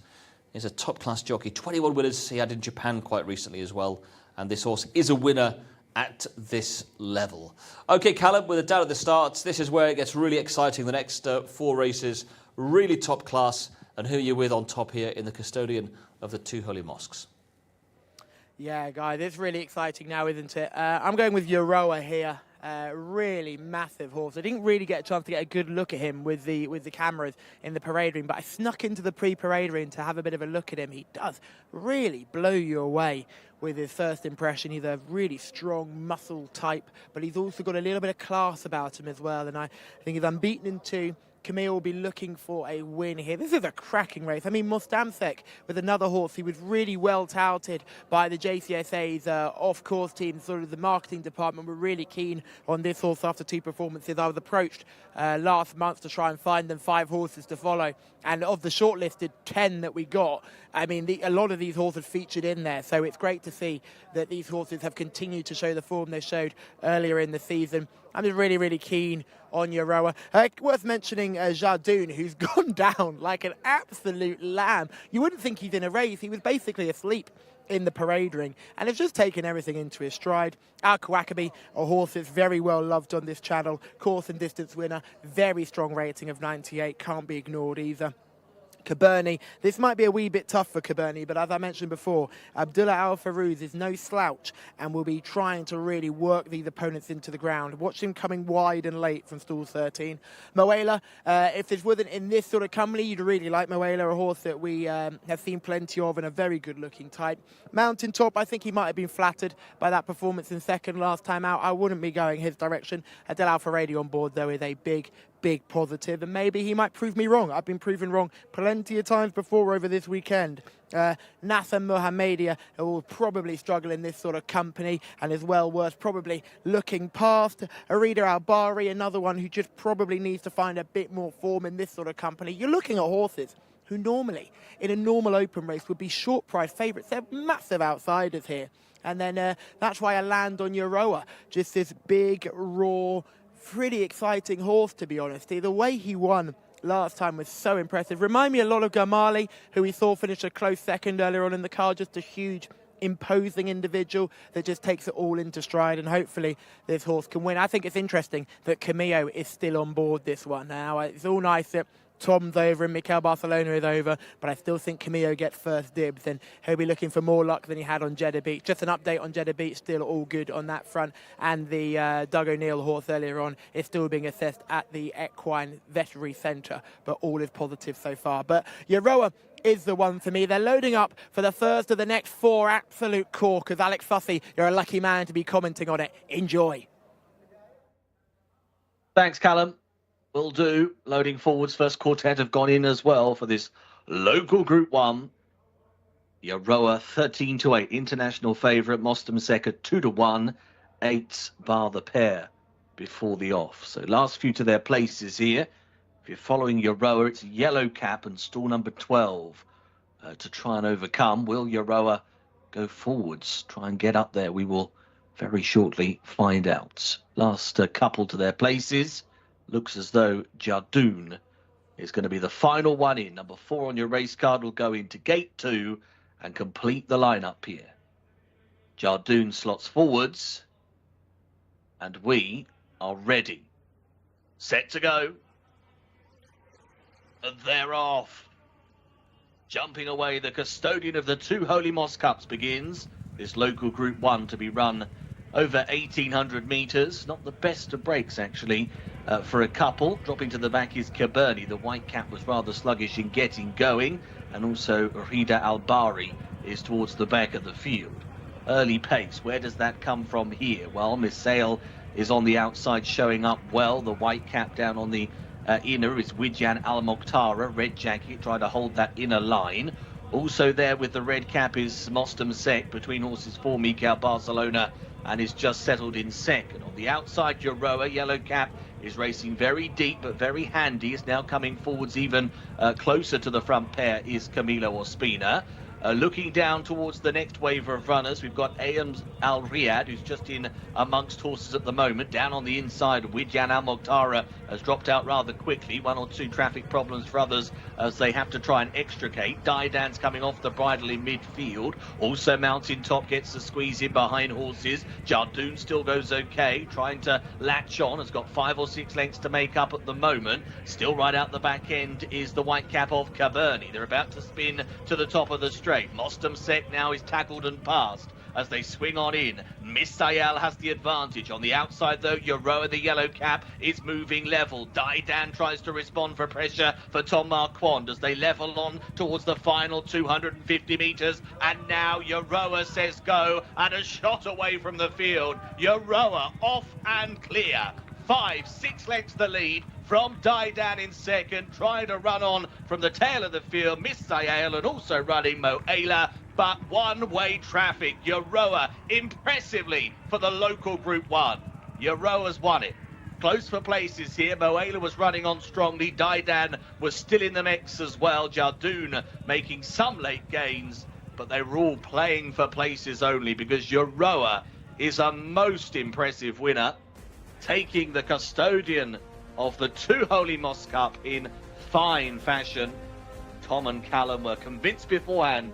he's a top-class jockey. 21 winners he had in Japan quite recently as well. And this horse is a winner at this level. Okay, Callum, with a doubt at the starts, this is where it gets really exciting. The next 4 races, really top class. And who are you with on top here in the Custodian of the 2 Holy Mosques? Yeah, guys, it's really exciting now, isn't it? I'm going with Euroa here. Really massive horse. I didn't really get a chance to get a good look at him with the cameras in the parade ring, but I snuck into the pre-parade ring to have a bit of a look at him. He does really blow you away with his first impression. He's a really strong muscle type, but he's also got a little bit of class about him as well, and I think he's unbeaten in 2. Camille will be looking for a win here. This is a cracking race. I mean, Mostamsek with another horse. He was really well touted by the Jcsa's off-course team. Sort of the marketing department were really keen on this horse after 2 performances. I was approached last month to try and find them 5 horses to follow. And of the shortlisted 10 that we got, I mean, a lot of these horses featured in there. So it's great to see that these horses have continued to show the form they showed earlier in the season. I'm just really, really keen on Euroa. Worth mentioning Jardoun, who's gone down like an absolute lamb. You wouldn't think he's in a race. He was basically asleep in the parade ring and has just taken everything into his stride. Al Kawakabi, a horse that's very well loved on this channel, course and distance winner, very strong rating of 98, can't be ignored either. Cabernet. This might be a wee bit tough for Cabernet, but as I mentioned before, Abdullah Al Farouz is no slouch and will be trying to really work these opponents into the ground. Watch him coming wide and late from stall 13. Moela, if this wasn't in this sort of company, you'd really like Moela, a horse that we have seen plenty of and a very good-looking type. Mountaintop, I think he might have been flattered by that performance in 2nd last time out. I wouldn't be going his direction. Adel Al Faradi on board, though, is a big big positive, and maybe he might prove me wrong. I've been proven wrong plenty of times before over this weekend. Nathan Mohammedia will probably struggle in this sort of company, and is well worth probably looking past. Arida Albari, another one who just probably needs to find a bit more form in this sort of company. You're looking at horses who normally, in a normal open race, would be short price favourites. They're massive outsiders here. And then that's why I land on Euroa. Just this big, raw, pretty exciting horse, to be honest. The way he won last time was so impressive. Remind me a lot of Gamali, who we saw finish a close second earlier on in the card. Just a huge, imposing individual that just takes it all into stride, and hopefully this horse can win. I think it's interesting that Camillo is still on board this one. Now, it's all nice that Tom's over and Mikel Barcelona is over, but I still think Camillo gets first dibs, and he'll be looking for more luck than he had on Jeddah Beach. Just an update on Jeddah Beach, still all good on that front, and the Doug O'Neill horse earlier on is still being assessed at the Equine Veterinary Centre, but all is positive so far. But Euroa is the one for me. They're loading up for the first of the next 4 absolute corkers. Alex Fussy, you're a lucky man to be commenting on it. Enjoy. Thanks, Callum. Will do. Loading forwards. First quartet have gone in as well for this local Group 1. Euroa 13-8. International favourite. Mostem Seka 2-1. 8 bar the pair before the off. So last few to their places here. If you're following Euroa, it's Yellow Cap and stall number 12 to try and overcome. Will Euroa go forwards? Try and get up there. We will very shortly find out. Last couple to their places. Looks as though Jardoon is going to be the final one in. Number 4 on your race card will go into gate 2 and complete the lineup here. Jardoon slots forwards, and we are ready. Set to go. And they're off. Jumping away, the custodian of the 2 Holy Mosque Cups begins. This local Group 1 to be run over 1,800 metres. Not the best of breaks, actually, for a couple. Dropping to the back is Caberni. The white cap was rather sluggish in getting going. And also Rida Albari is towards the back of the field. Early pace. Where does that come from here? Well, Miss Sale is on the outside showing up well. The white cap down on the inner is Widjan Al Mokhtara. Red jacket trying to hold that inner line. Also there with the red cap is Mostem Sek between horses 4 Mikel Barcelona, and is just settled in second. On the outside, Euroa, Yellow Cap, is racing very deep but very handy. Is now coming forwards even closer to the front pair is Camilo Ospina. Looking down towards the next wave of runners, we've got Ayam Al Riyadh, who's just in amongst horses at the moment. Down on the inside, Widjan Al Mokhtara has dropped out rather quickly. 1 or 2 traffic problems for others as they have to try and extricate. Daidan's coming off the bridle in midfield. Also Mountain Top gets the squeeze in behind horses. Jardoon still goes okay, trying to latch on. Has got 5 or 6 lengths to make up at the moment. Still right out the back end is the white cap of Caberni. They're about to spin to the top of the straight. Mostem Sek now is tackled and passed as they swing on in. Miss Sayal has the advantage. On the outside, though, Euroa, the yellow cap, is moving level. Daidan tries to respond for pressure for Tom Marquand as they level on towards the final 250 metres. And now Euroa says go, and a shot away from the field. Euroa off and clear. 5-6 lengths the lead from Daidan in second, trying to run on from the tail of the field. Miss Sayal and also running Mo Ayla, but one-way traffic. Euroa impressively for the local Group 1. Euroa's won it. Close for places here. Mo Ayla was running on strongly. Daidan was still in the mix as well. Jardoon making some late gains, but they were all playing for places only because Euroa is a most impressive winner, taking the custodian of the 2 Holy Mosque Cup in fine fashion. Tom and Callum were convinced beforehand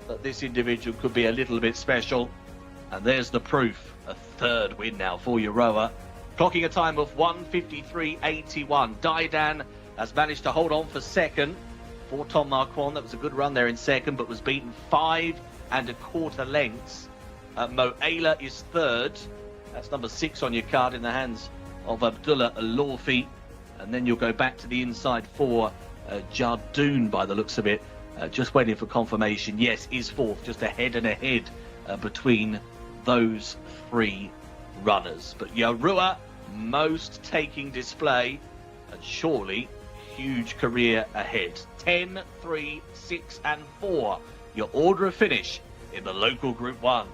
that this individual could be a little bit special, and there's the proof. A 3rd win now for Euroa, clocking a time of 1:53.81. Daidan has managed to hold on for second for Tom Marquand. That was a good run there in second, but was beaten 5 1/4 lengths. Mo Ayla is 3rd. That's number 6 on your card in the hands of Abdullah Al-Lawfi. And then you'll go back to the inside for Jardoon by the looks of it. Just waiting for confirmation. Yes, is 4th, just ahead and ahead between those 3 runners. But Euroa, most taking display. and surely huge career ahead. 10, 3, 6 and 4. Your order of finish in the local Group 1.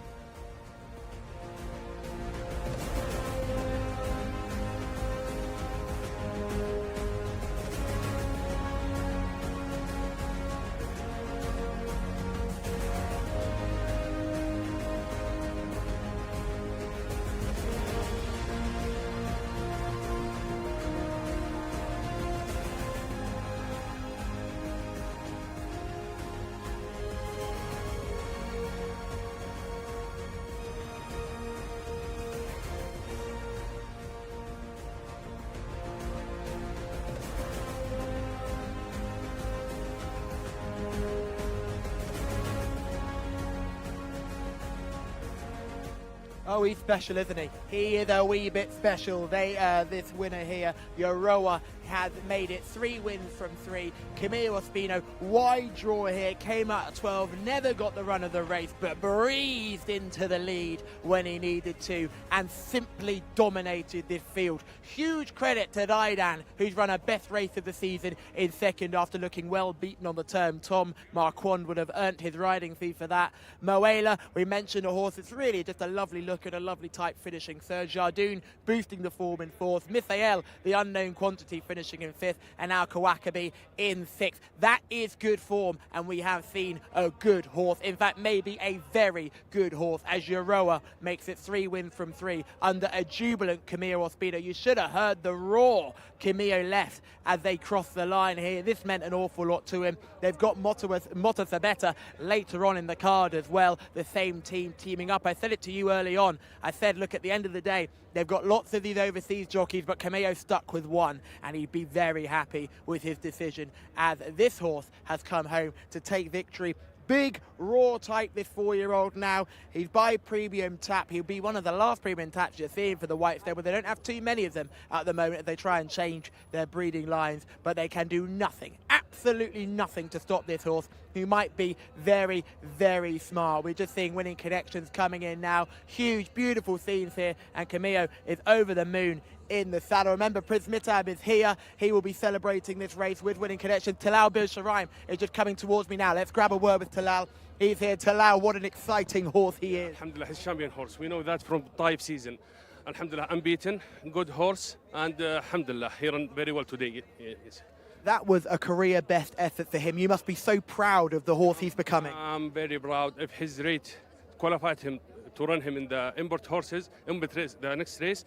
Oh, he's special, isn't he? He is a wee bit special. This winner here, Yoroa, has made it 3 wins from 3. Camilo Ospino, wide draw here, came out at 12, never got the run of the race, but breezed into the lead when he needed to and simply dominated this field. Huge credit to Daidan, who's run a best race of the season in second after looking well beaten on the turn. Tom Marquand would have earned his riding fee for that. Moela, we mentioned a horse, it's really just a lovely look and a lovely type finishing third. Jardoon boosting the form in fourth. Mithael, the unknown quantity, finishing in fifth, and now Kawakabe in sixth. That is good form, and we have seen a good horse. In fact, maybe a very good horse, as Yoroa makes it 3 wins from 3 under a jubilant Camilo Ospino. You should have heard the roar Camilo left as they crossed the line here. This meant an awful lot to him. They've got Motta Sabetta later on in the card as well. The same team teaming up. I said it to you early on. I said, look, at the end of the day, they've got lots of these overseas jockeys, but Camilo stuck with one, and he'd be very happy with his decision as this horse has come home to take victory. Big, raw type, this 4-year-old now. He's by premium tap. He'll be one of the last premium taps you're seeing for the White Stable. They don't have too many of them at the moment as they try and change their breeding lines, but they can do nothing, absolutely nothing to stop this horse, who might be very, very smart. We're just seeing Winning Connections coming in now. Huge, beautiful scenes here, and Camilo is over the moon in the saddle. Remember, Prince Mitab is here. He will be celebrating this race with Winning Connection. Talal Bil Sharaim is just coming towards me now. Let's grab a word with Talal. He's here. Talal, what an exciting horse he is. Alhamdulillah, he's champion horse. We know that from type season. Alhamdulillah, unbeaten, good horse, and alhamdulillah, he ran very well today. Yes. That was a career best effort for him. You must be so proud of the horse he's becoming. I'm very proud if his rate qualified him to run him in the import horses, import race, the next race,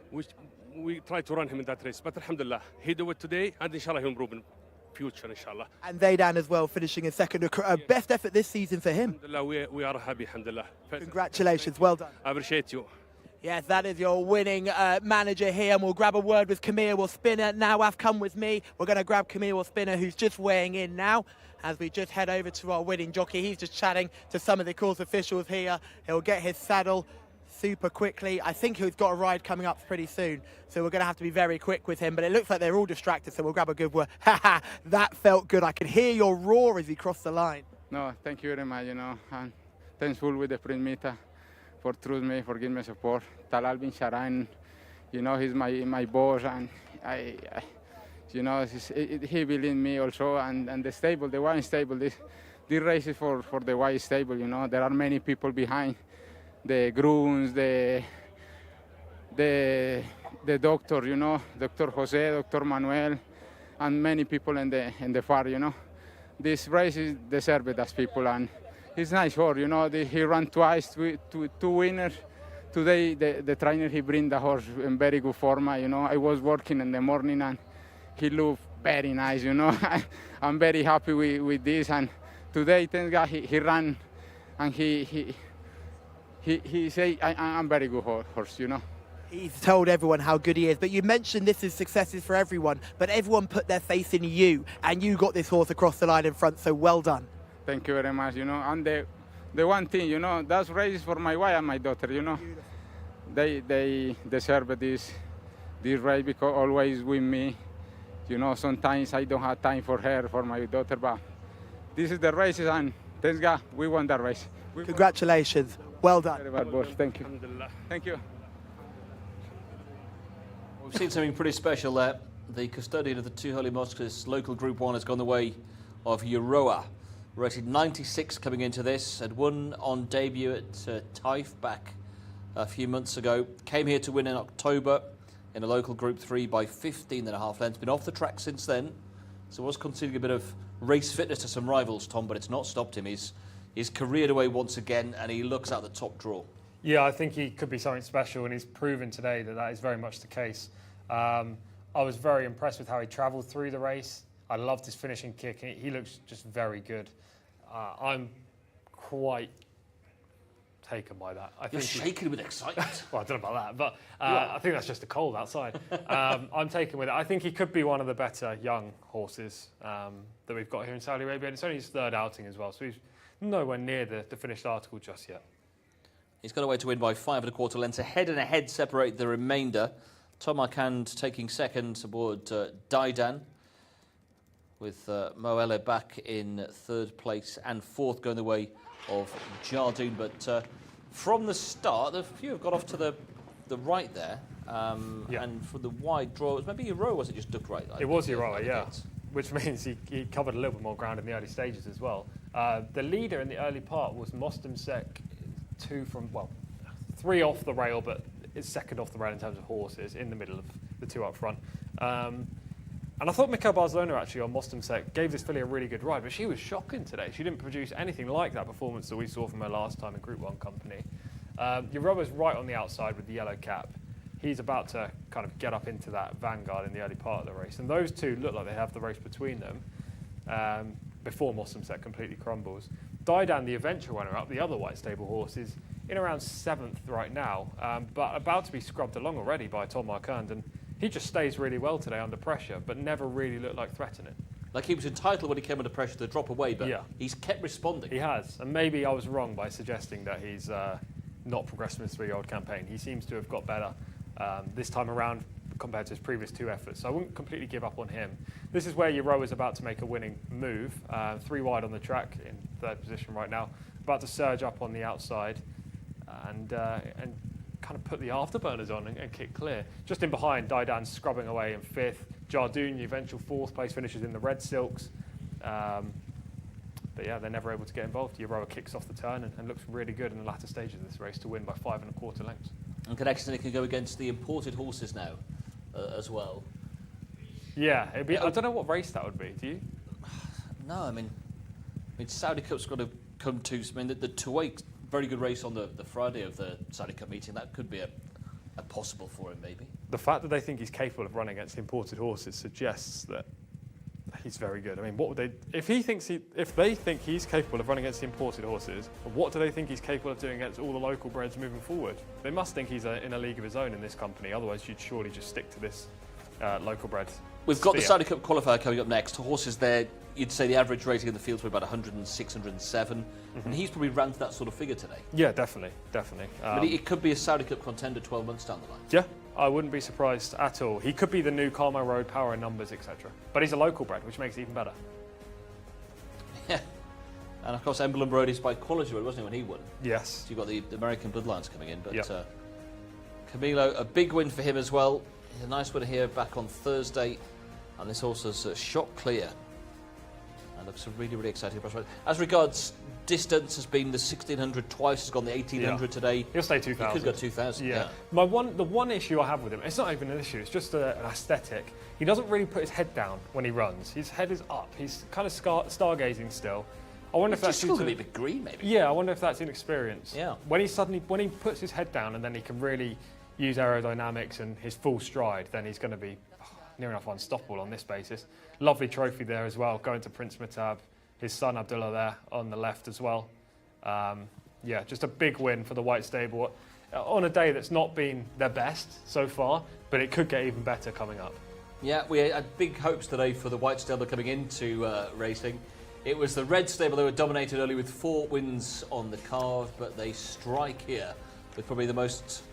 which we try to run him in that race. But alhamdulillah, he do it today, and inshallah he'll improve in future, inshallah. And Zaydan as well, finishing in second. A best effort this season for him. Alhamdulillah, we are happy, alhamdulillah. Congratulations, well done. I appreciate you. Yes, that is your winning manager here, and we'll grab a word with Camilo Ospino now. Have come with me. We're going to grab Camilo Ospino, who's just weighing in now, as we just head over to our winning jockey. He's just chatting to some of the course officials here. He'll get his saddle super quickly. I think he's got a ride coming up pretty soon, so we're going to have to be very quick with him, but it looks like they're all distracted, so we'll grab a good word. Haha, that felt good. I could hear your roar as he crossed the line. No, thank you very much, and thankful with the Prince Mita for trust me, for giving me support. Talal bin Sharain, he's my boss, and I he believed in me also, and the stable, the wine stable, this race is for the wine stable, there are many people behind, the grooms, the doctor, Dr. Jose, Dr. Manuel, and many people in the far, This race is deserved as people, and it's nice horse, he ran twice, two winners. Today, the trainer, he bring the horse in very good form. I was working in the morning, and he looked very nice, I'm very happy with this. And today, thank God, he ran, and he say, I'm very good horse, He's told everyone how good he is, but you mentioned this is successes for everyone, but everyone put their faith in you, and you got this horse across the line in front, so well done. Thank you very much, and the one thing, that's race for my wife and my daughter, They deserve this race because always with me, sometimes I don't have time for her, for my daughter, but this is the race, and thank God we won that race. Congratulations, well done. Very bad, boss. Thank you. Thank you. We've seen something pretty special there. the custodian of the two holy mosques, local Group 1, has gone the way of Euroa. Rated 96 coming into this, had won on debut at Taif back a few months ago. Came here to win in October in a local Group 3 by 15.5 lengths. Been off the track since then, so was conceding a bit of race fitness to some rivals, Tom, but it's not stopped him. He's careered away once again, and he looks at the top draw. Yeah, I think he could be something special, and he's proven today that that is very much the case. I was very impressed with how he travelled through the race. I loved his finishing kick. He looks just very good. I'm quite taken by that. You're shaking with excitement. Well, I don't know about that, but I think that's just the cold outside. I'm taken with it. I think he could be one of the better young horses that we've got here in Saudi Arabia, and it's only his third outing as well, so he's nowhere near the finished article just yet. He's got away to win by 5 1/4 lengths. A head and a head separate the remainder. Tom Arkand taking second aboard Daidan, with Moelle back in third place, and fourth going the way of Jardoon. But from the start, the few have got off to the right there, and for the wide draw, it was maybe Euroa, was it just ducked right? It was Euroa, yeah, which means he covered a little bit more ground in the early stages as well. The leader in the early part was Mostamsek, 3 off the rail, but is second off the rail in terms of horses, in the middle of the 2 up front. And I thought Mikhail Barcelona actually on Mostamsek gave this filly a really good ride, but she was shocking today. She didn't produce anything like that performance that we saw from her last time in Group 1 company. Euroa's right on the outside with the yellow cap. He's about to kind of get up into that vanguard in the early part of the race. And those two look like they have the race between them before Mostamsek completely crumbles. Daidan, the eventual runner-up, the other white stable horse, is in around 7th right now, but about to be scrubbed along already by Tom Arkand. And he just stays really well today under pressure, but never really looked like threatening. Like he was entitled when he came under pressure to drop away, but he's kept responding. He has, and maybe I was wrong by suggesting that he's not progressed in his 3-year-old campaign. He seems to have got better this time around compared to his previous 2 efforts, so I wouldn't completely give up on him. This is where Euroa is about to make a winning move, 3 wide on the track in 3rd position right now, about to surge up on the outside and kind of put the afterburners on and kick clear. Just in behind, Daidan's scrubbing away in 5th. Jardoon, the eventual 4th place, finishes in the red silks. But yeah, they're never able to get involved. Euroa kicks off the turn and looks really good in the latter stages of this race to win by 5 1/4 lengths. And Connection can go against the imported horses now as well. Yeah, I don't know what race that would be, do you? No, I mean Saudi Cup's got to come to, I mean, the Tuwaiq, very good race on the Friday of the Saudi Cup meeting. That could be a possible for him, maybe. The fact that they think he's capable of running against imported horses suggests that he's very good. I mean, what would they, if they think he's capable of running against the imported horses, what do they think he's capable of doing against all the local breds moving forward? They must think he's in a league of his own in this company. Otherwise, you'd surely just stick to this local bred. We've got the Saudi Cup qualifier coming up next. Horses there, you'd say the average rating in the fields were about 106, 107, and he's probably ran to that sort of figure today. Yeah, definitely. But it could be a Saudi Cup contender 12 months down the line. Yeah, I wouldn't be surprised at all. He could be the new Carmo Road, Power and Numbers, etc. But he's a local bred, which makes it even better. Yeah, and of course Emblem Road is by quality, wasn't it, when he won? Yes. So you've got the American bloodlines coming in, but Camilo, a big win for him as well. A nice win here back on Thursday, and this horse has shot clear. And looks a really, really exciting prospect. As regards distance, has been the 1600 twice, has gone the 1800 today. He'll stay 2000. He could go 2000. Yeah. The one issue I have with him, it's not even an issue, it's just an aesthetic. He doesn't really put his head down when he runs. His head is up. He's kind of stargazing still. I wonder if that's still going to be a bit green, maybe. Yeah, I wonder if that's inexperience. Yeah. When he puts his head down and then he can really use aerodynamics and his full stride, then he's going to be near enough unstoppable on this basis. Lovely trophy there as well, going to Prince Mitab, his son Abdullah there on the left as well. Yeah, just a big win for the White Stable on a day that's not been their best so far, but it could get even better coming up. Yeah, we had big hopes today for the White Stable coming into racing. It was the Red Stable, they were dominated early with 4 wins on the card, but they strike here with probably the most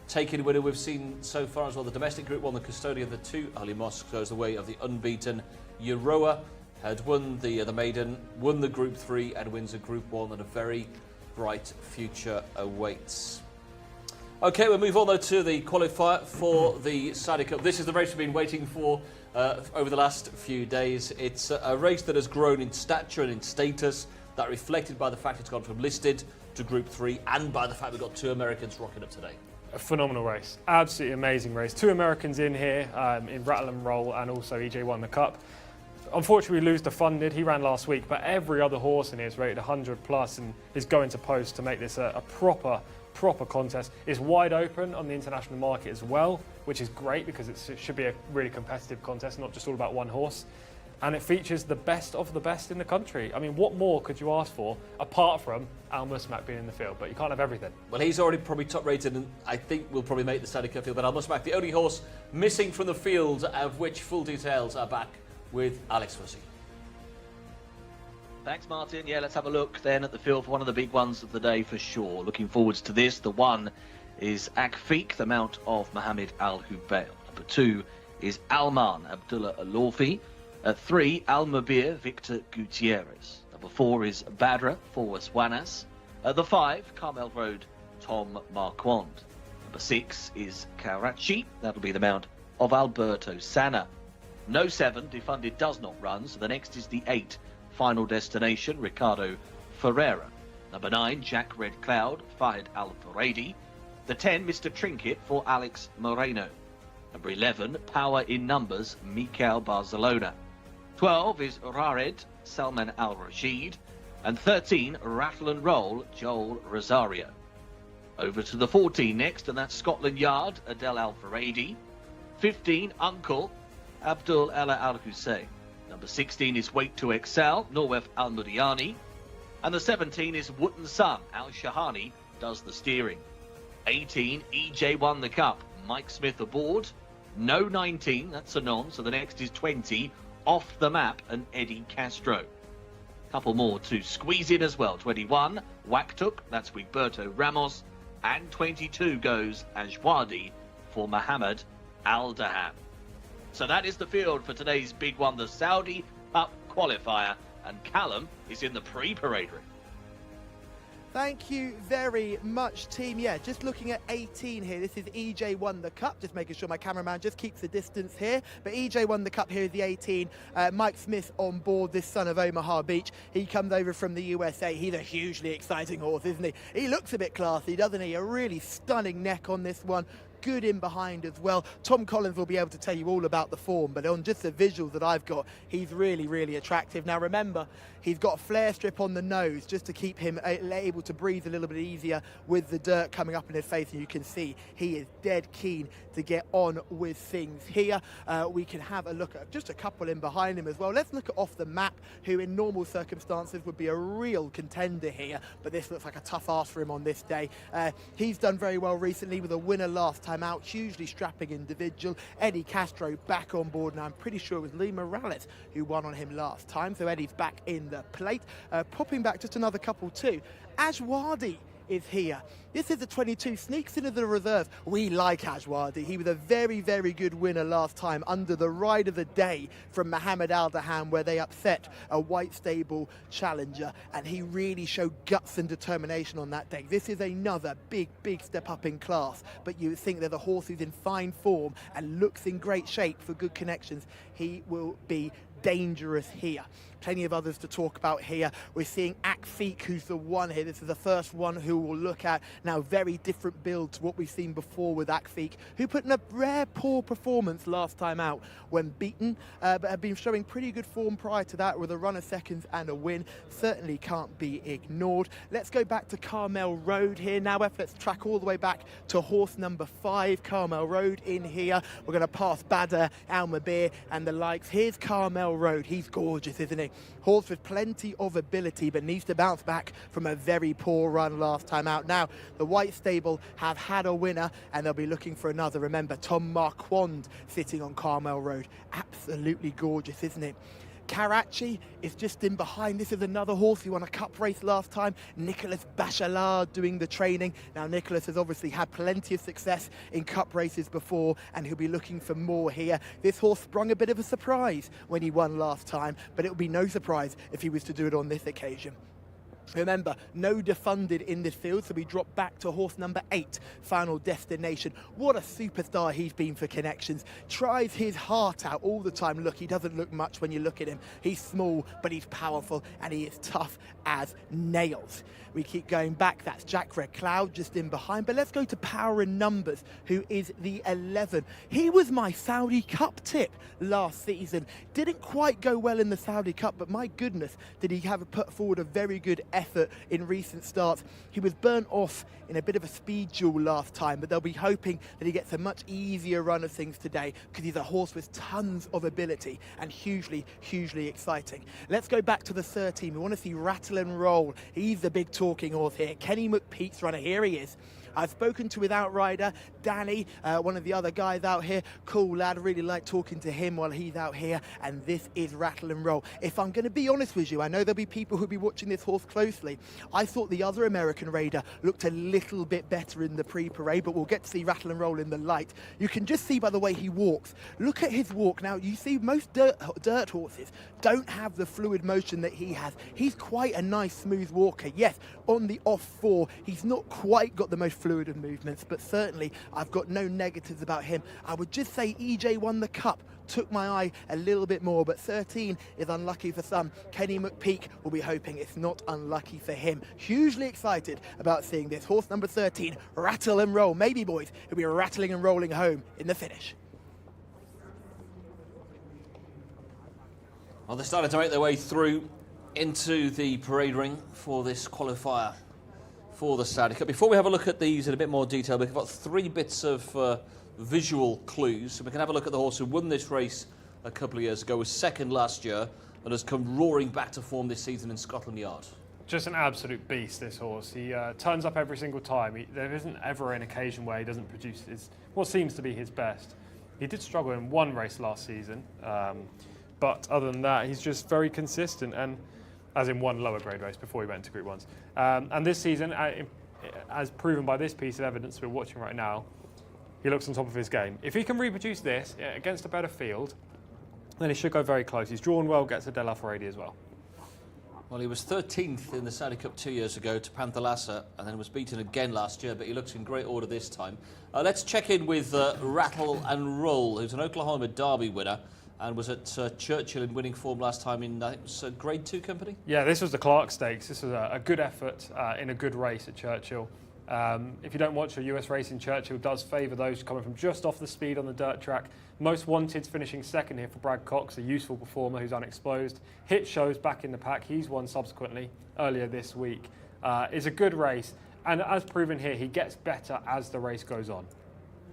taken winner we've seen so far as well. The domestic Group 1, the Custodian, the 2 holy mosques, goes the way of the unbeaten Euroa. Had won the maiden, won the Group 3 and wins a Group 1, and a very bright future awaits. Okay, we'll move on though to the qualifier for the Saudi Cup. This is the race we've been waiting for over the last few days. It's a race that has grown in stature and in status, that reflected by the fact it's gone from listed to Group 3 and by the fact we've got 2 Americans rocking up today. A phenomenal race, absolutely amazing race. 2 Americans in here, in Rattle and Roll, and also EJ won the Cup. Unfortunately, we lose the Funded. He ran last week, but every other horse in here is rated 100 plus and is going to post to make this a proper contest. It's wide open on the international market as well, which is great because it should be a really competitive contest, not just all about one horse. And it features the best of the best in the country. I mean, what more could you ask for apart from Al Musmak being in the field? But you can't have everything. Well, he's already probably top rated and I think will probably make the Saudi Cup field. But Al Musmak, the only horse missing from the field, of which full details are back with Alex Fussy. Thanks, Martin. Yeah, let's have a look then at the field for one of the big ones of the day for sure. Looking forwards to this. The 1 is Akfiq, the mount of Mohammed Al Hubail. Number 2 is Alman Abdullah Alorfi. At 3, Al Mabir Victor Gutierrez. Number 4 is Badra Forwas Wanas. At the 5, Carmel Road Tom Marquand. Number 6 is Karachi. That'll be the mount of Alberto Sanna. No 7, Defunded does not run, so the next is the 8, Final Destination, Ricardo Ferreira. Number 9, Jack Red Cloud, Fahid Al-Faradi. The 10, Mr. Trinket for Alex Moreno. Number 11, Power in Numbers, Mikel Barcelona. 12 is Rared, Salman Al-Rashid. And 13, Rattle and Roll, Joel Rosario. Over to the 14 next, and that's Scotland Yard, Adel Al-Faradi. 15, Uncle, Abdul Ella Al-Hussein. Number 16 is Wait to Excel, Norwef Al-Mudiani. And the 17 is Wooten Sun, Al-Shahani does the steering. 18, EJ won the Cup, Mike Smith aboard. No 19, that's a non, so the next is 20, Off the Map and Eddie Castro. Couple more to squeeze in as well. 21, Waktuk, that's Wigberto Ramos. And 22 goes Ajwadi for Mohammed Al-Dahan. So that is the field for today's big one, the Saudi Cup qualifier. And Callum is in the pre-parade ring. Thank you very much, team. Yeah, just looking at 18 here. This is EJ won the Cup. Just making sure my cameraman just keeps the distance here. But EJ won the Cup. Here is the 18. Mike Smith on board, this son of Omaha Beach. He comes over from the USA. He's a hugely exciting horse, isn't he? He looks a bit classy, doesn't he? A really stunning neck on this one. Good in behind as well. Tom Collins will be able to tell you all about the form, but on just the visuals that I've got, he's really, really attractive. Now remember, he's got a flare strip on the nose just to keep him able to breathe a little bit easier with the dirt coming up in his face, and you can see he is dead keen to get on with things here. We can have a look at just a couple in behind him as well. Let's look at Off the Map, who in normal circumstances would be a real contender here, but this looks like a tough ask for him on this day. He's done very well recently with a winner last time out, hugely strapping individual. Eddie Castro back on board, and I'm pretty sure it was Lee Morales who won on him last time, so Eddie's back in the plate. Popping back just another couple too. Ajwadi is here. This is the 22, sneaks into the reserve. We like Ajwadi. He was a very, very good winner last time under the ride of the day from Mohammed Al-Dahan, where they upset a white stable challenger, and he really showed guts and determination on that day. This is another big, big step up in class, but you think that the horse is in fine form and looks in great shape for good connections. He will be dangerous here. Plenty of others to talk about here. We're seeing Akfiq, who's the one here. This is the first one who we'll look at now. Very different build to what we've seen before with Akfiq, who put in a rare poor performance last time out when beaten, but had been showing pretty good form prior to that with a run of seconds and a win. Certainly can't be ignored. Let's go back to Carmel Road here now. Let's track all the way back to horse number 5, Carmel Road in here. We're going to pass Badr, Al Mabir and the likes. Here's Carmel Road. He's gorgeous, isn't he? Horse with plenty of ability, but needs to bounce back from a very poor run last time out. Now, the white stable have had a winner, and they'll be looking for another. Remember, Tom Marquand sitting on Carmel Road. Absolutely gorgeous, isn't it? Karachi is just in behind. This is another horse who won a cup race last time. Nicholas Bachelard doing the training. Now, Nicholas has obviously had plenty of success in cup races before, and he'll be looking for more here. This horse sprung a bit of a surprise when he won last time, but it would be no surprise if he was to do it on this occasion. Remember, no defunded in this field, so we drop back to horse number 8, Final Destination. What a superstar he's been for Connections. Tries his heart out all the time. Look, he doesn't look much when you look at him. He's small, but he's powerful, and he is tough as nails. We keep going back. That's Jack Red Cloud just in behind. But let's go to Power in Numbers, who is the 11. He was my Saudi Cup tip last season. Didn't quite go well in the Saudi Cup, but my goodness, did he have put forward a very good effort in recent starts. He was burnt off in a bit of a speed duel last time, but they'll be hoping that he gets a much easier run of things today because he's a horse with tons of ability and hugely, hugely exciting. Let's go back to the 13. We want to see Rattle and Roll. He's the big talking horse here. Kenny McPeak's runner. Here he is. I've spoken to his outrider, Danny, one of the other guys out here. Cool lad, really like talking to him while he's out here. And this is Rattle and Roll. If I'm going to be honest with you, I know there'll be people who'll be watching this horse closely. I thought the other American Raider looked a little bit better in the pre-parade, but we'll get to see Rattle and Roll in the light. You can just see by the way he walks. Look at his walk. Now, you see most dirt horses don't have the fluid motion that he has. He's quite a nice, smooth walker. Yes, on the off-4, he's not quite got the most fluid of movements, but certainly I've got no negatives about him. I would just say EJ won the Cup, took my eye a little bit more, but 13 is unlucky for some. Kenny McPeak will be hoping it's not unlucky for him. Hugely excited about seeing this horse number 13 rattle and roll. Maybe, boys, he'll be rattling and rolling home in the finish. Well, they're starting to make their way through into the parade ring for this qualifier for the Saudi Cup. Before we have a look at these in a bit more detail, we've got 3 bits of visual clues. So we can have a look at the horse who won this race a couple of years ago, was second last year, and has come roaring back to form this season in Scotland Yard. Just an absolute beast, this horse. He turns up every single time. There isn't ever an occasion where he doesn't produce what seems to be his best. He did struggle in one race last season, but other than that, he's just very consistent, and as in one lower grade race before he went to Group 1s. And this season, as proven by this piece of evidence we're watching right now, he looks on top of his game. If he can reproduce this against a better field, then he should go very close. He's drawn well, gets a De La Ferrari as well. Well, he was 13th in the Saudi Cup 2 years ago to Panthalassa, and then was beaten again last year, but he looks in great order this time. Let's check in with Rattle and Roll, who's an Oklahoma Derby winner, and was at Churchill in winning form last time in, I think it was Grade 2 company? Yeah, this was the Clark Stakes. This was a good effort in a good race at Churchill. If you don't watch a US race in Churchill, does favour those coming from just off the speed on the dirt track. Most Wanted's finishing second here for Brad Cox, a useful performer who's unexposed. Hit shows back in the pack. He's won subsequently earlier this week. It's a good race, and as proven here, he gets better as the race goes on.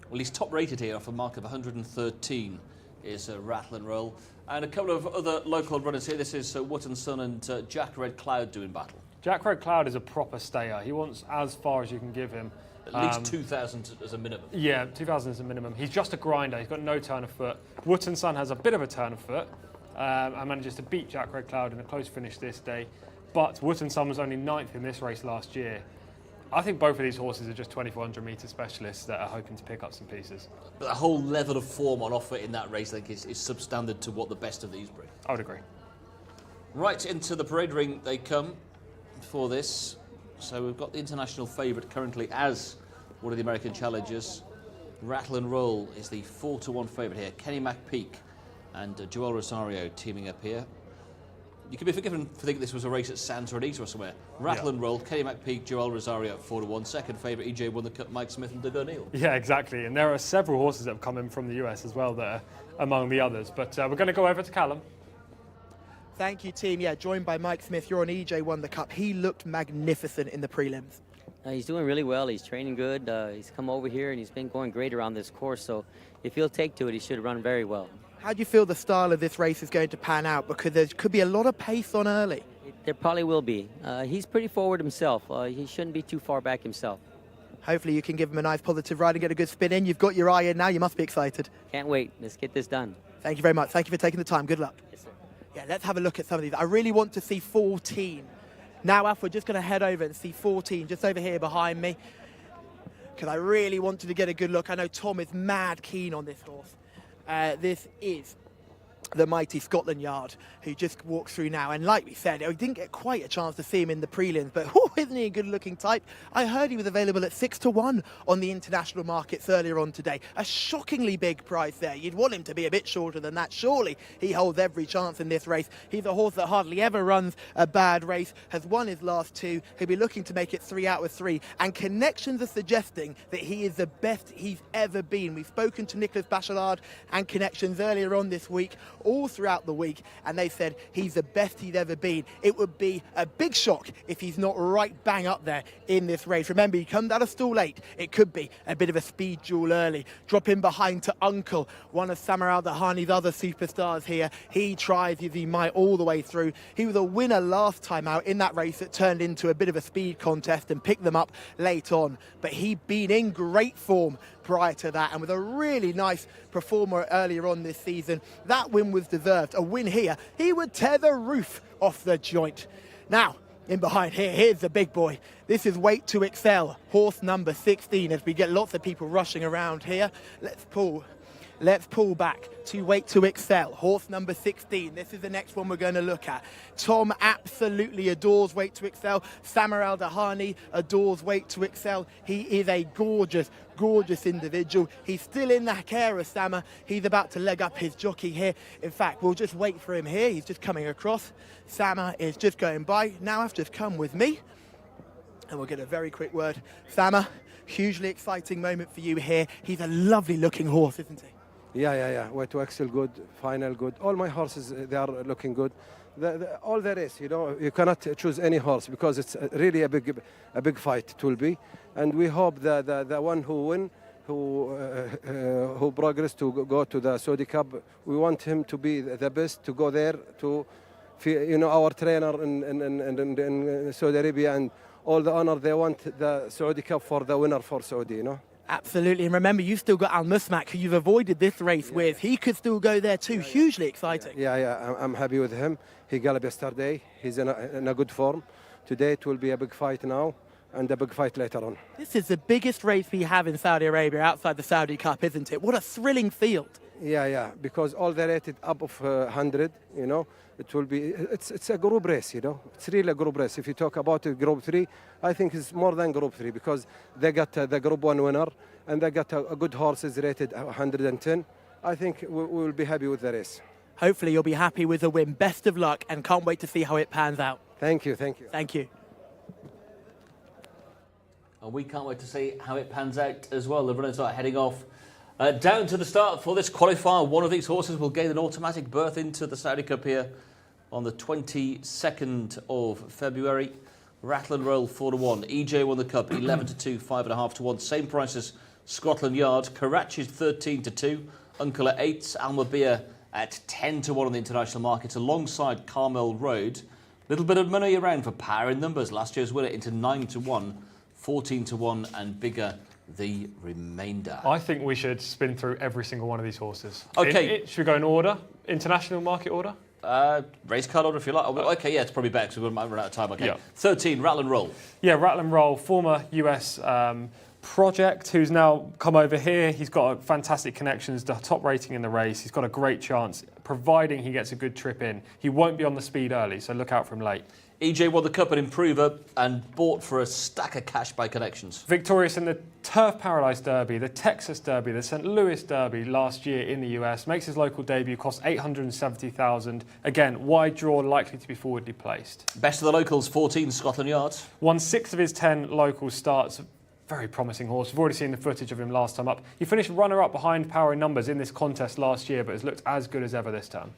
Well, he's top rated here off a mark of 113 is Rattle and Roll. And a couple of other local runners here. This is Wootton Sun and Jack Red Cloud doing battle. Jack Red Cloud is a proper stayer. He wants as far as you can give him. At least 2,000 as a minimum. Yeah, 2,000 as a minimum. He's just a grinder. He's got no turn of foot. Wootton Sun has a bit of a turn of foot and manages to beat Jack Red Cloud in a close finish this day. But Wootton Sun was only 9th in this race last year. I think both of these horses are just 2,400 metre specialists that are hoping to pick up some pieces. But the whole level of form on offer in that race, I think, is substandard to what the best of these bring. I would agree. Right into the parade ring they come for this. So we've got the international favourite currently as one of the American challengers. Rattle and Roll is the 4-1 favourite here. Kenny McPeak and Joel Rosario teaming up here. You can be forgiven for thinking this was a race at Santa Anita or somewhere. Rattle and Roll, Kenny McPeak, Joel Rosario at 4-1. Second favourite, EJ won the Cup, Mike Smith and Doug O'Neill. Yeah, exactly. And there are several horses that have come in from the US as well that are among the others. But we're going to go over to Callum. Thank you, team. Yeah, joined by Mike Smith. You're on EJ won the Cup. He looked magnificent in the prelims. He's doing really well. He's training good. He's come over here and he's been going great around this course. So if he'll take to it, he should run very well. How do you feel the style of this race is going to pan out? Because there could be a lot of pace on early. There probably will be. He's pretty forward himself. He shouldn't be too far back himself. Hopefully you can give him a nice positive ride and get a good spin in. You've got your eye in now. You must be excited. Can't wait. Let's get this done. Thank you very much. Thank you for taking the time. Good luck. Yes, sir. Yeah, let's have a look at some of these. I really want to see 14. Now, Alf, we're just going to head over and see 14 just over here behind me, because I really wanted to get a good look. I know Tom is mad keen on this horse. This is the mighty Scotland Yard, who just walks through now. And like we said, we didn't get quite a chance to see him in the prelims, but isn't he a good-looking type? I heard he was available at 6-1 on the international markets earlier on today. A shockingly big price there. You'd want him to be a bit shorter than that. Surely he holds every chance in this race. He's a horse that hardly ever runs a bad race, has won his last 2. He'll be looking to make it 3 out of 3. And connections are suggesting that he is the best he's ever been. We've spoken to Nicholas Bachelard and connections earlier on this week, all throughout the week, and they said he's the best he's ever been. It would be a big shock if he's not right bang up there in this race. Remember, he comes out of stall 8. It could be a bit of a speed duel early. Drop in behind to Uncle, one of Samar Al-Dahani's other superstars here. He tries as he might all the way through. He was a winner last time out in that race that turned into a bit of a speed contest and picked them up late on. But he'd been in great form prior to that, and with a really nice performer earlier on this season, that win was deserved. A win here, he would tear the roof off the joint. Now, in behind here, here's the big boy. This is Weight to Excel, horse number 16, as we get lots of people rushing around here. Let's pull back to Weight to Excel, horse number 16. This is the next one we're going to look at. Tom absolutely adores Weight to Excel. Samar Al-Dahani adores Weight to Excel. He is a gorgeous, gorgeous individual. He's still in the care of Samar. He's about to leg up his jockey here. In fact, we'll just wait for him here. He's just coming across. Samar is just going by. Now I've just come with me, and we'll get a very quick word. Samar, hugely exciting moment for you here. He's a lovely looking horse, isn't he? Yeah. Way to Excel good, final good. All my horses, they are looking good. All there is, you cannot choose any horse because it's really a big fight. It will be, and we hope the one who win, who progress to go to the Saudi Cup. We want him to be the best to go there to, our trainer in Saudi Arabia and all the honor. They want the Saudi Cup for the winner for Saudi, Absolutely, and remember, you've still got Al Musmak, who you've avoided this race with. He could still go there too. Hugely exciting. Yeah, I'm happy with him. He galloped yesterday. He's in a good form. Today it will be a big fight now, and a big fight later on. This is the biggest race we have in Saudi Arabia outside the Saudi Cup, isn't it? What a thrilling field. Yeah, because all they rated up of 100, it will be, it's a group race, It's really a group race. If you talk about Group 3, I think it's more than Group 3 because they got the Group 1 winner and they got a good horses rated 110. I think we will be happy with the race. Hopefully you'll be happy with the win. Best of luck, and can't wait to see how it pans out. Thank you. Thank you. And we can't wait to see how it pans out as well. The runners are heading off down to the start for this qualifier. One of these horses will gain an automatic berth into the Saudi Cup here on the 22nd of February. Rattle and Roll 4-1. EJ won the Cup 11-2, 5.5-1. Same price as Scotland Yard. Karachi's 13-2. Uncle at 8. Almabia at 10-1 on the international markets alongside Carmel Road. Little bit of money around for power in numbers. Last year's winner into 9-1, 14-1 and bigger the remainder. I think we should spin through every single one of these horses. Okay. Should we go in order? International market order? Race card order if you like. Okay, yeah, it's probably better because we wouldn't run out of time. Okay. Yeah. 13, Rattle and Roll. Yeah, Rattle and Roll, former US project who's now come over here. He's got fantastic connections, the top rating in the race. He's got a great chance, providing he gets a good trip in. He won't be on the speed early, so look out for him late. EJ won the Cup at Improver and bought for a stack of cash by connections. Victorious in the Turf Paradise Derby, the Texas Derby, the St. Louis Derby last year in the US. Makes his local debut, cost $870,000. Again, wide draw, likely to be forwardly placed. Best of the locals, 14, Scotland Yard. Won 6 of his 10 local starts. Very promising horse. We've already seen the footage of him last time up. He finished runner-up behind Power in Numbers in this contest last year, but has looked as good as ever this time.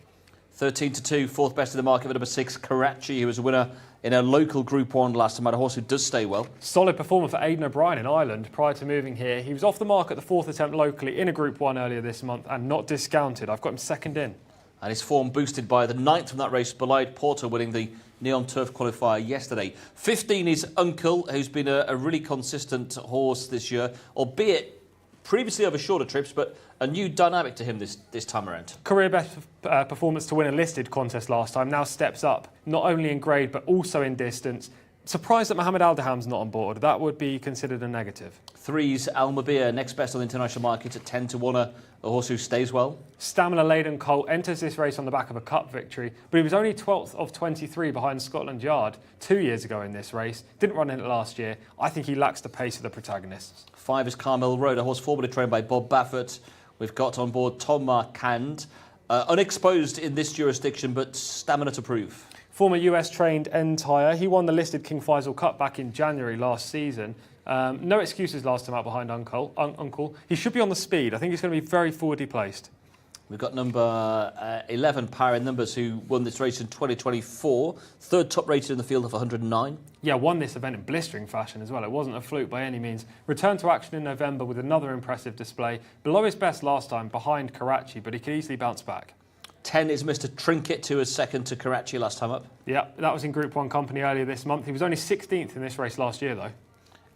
13-2, fourth best in the market with number 6, Karachi, who was a winner in a local Group 1 last time. Had a horse who does stay well. Solid performer for Aidan O'Brien in Ireland prior to moving here. He was off the mark at the 4th attempt locally in a Group 1 earlier this month and not discounted. I've got him second in. And his form boosted by the 9th from that race, Belied Porter winning the Neon Turf qualifier yesterday. 15 is Uncle, who's been a really consistent horse this year, albeit previously over shorter trips, but a new dynamic to him this time around. Career best performance to win a listed contest last time, now steps up, not only in grade but also in distance. Surprised that Mohammed Alderham's not on board. That would be considered a negative. 3's Almabir, next best on the international market at 10 to 1, a horse who stays well. Stamina-laden colt enters this race on the back of a cup victory, but he was only 12th of 23 behind Scotland Yard 2 years ago in this race. Didn't run in it last year. I think he lacks the pace of the protagonists. 5 is Carmel Road, a horse formerly trained by Bob Baffert. We've got on board Tom Marquand. Unexposed in this jurisdiction, but stamina to prove. Former US-trained Entire, he won the listed King Faisal Cup back in January last season. No excuses last time out behind Uncle. He should be on the speed. I think he's going to be very forwardly placed. We've got number 11, Power in Numbers, who won this race in 2024. Third top rated in the field of 109. Yeah, won this event in blistering fashion as well. It wasn't a fluke by any means. Returned to action in November with another impressive display. Below his best last time, behind Karachi, but he could easily bounce back. 10 is Mr. Trinket, who was second to Karachi last time up. Yeah, that was in Group 1 company earlier this month. He was only 16th in this race last year, though.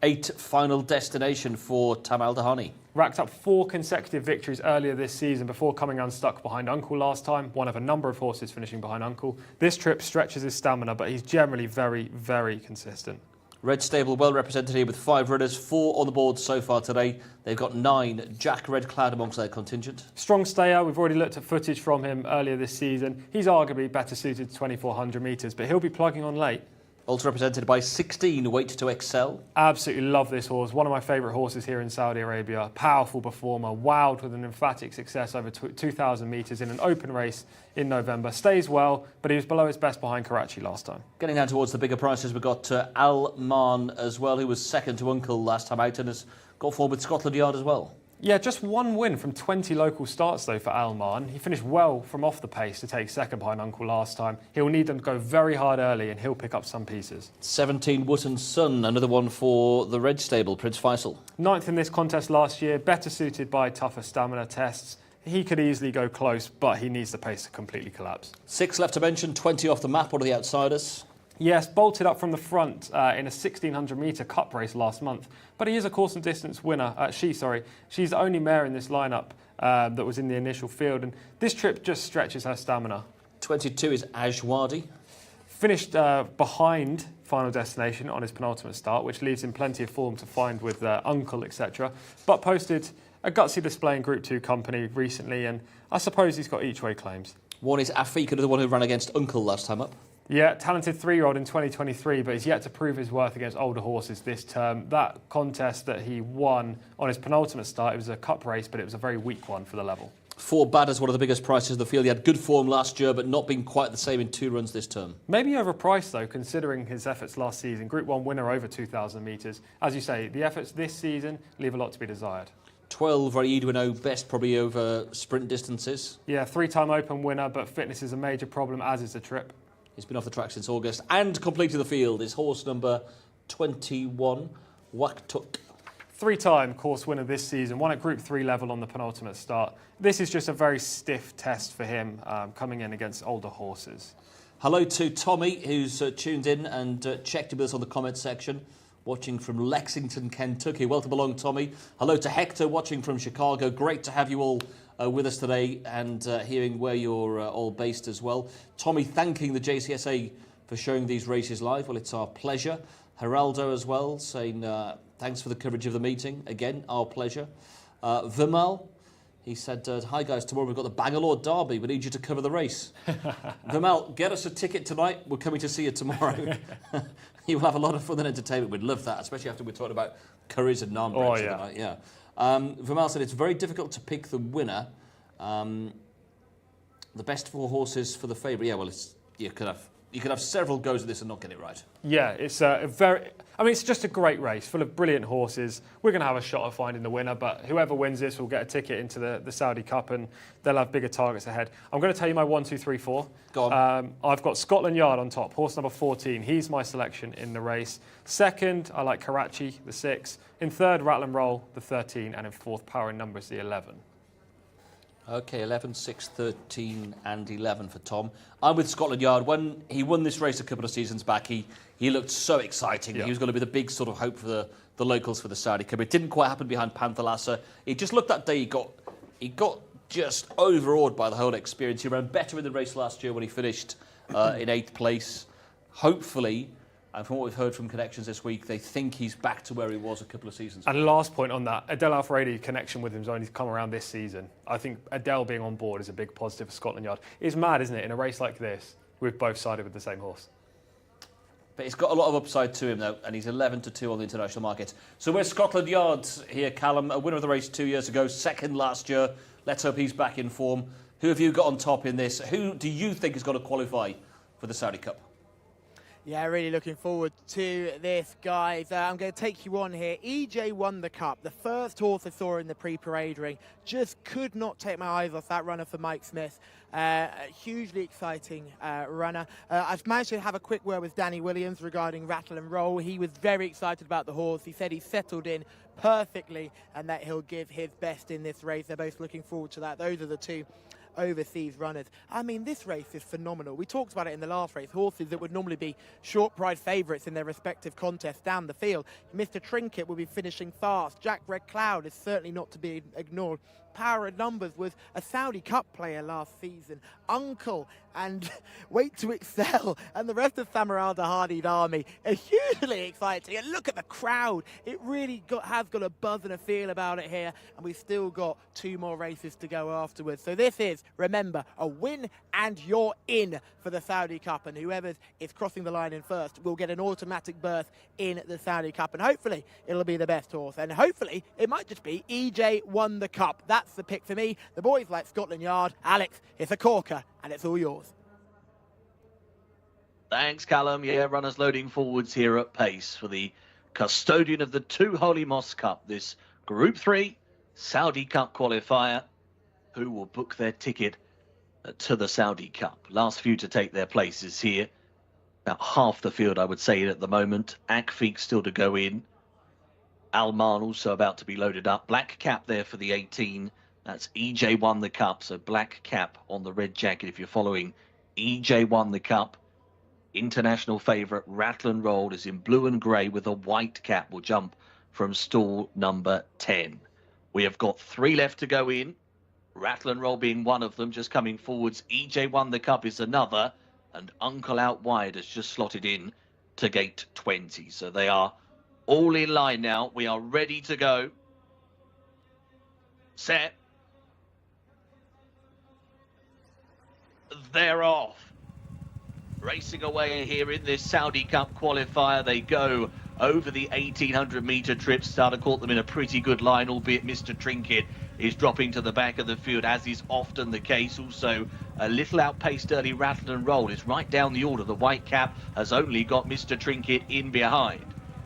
8, Final Destination for Tam Al-Dahani. Racked up 4 consecutive victories earlier this season before coming unstuck behind Uncle last time, one of a number of horses finishing behind Uncle. This trip stretches his stamina, but he's generally very, very consistent. Red Stable well represented here with 5 runners, 4 on the board so far today. They've got 9. Jack Red Cloud amongst their contingent. Strong stayer. We've already looked at footage from him earlier this season. He's arguably better suited to 2,400 metres, but he'll be plugging on late. Also represented by 16, Wait to Excel. Absolutely love this horse. One of my favourite horses here in Saudi Arabia. Powerful performer, wowed with an emphatic success over 2,000 metres in an open race in November. Stays well, but he was below his best behind Karachi last time. Getting down towards the bigger prices, we've got Al Man as well, who was second to Uncle last time out and has got forward with Scotland Yard as well. Yeah, just 1 win from 20 local starts, though, for Alman. He finished well from off the pace to take second behind Uncle last time. He'll need them to go very hard early, and he'll pick up some pieces. 17, Wootton Sun, another one for the Red Stable, Prince Faisal. 9th in this contest last year, better suited by tougher stamina tests. He could easily go close, but he needs the pace to completely collapse. 6 left to mention, 20 off the map, one of the outsiders. Yes, bolted up from the front in a 1,600-metre cup race last month. But he is a course and distance winner. She's the only mare in this lineup that was in the initial field. And this trip just stretches her stamina. 22 is Ajwadi. Finished behind Final Destination on his penultimate start, which leaves him plenty of form to find with Uncle, etc. But posted a gutsy display in Group 2 company recently. And I suppose he's got each-way claims. 1 is Afik, another one who ran against Uncle last time up. Yeah, talented 3-year-old in 2023, but he's yet to prove his worth against older horses this term. That contest that he won on his penultimate start, it was a cup race, but it was a very weak one for the level. 4 Bad is one of the biggest prices of the field. He had good form last year, but not been quite the same in 2 runs this term. Maybe overpriced, though, considering his efforts last season. Group 1 winner over 2,000 metres. As you say, the efforts this season leave a lot to be desired. 12, Riyadh, best probably over sprint distances. Yeah, 3-time Open winner, but fitness is a major problem, as is the trip. He's been off the track since August and completed the field is horse number 21, Waktuk. 3-time course winner this season, won at Group 3 level on the penultimate start. This is just a very stiff test for him coming in against older horses. Hello to Tommy, who's tuned in and checked in with us on the comments section, watching from Lexington, Kentucky. Welcome along, Tommy. Hello to Hector, watching from Chicago. Great to have you all with us today and hearing where you're all based as well. Tommy thanking the Jcsa for showing these races live. Well, it's our pleasure. Geraldo as well saying thanks for the coverage of the meeting. Again, our pleasure. Vimal, he said, hi guys, tomorrow we've got the Bangalore Derby. We need you to cover the race. Vimal, get us a ticket tonight. We're coming to see you tomorrow. You'll have a lot of fun and entertainment. We'd love that, especially after we're talking about curries and naan breads tonight. Yeah. Vimal said it's very difficult to pick the winner. The best 4 horses for the favourite. Yeah, well, you could have several goes at this and not get it right. Yeah, it's it's just a great race full of brilliant horses. We're going to have a shot at finding the winner, but whoever wins this will get a ticket into the Saudi Cup and they'll have bigger targets ahead. I'm going to tell you my 1, 2, 3, 4. Go on. I've got Scotland Yard on top, horse number 14. He's my selection in the race. Second, I like Karachi, the 6. In third, Rattle and Roll, the 13. And in fourth, Power in Numbers, the 11. OK, 11, 6, 13 and 11 for Tom. I'm with Scotland Yard. When he won this race a couple of seasons back, he looked so exciting. Yeah. He was going to be the big sort of hope for the locals for the Saudi Cup. It didn't quite happen behind Panthalassa. It just looked that day he got just overawed by the whole experience. He ran better in the race last year when he finished in 8th place. Hopefully, And from what we've heard from connections this week, they think he's back to where he was a couple of seasons ago. And last point on that, Adel Al-Faradi's connection with him has only come around this season. I think Adel being on board is a big positive for Scotland Yard. It's mad, isn't it, in a race like this, we've both sided with the same horse. But he's got a lot of upside to him, though, and he's 11-2 on the international market. So we're Scotland Yard here, Callum, a winner of the race 2 years ago, second last year. Let's hope he's back in form. Who have you got on top in this? Who do you think is going to qualify for the Saudi Cup? Yeah, really looking forward to this, guys. I'm going to take you on here. EJ won the Cup. The first horse I saw in the pre-parade ring. Just could not take my eyes off that runner for Mike Smith. Hugely exciting runner. I've managed to have a quick word with Danny Williams regarding Rattle and Roll. He was very excited about the horse. He said he's settled in perfectly and that he'll give his best in this race. They're both looking forward to that. Those are the two overseas runners. I mean, this race is phenomenal. We talked about it in the last race. Horses that would normally be short price favourites in their respective contests down the field. Mr. Trinket will be finishing fast. Jack Red Cloud is certainly not to be ignored. Power of Numbers was a Saudi Cup player last season. Uncle and Wait to Excel and the rest of Samar Al-Dahadi's army are hugely exciting. And look at the crowd. It really has got a buzz and a feel about it here. And we've still got 2 more races to go afterwards. So this is, remember, a win and you're in for the Saudi Cup. And whoever is crossing the line in first will get an automatic berth in the Saudi Cup. And hopefully it'll be the best horse. And hopefully it might just be EJ won the Cup. That's the pick for me. The boys like Scotland Yard. Alex, it's a corker and it's all yours. Thanks, Callum. Yeah, runners loading forwards here at pace for the custodian of the 2 Holy Mosque Cup, this Group 3 Saudi Cup qualifier. Who will book their ticket to the Saudi Cup? Last few to take their places here. About half the field, I would say, at the moment. Akfiq still to go in. Alman also about to be loaded up. Black cap there for the 18. That's EJ won the Cup, so black cap on the red jacket if you're following. EJ won the Cup. International favourite Rattle and Roll is in blue and grey with a white cap. Will jump from stall number 10. We have got 3 left to go in. Rattle and Roll being one of them, just coming forwards. EJ won the Cup is another. And Uncle Out Wide has just slotted in to gate 20. So they are all in line now. We are ready to go. Set. They're off. Racing away here in this Saudi Cup qualifier. They go over the 1,800 metre trip. Starter caught them in a pretty good line, albeit Mr. Trinket is dropping to the back of the field, as is often the case. Also, a little outpaced early Rattle and Roll is right down the order. The white cap has only got Mr. Trinket in behind.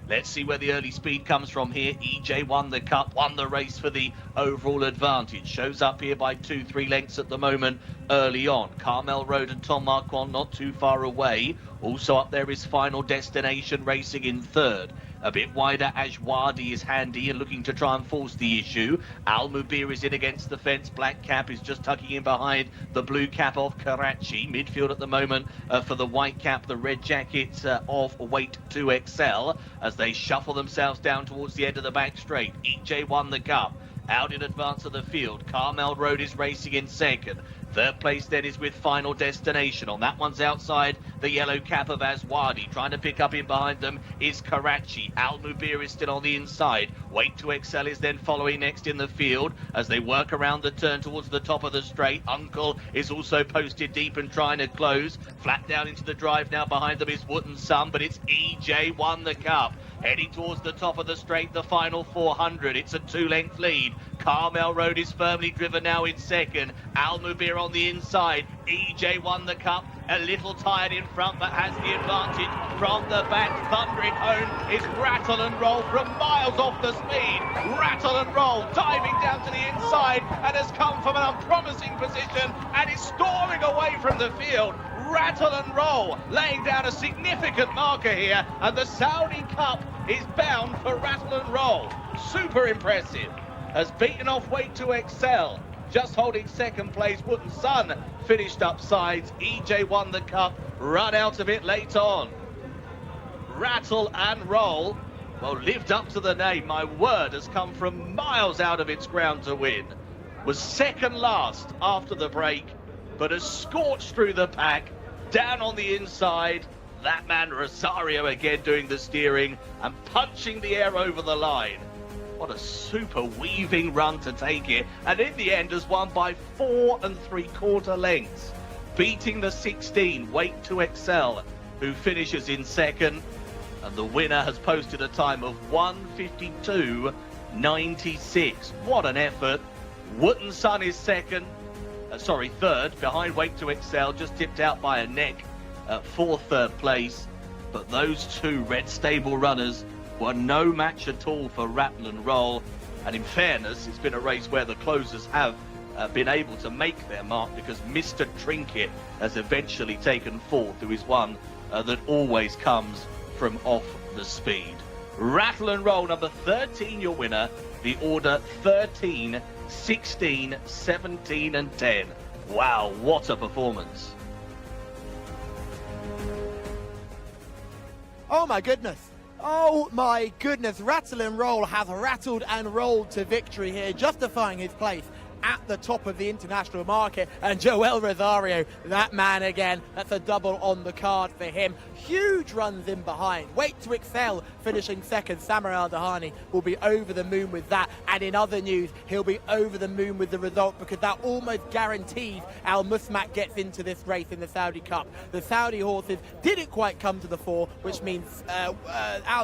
Let's see where the early speed comes from here. EJ won the Cup, won the race for the overall advantage. Shows up here by 2-3 lengths at the moment early on. Carmel Road and Tom Marquand not too far away. Also up there is Final Destination racing in third. A bit wider, Ajwadi is handy and looking to try and force the issue. Al Mubir is in against the fence. Black cap is just tucking in behind the blue cap of Karachi. Midfield at the moment for the white cap, the red jacket of Wait to Excel, as they shuffle themselves down towards the end of the back straight. EJ won the Cup. Out in advance of the field. Carmel Road is racing in second. Third place then is with Final Destination. On that one's outside the yellow cap of Aswadi. Trying to pick up in behind them is Karachi. Al Mubir is still on the inside. Wait to Excel is then following next in the field as they work around the turn towards the top of the straight. Uncle is also posted deep and trying to close. Flat down into the drive now behind them is Wooten Sun, but it's EJ won the Cup. Heading towards the top of the straight, the final 400. It's a 2-length lead. Carmel Road is firmly driven now in second. Al Mubir on the inside. EJ won the Cup. A little tired in front, but has the advantage from the back. Thundering home is Rattle and Roll from miles off the speed. Rattle and Roll diving down to the inside and has come from an unpromising position and is storming away from the field. Rattle and Roll laying down a significant marker here, and the Saudi Cup is bound for Rattle and Roll. Super impressive. Has beaten off Wait to Excel. Just holding second place, Wooten Sun finished up sides. EJ won the Cup, run out of it late on. Rattle and Roll, well, lived up to the name. My word, has come from miles out of its ground to win. Was second last after the break, but has scorched through the pack, down on the inside. That man Rosario again doing the steering and punching the air over the line. What a super weaving run to take it, and in the end has won by 4 3/4 lengths, beating the 16 Wait to Excel, who finishes in second, and the winner has posted a time of 1:52.96. What an effort. Wootton Sun is third, behind Wait to Excel, just tipped out by a neck for third place. But those two Red Stable runners were no match at all for Rattle and Roll. And in fairness, it's been a race where the closers have been able to make their mark, because Mr. Trinket has eventually taken fourth, who is one that always comes from off the speed. Rattle and Roll, number 13, your winner. The order 13, 16, 17 and 10. Wow, what a performance. Oh my goodness. Oh my goodness. Rattle and Roll has rattled and rolled to victory here, justifying his place at the top of the international market. And Joel Rosario, that man again, that's a double on the card for him. Huge runs in behind. Wait to Excel finishing second. Samar Al-Dahani will be over the moon with that. And in other news, he'll be over the moon with the result, because that almost guarantees Al Musmak gets into this race in the Saudi Cup. The Saudi horses didn't quite come to the fore, which means Al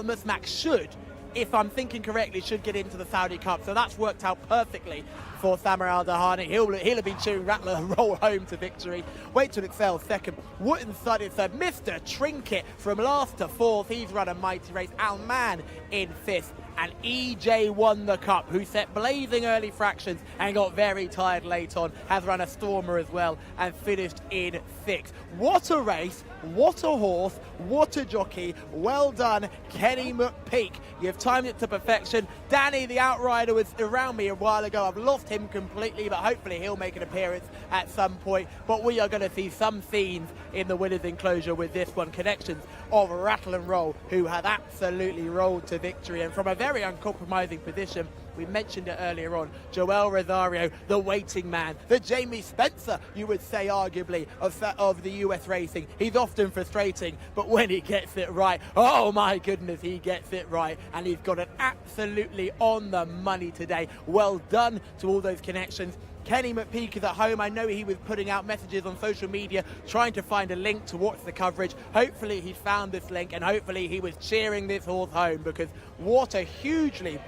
Musmak should, if I'm thinking correctly, should get into the Saudi Cup. So that's worked out perfectly for Samar Al-Dahani. He'll have been cheering Rattle and Roll home to victory. Wait to Excel second. Wootton Sun is third. Mr. Trinket from last to fourth. He's run a mighty race. Al Man in fifth. And EJ won the Cup, who set blazing early fractions and got very tired late on, has run a stormer as well and finished in sixth. What a race, what a horse, what a jockey. Well done, Kenny McPeak. You've timed it to perfection. Danny, the outrider, was around me a while ago. I've lost him completely, but hopefully he'll make an appearance at some point. But we are going to see some scenes in the winner's enclosure with this one. Connections of Rattle and Roll, who have absolutely rolled to victory, and from a very uncompromising position. We mentioned it earlier on. Joel Rosario, the waiting man, the Jamie Spencer, you would say, arguably, of the US racing. He's often frustrating, but when he gets it right, oh my goodness, he gets it right. And he's got it absolutely on the money today. Well done to all those connections. Kenny McPeak is at home. I know he was putting out messages on social media trying to find a link to watch the coverage. Hopefully he found this link, and hopefully he was cheering this horse home, because what a hugely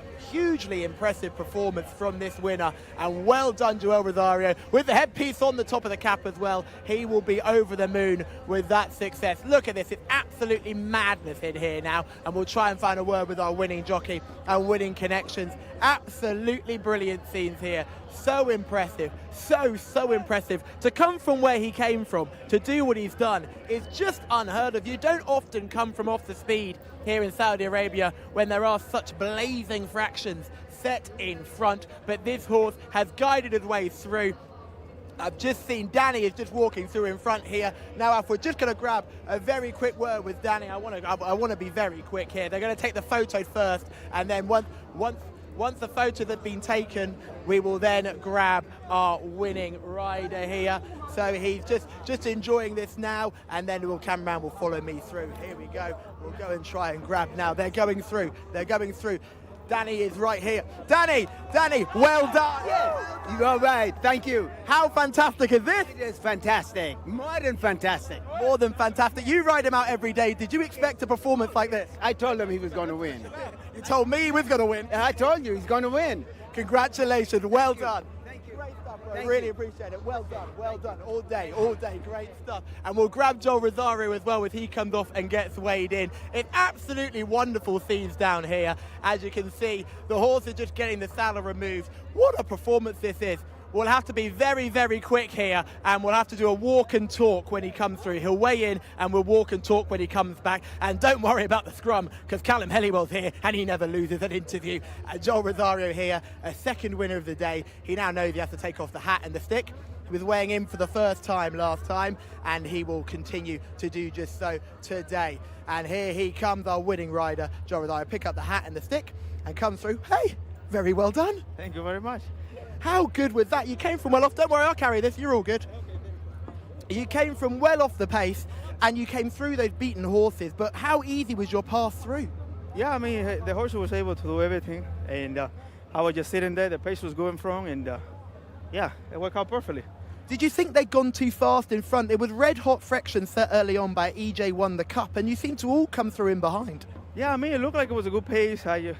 impressive performance from this winner. And well done, Joel Rosario, with the headpiece on the top of the cap as well. He will be over the moon with that success. Look at this, it's absolutely madness in here now, and we'll try and find a word with our winning jockey and winning connections. Absolutely brilliant scenes here. So impressive, so impressive. To come from where he came from, to do what he's done, is just unheard of. You don't often come from off the speed here in Saudi Arabia when there are such blazing fractions set in front, but this horse has guided his way through. I've just seen Danny is just walking through in front here. Now, if we're just going to grab a very quick word with Danny, I want to be very quick here. They're going to take the photos first, and then once the photos have been taken, we will then grab our winning rider here. So he's just enjoying this now, and then the cameraman will follow me through. Here we go. We'll go and try and grab now. They're going through. Danny is right here. Danny, well done. Yes, you're right. Thank you. How fantastic is this? It is fantastic. More than fantastic. More than fantastic. You ride him out every day. Did you expect a performance like this? I told him he was going to win. You told me he was going to win. I told you he's going to win. Congratulations. Well done. Thank you. Great stuff, bro. I really appreciate it. Well done. All day. Great stuff. And we'll grab Joel Rosario as well as he comes off and gets weighed in. It's absolutely wonderful scenes down here. As you can see, the horse is just getting the saddle removed. What a performance this is. We'll have to be very, very quick here, and we'll have to do a walk and talk when he comes through. He'll weigh in, and we'll walk and talk when he comes back. And don't worry about the scrum, because Callum Helliwell's here, and he never loses an interview. Joel Rosario here, a second winner of the day. He now knows he has to take off the hat and the stick. He was weighing in for the first time last time, and he will continue to do just so today. And here he comes, our winning rider, Joel Rosario. Pick up the hat and the stick and come through. Hey, very well done. Thank you very much. How good was that? You came from well off. Don't worry, I'll carry this. You're all good. You came from well off the pace, and you came through those beaten horses, but how easy was your path through? Yeah, I mean, the horse was able to do everything, and I was just sitting there, the pace was going from, and yeah, it worked out perfectly. Did you think they'd gone too fast in front? It was red-hot friction set early on by Jcsa the Cup, and you seem to all come through in behind. Yeah, I mean, it looked like it was a good pace. I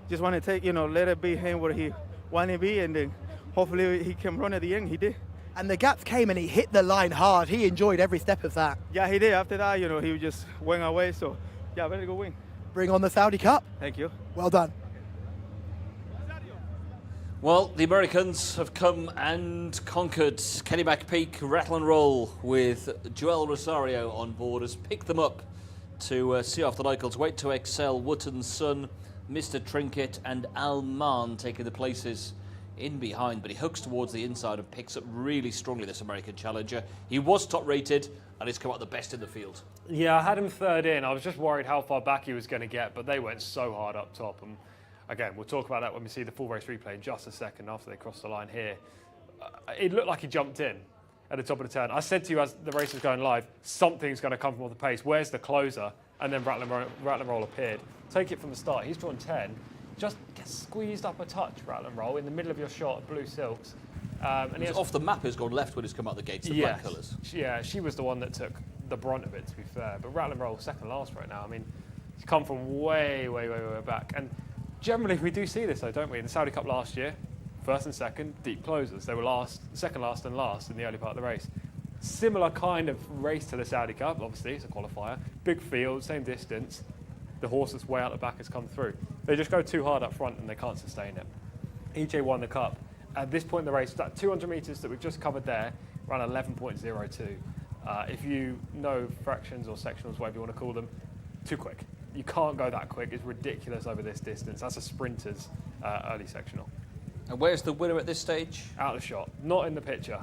just want to take, let it be him where he wanted to be, and then hopefully he can run at the end. He did. And the gaps came, and he hit the line hard. He enjoyed every step of that. Yeah, he did. After that, he just went away. So, yeah, very good win. Bring on the Saudi Cup. Thank you. Well done. Well, the Americans have come and conquered Kennyback Peak, Rattle and Roll, with Joel Rosario on board, has picked them up to see off the Nichols. Wait to Excel, Wootton's Son, Mr. Trinket and Alman taking the places in behind, but he hooks towards the inside and picks up really strongly, this American challenger. He was top rated and he's come out the best in the field. Yeah, I had him third in. I was just worried how far back he was going to get, but they went so hard up top. And again, we'll talk about that when we see the full race replay in just a second after they cross the line here. It looked like he jumped in at the top of the turn. I said to you as the race was going live, something's going to come from off the pace. Where's the closer? And then Rattle and Roll appeared. Take it from the start. He's drawn 10. Just gets squeezed up a touch, Rattle and Roll, in the middle of your shot, blue silks. And he off the map has gone left when he's come out the gates, the black colours. Yeah, she was the one that took the brunt of it, to be fair. But Rattle and Roll second last right now. I mean, he's come from way, way, way, way back. And generally we do see this though, don't we? In the Saudi Cup last year, first and second, deep closers. They were last, second last and last in the early part of the race. Similar kind of race to the Saudi Cup, obviously, it's a qualifier. Big field, same distance. The horse that's way out the back has come through. They just go too hard up front and they can't sustain it. EJ won the Cup. At this point in the race, that 200 metres that we've just covered there, ran 11.02. If you know fractions or sectionals, whatever you want to call them, too quick. You can't go that quick. It's ridiculous over this distance. That's a sprinter's early sectional. And where's the winner at this stage? Out of shot. Not in the picture.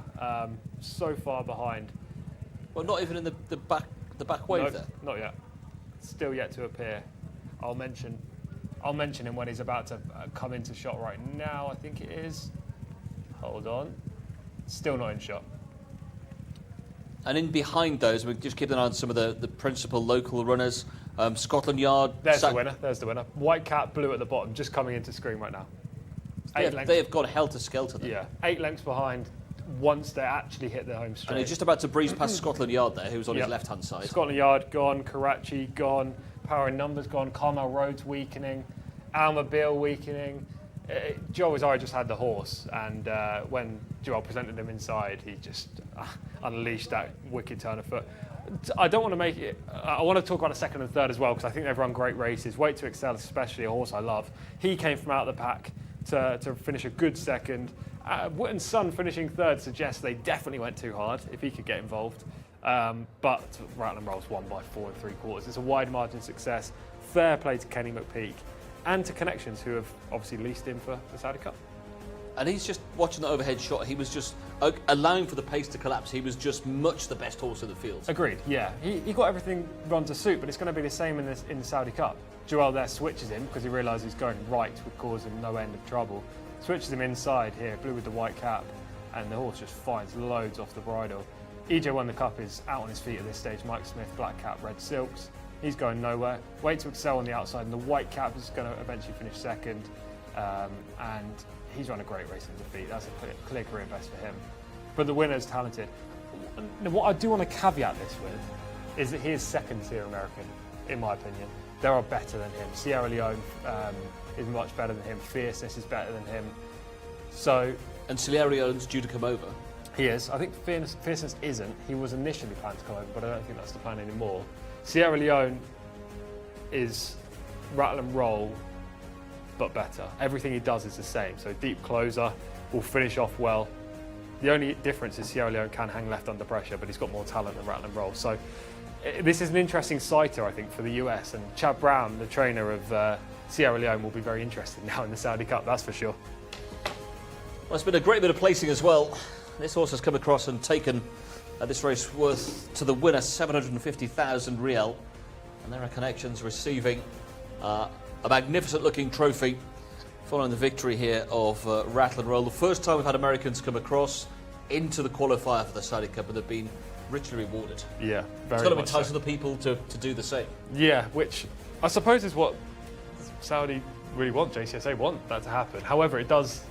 So far behind. Well, not even in the back wave there? Not yet. Still yet to appear. I'll mention him when he's about to come into shot right now, I think it is. Hold on. Still not in shot. And in behind those, we just keep an eye on some of the principal local runners. Scotland Yard. There's the winner. There's the winner. White cap, blue at the bottom, just coming into screen right now. They have got helter-skelter there. Yeah, 8 lengths behind once they actually hit the home straight. And he's just about to breeze past Scotland Yard there, who's on his left-hand side. Scotland Yard gone, Karachi gone, Power in Numbers gone, Carmel Road's weakening, Almobile weakening. Joel Rosario just had the horse, and when Joel presented him inside, he just unleashed that wicked turn of foot. I don't want to make it. I want to talk about a second and third as well, because I think they've run great races. Wait to Excel, especially a horse I love. He came from out of the pack to finish a good second. Wootton's Son finishing third suggests they definitely went too hard if he could get involved. But Rattle and Roll's won by 4 3/4. It's a wide margin success. Fair play to Kenny McPeak and to Connections, who have obviously leased in for the Saudi Cup. And he's just watching the overhead shot. He was just allowing for the pace to collapse. He was just much the best horse in the field. Agreed. Yeah, he got everything run to suit, but it's going to be the same in the Saudi Cup. Joel there switches him because he realises going right would cause him no end of trouble. Switches him inside here, blue with the white cap, and the horse just finds loads off the bridle. EJ won the Cup is out on his feet at this stage. Mike Smith, black cap, red silks. He's going nowhere. Wait to Excel on the outside, and the white cap is going to eventually finish second. And he's run a great race in defeat. That's a clear career best for him. But the winner's talented. What I do want to caveat this with is that he is second-tier American, in my opinion. There are better than him. Sierra Leone is much better than him. Fierceness is better than him. And Sierra Leone's due to come over. He is. I think Fierceness isn't. He was initially planned to come over, but I don't think that's the plan anymore. Sierra Leone is Rattle and Roll, but better. Everything he does is the same. So deep closer, will finish off well. The only difference is Sierra Leone can hang left under pressure, but he's got more talent than Rattle and Roll. So this is an interesting sighter, I think, for the US. And Chad Brown, the trainer of Sierra Leone, will be very interested now in the Saudi Cup, that's for sure. Well, it's been a great bit of placing as well. This horse has come across and taken this race worth to the winner 750,000 Riel. And there are Connections receiving a magnificent looking trophy following the victory here of Rattle and Roll. The first time we've had Americans come across into the qualifier for the Saudi Cup, and they've been richly rewarded. Yeah, very It's got to much entice so. other people to do the same. Yeah, which I suppose is what Saudi really want, JCSA want that to happen. However, it does,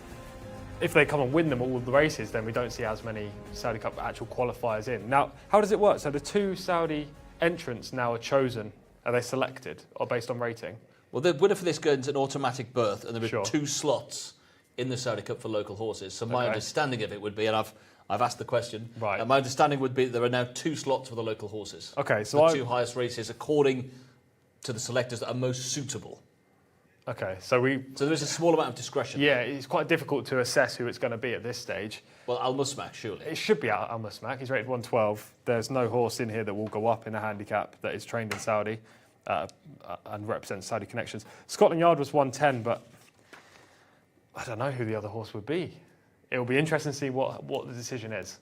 if they come and win them all the races, then we don't see as many Saudi Cup actual qualifiers in. Now, how does it work? So the 2 Saudi entrants now are chosen. Are they selected or based on rating? Well, the winner for this gains an automatic berth, and there are Sure. 2 slots in the Saudi Cup for local horses. So my Okay. understanding of it would be, and I've asked the question, Right. my understanding would be that there are now 2 slots for the local horses. Okay, so the 2 highest races according to the selectors that are most suitable. Okay, so there is a small amount of discretion. Yeah, it's quite difficult to assess who it's going to be at this stage. Well, Al Musmak, surely. It should be Al Musmak. He's rated 112. There's no horse in here that will go up in a handicap that is trained in Saudi and represents Saudi connections. Scotland Yard was 110, but I don't know who the other horse would be. It will be interesting to see what the decision is.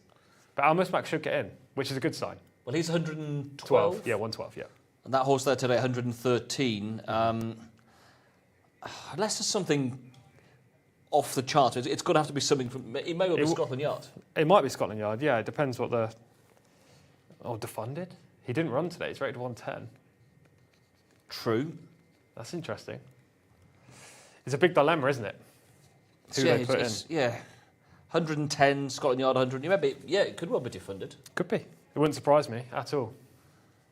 But Al Musmak should get in, which is a good sign. Well, he's 112. Yeah, 112, yeah. And that horse there today, 113. Unless there's something off the chart, it's going to have to be something from. It may well be Scotland Yard. It might be Scotland Yard, yeah. It depends what the. Oh, defunded? He didn't run today. He's rated 110. True. That's interesting. It's a big dilemma, isn't it? Who they put in. Yeah. 110, Scotland Yard 100. Maybe, yeah, it could well be defunded. Could be. It wouldn't surprise me at all.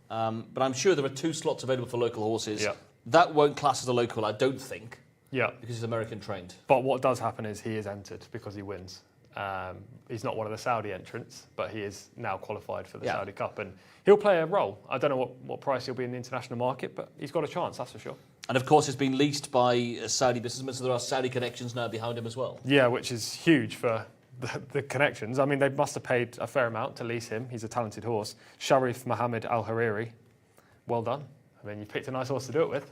But I'm sure there are 2 slots available for local horses. Yeah. That won't class as a local, I don't think. Yeah. Because he's American trained. But what does happen is he is entered because he wins. He's not one of the Saudi entrants, but he is now qualified for the Saudi Cup. And he'll play a role. I don't know what price he'll be in the international market, but he's got a chance, that's for sure. And of course, it's been leased by a Saudi businessman, so there are Saudi connections now behind him as well. Yeah, which is huge for the connections. I mean, they must have paid a fair amount to lease him. He's a talented horse. Sharif Mohammed Al Hariri. Well done. I mean, you picked a nice horse to do it with.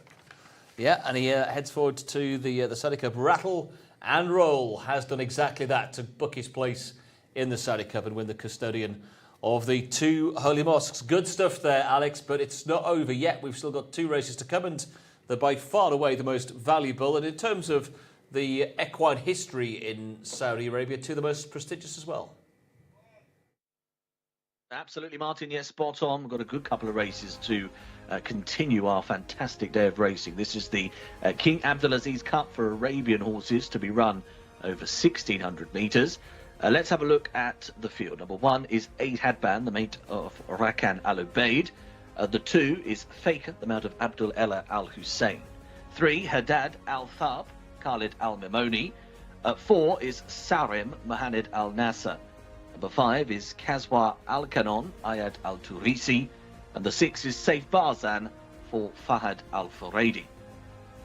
Yeah, and he heads forward to the Saudi Cup. Rattle and Roll has done exactly that to book his place in the Saudi Cup and win the custodian of the 2 holy mosques. Good stuff there, Alex, but it's not over yet. We've still got 2 races to come, and they're by far away the most valuable. And in terms of the equine history in Saudi Arabia, 2 of the most prestigious as well. Absolutely, Martin. Yes, spot on. We've got a good couple of races to continue our fantastic day of racing. This is the King Abdulaziz Cup for Arabian horses to be run over 1,600 metres. Let's have a look at the field. Number 1 is 8 Hadban, the mate of Rakan Al Ubaid. The 2 is Faker, the mount of Abdul Ella Al Hussein. 3, Haddad Al Thab, Khalid Al Mimoni. 4 is Sarim Mohamed Al Nasser. Number 5 is Kazwa Al Kanon, Ayad Al Turisi. And the 6 is Saif Barzan for Fahad Al Furedi.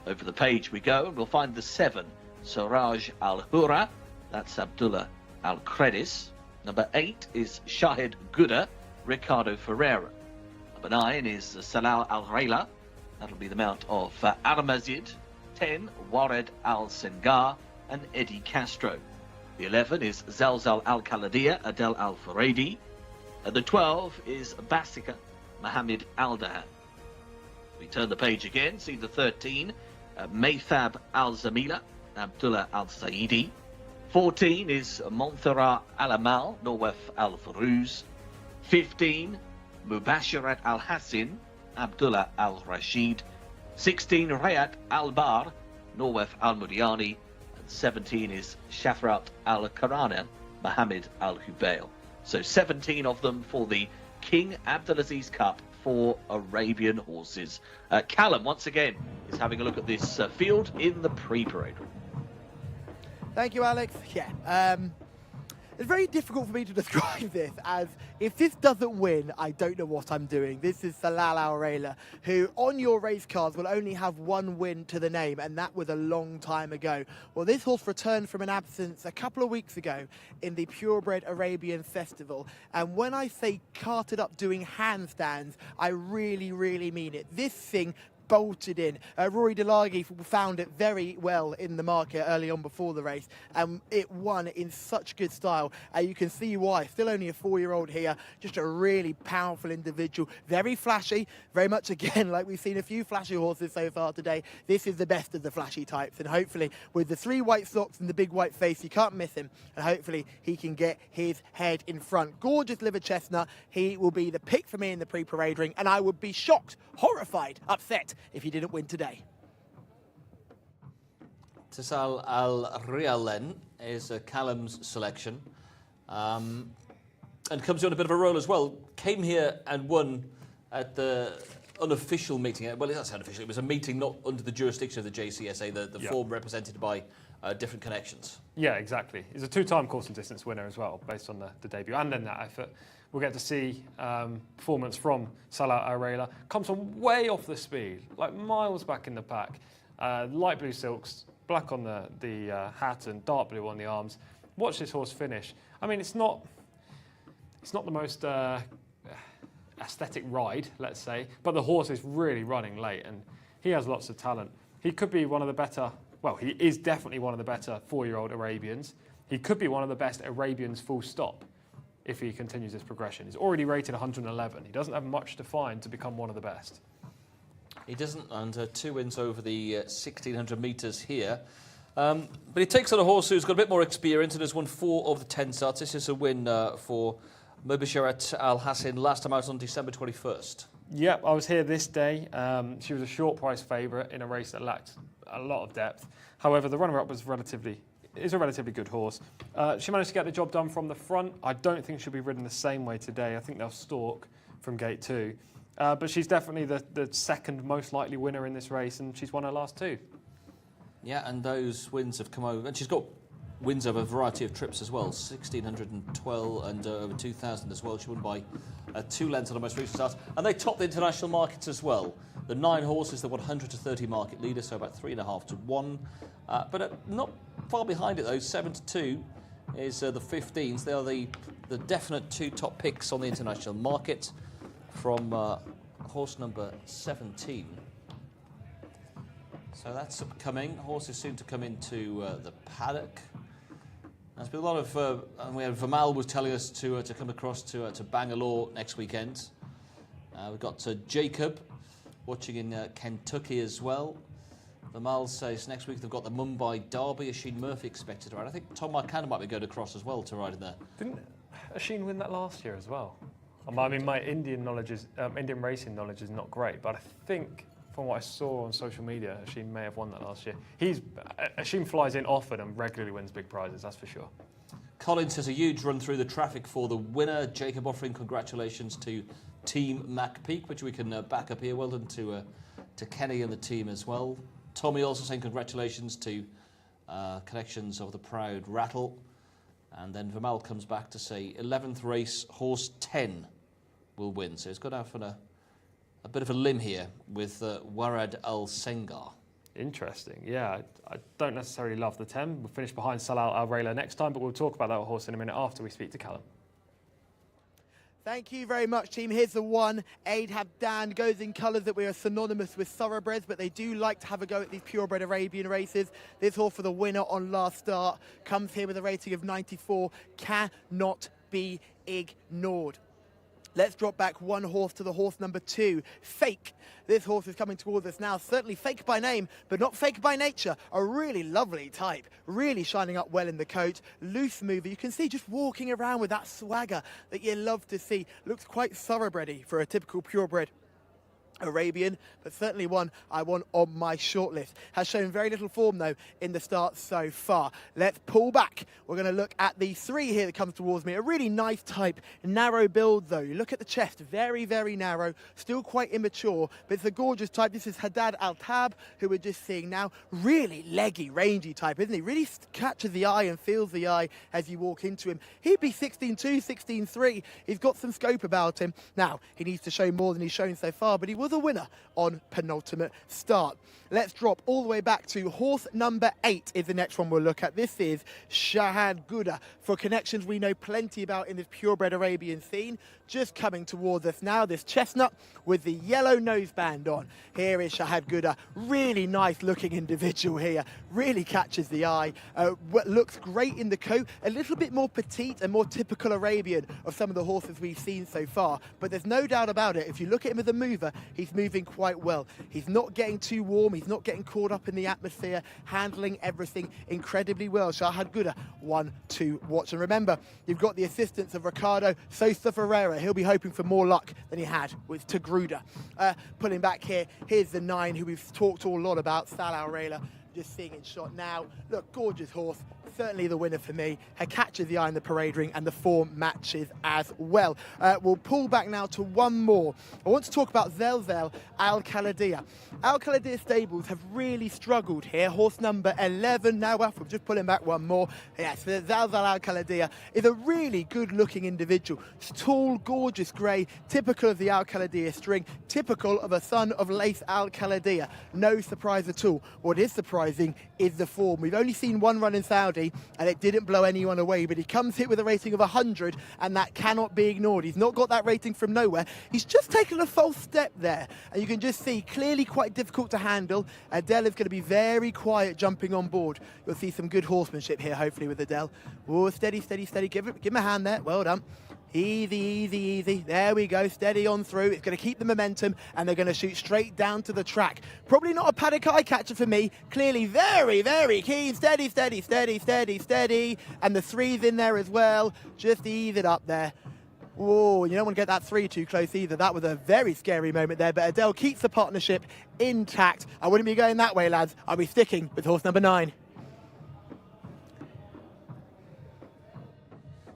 Over the page we go, and we'll find the 7, Suraj Al Hura, that's Abdullah Al Credis. Number 8 is Shahid Guda, Ricardo Ferreira. Number 9 is Salal Al Rayla, that'll be the mount of Armazid. 10, Wared Al Sengar and Eddie Castro. The 11 is Zalzal Al Khaladia, Adel Al Furedi. The 12 is Basika, Mohammed Al Dahan. We turn the page again, see the 13, Maythab Al Zamila, Abdullah Al Saidi. 14 is Monthara Al Amal, Nawaf Al Farouz. 15, Mubashirat Al Hassin, Abdullah Al Rashid. 16, Rayat Al Bar, Nawaf Al Mudiani. 17 is Shafrat Al Karana, Mohammed Al Hubail. So 17 of them for the King Abdulaziz Cup for Arabian horses. Callum, once again, is having a look at this field in the pre-parade room. Thank you, Alex. Yeah, it's very difficult for me to describe this, as if this doesn't win, I don't know what I'm doing. This is Salal Al Rayla, who on your race cards will only have 1 win to the name, and that was a long time ago. Well, this horse returned from an absence a couple of weeks ago in the Purebred Arabian Festival, and when I say carted up doing handstands, I really, really mean it. This thing bolted in. Rory Delagi found it very well in the market early on before the race, and it won in such good style. You can see why. Still only a 4-year-old here, just a really powerful individual, very flashy, very much again like we've seen a few flashy horses so far today. This is the best of the flashy types, and hopefully with the 3 white socks and the big white face, you can't miss him, and hopefully he can get his head in front. Gorgeous liver chestnut. He will be the pick for me in the pre-parade ring, and I would be shocked, horrified, upset if he didn't win today. Tisal Al Rialen is Callum's selection, and comes on a bit of a roll as well. Came here and won at the unofficial meeting. Well, that's unofficial. It was a meeting not under the jurisdiction of the Jcsa, the form represented by different connections. Yeah, exactly. He's a 2-time course and distance winner as well, based on the debut and then that effort. We'll get to see performance from Salah Arela. Comes from way off the speed, like miles back in the pack. Light blue silks, black on the hat and dark blue on the arms. Watch this horse finish. I mean, it's not the most aesthetic ride, let's say, but the horse is really running late and he has lots of talent. He could be one of the better, well, he is definitely one of the better 4-year-old Arabians. He could be one of the best Arabians full stop if he continues his progression. He's already rated 111. He doesn't have much to find to become one of the best. He doesn't, and 2 wins over the 1,600 metres here. But he takes on a horse who's got a bit more experience and has won 4 of the 10 starts. This is a win for Mubasharat Al Hassan last time out on December 21st. Yep, I was here this day. She was a short price favourite in a race that lacked a lot of depth. However, the runner-up is a relatively good horse. She managed to get the job done from the front. I don't think she'll be ridden the same way today. I think they'll stalk from gate 2. But she's definitely the second most likely winner in this race, and she's won her last 2. Yeah, and those wins have come over. And she's got wins over a variety of trips as well, 1,612 and over 2,000 as well. She won by 2 lengths on the most recent starts. And they topped the international markets as well. The 9 horses, the 100 to 30 market leader, so about 3.5 to 1. But not far behind it, though, 7 to 2 is the 15s. They are the definite 2 top picks on the international market from horse number 17. So that's upcoming. Horse is soon to come into the paddock. There's been a lot of, and we have Vamal was telling us to come across to Bangalore next weekend. We've got Jacob watching in Kentucky as well. Vamal says next week they've got the Mumbai Derby. Asheen Murphy expected to ride. I think Tom Marcanda might be going across as well to ride in there. Didn't Asheen win that last year as well? I mean, my Indian racing knowledge is not great, but I think from what I saw on social media, Asheen may have won that last year. Asheen flies in often and regularly wins big prizes, that's for sure. Collins has a huge run through the traffic for the winner. Jacob offering congratulations to Team MacPeak, which we can back up here. Well done to Kenny and the team as well. Tommy also saying congratulations to Connections of the Proud Rattle. And then Vamal comes back to say 11th race, horse 10 will win. So he's got out on a bit of a limb here with Warad Al Sengar. Interesting, yeah. I don't necessarily love the 10. We'll finish behind Salah Al Rayla next time, but we'll talk about that horse in a minute after we speak to Callum. Thank you very much, team. Here's the one. Aid Habdan goes in colours that we are synonymous with thoroughbreds, but they do like to have a go at these purebred Arabian races. This horse for the winner on last start comes here with a rating of 94. Cannot be ignored. Let's drop back 1 horse to the horse number 2, Fake. This horse is coming towards us now. Certainly fake by name, but not fake by nature. A really lovely type, really shining up well in the coat. Loose mover, you can see just walking around with that swagger that you love to see. Looks quite thoroughbredy for a typical purebred Arabian, but certainly one I want on my shortlist. Has shown very little form, though, in the start so far. Let's pull back. We're going to look at the 3 here that comes towards me. A really nice type, narrow build, though. You look at the chest, very, very narrow, still quite immature, but it's a gorgeous type. This is Haddad Al-Tab, who we're just seeing now. Really leggy, rangy type, isn't he? Really catches the eye and feels the eye as you walk into him. He'd be 16.2, 16.3. He's got some scope about him. Now, he needs to show more than he's shown so far, but he was a winner on penultimate start. Let's drop all the way back to horse number 8 is the next one we'll look at. This is Shahad Gouda. For connections we know plenty about in this purebred Arabian scene. Just coming towards us now, this chestnut with the yellow noseband on. Here is Shahad Gouda. Really nice looking individual here. Really catches the eye. Looks great in the coat. A little bit more petite and more typical Arabian of some of the horses we've seen so far. But there's no doubt about it. If you look at him as a mover, he's moving quite well. He's not getting too warm. He's not getting caught up in the atmosphere. Handling everything incredibly well. Shahad Gouda, one to watch. And remember, you've got the assistance of Ricardo Sosa Ferreira. He'll be hoping for more luck than he had with Tagruda. Pulling back here, here's the 9 who we've talked a lot about, Sal Al-Rayla. Just seeing it shot now. Look, gorgeous horse. Certainly the winner for me. He catches the eye in the parade ring and the form matches as well. We'll pull back now to one more. I want to talk about Zelzel Al-Khaladia. Al-Khaladia stables have really struggled here. Horse number 11 now. We're just pulling back one more. Yes, Zelzel Al-Khaladia is a really good looking individual. It's tall, gorgeous grey, typical of the Al-Khaladia string, typical of a son of Lace Al-Khaladia. No surprise at all. What is surprising is the form. We've only seen one run in Saudi and it didn't blow anyone away, but he comes here with a rating of 100 and that cannot be ignored. He's not got that rating from nowhere. He's just taken a false step there and you can just see clearly quite difficult to handle. Adele is going to be very quiet jumping on board. You'll see some good horsemanship here hopefully with Adele. Oh, steady, steady, steady. Give him a hand there. Well done. Easy, easy, easy. There we go. Steady on through. It's going to keep the momentum and they're going to shoot straight down to the track. Probably not a paddock eye catcher for me. Clearly very, very keen. Steady, steady, steady, steady, steady. And the 3's in there as well. Just ease it up there. Whoa, you don't want to get that 3 too close either. That was a very scary moment there. But Adele keeps the partnership intact. I wouldn't be going that way, lads. I'll be sticking with horse number 9.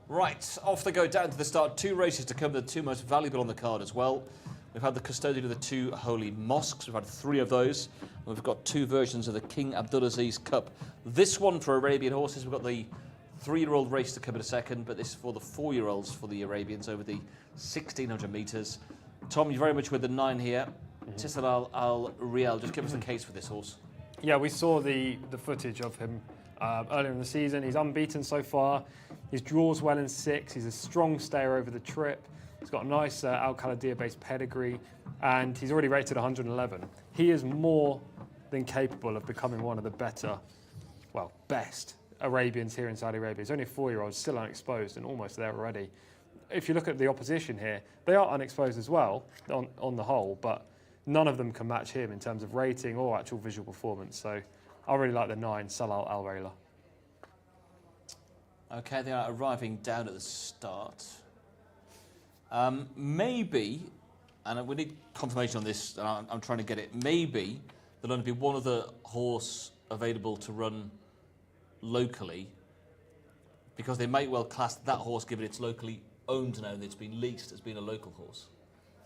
Right, off they go down to the start. 2 races to come, the 2 most valuable on the card as well. We've had the Custodian of the 2 Holy Mosques. We've had 3 of those. We've got 2 versions of the King Abdulaziz Cup. This one for Arabian horses, we've got the 3-year-old race to come in a second, but this is for the 4-year-olds for the Arabians over the 1,600 metres. Tom, you're very much with the 9 here. Tisal Al-Riyal, just give us a case for this horse. Yeah, we saw the footage of him earlier in the season. He's unbeaten so far. He draws well in 6. He's a strong stayer over the trip. He's got a nice Al-Khaladia-based pedigree, and he's already rated 111. He is more than capable of becoming one of the better, well, best Arabians here in Saudi Arabia. He's only a 4-year-old, still unexposed, and almost there already. If you look at the opposition here, they are unexposed as well, on the whole, but none of them can match him in terms of rating or actual visual performance. So I really like the 9, Salah Al-Rayla. Okay, they are arriving down at the start. Maybe, and we need confirmation on this, I'm trying to get it, maybe there'll only be one other horse available to run locally, because they might well class that horse, given it's locally owned now and it's been leased, as being a local horse.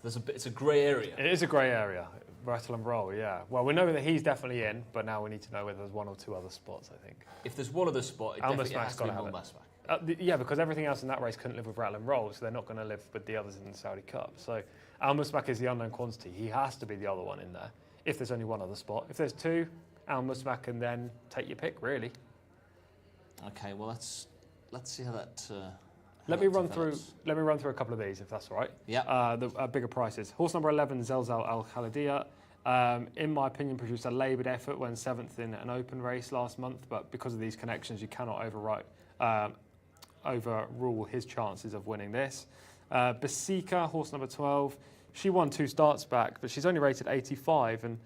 It's a grey area. It is a grey area, rattle and roll, yeah. Well, we know that he's definitely in, but now we need to know whether there's 1 or 2 other spots, I think. If there's one other spot, it definitely has to be Al Masmak. Yeah, because everything else in that race couldn't live with rattle and roll, so they're not going to live with the others in the Saudi Cup. So Al Masmak is the unknown quantity. He has to be the other one in there, if there's only 1 other spot. If there's 2, Al Masmak, and then take your pick, really. Okay, well, let's see how that... Let me run through a couple of these, if that's all right. Yeah. The bigger prices. Horse number 11, Zelzel Al-Khaladia. In my opinion, produced a laboured effort when 7th in an open race last month, but because of these connections, you cannot overrule his chances of winning this. Basika, horse number 12. She won 2 starts back, but she's only rated 85, and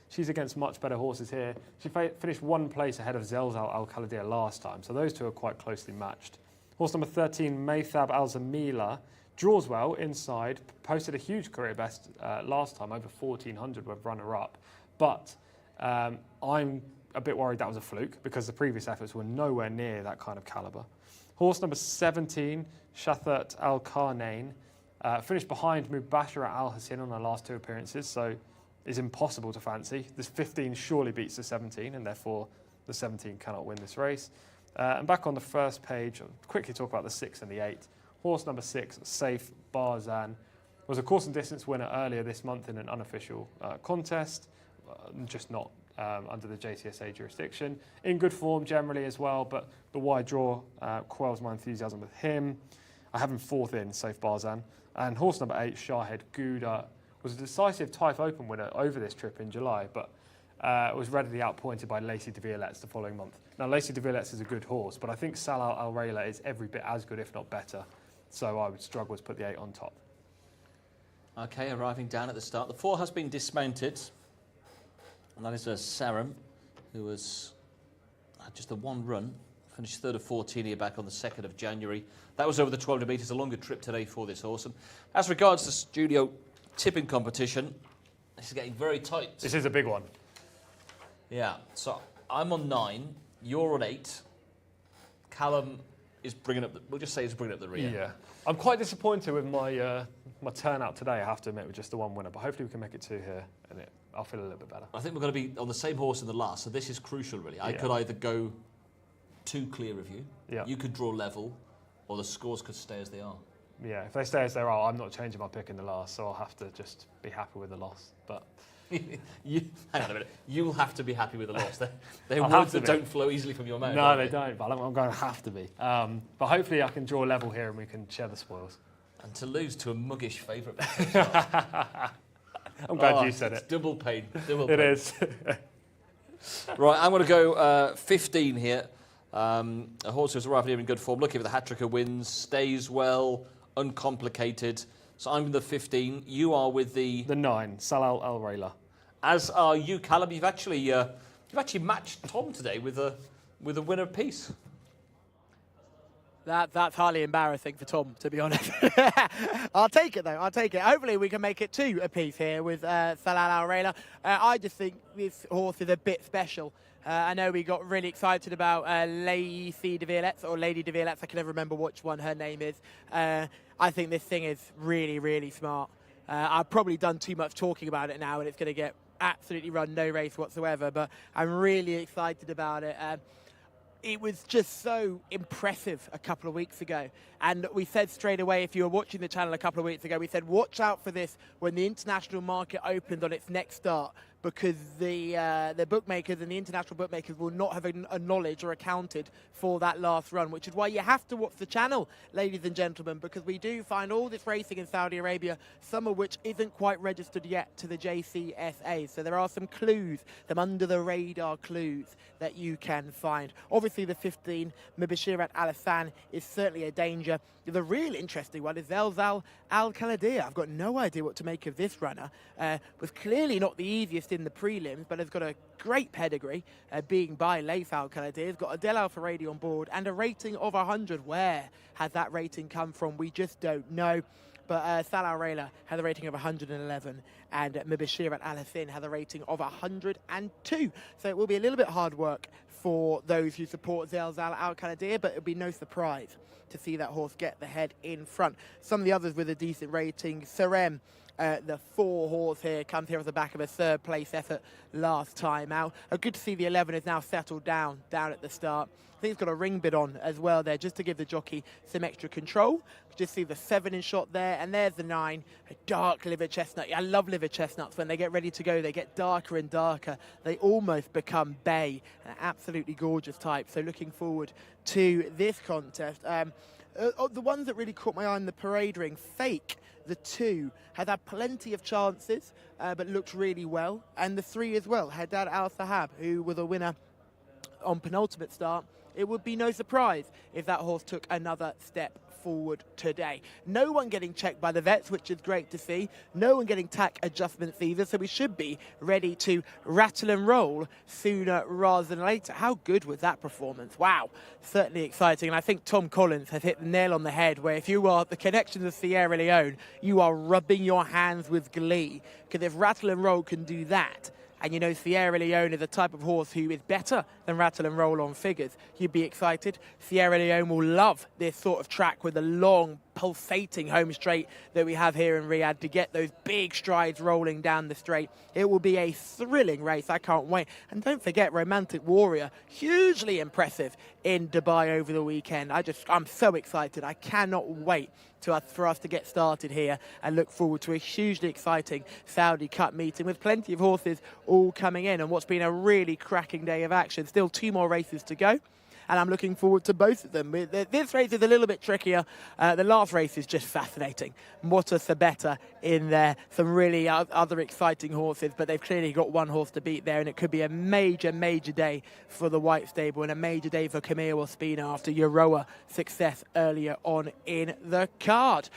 she's against much better horses here. She finished 1 place ahead of Zelzel Al-Khaladia last time, so those 2 are quite closely matched. Horse number 13, Maythab Al-Zamila, draws well inside, posted a huge career best last time, over 1,400 with runner-up. But I'm a bit worried that was a fluke, because the previous efforts were nowhere near that kind of calibre. Horse number 17, Shathat Al-Karnain, finished behind Mubashara Al-Hassin on her last 2 appearances, so is impossible to fancy. This 15 surely beats the 17, and therefore the 17 cannot win this race. And back on the first page, I'll quickly talk about the 6 and the 8. Horse number 6, Safe Barzan. Was a course and distance winner earlier this month in an unofficial contest, just not under the Jcsa jurisdiction. In good form generally as well, but the wide draw quells my enthusiasm with him. I have him 4th in, Safe Barzan. And horse number 8, Shahed Gouda, was a decisive Taif Open winner over this trip in July, but was readily outpointed by Lacey de Violet's the following month. Now, Lacey de Violet's is a good horse, but I think Salah Al Rayla is every bit as good, if not better. So I would struggle to put the 8 on top. Okay, arriving down at the start. The 4 has been dismounted. And that is a Sarum, who was just a 1 run. Finished 3rd of 14 here back on the 2nd of January. That was over the 1200 metres, a longer trip today for this horse. And as regards the studio tipping competition, this is getting very tight. This is a big one. Yeah, so I'm on 9, you're on 8. Callum is bringing up, we'll just say he's bringing up the rear. Yeah. I'm quite disappointed with my my turnout today, I have to admit, with just the 1 winner. But hopefully we can make it 2 here, and I'll feel a little bit better. I think we're going to be on the same horse in the last, so this is crucial, really. I could either go 2 clear of you, you could draw level, or the scores could stay as they are. Yeah, if they stay as they are, I'm not changing my pick in the last, so I'll have to just be happy with the loss. But hang on a minute. You'll have to be happy with the loss. They're words that don't flow easily from your mouth. No, they don't, but I'm going to have to be. But hopefully I can draw level here and we can share the spoils. And to lose to a muggish favourite. I'm glad you said it. Double pain. Double pain. It is. Right, I'm going to go 15 here. A horse who's arrived here in good form. Looking for the hat-tricker wins, stays well, uncomplicated. So I'm with the 15. You are with the 9, Salah Al Rayla. As are you, Callum. You've actually matched Tom today with a winner piece. That's hardly embarrassing for Tom, to be honest. I'll take it, though. I'll take it. Hopefully we can make it 2 apiece here with Salah Al Rayla. I just think this horse is a bit special. I know we got really excited about Lacey de Violet's, or Lady de Violet's. I can never remember which one her name is. I think this thing is really, really smart. I've probably done too much talking about it now, and it's going to get absolutely run no race whatsoever, but I'm really excited about it. It was just so impressive a couple of weeks ago. And we said straight away, if you were watching the channel a couple of weeks ago, we said, watch out for this when the international market opens on its next start, because the bookmakers and the international bookmakers will not have acknowledged or accounted for that last run, which is why you have to watch the channel, ladies and gentlemen, because we do find all this racing in Saudi Arabia, some of which isn't quite registered yet to the Jcsa. So there are some clues, some under-the-radar clues that you can find. Obviously, the 15, Mubashirat Al-Hassan, is certainly a danger. The real interesting one is Zelzal Al-Khalidiyah. I've got no idea what to make of this runner. Was clearly not the easiest in the prelims, but has got a great pedigree, being by Laith Al-Khalidiyah. Has got a Del Alpha Radio on board and a rating of 100. Where has that rating come from? We just don't know. But Salah Rayla had a rating of 111, and Mubashirat Al-Hassan had a rating of 102. So it will be a little bit hard work for those who support Zelzal Al-Khalidiyah, but it'll be no surprise to see that horse get the head in front. Some of the others with a decent rating. Serem, the 4 horse here, comes here off the back of a 3rd place effort last time out. Good to see the 11 is now settled down at the start. I think it's got a ring bit on as well there, just to give the jockey some extra control. Just see the 7 in shot there, and there's the 9, a dark liver chestnut. I love liver chestnuts. When they get ready to go, they get darker and darker. They almost become bay, an absolutely gorgeous type. So looking forward to this contest. The ones that really caught my eye in the parade ring, Fake, the 2, has had plenty of chances, but looked really well. And the 3 as well, Haddad Al-Sahab, who was a winner on penultimate start. It would be no surprise if that horse took another step forward today. No one getting checked by the vets, which is great to see. No one getting tack adjustments either, so we should be ready to rattle and roll sooner rather than later. How good was that performance? Wow, certainly exciting. And I think Tom Collins has hit the nail on the head, where if you are the connections of Sierra Leone, you are rubbing your hands with glee, because if rattle and roll can do that, and you know Sierra Leone is a type of horse who is better than rattle and roll on figures, you'd be excited. Sierra Leone will love this sort of track with a long pulsating home straight that we have here in Riyadh, to get those big strides rolling down the straight. It will be a thrilling race. I can't wait. And don't forget, Romantic Warrior, hugely impressive in Dubai over the weekend. I'm so excited. I cannot wait for us to get started here and look forward to a hugely exciting Saudi Cup meeting with plenty of horses all coming in, and what's been a really cracking day of action. Still 2 more races to go, and I'm looking forward to both of them. This race is a little bit trickier. The last race is just fascinating. Mota Sabetta in there, some really other exciting horses, but they've clearly got one horse to beat there, and it could be a major, major day for the White Stable and a major day for Camille Ospina after Euroa success earlier on in the card.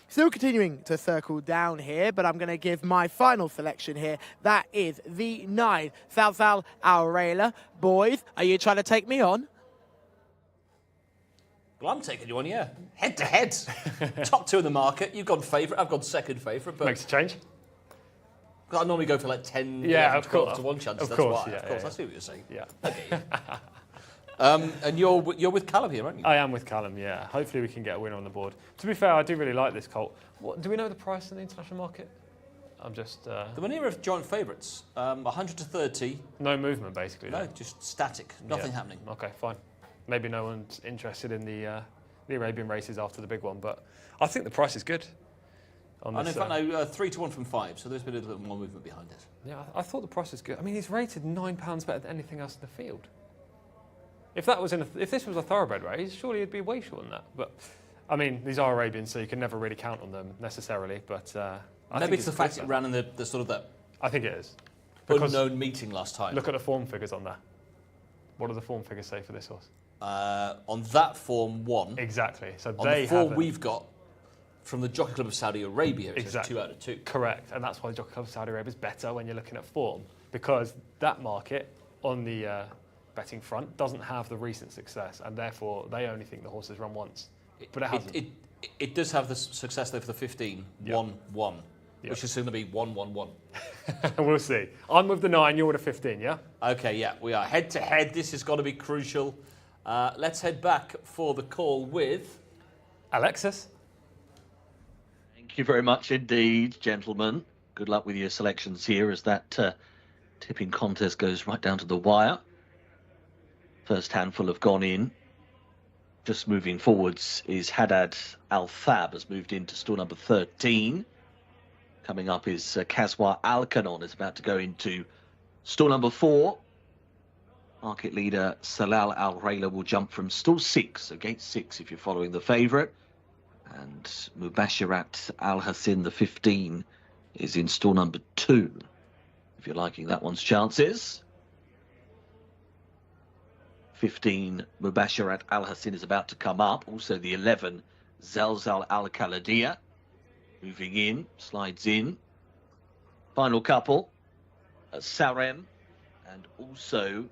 Still continuing to circle down here, but I'm going to give my final selection here. That is the 9, Zalzal Al Rayla. Boys, are you trying to take me on? Well, I'm taking you on, yeah. Head to head. Top 2 in the market. You've gone favourite. I've gone second favourite. But makes a change. I normally go for like 10, yeah, 11, 12 to 1 chance. Of That's course, why. yeah, of course, yeah. I see what you're saying. Yeah. Okay. And you're with Callum here, aren't you? I am with Callum, yeah. Hopefully we can get a winner on the board. To be fair, I do really like this colt. Do we know the price in the international market? I'm just... The Manera of joint favourites, 100 to 30. No movement, basically. No, just static. Nothing happening. Okay, fine. Maybe no one's interested in the Arabian races after the big one, but I think the price is good. And in fact, no, 3 to 1 from 5, so there's been a little bit more movement behind it. Yeah, I thought the price was good. I mean, he's rated £9 better than anything else in the field. If this was a thoroughbred race, surely it'd be way short than that. But I mean, these are Arabians, so you can never really count on them necessarily. But maybe it's the fact it ran in the sort of that. I think it is. Unknown meeting last time. Look at the form figures on there. What do the form figures say for this horse? On that form, 1. Exactly. So on they the form we've got from the Jockey Club of Saudi Arabia, it's exactly 2 out of 2. Correct, and that's why the Jockey Club of Saudi Arabia is better when you're looking at form, because that market on the betting front doesn't have the recent success, and therefore they only think the horse has run once. But it hasn't. It does have the success though for the 15, 1-1, which is going to be 1-1-1. We'll see. I'm with the 9, you're with the 15, yeah? Okay, yeah, we are head to head. This is going to be crucial. Let's head back for the call with Alexis. Thank you very much indeed, gentlemen. Good luck with your selections here as that tipping contest goes right down to the wire. First handful have gone in. Just moving forwards is Haddad Al-Thab, has moved into stall number 13. Coming up is Kaswa Al-Kanon, is about to go into stall number 4. Market leader Salal Al-Rayla will jump from stall 6, so gate 6 if you're following the favourite. And Mubashirat Al-Hassin, the 15, is in stall number 2, if you're liking that one's chances. 15, Mubashirat Al-Hassin is about to come up. Also the 11, Zalzal Al-Khaladiya, moving in, slides in. Final couple, Sarem and also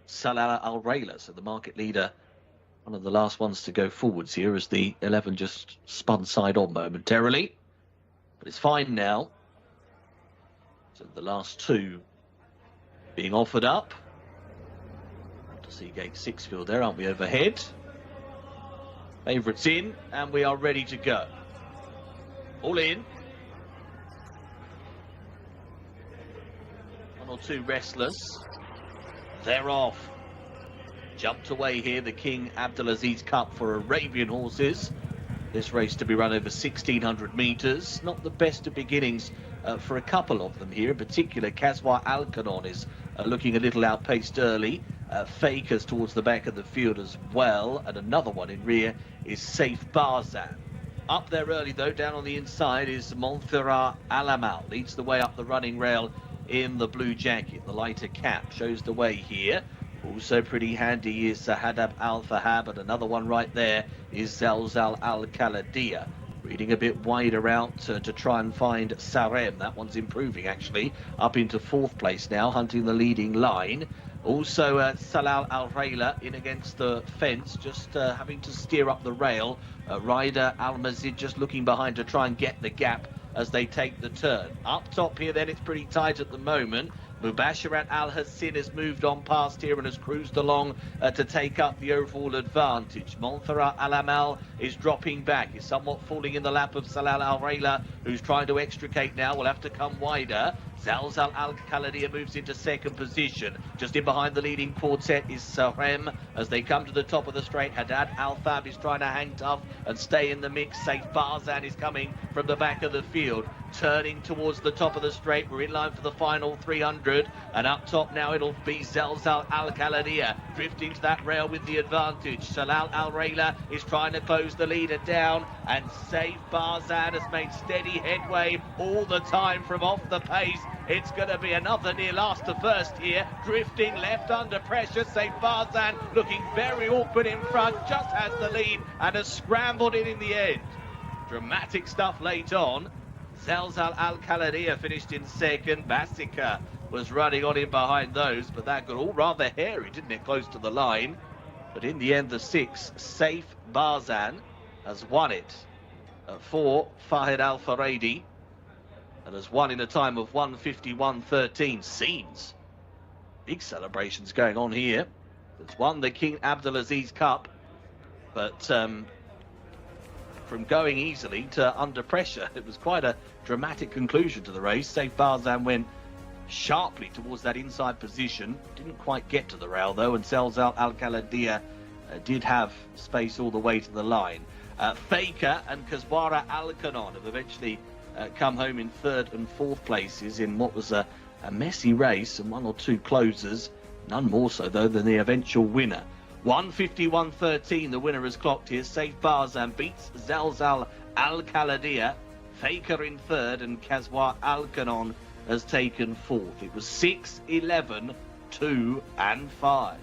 Salala Al-Rayla. So the market leader, one of the last ones to go forwards here, as the 11 just spun side on momentarily. But it's fine now. So the last 2 being offered up. To see gate 6 field there, aren't we, overhead? Favourites in, and we are ready to go. All in. 1 or 2 restless. They're off. Jumped away here, the King Abdulaziz Cup for Arabian horses. This race to be run over 1,600 metres. Not the best of beginnings for a couple of them here. In particular, Kaswa Al-Kanon is looking a little outpaced early. Fakers towards the back of the field as well. And another one in rear is Safe Barzan. Up there early, though, down on the inside is Monthera Alamal. Leads the way up the running rail in the blue jacket. The lighter cap shows the way here. Also pretty handy is Hadab Al-Fahab, and another one right there is Zalzal Al-Khaladiya. Reading a bit wider out to try and find Sarem. That one's improving, actually, up into 4th place now, hunting the leading line. Also Salal Al-Rayla in against the fence, just having to steer up the rail. Rider Al-Mazid just looking behind to try and get the gap as they take the turn. Up top here then, it's pretty tight at the moment. Mubasharat Al-Hassin has moved on past here and has cruised along to take up the overall advantage. Montferrat Al-Amal is dropping back. He's somewhat falling in the lap of Salal Al-Rayla, who's trying to extricate now. Will have to come wider. Zalzal Al-Khaladia moves into second position. Just in behind the leading quartet is Sarem. As they come to the top of the straight, Haddad Al-Thab is trying to hang tough and stay in the mix. Safe Barzan is coming from the back of the field. Turning towards the top of the straight. We're in line for the final 300. And up top now it'll be Zalzal Al-Khaladia drifting to that rail with the advantage. Salal Al-Rayla is trying to close the leader down. And Safe Barzan has made steady headway all the time from off the pace. It's going to be another near last to first here. Drifting left under pressure. Safe Barzan looking very awkward in front. Just has the lead and has scrambled it in the end. Dramatic stuff late on. Zalzal Al-Khaladia finished in second. Basika was running on in behind those, but that got all rather hairy, didn't it, close to the line. But in the end, the 6, Safe Barzan, has won it for Fahid Al-Faradi and has won in a time of 1:51.13. Scenes. Big celebrations going on here. It's won the King Abdulaziz Cup, but from going easily to under pressure, it was quite a dramatic conclusion to the race. Safe Barzan went sharply towards that inside position, didn't quite get to the rail though, and Zalzal Al-Khaladia did have space all the way to the line. Faker and Kazwara Al-Kanon have eventually come home in 3rd and 4th places in what was a messy race and 1 or 2 closers, none more so though than the eventual winner. 1:51.13 the winner has clocked here. Safe Barzan beats Zalzal Al-Khaladia. Faker in 3rd and Kazwa Al-Kanon has taken 4th. It was 6, 11, 2 and 5.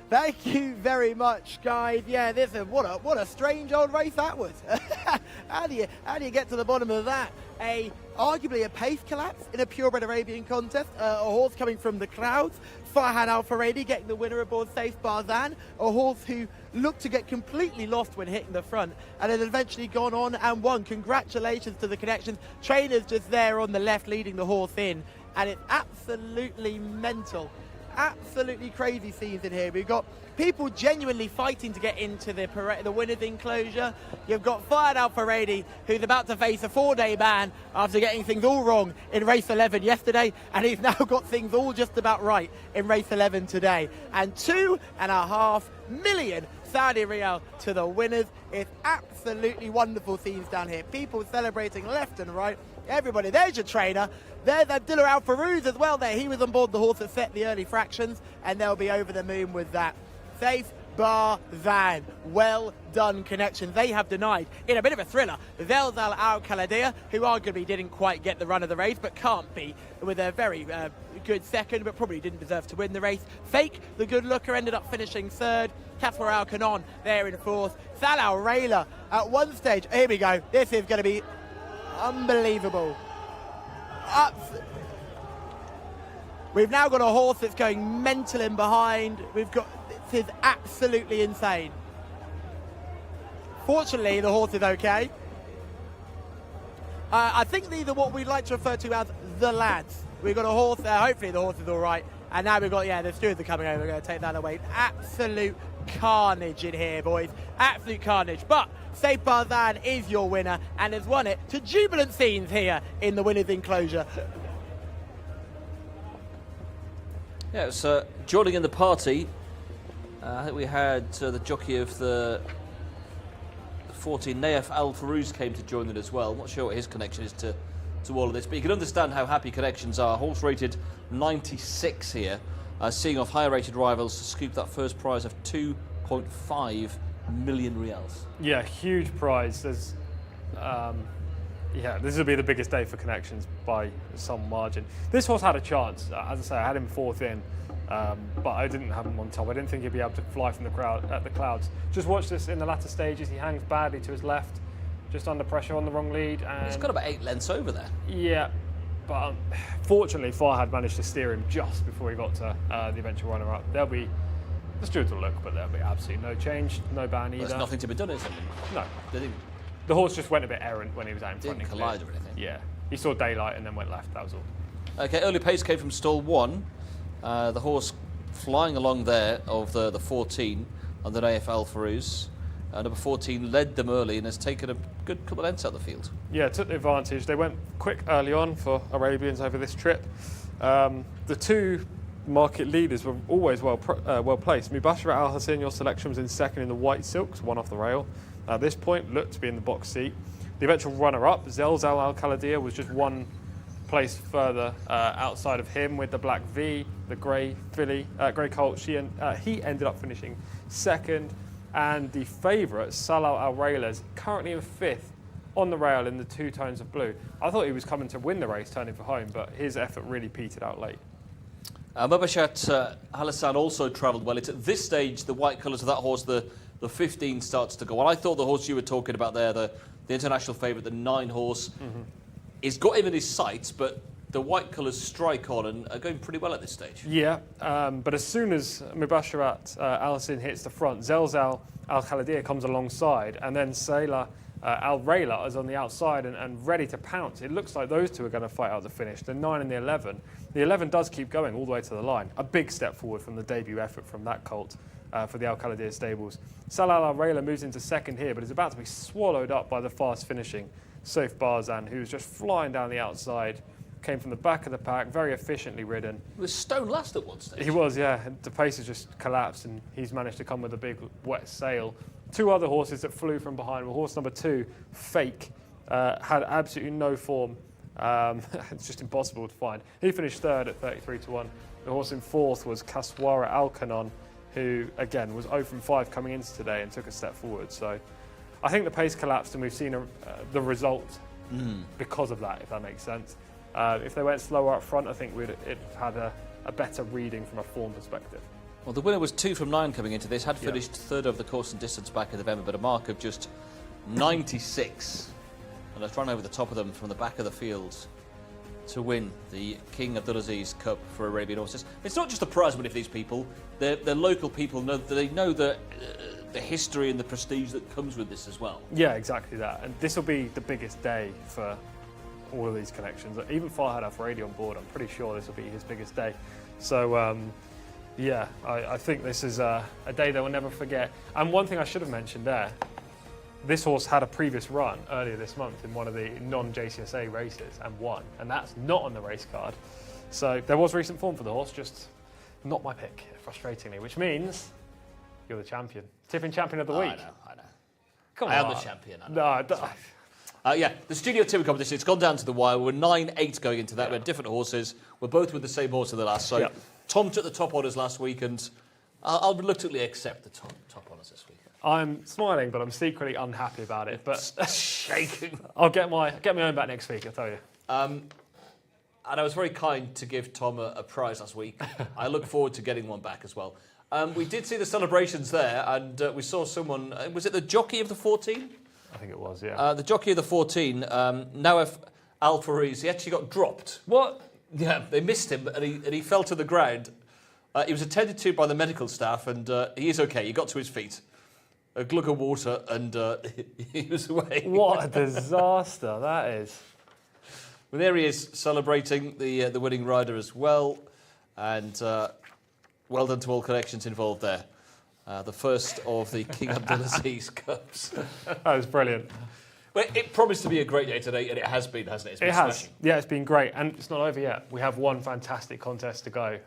Thank you very much, guys. Yeah, this is what a strange old race that was. How do you get to the bottom of that? Arguably a pace collapse in a purebred Arabian contest. A horse coming from the crowds. Farhan Al-Faradi getting the winner aboard Safe Barzan, a horse who looked to get completely lost when hitting the front and had eventually gone on and won. Congratulations to the connections. Trainers just there on the left leading the horse in, and it's absolutely mental. Absolutely crazy scenes in here. We've got people genuinely fighting to get into the winner's enclosure. You've got Fahid Al-Faradi, who's about to face a 4-day ban after getting things all wrong in race 11 yesterday, and he's now got things all just about right in race 11 today. And 2.5 million Saudi Riyal to the winners. It's absolutely wonderful scenes down here. People celebrating left and right. Everybody, there's your trainer. There's Abdullah Al-Farouz as well there. He was on board the horse that set the early fractions, and they'll be over the moon with that. Safe Barzan. Well done, connections. They have denied, in a bit of a thriller, Zalzal Al-Khaladia, who arguably didn't quite get the run of the race, but can't be, with a very good second, but probably didn't deserve to win the race. Fake, the good looker, ended up finishing 3rd. Kasper Al-Kanon there in 4th. Salal Al-Rayla at one stage. Here we go. This is going to be We've now got a horse that's going mental in behind. This is absolutely insane. Fortunately, the horse is okay. I think these are what we'd like to refer to as the lads. We've got a horse there. Hopefully the horse is all right. And now we've got, the stewards are coming over. We're going to take that away. Absolute carnage in here, boys. Absolute carnage. But Safe Barzan is your winner and has won it to jubilant scenes here in the winner's enclosure. Yeah, it's joining in the party. I think we had the jockey of the 14, Naif Al Farouz, came to join it as well. I'm not sure what his connection is to all of this, but you can understand how happy connections are. Horse rated 96 here, seeing off higher rated rivals to scoop that first prize of 2.5 million riyals. Yeah, huge prize. There's, this will be the biggest day for connections by some margin. This horse had a chance. As I say, I had him fourth in, but I didn't have him on top. I didn't think he'd be able to fly from the clouds. Just watch this in the latter stages. He hangs badly to his left, just under pressure on the wrong lead. And he's got about 8 lengths over there. Yeah, but fortunately Farhad managed to steer him just before he got to the eventual runner-up. The stewards will look, but there'll be absolutely no change, no ban either. There's nothing to be done, is there? No. The horse just went a bit errant when he was out in front. Didn't collide or anything? Yeah. He saw daylight and then went left, that was all. Okay, early pace came from stall 1. The horse flying along there of the 14 under Naif Al Farouz. Number 14 led them early and has taken a good couple of lengths out of the field. Yeah, took the advantage. They went quick early on for Arabians over this trip. The two market leaders were always well placed. Mubashara Al Hassan, your selection, was in second in the white silks, one off the rail. At this point, looked to be in the box seat. The eventual runner-up, Zelzal Al Khaladia, was just one place further outside of him with the black V, the grey grey colt. He ended up finishing second. And the favourite, Salah Al Rayla, is currently in fifth on the rail in the 2 tones of blue. I thought he was coming to win the race, turning for home, but his effort really petered out late. Mubashat Al-Hassan also travelled well. It's at this stage, the white colours of that horse, the 15 starts to go. Well, I thought the horse you were talking about there, the international favourite, the 9 horse, he's got him in his sights, but the white colours strike on and are going pretty well at this stage. Yeah, but as soon as Mubasharat Al-Hassan hits the front, Zelzal Al Khaladia comes alongside, and then Salah Al Rayla is on the outside and ready to pounce. It looks like those two are going to fight out the finish, the 9 and the 11. The 11 does keep going all the way to the line. A big step forward from the debut effort from that colt for the Al Khaladia stables. Salah Al Rayla moves into second here, but is about to be swallowed up by the fast finishing Saif Barzan, who's just flying down the outside. Came from the back of the pack, very efficiently ridden. He was stone last at one stage. He was, yeah. The pace has just collapsed and he's managed to come with a big wet sail. 2 other horses that flew from behind were horse number 2, Fake, had absolutely no form. It's just impossible to find. He finished third at 33-1. The horse in fourth was Kaswara Al-Kanon, who, again, was 0 from 5 coming into today and took a step forward. So I think the pace collapsed and we've seen the result because of that, if that makes sense. If they went slower up front, I think we'd had a better reading from a form perspective. Well, the winner was 2 from 9 coming into this, had finished third over the course and distance back in November, but a mark of just 96. And has run over the top of them from the back of the field to win the King Abdulaziz Cup for Arabian horses. It's not just the prize money for these people, they're local people, they know the history and the prestige that comes with this as well. Yeah, exactly that. And this will be the biggest day for all of these connections. Even Farhad Al-Faradi on board, I'm pretty sure this will be his biggest day. So, I think this is a day they will never forget. And one thing I should have mentioned there, this horse had a previous run earlier this month in one of the non-Jcsa races and won, and that's not on the race card. So there was recent form for the horse, just not my pick, frustratingly, which means you're the champion. Tipping champion of the week. I know. Come on. I am the champion. The Studio Tipping competition, it's gone down to the wire. We're 9-8 going into that. We had different horses. We're both with the same horse in the last. So Tom took the top honours last week, and I'll reluctantly accept the top honours this week. I'm smiling, but I'm secretly unhappy about it. But shaking. I'll get my own back next week, I'll tell you. And I was very kind to give Tom a prize last week. I look forward to getting one back as well. We did see the celebrations there, and we saw someone. Was it the jockey of the 14? I think it was, yeah. The jockey of the 14, Naif Al Farouz, he actually got dropped. What? Yeah, they missed him, and he fell to the ground. He was attended to by the medical staff, and he is okay. He got to his feet. A glug of water, and he was away. What a disaster that is. Well, there he is, celebrating the winning rider as well. And well done to all connections involved there. The first of the King Abdulaziz Cups. That was brilliant. Well, it promised to be a great day today, and it has been, hasn't it? It's been smashing. Yeah, it's been great. And it's not over yet. We have one fantastic contest to go,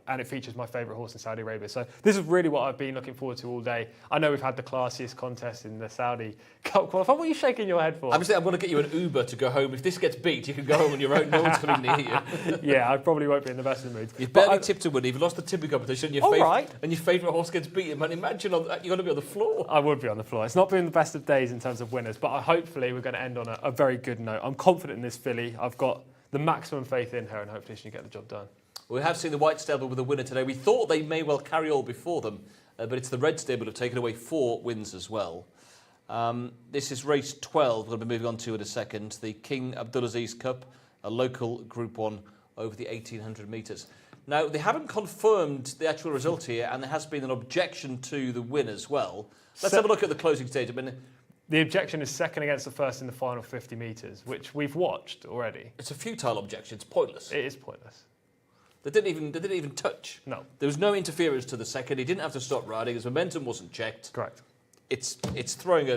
and it features my favourite horse in Saudi Arabia. So this is really what I've been looking forward to all day. I know we've had the classiest contest in the Saudi Cup qualifier. What are you shaking your head for? I'm going to get you an Uber to go home. If this gets beat, you can go home on your own. No one's coming near you. Yeah, I probably won't be in the best of moods. You've barely tipped to win. You've lost the tipping competition. All right. And your favourite horse gets beaten. Man, imagine you're going to be on the floor. I would be on the floor. It's not been the best of days in terms of winners, but hopefully we're going to end on a very good note. I'm confident in this filly. I've got the maximum faith in her, and hopefully she can get the job done. We have seen the white stable with a winner today. We thought they may well carry all before them, but it's the red stable who've taken away 4 wins as well. This is race 12. We're going to be moving on to in a second. The King Abdulaziz Cup, a local Group 1 over the 1,800 metres. Now, they haven't confirmed the actual result here, and there has been an objection to the win as well. Let's have a look at the closing stage. The objection is second against the first in the final 50 metres, which we've watched already. It's a futile objection. It's pointless. It is pointless. They didn't even touch. No. There was no interference to the second. He didn't have to stop riding. His momentum wasn't checked. Correct. It's throwing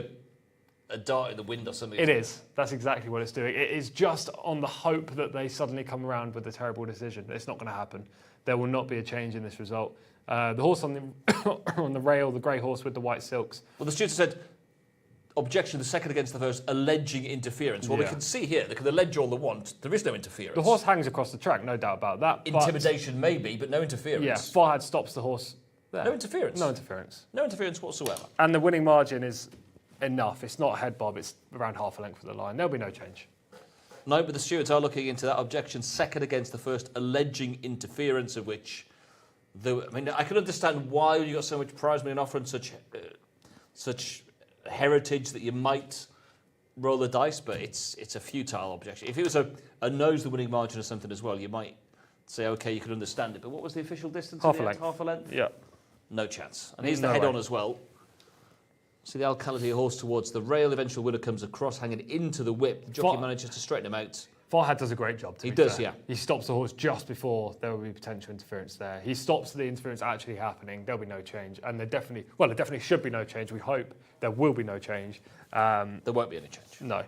a dart in the wind or something. It is. That's exactly what it's doing. It is just on the hope that they suddenly come around with a terrible decision. It's not going to happen. There will not be a change in this result. The horse on the on the rail, the grey horse with the white silks. Well, the students said, objection, the second against the first, alleging interference. Well, we can see here, they can allege all they want. There is no interference. The horse hangs across the track, no doubt about that. Intimidation maybe, but no interference. Yeah, Farhad stops the horse there. No interference? No interference. No interference whatsoever. And the winning margin is enough. It's not a head bob, it's around half a length of the line. There'll be no change. No, but the stewards are looking into that objection, second against the first, alleging interference, of which, I can understand why you got so much prize money and offering such heritage that you might roll the dice, but it's a futile objection. If it was a nose the winning margin or something as well, you might say, okay, you could understand it. But what was the official distance? Half a length. Half a length? Yeah. No chance. And here's the head on as well. See the Al-Khalidi horse towards the rail. Eventual winner comes across, hanging into the whip. The jockey manages to straighten him out. Farhad does a great job. He does, yeah. He stops the horse just before there will be potential interference there. He stops the interference actually happening. There'll be no change, and there definitely should be no change. We hope there will be no change. There won't be any change. No.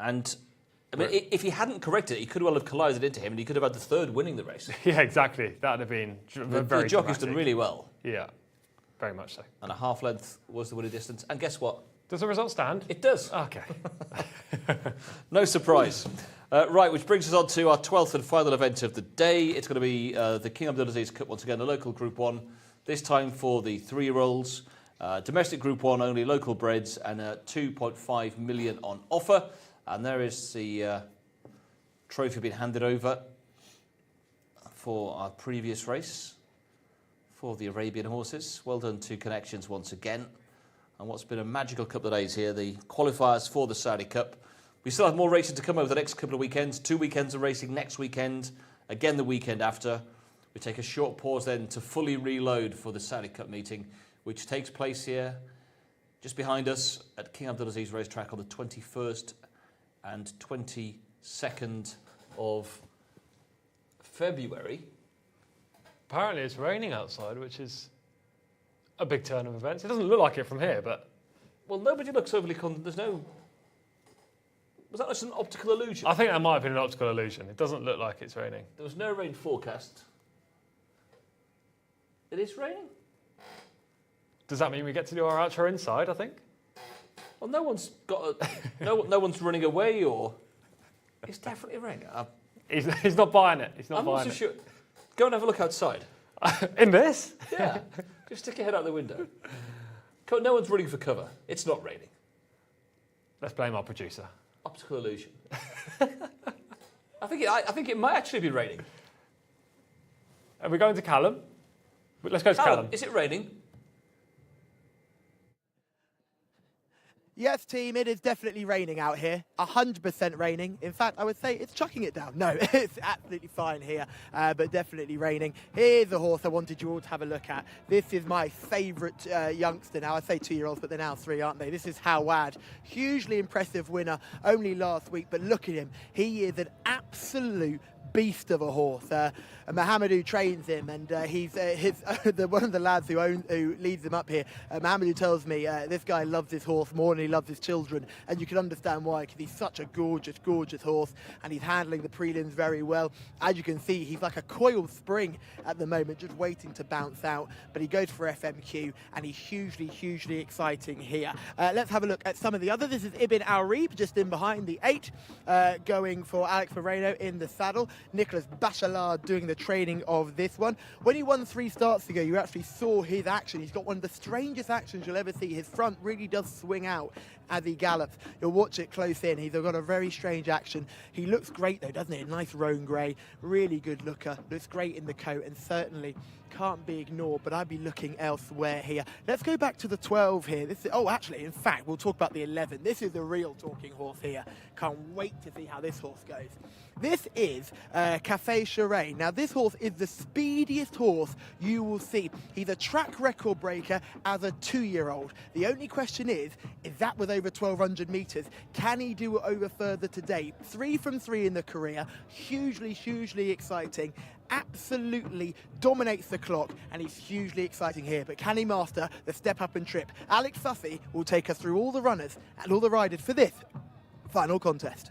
And if he hadn't corrected it, he could well have collided into him, and he could have had the third winning the race. Yeah, exactly. That would have been very. The jockey's done really well. Yeah, very much so. And a half length was the winning distance. And guess what? Does the result stand? It does. Okay. No surprise. Right, which brings us on to our 12th and final event of the day. It's going to be the King Abdulaziz Cup, once again, a local Group 1, this time for the 3-year-olds. Domestic Group 1 only, local breds, and 2.5 million on offer. And there is the trophy being handed over for our previous race for the Arabian horses. Well done to Connections once again. And what's been a magical couple of days here, the qualifiers for the Saudi Cup. We still have more racing to come over the next couple of weekends. 2 weekends of racing next weekend, again the weekend after. We take a short pause then to fully reload for the Saudi Cup meeting, which takes place here just behind us at King Abdulaziz Racetrack on the 21st and 22nd of February. Apparently it's raining outside, which is a big turn of events. It doesn't look like it from here, but... Well, nobody looks overly confident. There's no... Was that just an optical illusion? I think that might have been an optical illusion. It doesn't look like it's raining. There was no rain forecast. It is raining? Does that mean we get to do our outro inside, I think? Well, no one's got a... no one's running away, or... It's definitely raining. He's not buying it. He's not I'm buying not so it. sure. Go and have a look outside. In this? Yeah. Just stick your head out the window. No one's running for cover. It's not raining. Let's blame our producer. Optical illusion. I think it might actually be raining. Are we going to Callum? Let's go to Callum. Is it raining? Yes, team, it is definitely raining out here. 100% raining. In fact, I would say it's chucking it down. No, it's absolutely fine here, but definitely raining. Here's a horse I wanted you all to have a look at. This is my favourite youngster now. I say 2-year-olds, but they're now 3, aren't they? This is Hawad. Hugely impressive winner only last week, but look at him. He is an absolute beast of a horse. Mohamedou trains him, and he's one of the lads who leads him up here. Mohamedou tells me this guy loves his horse more than he loves his children, and you can understand why, because he's such a gorgeous, gorgeous horse, and he's handling the prelims very well. As you can see, he's like a coiled spring at the moment, just waiting to bounce out, but he goes for FMQ, and he's hugely, hugely exciting here. Let's have a look at some of the others. This is Ibn Al-Reeb, just in behind the 8, going for Alex Moreno in the saddle. Nicholas Bachelard doing the training of this one. When he won 3 starts ago, you actually saw his action. He's got one of the strangest actions you'll ever see. His front really does swing out as he gallops. You'll watch it close in. He's got a very strange action. He looks great though, doesn't he? A nice roan grey, really good looker. Looks great in the coat, and certainly can't be ignored, but I'd be looking elsewhere here. Let's go back to the 12 here. This is, oh, actually, in fact, we'll talk about the 11. This is the real talking horse here. Can't wait to see how this horse goes. This is Cafe Charret. Now, this horse is the speediest horse you will see. He's a track record breaker as a 2-year-old. The only question is that with over 1,200 metres? Can he do it over further today? 3 from 3 in the career. Hugely, hugely exciting. Absolutely dominates the clock, and he's hugely exciting here. But can he master the step up and trip? Alex Sussy will take us through all the runners and all the riders for this final contest.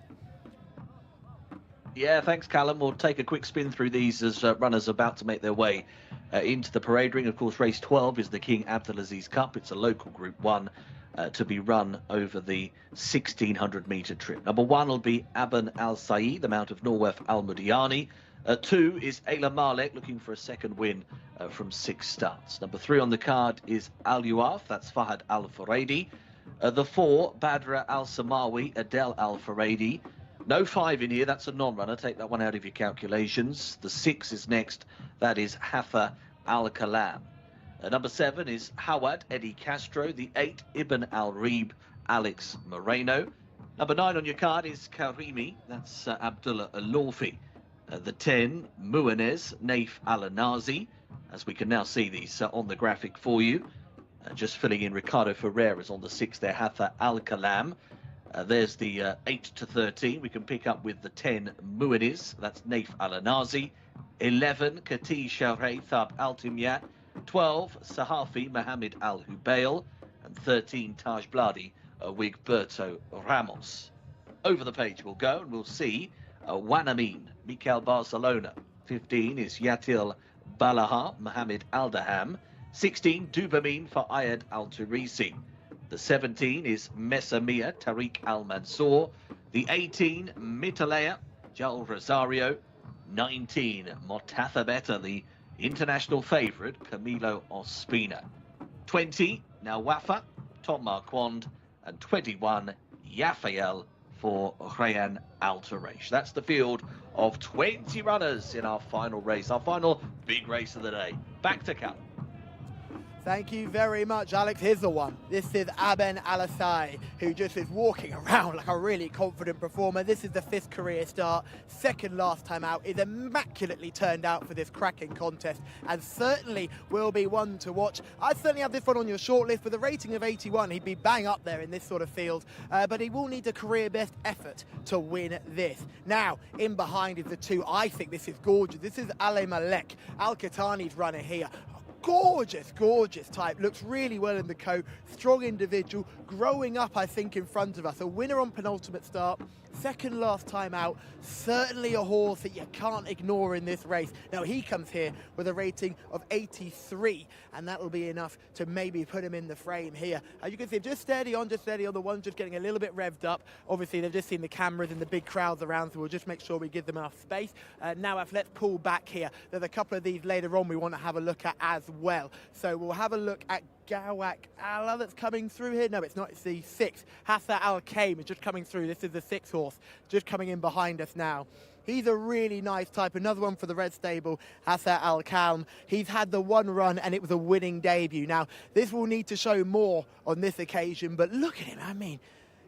Yeah, thanks, Callum. We'll take a quick spin through these as runners about to make their way into the parade ring. Of course, race 12 is the King Abdulaziz Cup. It's a local Group 1 to be run over the 1,600-metre trip. Number 1 will be Aban Al Saeed, the Mount of Norwef Al Mudiani. 2 is Ayla Malek, looking for a second win from 6 starts. Number 3 on the card is Al Yuaf, that's Fahad Al Faradi. The 4, Badra Al Samawi, Adel Al Faradi. No 5 in here, that's a non-runner. Take that one out of your calculations. The 6 is next, that is Hafa Al Kalam. Number 7 is Hawad Eddie Castro. The 8, Ibn Al Reeb, Alex Moreno. Number 9 on your card is Karimi, that's Abdullah Al-Lawfi. The 10, Muanez, Naif Al-Anazi, as we can now see these on the graphic for you. Just filling in Ricardo Ferreira's on the 6 there, Hafa Al-Kalam. There's the 8 to 13. We can pick up with the 10, Muanez, that's Naif Al-Anazi. 11, Kati Shawray Thab Al-Timyat. 12, Sahafi Mohammed Al-Hubail. And 13, Taj Bladi Wigberto Ramos. Over the page we'll go, and we'll see Wanamin, Mikel Barcelona. 15 is Yatil Balaha, Mohammed Aldaham. 16, Dubamin for Ayad Al-Turisi. The 17 is Messamia, Tariq Al-Mansour. The 18, Mitalea, Jal Rosario. 19, Motatha Beta, the international favourite, Camilo Ospina. 20, Nawafa, Tom Marquand. And 21, Yafael for Rayan Al-Tarash. That's the field of 20 runners in our final race, our final big race of the day. Back to Cal. Thank you very much, Alex. Here's the one. This is Aben Al-Asai, who just is walking around like a really confident performer. This is the 5th career start, 2nd last time out, is immaculately turned out for this cracking contest, and certainly will be one to watch. I certainly have this one on your shortlist. With a rating of 81, he'd be bang up there in this sort of field, but he will need a career best effort to win this. Now, in behind is the 2. I think this is gorgeous. This is Ale Malek, Al-Qatani's runner here. Gorgeous, gorgeous type. Looks really well in the coat. Strong individual. Growing up, I think, in front of us. A winner on penultimate start. 2nd last time out. Certainly a horse that you can't ignore in this race. Now, he comes here with a rating of 83, and that will be enough to maybe put him in the frame here. As you can see, just steady on. The one's just getting a little bit revved up. Obviously, they've just seen the cameras and the big crowds around, so we'll just make sure we give them enough space. Now, let's pull back here. There's a couple of these later on we want to have a look at as well. So we'll have a look at Gawak Allah that's coming through here. No, it's not. It's the 6th. Hassan Al-Kaim is just coming through. This is the 6th horse, just coming in behind us now. He's a really nice type. Another one for the Red Stable, Hassan Al-Kalm. He's had the one run and it was a winning debut. Now, this will need to show more on this occasion, but look at him. I mean,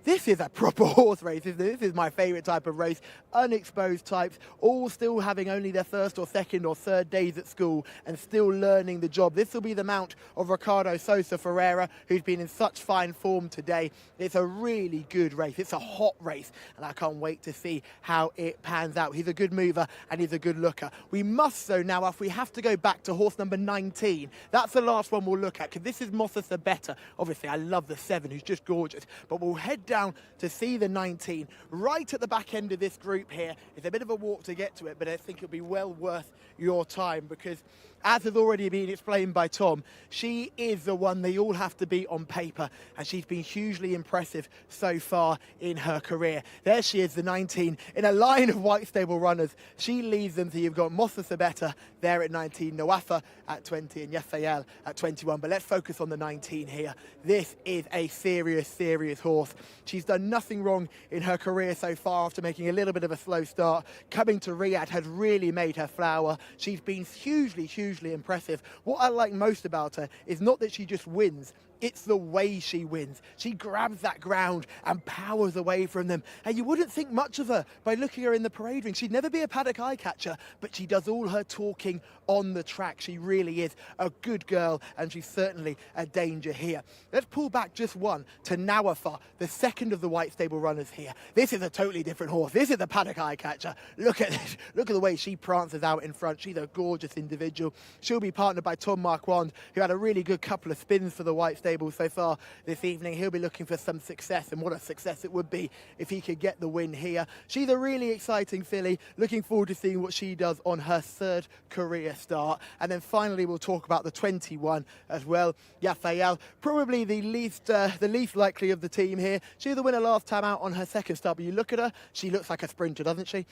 this is a proper horse race, isn't it? This is my favourite type of race. Unexposed types, all still having only their first or second or third days at school and still learning the job. This will be the mount of Ricardo Sosa Ferreira, who's been in such fine form today. It's a really good race. It's a hot race, and I can't wait to see how it pans out. He's a good mover and he's a good looker. We must, though, now, if we have to go back to horse number 19, that's the last one we'll look at, because this is Mosses Better. Obviously, I love the 7, who's just gorgeous, but we'll head down to see the 19 right at the back end of this group here. It's a bit of a walk to get to it, but I think it'll be well worth your time, because as has already been explained by Tom, she is the one they all have to beat on paper, and she's been hugely impressive so far in her career. There she is, the 19, in a line of White Stable runners. She leads them, so you've got Mosses Better there at 19, Nawafa at 20, and Yafael at 21. But let's focus on the 19 here. This is a serious horse. She's done nothing wrong in her career so far after making a little bit of a slow start. Coming to Riyadh has really made her flower. She's been hugely impressive. What I like most about her is not that she just wins, it's the way she wins. She grabs that ground and powers away from them. And you wouldn't think much of her by looking at her in the parade ring. She'd never be a paddock eye catcher, but she does all her talking on the track. She really is a good girl, and she's certainly a danger here. Let's pull back just one to Nawafa, the 2nd of the White Stable runners here. This is a totally different horse. This is a paddock eye catcher. Look at this. Look at the way she prances out in front. She's a gorgeous individual. She'll be partnered by Tom Marquand, who had a really good couple of spins for the White Stable so far this evening. He'll be looking for some success, and what a success it would be if he could get the win here. She's a really exciting filly. Looking forward to seeing what she does on her 3rd career start. And then finally we'll talk about the 21 as well. Yafael, probably the least likely of the team here. She was the winner last time out on her 2nd start, but you look at her, she looks like a sprinter, doesn't she?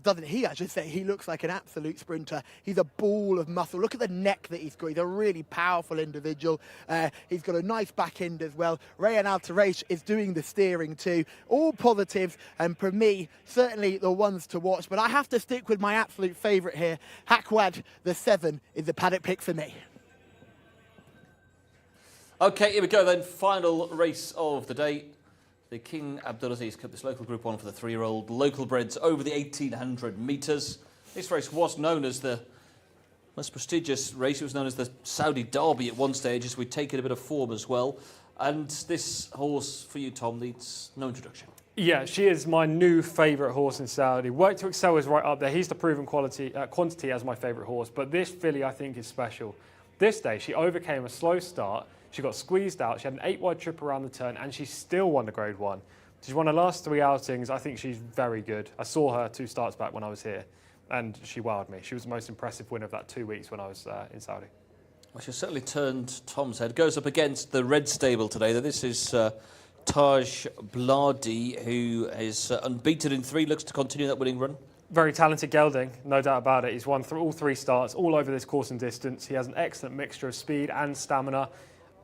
Doesn't he, I should say. He looks like an absolute sprinter. He's a ball of muscle. Look at the neck that he's got. He's a really powerful individual. He's got a nice back end as well. Rayan Al-Taraish is doing the steering too. All positives, and for me, certainly the ones to watch. But I have to stick with my absolute favourite here. Hakwad, the 7, is the paddock pick for me. Okay, here we go then. Final race of the day. The King Abdulaziz Cup, this local Group 1 for the 3-year-old local breds over the 1,800 metres. This race was known as the most prestigious race. It was known as the Saudi Derby at one stage, as we'd taken a bit of form as well. And this horse, for you, Tom, needs no introduction. Yeah, she is my new favourite horse in Saudi. Work to Excel is right up there. He's the proven quantity as my favourite horse. But this filly, I think, is special. This day, she overcame a slow start. She got squeezed out. She had an 8-wide trip around the turn, and she still won the Grade 1. She's won her last 3 outings. I think she's very good. I saw her 2 starts back when I was here, and she wowed me. She was the most impressive winner of that 2 weeks when I was in Saudi. Well, she certainly turned Tom's head. Goes up against the Red Stable today. This is Taj Bladi, who is unbeaten in 3, looks to continue that winning run. Very talented gelding, no doubt about it. He's won through all 3 starts, all over this course and distance. He has an excellent mixture of speed and stamina.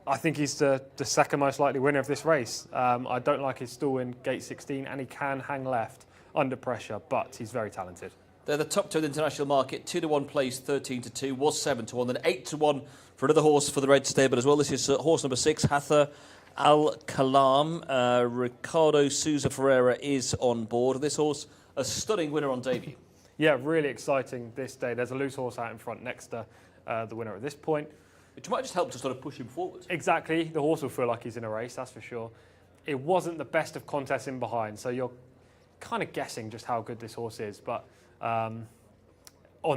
I think he's the 2nd most likely winner of this race. I don't like his stall in gate 16, and he can hang left under pressure, but he's very talented. They're the top 2 in the international market. 2-1 plays 13-2, was 7-1, then 8-1 for another horse for the Red Stable as well. This is horse number 6, Hatha Al-Kalam. Ricardo Souza Ferreira is on board. This horse, a stunning winner on debut. Yeah, really exciting this day. There's a loose horse out in front next to the winner at this point. Which might just help to sort of push him forward. Exactly. The horse will feel like he's in a race, that's for sure. It wasn't the best of contests in behind, so you're kind of guessing just how good this horse is. But on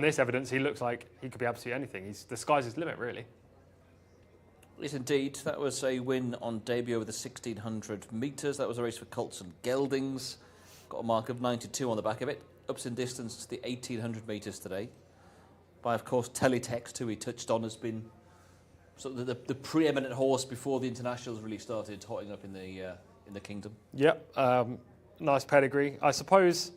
this evidence, he looks like he could be absolutely anything. The sky's his limit, really. Yes, indeed. That was a win on debut over the 1,600 metres. That was a race for Colts and Geldings. Got a mark of 92 on the back of it. Ups in distance to the 1,800 metres today. By, of course, Teletext, who he touched on, has been sort of the preeminent horse before the internationals really started hotting up in the kingdom. Yep, nice pedigree. I suppose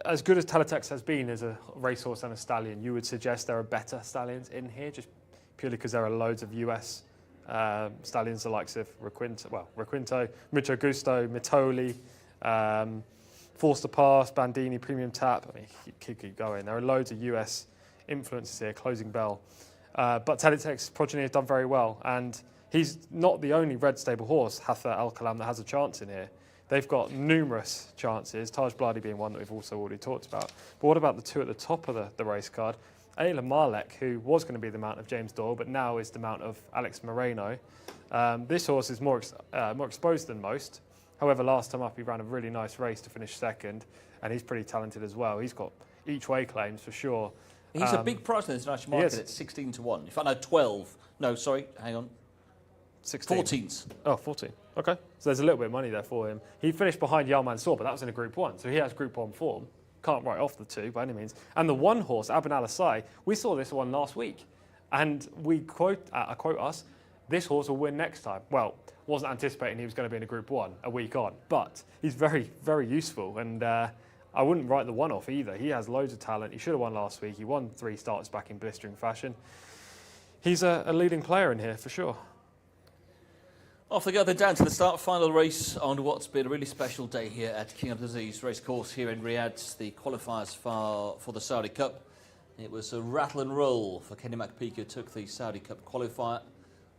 as good as Teletext has been as a racehorse and a stallion, you would suggest there are better stallions in here, just purely because there are loads of US stallions, the likes of Requinto, Mucho Gusto, Mitoli, Forster Pass, Bandini, Premium Tap. I mean, keep going. There are loads of US influences here, Closing Bell. But Teletext's progeny has done very well, and he's not the only red stable horse, Hatha Al Kalam, that has a chance in here. They've got numerous chances, Taj Bloody being one that we've also already talked about. But what about the two at the top of the race card? Ayla Malek, who was going to be the mount of James Doyle, but now is the mount of Alex Moreno. This horse is more exposed than most. However, last time up he ran a really nice race to finish second, and he's pretty talented as well. He's got each way claims for sure. He's a big price in the international market at 16 to 1. In fact, no, 12. No, sorry, hang on. 16. 14s. Oh, 14. Okay. So there's a little bit of money there for him. He finished behind Yal Mansour, but that was in a Group 1. So he has Group 1 form. Can't write off the two by any means. And the one horse, Aben Al-Asai, we saw this one last week. And we quote us, this horse will win next time. Well, wasn't anticipating he was going to be in a Group 1 a week on. But he's very, very useful. And I wouldn't write the one off either. He has loads of talent. He should have won last week. He won 3 starts back in blistering fashion. He's a leading player in here for sure. Off they go then down to the start final race on what's been a really special day here at King Abdulaziz racecourse here in Riyadh. The qualifiers for the Saudi Cup. It was a rattle and roll for Kenny McPeak, who took the Saudi Cup qualifier.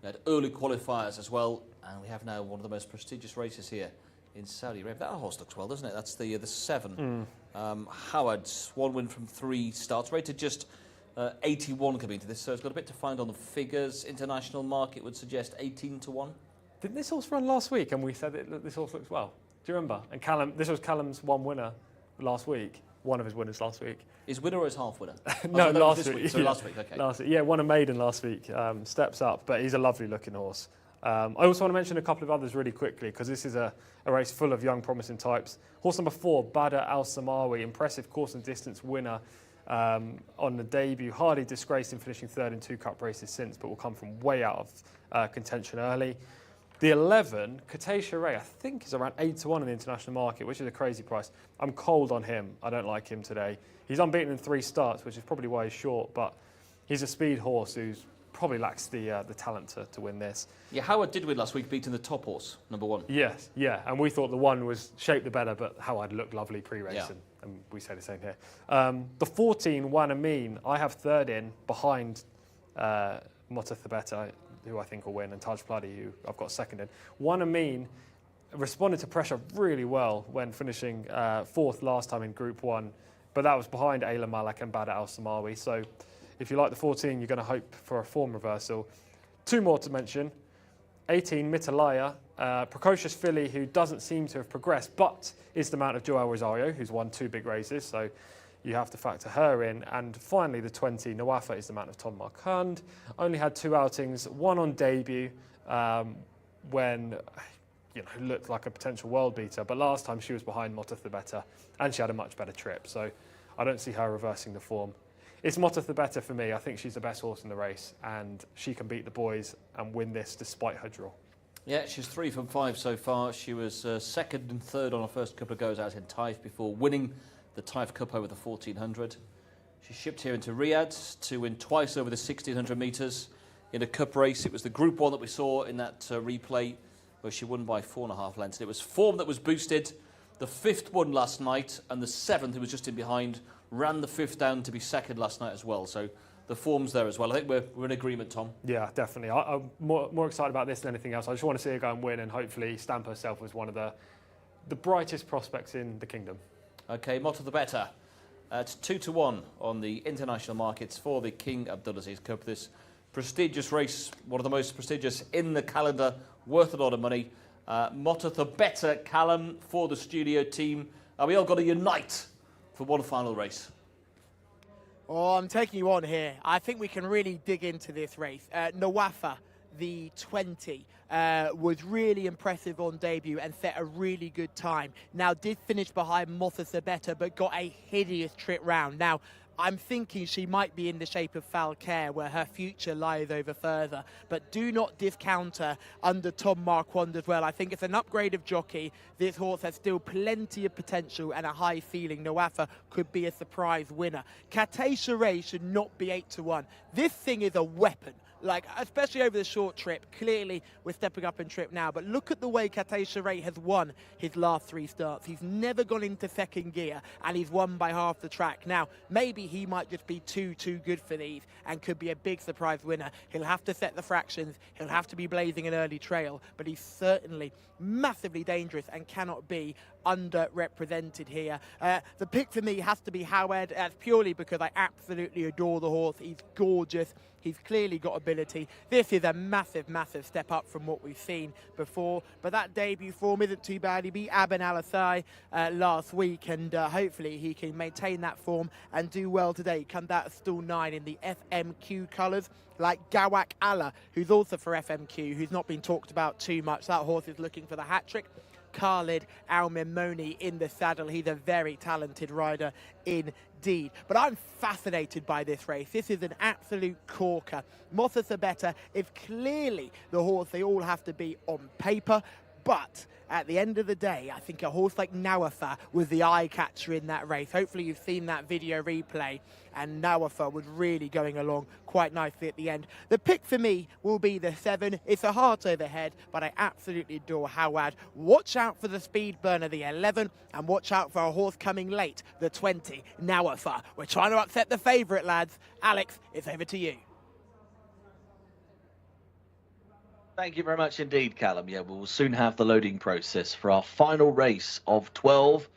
We had early qualifiers as well, and we have now one of the most prestigious races here in Saudi Arabia. That horse looks well, doesn't it? That's the 7. Howard's 1 win from 3 starts, rated just 81 coming into this, so it's got a bit to find on the figures. International market would suggest 18 to 1. Didn't this horse run last week and we said this horse looks well? Do you remember? And Callum, this was Callum's 1 winner last week. One of his winners last week. His winner or his half winner? No, last week. So last week, okay. Last week, yeah, won a maiden last week. Steps up, but he's a lovely looking horse. I also want to mention a couple of others really quickly, because this is a race full of young promising types. Horse number 4, Badr Al Samawi, impressive course and distance winner on the debut. Hardly disgraced in finishing 3rd in 2 cup races since, but will come from way out of contention early. The 11, Jcsa, I think is around 8 to 1 in the international market, which is a crazy price. I'm cold on him. I don't like him today. He's unbeaten in 3 starts, which is probably why he's short, but he's a speed horse who's probably lacks the talent to win this. Yeah, Howard did win last week, beating the top horse, number 1. Yes, yeah, and we thought the 1 was shaped the better, but Howard looked lovely pre-race, yeah. and we say the same here. The 14, Wan Amin, I have 3rd in behind Mota Thabeta, who I think will win, and Taj Bloody, who I've got 2nd in. Wan Amin responded to pressure really well when finishing 4th last time in Group 1, but that was behind Ayla Malek and Badr Al Samawi. So if you like the 14, you're going to hope for a form reversal. 2 more to mention. 18, Mitalaya, precocious filly who doesn't seem to have progressed, but is the mount of Joel Rosario, who's won 2 big races, so you have to factor her in. And finally, the 20, Nawafa, is the mount of Tom Marquand. Only had 2 outings, 1 on debut when looked like a potential world beater, but last time she was behind Mota Thabeta and she had a much better trip, so I don't see her reversing the form. It's Mota Thabeta for me. I think she's the best horse in the race, and she can beat the boys and win this despite her draw. Yeah, she's 3 from 5 so far. She was 2nd and 3rd on her first couple of goes out in Taif before winning the Taif Cup over the 1400. She shipped here into Riyadh to win twice over the 1600 metres in a cup race. It was the Group 1 that we saw in that replay, where she won by 4.5 lengths. It was form that was boosted. The 5th won last night, and the 7th, who was just in behind, ran the 5th down to be 2nd last night as well. So the form's there as well. I think we're in agreement, Tom. Yeah, definitely. I'm more excited about this than anything else. I just want to see her go and win and hopefully stamp herself as one of the brightest prospects in the kingdom. Okay, Mota Thabeta. It's 2 to 1 on the international markets for the King Abdulaziz Cup. This prestigious race, one of the most prestigious in the calendar, worth a lot of money. Mota Thabeta, Callum, for the studio team. We all got to unite for one final race. Oh, I'm taking you on here. I think we can really dig into this race. Nawafa, the 20, was really impressive on debut and set a really good time. Now, did finish behind Mota Thabeta, but got a hideous trip round. Now, I'm thinking she might be in the shape of Falcare, where her future lies over further. But do not discount her under Tom Marquand as well. I think it's an upgrade of jockey. This horse has still plenty of potential and a high ceiling. Nawafa could be a surprise winner. Jcsa should not be 8-1. This thing is a weapon. Like, especially over the short trip. Clearly, we're stepping up in trip now, but look at the way Jcsa has won his last 3 starts. He's never gone into second gear, and he's won by half the track. Now, maybe he might just be too good for these and could be a big surprise winner. He'll have to set the fractions. He'll have to be blazing an early trail, but he's certainly massively dangerous and cannot be underrepresented here. The pick for me has to be Howard. That's purely because I absolutely adore the horse. He's gorgeous. He's clearly got ability. This is a massive step up from what we've seen before. But that debut form isn't too bad. He beat Aben Al-Asai last week, and hopefully he can maintain that form and do well today. Comes out of stall 9 in the FMQ colours, like Gawak Allah, who's also for FMQ, who's not been talked about too much. That horse is looking for the hat-trick. Khalid Al-Mimoni in the saddle. He's a very talented rider indeed. But I'm fascinated by this race. This is an absolute corker. Mosses are better. If clearly the horse they all have to be on paper, but at the end of the day, I think a horse like Nawafa was the eye catcher in that race. Hopefully you've seen that video replay, and Nawafa was really going along quite nicely at the end. The pick for me will be the 7. It's a heart overhead, but I absolutely adore Howard. Watch out for the speed burner, the 11, and watch out for a horse coming late, the 20, Nawafa. We're trying to upset the favourite, lads. Alex, it's over to you. Thank you very much indeed, Callum. Yeah, we'll soon have the loading process for our final race of 12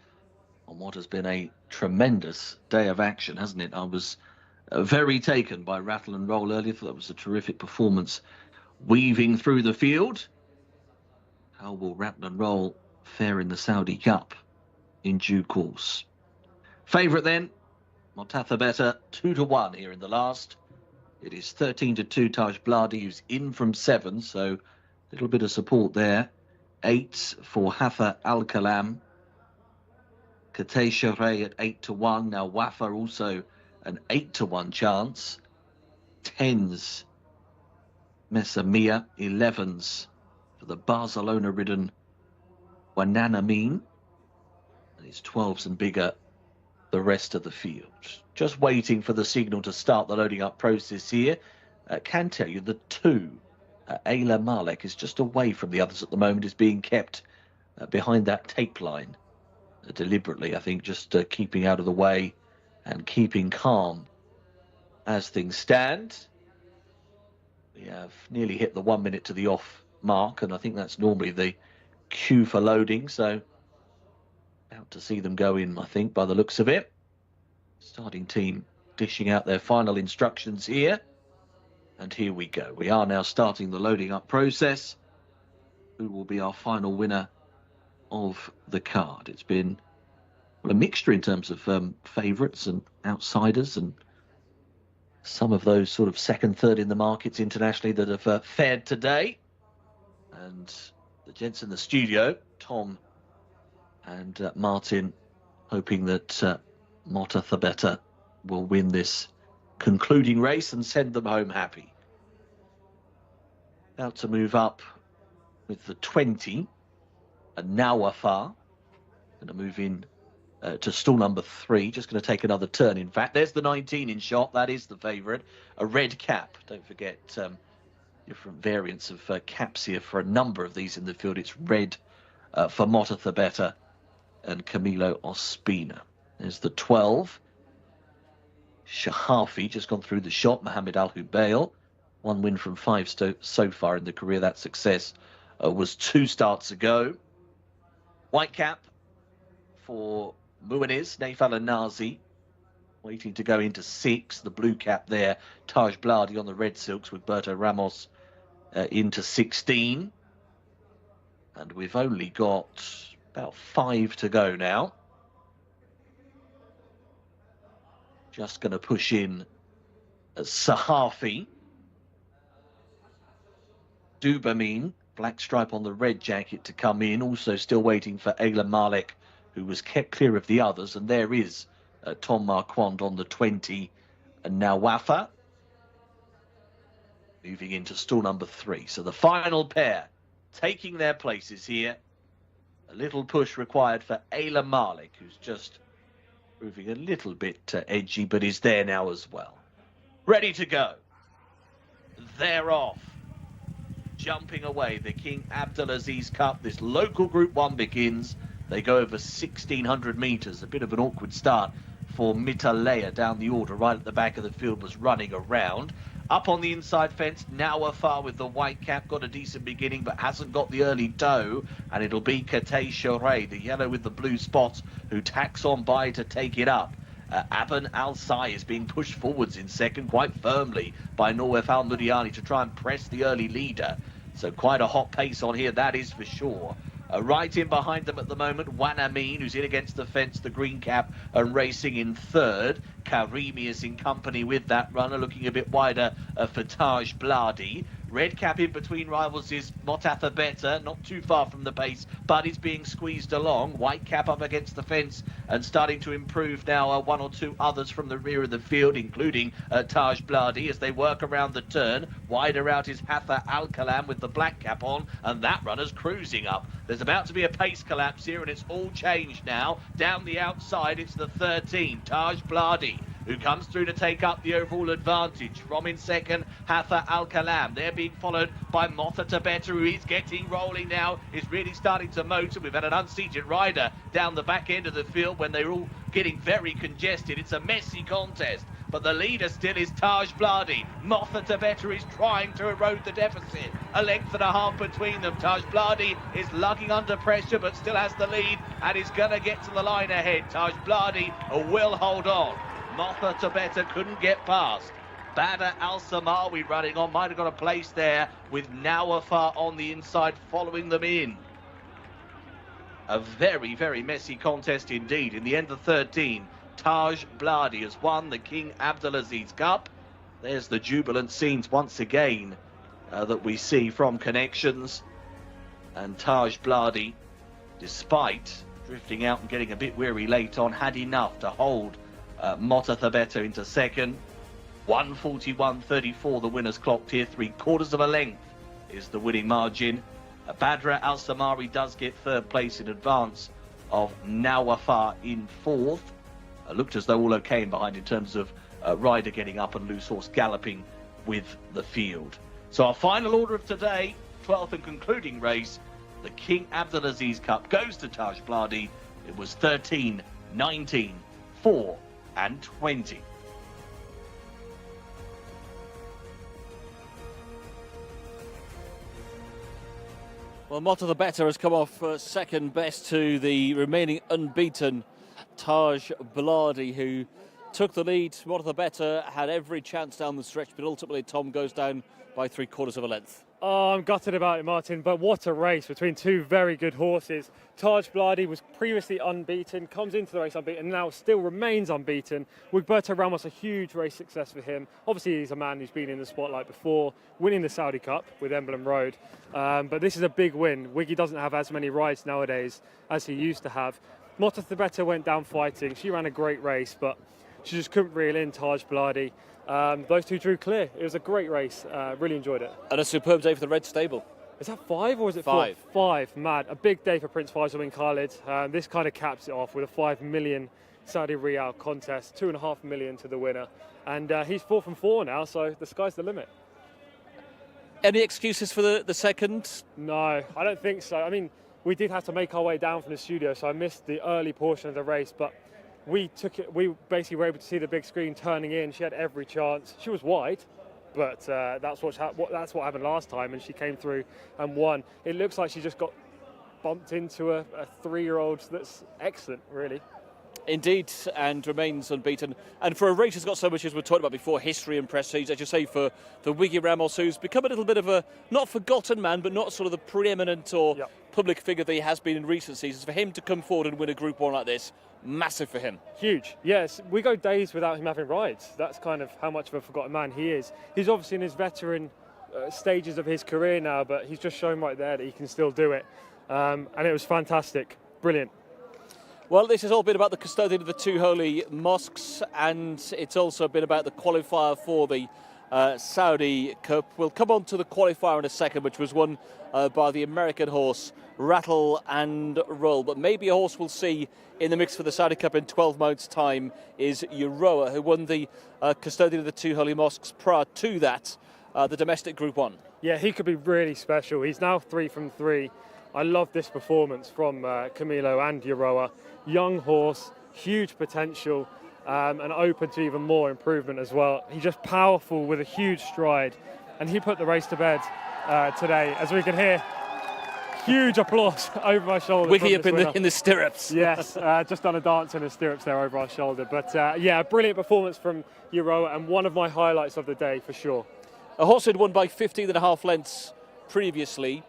on what has been a tremendous day of action, hasn't it? I was very taken by Rattle and Roll earlier. Thought that was a terrific performance weaving through the field. How will Rattle and Roll fare in the Saudi Cup in due course? Favourite then, Motatha Betta, 2-1 here in the last. It is 13-2 Taj Bladi, who's in from 7, so a little bit of support there. 8 for Hafa Al Kalam. Jcsa at 8-1. Now Wafa also an 8-1 chance. 10s Messamia, 11s for the Barcelona-ridden Wananamin. And it's 12s and bigger the rest of the field. Just waiting for the signal to start the loading up process here. Can tell you the 2, Ayla Malek, is just away from the others at the moment, is being kept behind that tape line deliberately, I think, just keeping out of the way and keeping calm as things stand. We have nearly hit the 1 minute to the off mark, and I think that's normally the cue for loading, so about to see them go in, I think, by the looks of it. Starting team dishing out their final instructions here. And here we go. We are now starting the loading up process. Who will be our final winner of the card? It's been, well, a mixture in terms of favourites and outsiders, and some of those sort of second, third in the markets internationally that have fared today. And the gents in the studio, Tom and Martin, hoping that Motatha Betta will win this concluding race and send them home happy. About to move up with the 20, and Nawafa going to move in to stall number 3. Just going to take another turn. In fact, there's the 19 in shot. That is the favourite. A red cap. Don't forget different variants of caps here for a number of these in the field. It's red for Motatha Betta and Camilo Ospina. There's the 12. Shahafi just gone through the shot. Mohammed Al-Hubail, 1 win from 5 so far in the career. That success was 2 starts ago. White cap for Muaniz, Naif Al-Nazi, waiting to go into 6. The blue cap there, Taj Bladi on the red silks with Berto Ramos into 16. And we've only got about 5 to go now. Just going to push in Sahafi. Dubamin, black stripe on the red jacket to come in. Also still waiting for Ayla Malek, who was kept clear of the others. And there is Tom Marquand on the 20, and now Wafa moving into stall number 3. So the final pair taking their places here. A little push required for Ayla Malik, who's just moving a little bit edgy, but is there now as well. Ready to go. They're off. Jumping away, the King Abdulaziz Cup. This local Group 1 begins. They go over 1,600 metres. A bit of an awkward start for Mitalea down the order. Right at the back of the field was running around. Up on the inside fence, now Afar with the white cap. Got a decent beginning, but hasn't got the early toe. And it'll be Jcsa, the yellow with the blue spots, who tacks on by to take it up. Aban Al-Sai is being pushed forwards in second quite firmly by Norwef Al-Mudiani to try and press the early leader. So quite a hot pace on here, that is for sure. Right in behind them at the moment, Wan Amin, who's in against the fence, the green cap, and racing in third. Karimi is in company with that runner, looking a bit wider for Taj Bladi. Red cap in between rivals is Motatha Better, not too far from the pace, but is being squeezed along. White cap up against the fence and starting to improve now. One or two others from the rear of the field, including Taj Bladi, as they work around the turn. Wider out is Hatha Al-Kalam with the black cap on, and that runner's cruising up. There's about to be a pace collapse here, and it's all changed now. Down the outside, it's the 13, Taj Bladi, who comes through to take up the overall advantage. From in second, Hatha Al-Kalam. They're being followed by Motha Tabeta, who is getting rolling now, is really starting to motor. We've had an unseated rider down the back end of the field when they're all getting very congested. It's a messy contest, but the leader still is Taj Bladi. Motha Tabeta is trying to erode the deficit. A length and a half between them. Taj Bladi is lugging under pressure, but still has the lead and is going to get to the line ahead. Taj Bladi will hold on. Motha Tabeta couldn't get past. Badr Al-Samawi running on, might have got a place there with Nawafar on the inside following them in. A very, very messy contest indeed. In the end, the 13, Taj Bladi has won the King Abdulaziz Cup. There's the jubilant scenes once again that we see from Connections. And Taj Bladi, despite drifting out and getting a bit weary late on, had enough to hold Motha Tabeta into second. 1:41.34 the winners clocked here. 3/4 of a length is the winning margin. Badra Al-Samari does get third place in advance of Nawafar in fourth. Looked as though all okay in behind in terms of rider getting up and loose horse galloping with the field. So our final order of today, 12th and concluding race, the King Abdulaziz Cup goes to Taj Bladi. It was 13, 19, 4 and 20. Well, Motha the Better has come off second best to the remaining unbeaten Taj Bladi, who took the lead. Motha the Better had every chance down the stretch, but ultimately Tom goes down by 3/4 of a length. Oh, I'm gutted about it, Martin, but what a race between two very good horses. Taj Bladi was previously unbeaten, comes into the race unbeaten, now still remains unbeaten. Wigberto Ramos, a huge race success for him. Obviously, he's a man who's been in the spotlight before, winning the Saudi Cup with Emblem Road. But this is a big win. Wiggy doesn't have as many rides nowadays as he used to have. Motha the Better went down fighting. She ran a great race, but she just couldn't reel in Taj Bladi. Those two drew clear. It was a great race. Really enjoyed it. And a superb day for the Red Stable. Is that 5 or is it 5? 5, mad. A big day for Prince Faisal bin Khalid. This kind of caps it off with a 5 million Saudi Riyal contest, 2.5 million to the winner. And he's 4 from 4 now, so the sky's the limit. Any excuses for the second? No, I don't think so. I mean, we did have to make our way down from the studio, so I missed the early portion of the race, but we basically were able to see the big screen turning in. She had every chance. She was wide, but that's what happened last time, and she came through and won. It looks like she just got bumped into a 3-year-old that's excellent, really. Indeed, and remains unbeaten. And for a race that's got so much, as we talked about before, history and prestige, as you say, for Wiggy Ramos, who's become a little bit of a not forgotten man, but not sort of the preeminent or public figure that he has been in recent seasons. For him to come forward and win a Group 1 like this, massive for him. Huge, yes. We go days without him having rides. That's kind of how much of a forgotten man he is. He's obviously in his veteran stages of his career now, but he's just shown right there that he can still do it. And it was fantastic. Brilliant. Well, this has all been about the Custodian of the Two Holy Mosques, and it's also been about the qualifier for the Saudi Cup. We'll come on to the qualifier in a second, which was won by the American horse Rattle and Roll. But maybe a horse we'll see in the mix for the Saudi Cup in 12 months' time is Euroa, who won the Custodian of the Two Holy Mosques. Prior to that, the domestic Group 1. Yeah, he could be really special. He's now 3 from 3. I love this performance from Camilo and Euroa. Young horse, huge potential, and open to even more improvement as well. He's just powerful with a huge stride, and he put the race to bed today, as we can hear. Huge applause over our shoulder. Wiggy up in the stirrups. Yes, just done a dance in the stirrups there over our shoulder. But yeah, a brilliant performance from Euroa, and one of my highlights of the day for sure. A horse had won by 15.5 lengths previously.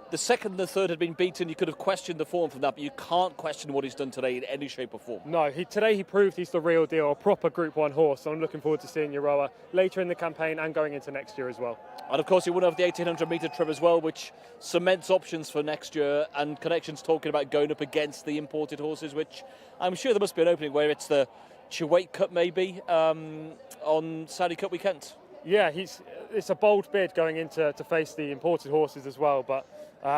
The second and the third had been beaten. You could have questioned the form from that, but you can't question what he's done today in any shape or form. No, today he proved he's the real deal, a proper Group 1 horse. So I'm looking forward to seeing Euroa later in the campaign and going into next year as well. And of course, he won over the 1800 metre trip as well, which cements options for next year. And Connections talking about going up against the imported horses, which I'm sure there must be an opening where it's the Kuwait Cup maybe on Saudi Cup weekend. Yeah, it's a bold bid going into to face the imported horses as well, but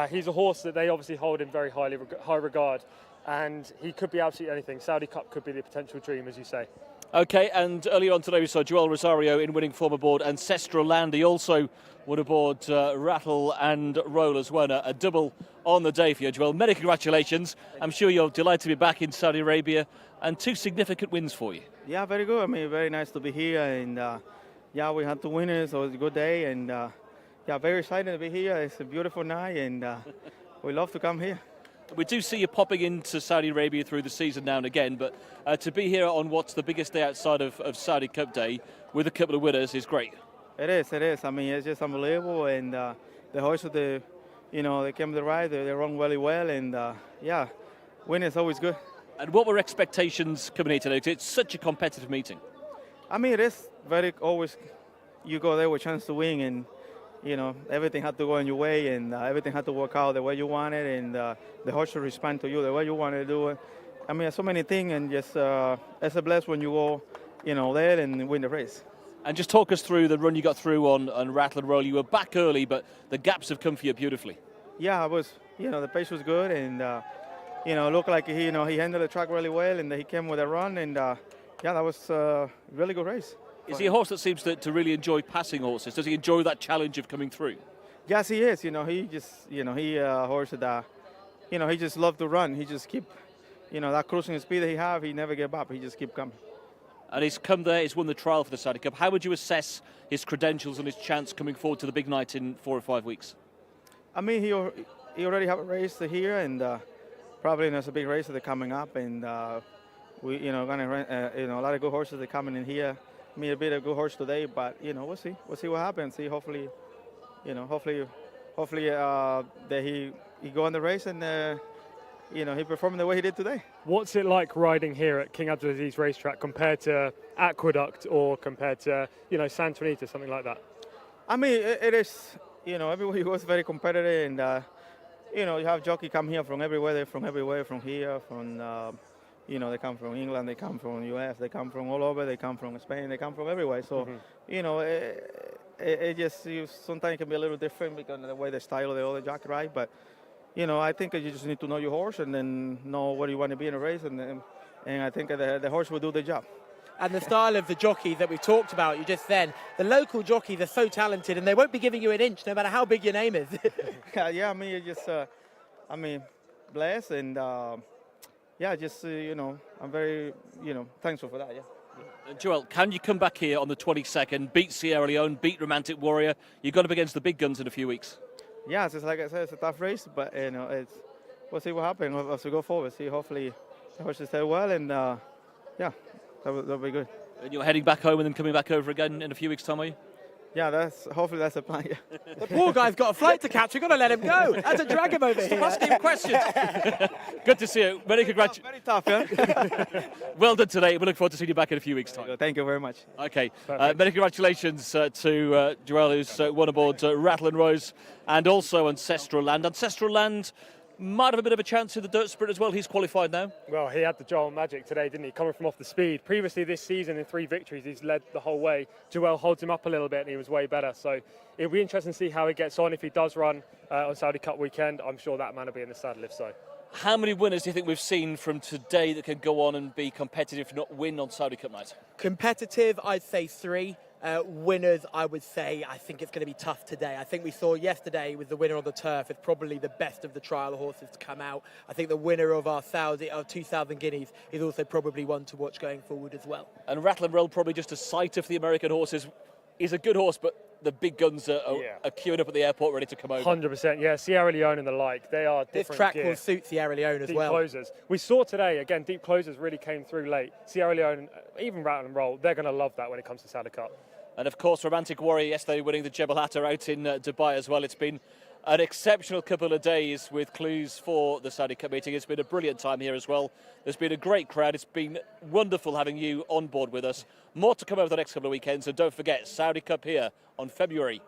he's a horse that they obviously hold in very high regard, and he could be absolutely anything. Saudi Cup could be the potential dream, as you say. Okay, and earlier on today we saw Joel Rosario in winning form aboard Ancestral Land. He also won aboard Rattle and Roll as well. A double on the day for you, Joel. Many congratulations. I'm sure you're delighted to be back in Saudi Arabia, and 2 significant wins for you. Yeah, very good. I mean, very nice to be here, and yeah, we had 2 winners, so it was a good day, and yeah, very excited to be here. It's a beautiful night, and we love to come here. We do see you popping into Saudi Arabia through the season now and again, but to be here on what's the biggest day outside of Saudi Cup Day with a couple of winners is great. It is. I mean, it's just unbelievable, and the horses, they came to the ride, they run really well, and yeah, winning is always good. And what were expectations coming here today? It's such a competitive meeting. I mean, it is always, you go there with a chance to win, and everything had to go in your way, and everything had to work out the way you wanted, and the horse should respond to you the way you wanted to do it. I mean, there's so many things, and just it's a bless when you go, there and win the race. And just talk us through the run you got through on Rattle and Roll. You were back early, but the gaps have come for you beautifully. Yeah, I was. The pace was good, and looked like he handled the track really well, and he came with a run, and yeah, that was a really good race. Is he a horse that seems to really enjoy passing horses? Does he enjoy that challenge of coming through? Yes, he is. He just, he a horse that, he just loved to run. He just keep, that cruising speed that he have, he never gave up. He just keep coming. And he's come there, he's won the trial for the Saudi Cup. How would you assess his credentials and his chance coming forward to the big night in 4 or 5 weeks? I mean, he already have a race here, and probably there's a big race that are coming up, and we, gonna run, a lot of good horses are coming in here. I mean, a bit of a good horse today, but we'll see. We'll see what happens. See, hopefully, that he go on the race and he performed the way he did today. What's it like riding here at King Abdulaziz racetrack compared to Aqueduct or compared to Santa Anita, something like that? I mean, it is. Everybody was very competitive, and you have jockey come here from everywhere. From here, from. They come from England, they come from US, they come from all over, they come from Spain, they come from everywhere. So, it just sometimes can be a little different because of the way the style of the other jockey ride. But, I think you just need to know your horse and then know where you want to be in a race, and I think the horse will do the job. And the style of the jockey that we talked about, the local jockeys are so talented, and they won't be giving you an inch no matter how big your name is. Yeah, I mean, it's just, blessed, and yeah, just, I'm very, thankful for that, yeah. Joel, can you come back here on the 22nd, beat Sierra Leone, beat Romantic Warrior? You've got up against the big guns in a few weeks. Yeah, it's just like I said, it's a tough race, but, we'll see what happens as we go forward. See, hopefully the horses stay well, and, yeah, that'll be good. And you're heading back home and then coming back over again in a few weeks' time, are you? Yeah, hopefully that's the plan, yeah. The poor guy's got a flight to catch. We've got to let him go. That's a drag him over here. Asking him questions. Good to see you. Many congratulations. Very tough, yeah. Well done today. We look forward to seeing you back in a few weeks' time. Thank you very much. Okay. Many congratulations to Joel, who's won aboard Rattle and Rose, and also Ancestral Land. Ancestral Land might have a bit of a chance in the dirt sprint as well. He's qualified now. Well, he had the Joel magic today, didn't he? Coming from off the speed. Previously this season, in 3 victories, he's led the whole way. Joel holds him up a little bit, and he was way better. So it'll be interesting to see how he gets on. If he does run on Saudi Cup weekend, I'm sure that man will be in the saddle if so. How many winners do you think we've seen from today that can go on and be competitive, if not win on Saudi Cup night? Competitive, I'd say 3. Winners, I would say, I think it's going to be tough today. I think we saw yesterday with the winner on the turf, it's probably the best of the trial horses to come out. I think the winner of our 2,000 guineas is also probably one to watch going forward as well. And Rattle and Roll, probably just a sight of the American horses. He's a good horse, but the big guns are queuing up at the airport ready to come over. 100%, yeah. Sierra Leone and the like, they are different This track gear. will suit Sierra Leone as Deep well. closers. We saw today, again, deep closers really came through late. Sierra Leone, even Rattle and Roll, they're going to love that when it comes to Saudi Cup. And of course, Romantic Warrior yesterday winning the Jebel Hatter out in Dubai as well. It's been an exceptional couple of days with clues for the Saudi Cup meeting. It's been a brilliant time here as well. There's been a great crowd. It's been wonderful having you on board with us. More to come over the next couple of weekends. And don't forget, Saudi Cup here on February